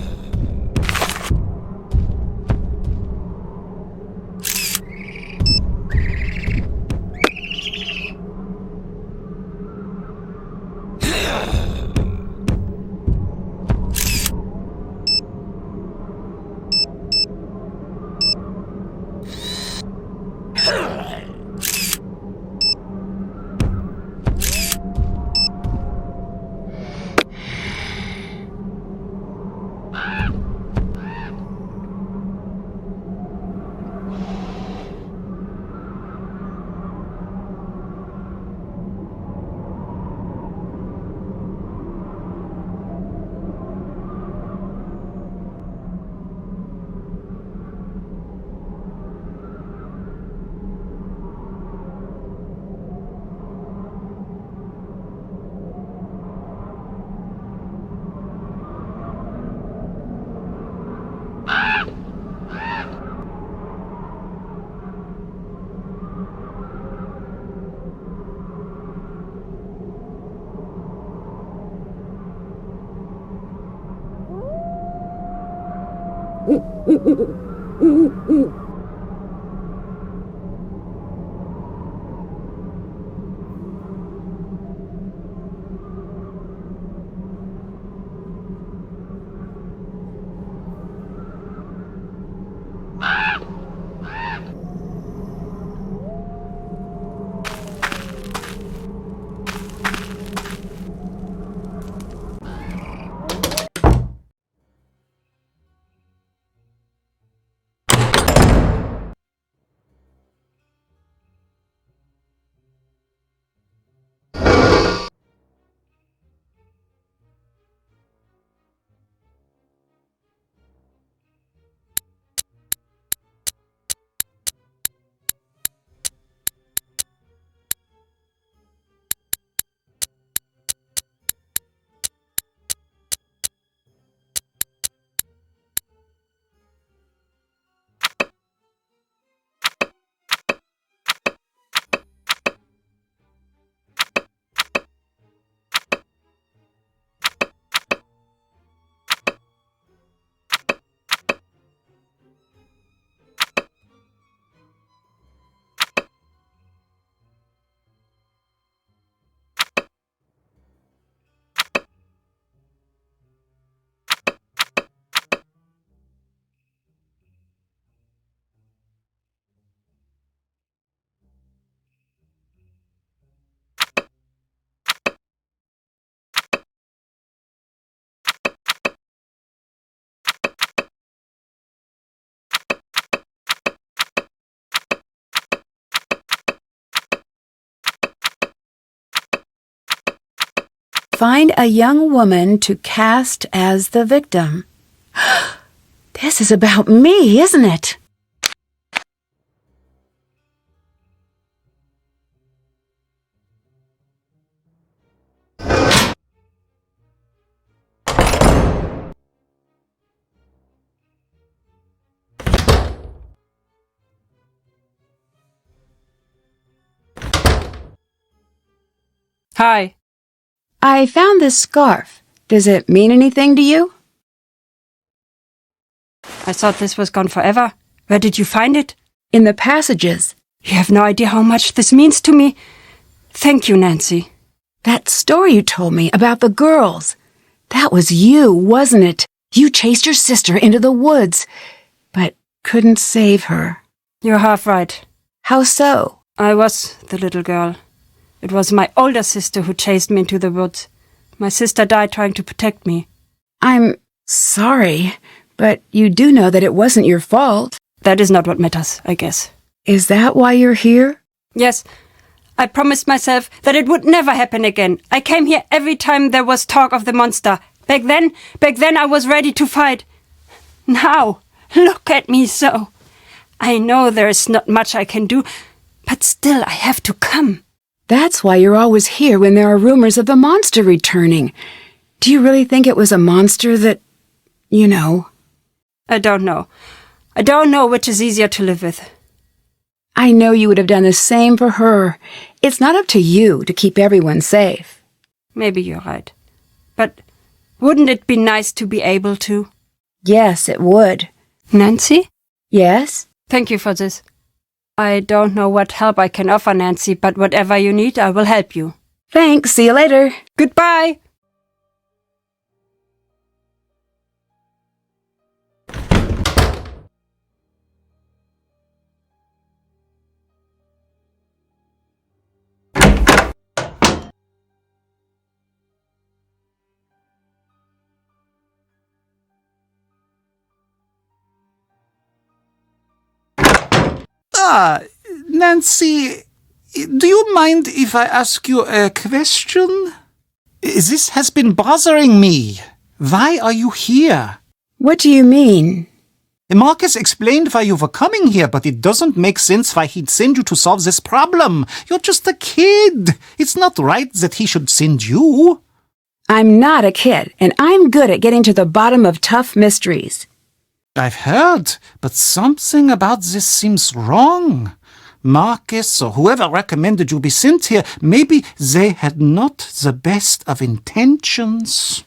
find a young woman to cast as the victim. This is about me, isn't it?
Hi.
I found this scarf. Does it mean anything to you?
I thought this was gone forever. Where did you find it?
In the passages.
You have no idea how much this means to me. Thank you, Nancy.
That story you told me about the girls. That was you, wasn't it? You chased your sister into the woods, but couldn't save her.
You're half right.
How so?
I was the little girl. It was my older sister who chased me into the woods. My sister died trying to protect me.
I'm sorry, but you do know that it wasn't your fault.
That is not what matters, I guess.
Is that why you're here?
Yes. I promised myself that it would never happen again. I came here every time there was talk of the monster. Back then I was ready to fight. Now, look at me so. I know there is not much I can do, but still I have to come.
That's why you're always here when there are rumors of the monster returning. Do you really think it was a monster that, you know?
I don't know. I don't know which is easier to live with.
I know you would have done the same for her. It's not up to you to keep everyone safe.
Maybe you're right. But wouldn't it be nice to be able to?
Yes, it would.
Nancy?
Yes?
Thank you for this. I don't know what help I can offer, Nancy, but whatever you need, I will help you.
Thanks. See you later.
Goodbye.
Nancy, do you mind if I ask you a question? This has been bothering me. Why are you here?
What do you mean?
Marcus explained why you were coming here, but it doesn't make sense why he'd send you to solve this problem. You're just a kid. It's not right that he should send you.
I'm not a kid, and I'm good at getting to the bottom of tough mysteries.
I've heard, but something about this seems wrong. Marcus or whoever recommended you be sent here, maybe they had not the best of intentions.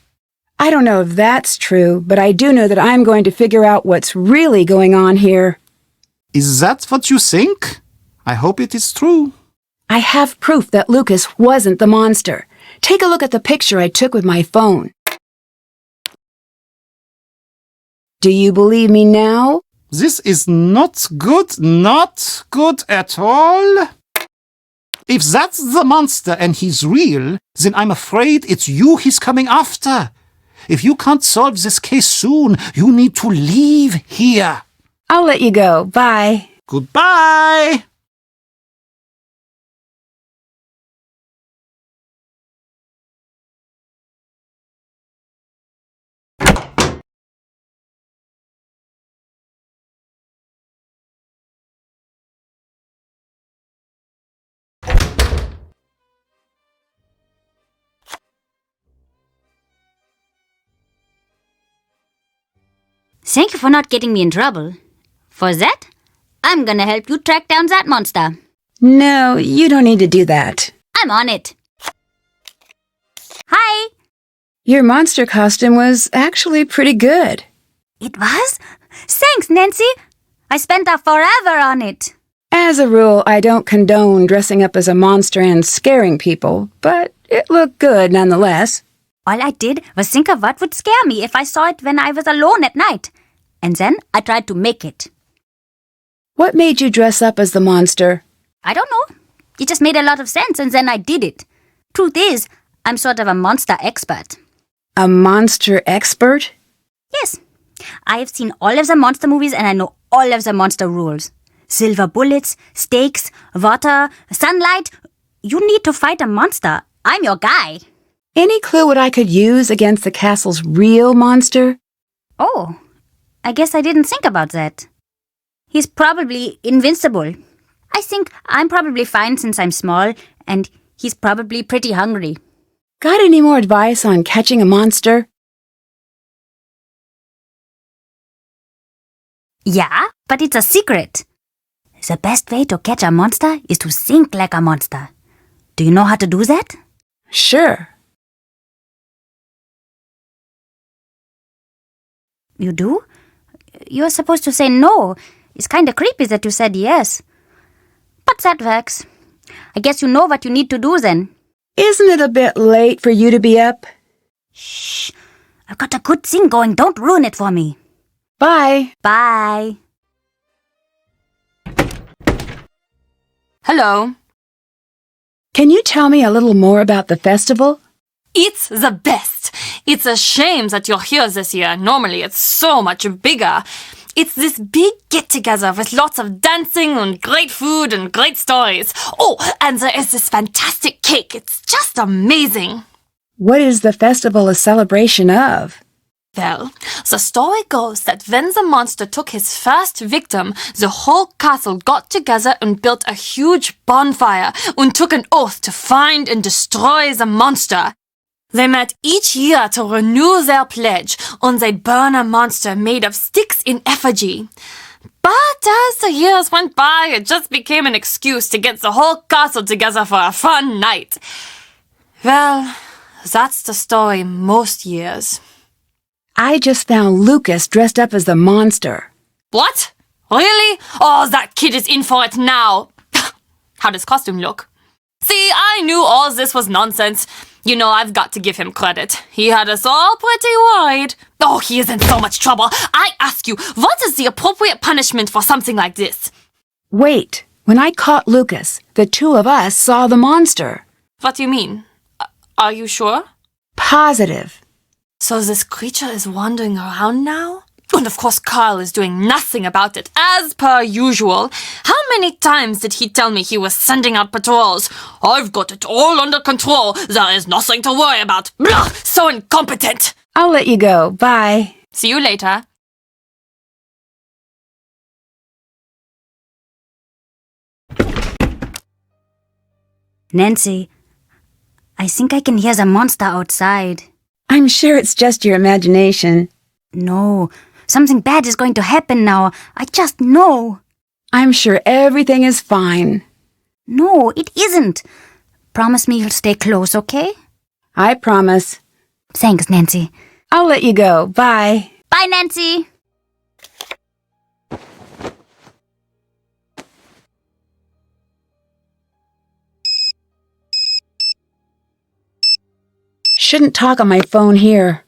I don't know if that's true, but I do know that I'm going to figure out what's really going on here.
Is that what you think? I hope it is true.
I have proof that Lucas wasn't the monster. Take a look at the picture I took with my phone. Do you believe me now?
This is not good at all. If that's the monster and he's real, then I'm afraid it's you he's coming after. If you can't solve this case soon, you need to leave here.
I'll let you go. Bye.
Goodbye.
Thank you for not getting me in trouble. For that, I'm gonna help you track down that monster.
No, you don't need to do that.
I'm on it. Hi!
Your monster costume was actually pretty good.
It was? Thanks, Nancy. I spent a forever on it.
As a rule, I don't condone dressing up as a monster and scaring people, but it looked good nonetheless.
All I did was think of what would scare me if I saw it when I was alone at night. And then I tried to make it.
What made you dress up as the monster?
I don't know. It just made a lot of sense and then I did it. Truth is, I'm sort of a monster expert.
A monster expert?
Yes. I have seen all of the monster movies and I know all of the monster rules. Silver bullets, stakes, water, sunlight. You need to fight a monster. I'm your guy.
Any clue what I could use against the castle's real monster?
Oh, I guess I didn't think about that. He's probably invincible. I think I'm probably fine since I'm small, and he's probably pretty hungry.
Got any more advice on catching a monster?
Yeah, but it's a secret. The best way to catch a monster is to think like a monster. Do you know how to do that?
Sure.
You do? You're supposed to say no. It's kind of creepy that you said yes. But that works. I guess you know what you need to do then.
Isn't it a bit late for you to be up?
Shh. I've got a good thing going. Don't ruin it for me.
Bye.
Bye.
Hello.
Can you tell me a little more about the festival?
It's the best. It's a shame that you're here this year. Normally it's so much bigger. It's this big get-together with lots of dancing and great food and great stories. Oh, and there is this fantastic cake. It's just amazing.
What is the festival a celebration of?
Well, the story goes that when the monster took his first victim, the whole castle got together and built a huge bonfire and took an oath to find and destroy the monster. They met each year to renew their pledge, and they'd burn a monster made of sticks in effigy. But as the years went by, it just became an excuse to get the whole castle together for a fun night. Well, that's the story most years.
I just found Lucas dressed up as the monster.
What? Really? Oh, that kid is in for it now. How does costume look? See, I knew all this was nonsense. You know, I've got to give him credit. He had us all pretty worried. Oh, he is in so much trouble. I ask you, what is the appropriate punishment for something like this?
Wait, when I caught Lucas, the two of us saw the monster.
What do you mean? Are you sure?
Positive.
So this creature is wandering around now? And of course Carl is doing nothing about it, as per usual. How many times did he tell me he was sending out patrols? I've got it all under control. There is nothing to worry about. Blah! So incompetent.
I'll let you go. Bye.
See you later.
Nancy, I think I can hear the monster outside.
I'm sure it's just your imagination.
No, something bad is going to happen now. I just know.
I'm sure everything is fine.
No, it isn't. Promise me you'll stay close, okay?
I promise.
Thanks, Nancy.
I'll let you go. Bye.
Bye, Nancy.
Shouldn't talk on my phone here.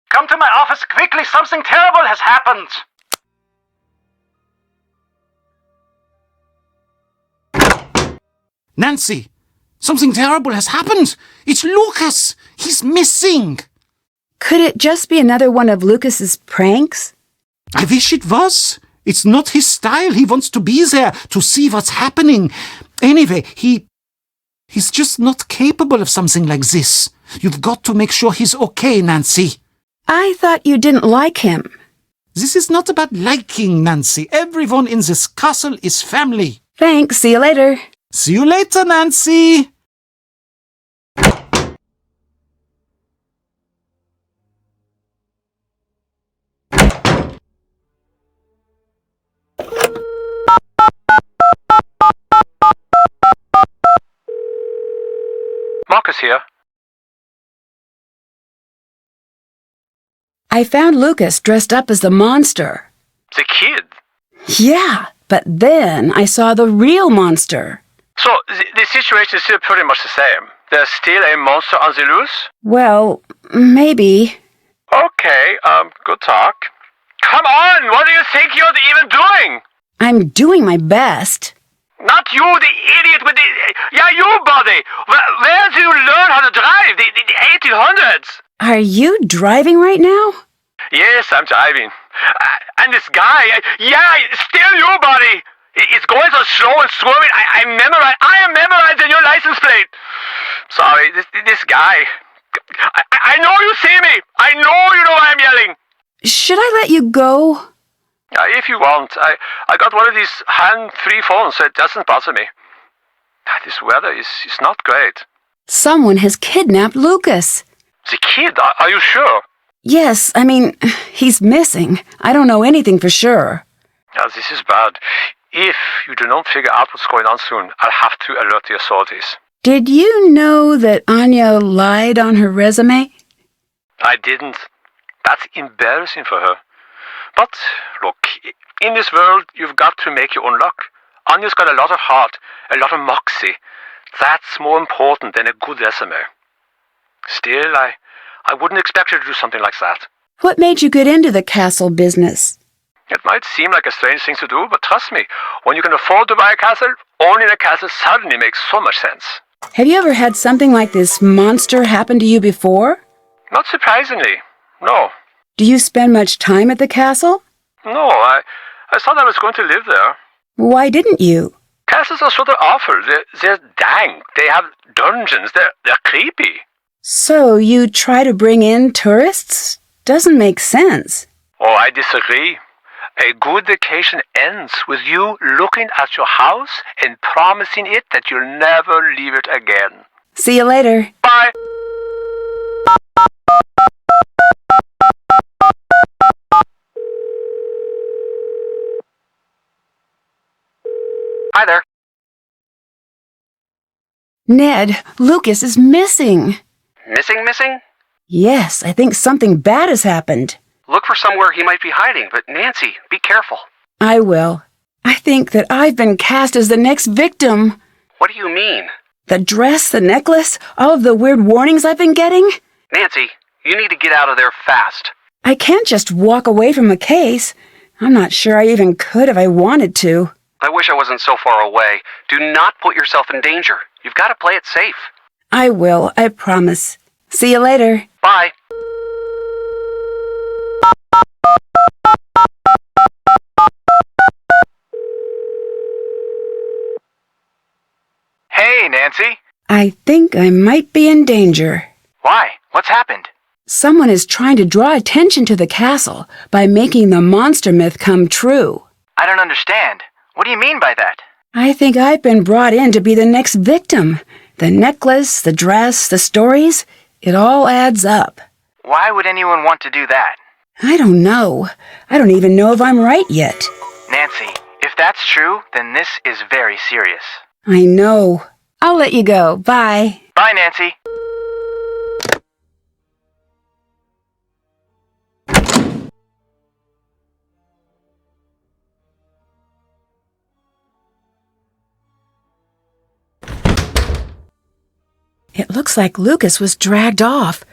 Come to my office quickly, something terrible has happened. Nancy, something terrible has happened. It's Lucas. He's missing.
Could it just be another one of Lucas's pranks?
I wish it was. It's not his style. He wants to be there to see what's happening. Anyway, he's just not capable of something like this. You've got to make sure he's okay, Nancy.
I thought you didn't like him.
This is not about liking, Nancy. Everyone in this castle is family.
Thanks. See you later.
See you later, Nancy.
Marcus here.
I found Lucas dressed up as the monster.
The kid?
Yeah, but then I saw the real monster.
So, the situation is still pretty much the same. There's still a monster on the loose?
Well, maybe.
Okay, good talk. Come on, what do you think you're even doing?
I'm doing my best.
Not you, the idiot with the... Yeah, you, buddy! Where do you learn how to drive? The 1800s?
Are you driving right now?
Yes, I'm driving. And this guy, still you, buddy. It's going so slow and swerving. I am memorizing your license plate. Sorry, this guy. I know you see me. I know you know why I'm yelling.
Should I let you go?
If you want. I got one of these hand-free phones, so it doesn't bother me. This weather is not great.
Someone has kidnapped Lucas.
The kid? Are you sure?
Yes, I mean, he's missing. I don't know anything for sure.
This is bad. If you do not figure out what's going on soon, I'll have to alert the authorities.
Did you know that Anya lied on her resume?
I didn't. That's embarrassing for her. But, look, in this world, you've got to make your own luck. Anya's got a lot of heart, a lot of moxie. That's more important than a good resume. Still, I wouldn't expect her to do something like that.
What made you get into the castle business?
It might seem like a strange thing to do, but trust me, when you can afford to buy a castle, owning a castle suddenly makes so much sense.
Have you ever had something like this monster happen to you before?
Not surprisingly, no.
Do you spend much time at the castle?
No, I thought I was going to live there.
Why didn't you?
Castles are sort of awful. They're dank. They have dungeons. They're creepy.
So you try to bring in tourists? Doesn't make sense.
Oh, I disagree. A good vacation ends with you looking at your house and promising it that you'll never leave it again.
See you later.
Bye.
Hi there.
Ned, Lucas is missing.
Missing?
Yes, I think something bad has happened.
Look for somewhere he might be hiding, but Nancy, be careful.
I will. I think that I've been cast as the next victim.
What do you mean?
The dress, the necklace, all of the weird warnings I've been getting.
Nancy, you need to get out of there fast.
I can't just walk away from a case. I'm not sure I even could if I wanted to.
I wish I wasn't so far away. Do not put yourself in danger. You've got to play it safe.
I will, I promise. See you later.
Bye.
Hey, Nancy.
I think I might be in danger.
Why? What's happened?
Someone is trying to draw attention to the castle by making the monster myth come true.
I don't understand. What do you mean by that?
I think I've been brought in to be the next victim. The necklace, the dress, the stories, it all adds up.
Why would anyone want to do that?
I don't know. I don't even know if I'm right yet.
Nancy, if that's true, then this is very serious.
I know. I'll let you go. Bye.
Bye, Nancy.
It looks like Lucas was dragged off.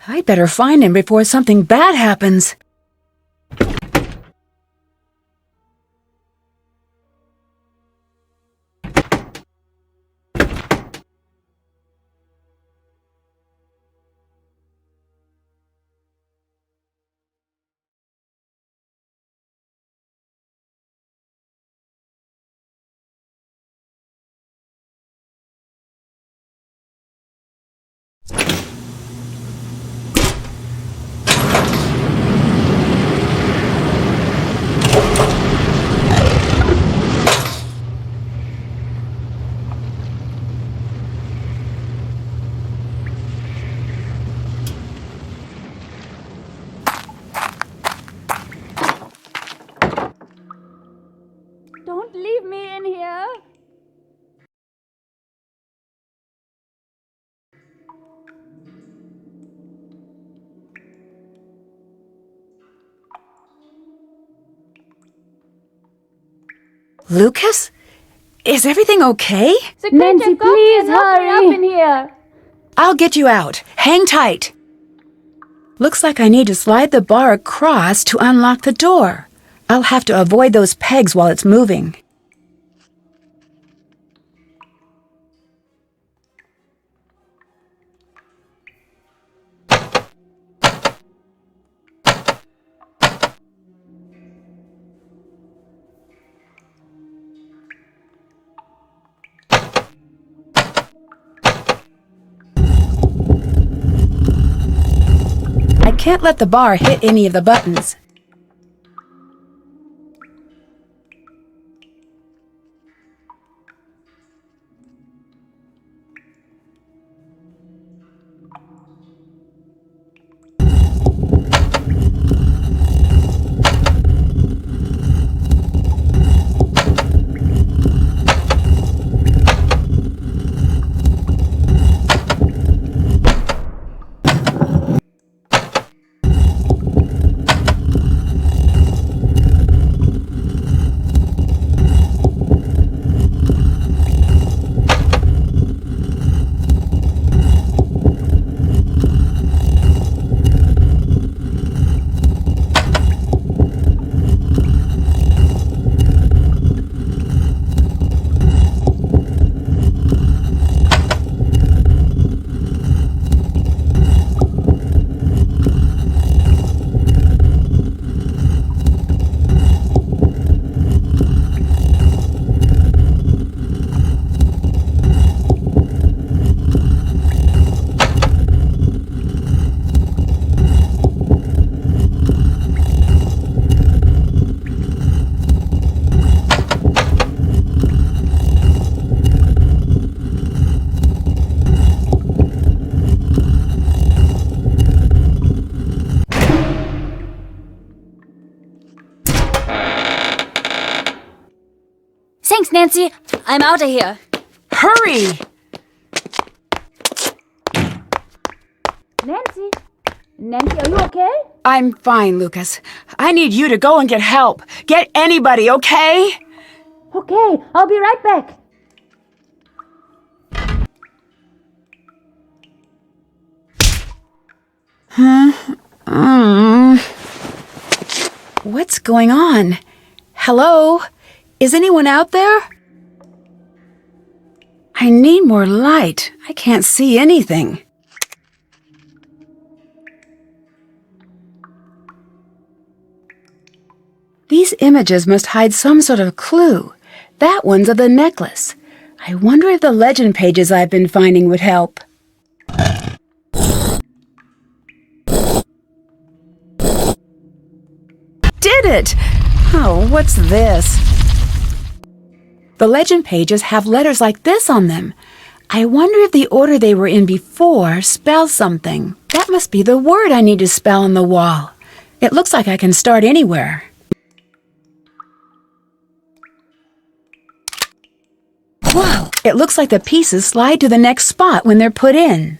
I'd better find him before something bad happens.
Don't leave me in here.
Lucas? Is everything okay?
Nancy, please hurry up in here.
I'll get you out. Hang tight. Looks like I need to slide the bar across to unlock the door. I'll have to avoid those pegs while it's moving. can't let the bar hit any of the buttons.
Thanks, Nancy. I'm out of here.
Hurry!
Nancy? Nancy, are you okay?
I'm fine, Lucas. I need you to go and get help. Get anybody, okay?
Okay, I'll be right back.
What's going on? Hello? Is anyone out there? I need more light. I can't see anything. These images must hide some sort of clue. That one's of the necklace. I wonder if the legend pages I've been finding would help. Did it! Oh, what's this? The legend pages have letters like this on them. I wonder if the order they were in before spells something. That must be the word I need to spell on the wall. It looks like I can start anywhere. Whoa! It looks like the pieces slide to the next spot when they're put in.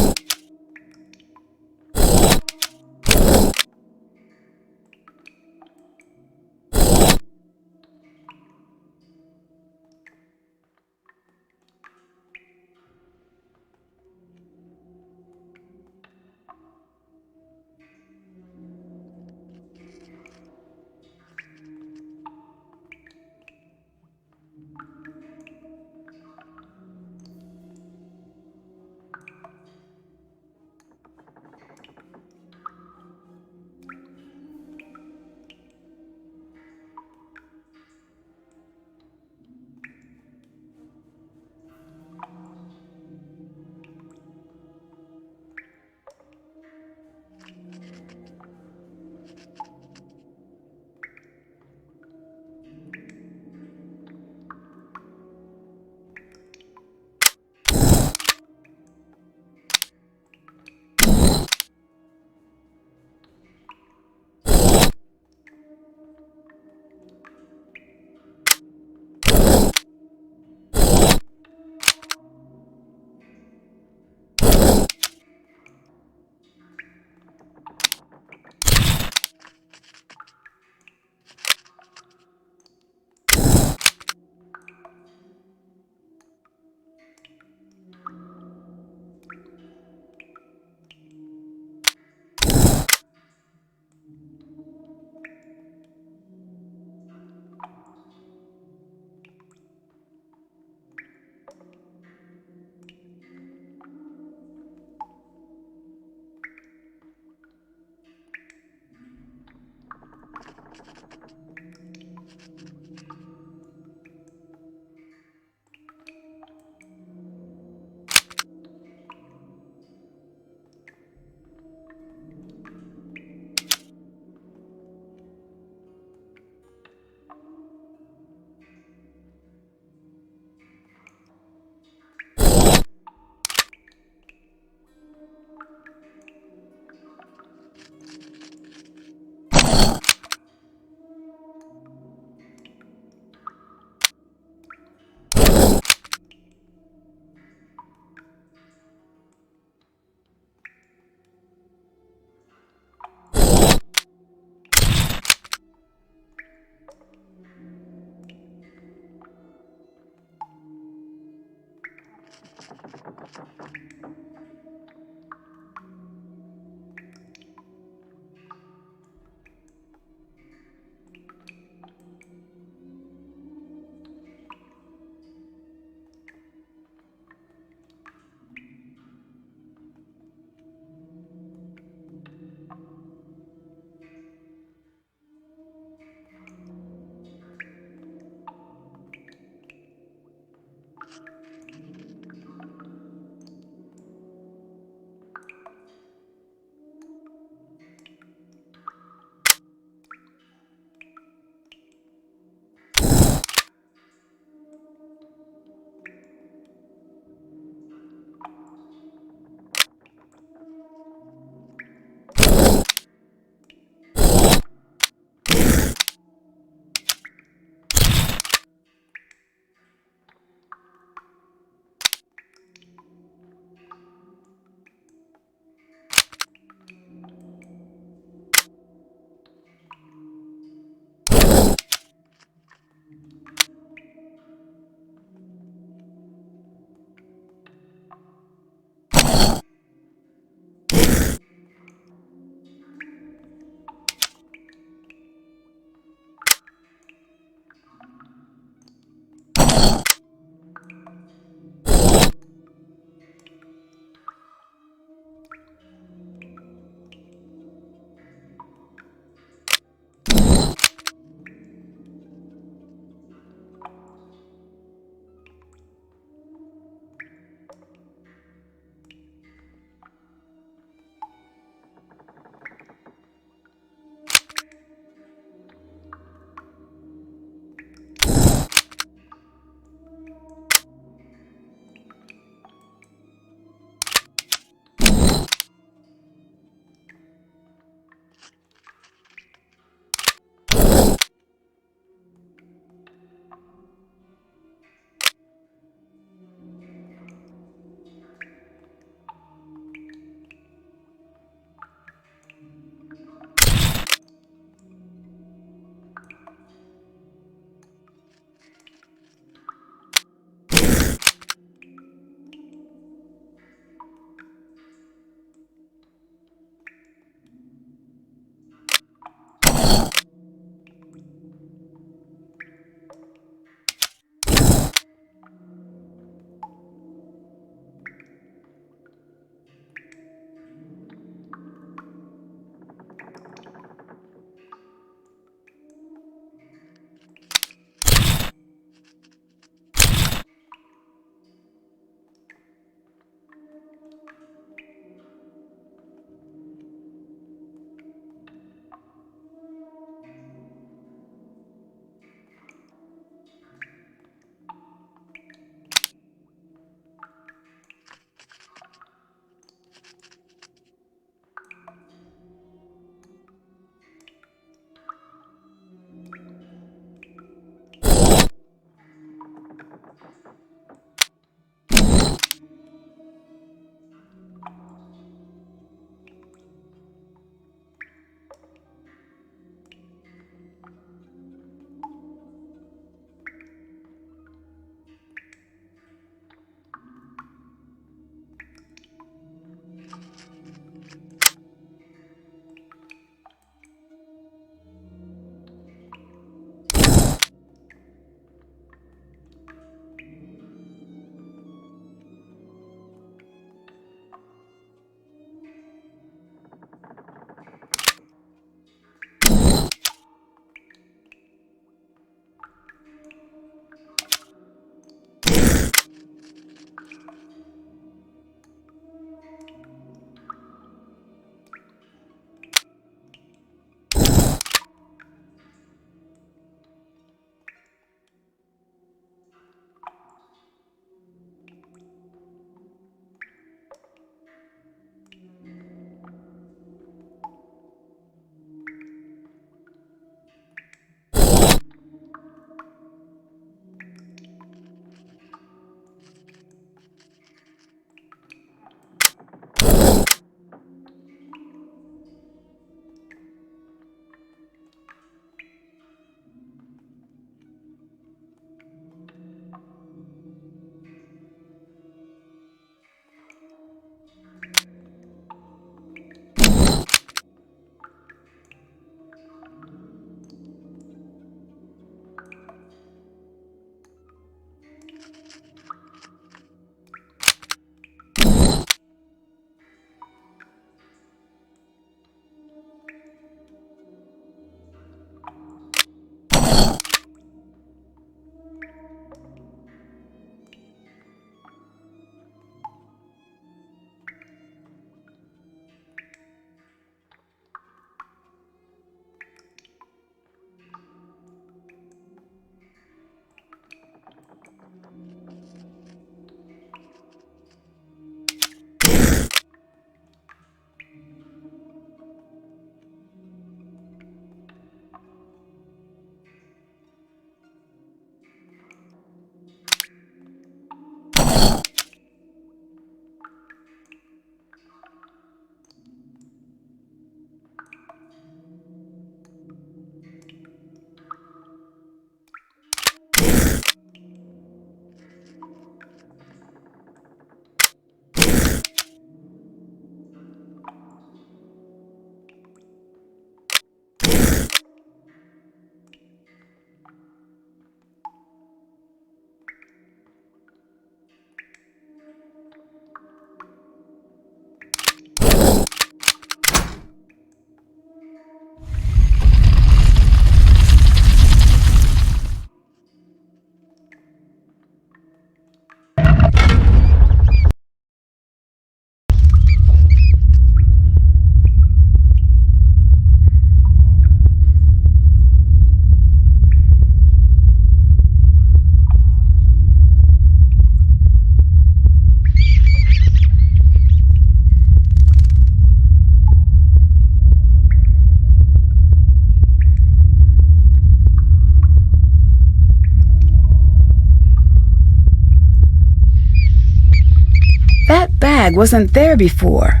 bag wasn't there before.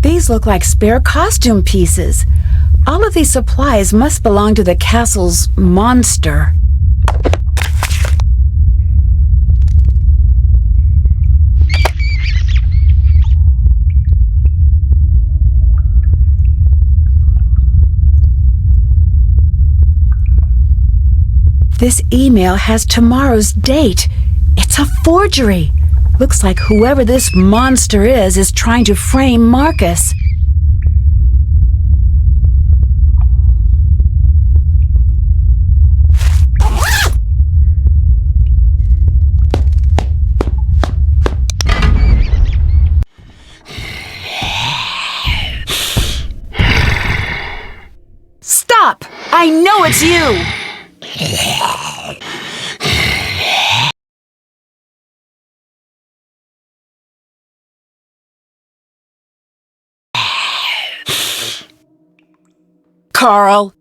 These look like spare costume pieces. All of these supplies must belong to the castle's monster. This email has tomorrow's date. It's a forgery. Looks like whoever this monster is trying to frame Marcus. Stop! I know it's you! Carl!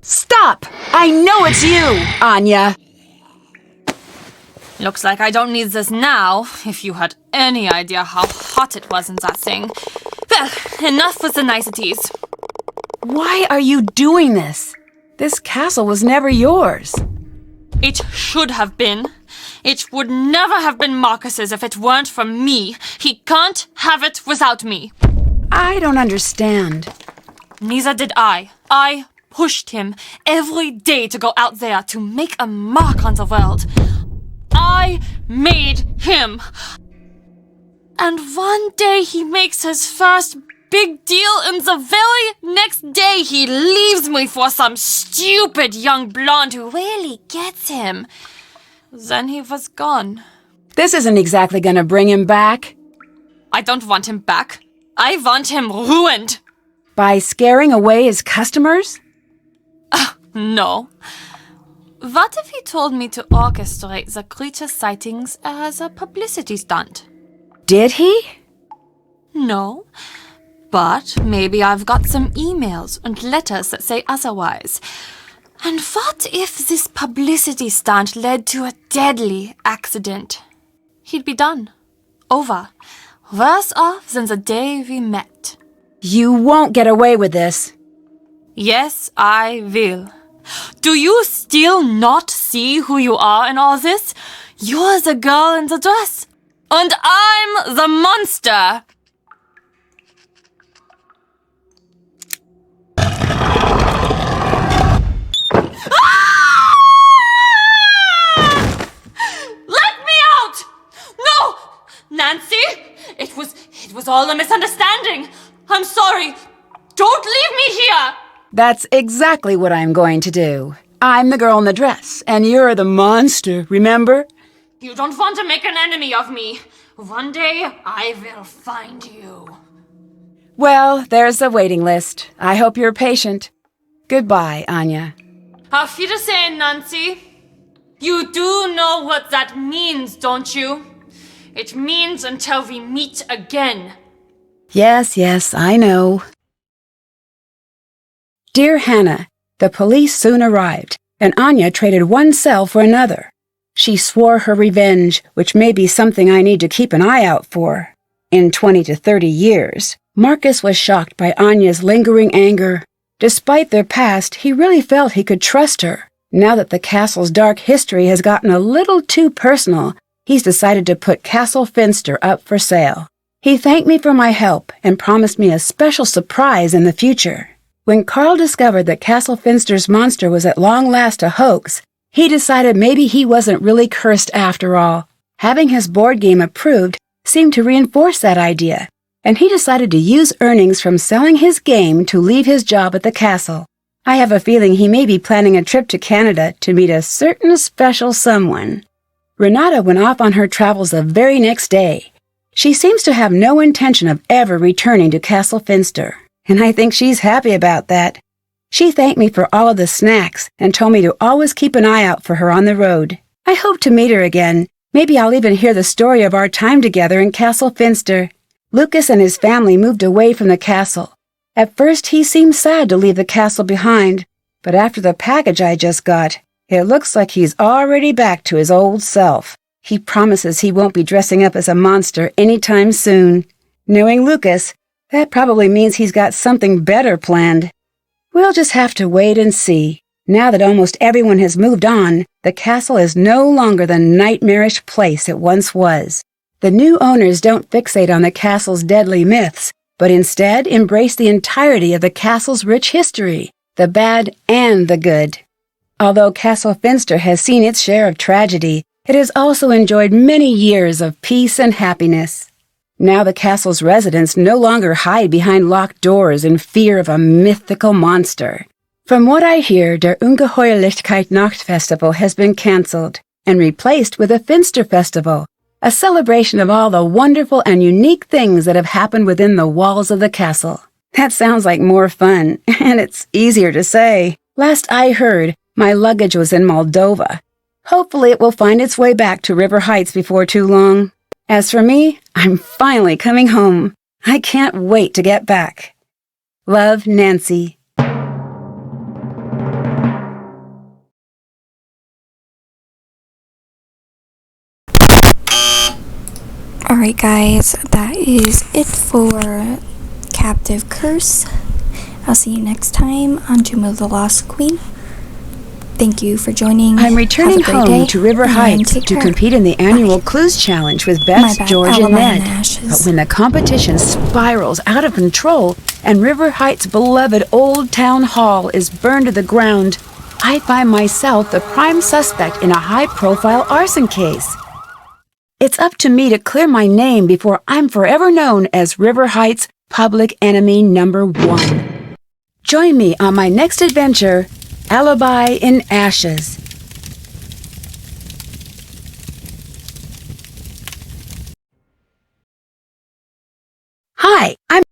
Stop! I know it's you, Anya!
Looks like I don't need this now, if you had any idea how hot it was in that thing. Well, enough with the niceties.
Why are you doing this? This castle was never yours.
It should have been. It would never have been Marcus's if it weren't for me. He can't have it without me.
I don't understand.
Neither did I. I pushed him every day to go out there to make a mark on the world. I made him. And one day he makes his first big deal, and the very next day he leaves me for some stupid young blonde who really gets him. Then he was gone.
This isn't exactly gonna bring him back.
I don't want him back. I want him ruined.
By scaring away his customers?
No. What if he told me to orchestrate the creature sightings as a publicity stunt?
Did he?
No. But maybe I've got some emails and letters that say otherwise. And what if this publicity stunt led to a deadly accident? He'd be done. Over. Worse off than the day we met.
You won't get away with this.
Yes, I will. Do you still not see who you are in all this? You're the girl in the dress. And I'm the monster. Let me out! No! Nancy! It was all a misunderstanding. I'm sorry. Don't leave me here!
That's exactly what I'm going to do. I'm the girl in the dress, and you're the monster, remember?
You don't want to make an enemy of me. One day, I will find you.
Well, there's the waiting list. I hope you're patient. Goodbye, Anya.
Auf Wiedersehen, Nancy. You do know what that means, don't you? It means until we meet again.
Yes, I know. Dear Hannah, the police soon arrived, and Anya traded one cell for another. She swore her revenge, which may be something I need to keep an eye out for. In 20 to 30 years, Marcus was shocked by Anya's lingering anger. Despite their past, he really felt he could trust her. Now that the castle's dark history has gotten a little too personal, he's decided to put Castle Finster up for sale. He thanked me for my help and promised me a special surprise in the future. When Carl discovered that Castle Finster's monster was at long last a hoax, he decided maybe he wasn't really cursed after all. Having his board game approved seemed to reinforce that idea, and he decided to use earnings from selling his game to leave his job at the castle. I have a feeling he may be planning a trip to Canada to meet a certain special someone. Renata went off on her travels the very next day. She seems to have no intention of ever returning to Castle Finster, and I think she's happy about that. She thanked me for all of the snacks and told me to always keep an eye out for her on the road. I hope to meet her again. Maybe I'll even hear the story of our time together in Castle Finster. Lucas and his family moved away from the castle. At first, he seemed sad to leave the castle behind, but after the package I just got, it looks like he's already back to his old self. He promises he won't be dressing up as a monster anytime soon. Knowing Lucas, that probably means he's got something better planned. We'll just have to wait and see. Now that almost everyone has moved on, the castle is no longer the nightmarish place it once was. The new owners don't fixate on the castle's deadly myths, but instead embrace the entirety of the castle's rich history, the bad and the good. Although Castle Finster has seen its share of tragedy, it has also enjoyed many years of peace and happiness. Now the castle's residents no longer hide behind locked doors in fear of a mythical monster. From what I hear, der Ungeheuerlichkeit Nacht Festival has been cancelled and replaced with a Finster Festival, a celebration of all the wonderful and unique things that have happened within the walls of the castle. That sounds like more fun, and it's easier to say. Last I heard, my luggage was in Moldova. Hopefully it will find its way back to River Heights before too long. As for me, I'm finally coming home. I can't wait to get back. Love, Nancy.
Alright guys, that is it for Captive Curse. I'll see you next time on Tomb of the Lost Queen. Thank you for joining.
I'm returning
Have a great
home
day,
to River
and
Heights
take
to
care.
compete in the annual Clues Challenge with Beth,
My bad,
George, and
Alabama
Ned.
Ashes.
But when the competition spirals out of control and River Heights' beloved Old Town Hall is burned to the ground, I find myself the prime suspect in a high-profile arson case. It's up to me to clear my name before I'm forever known as River Heights' public enemy number 1. Join me on my next adventure, Alibi in Ashes. Hi, I'm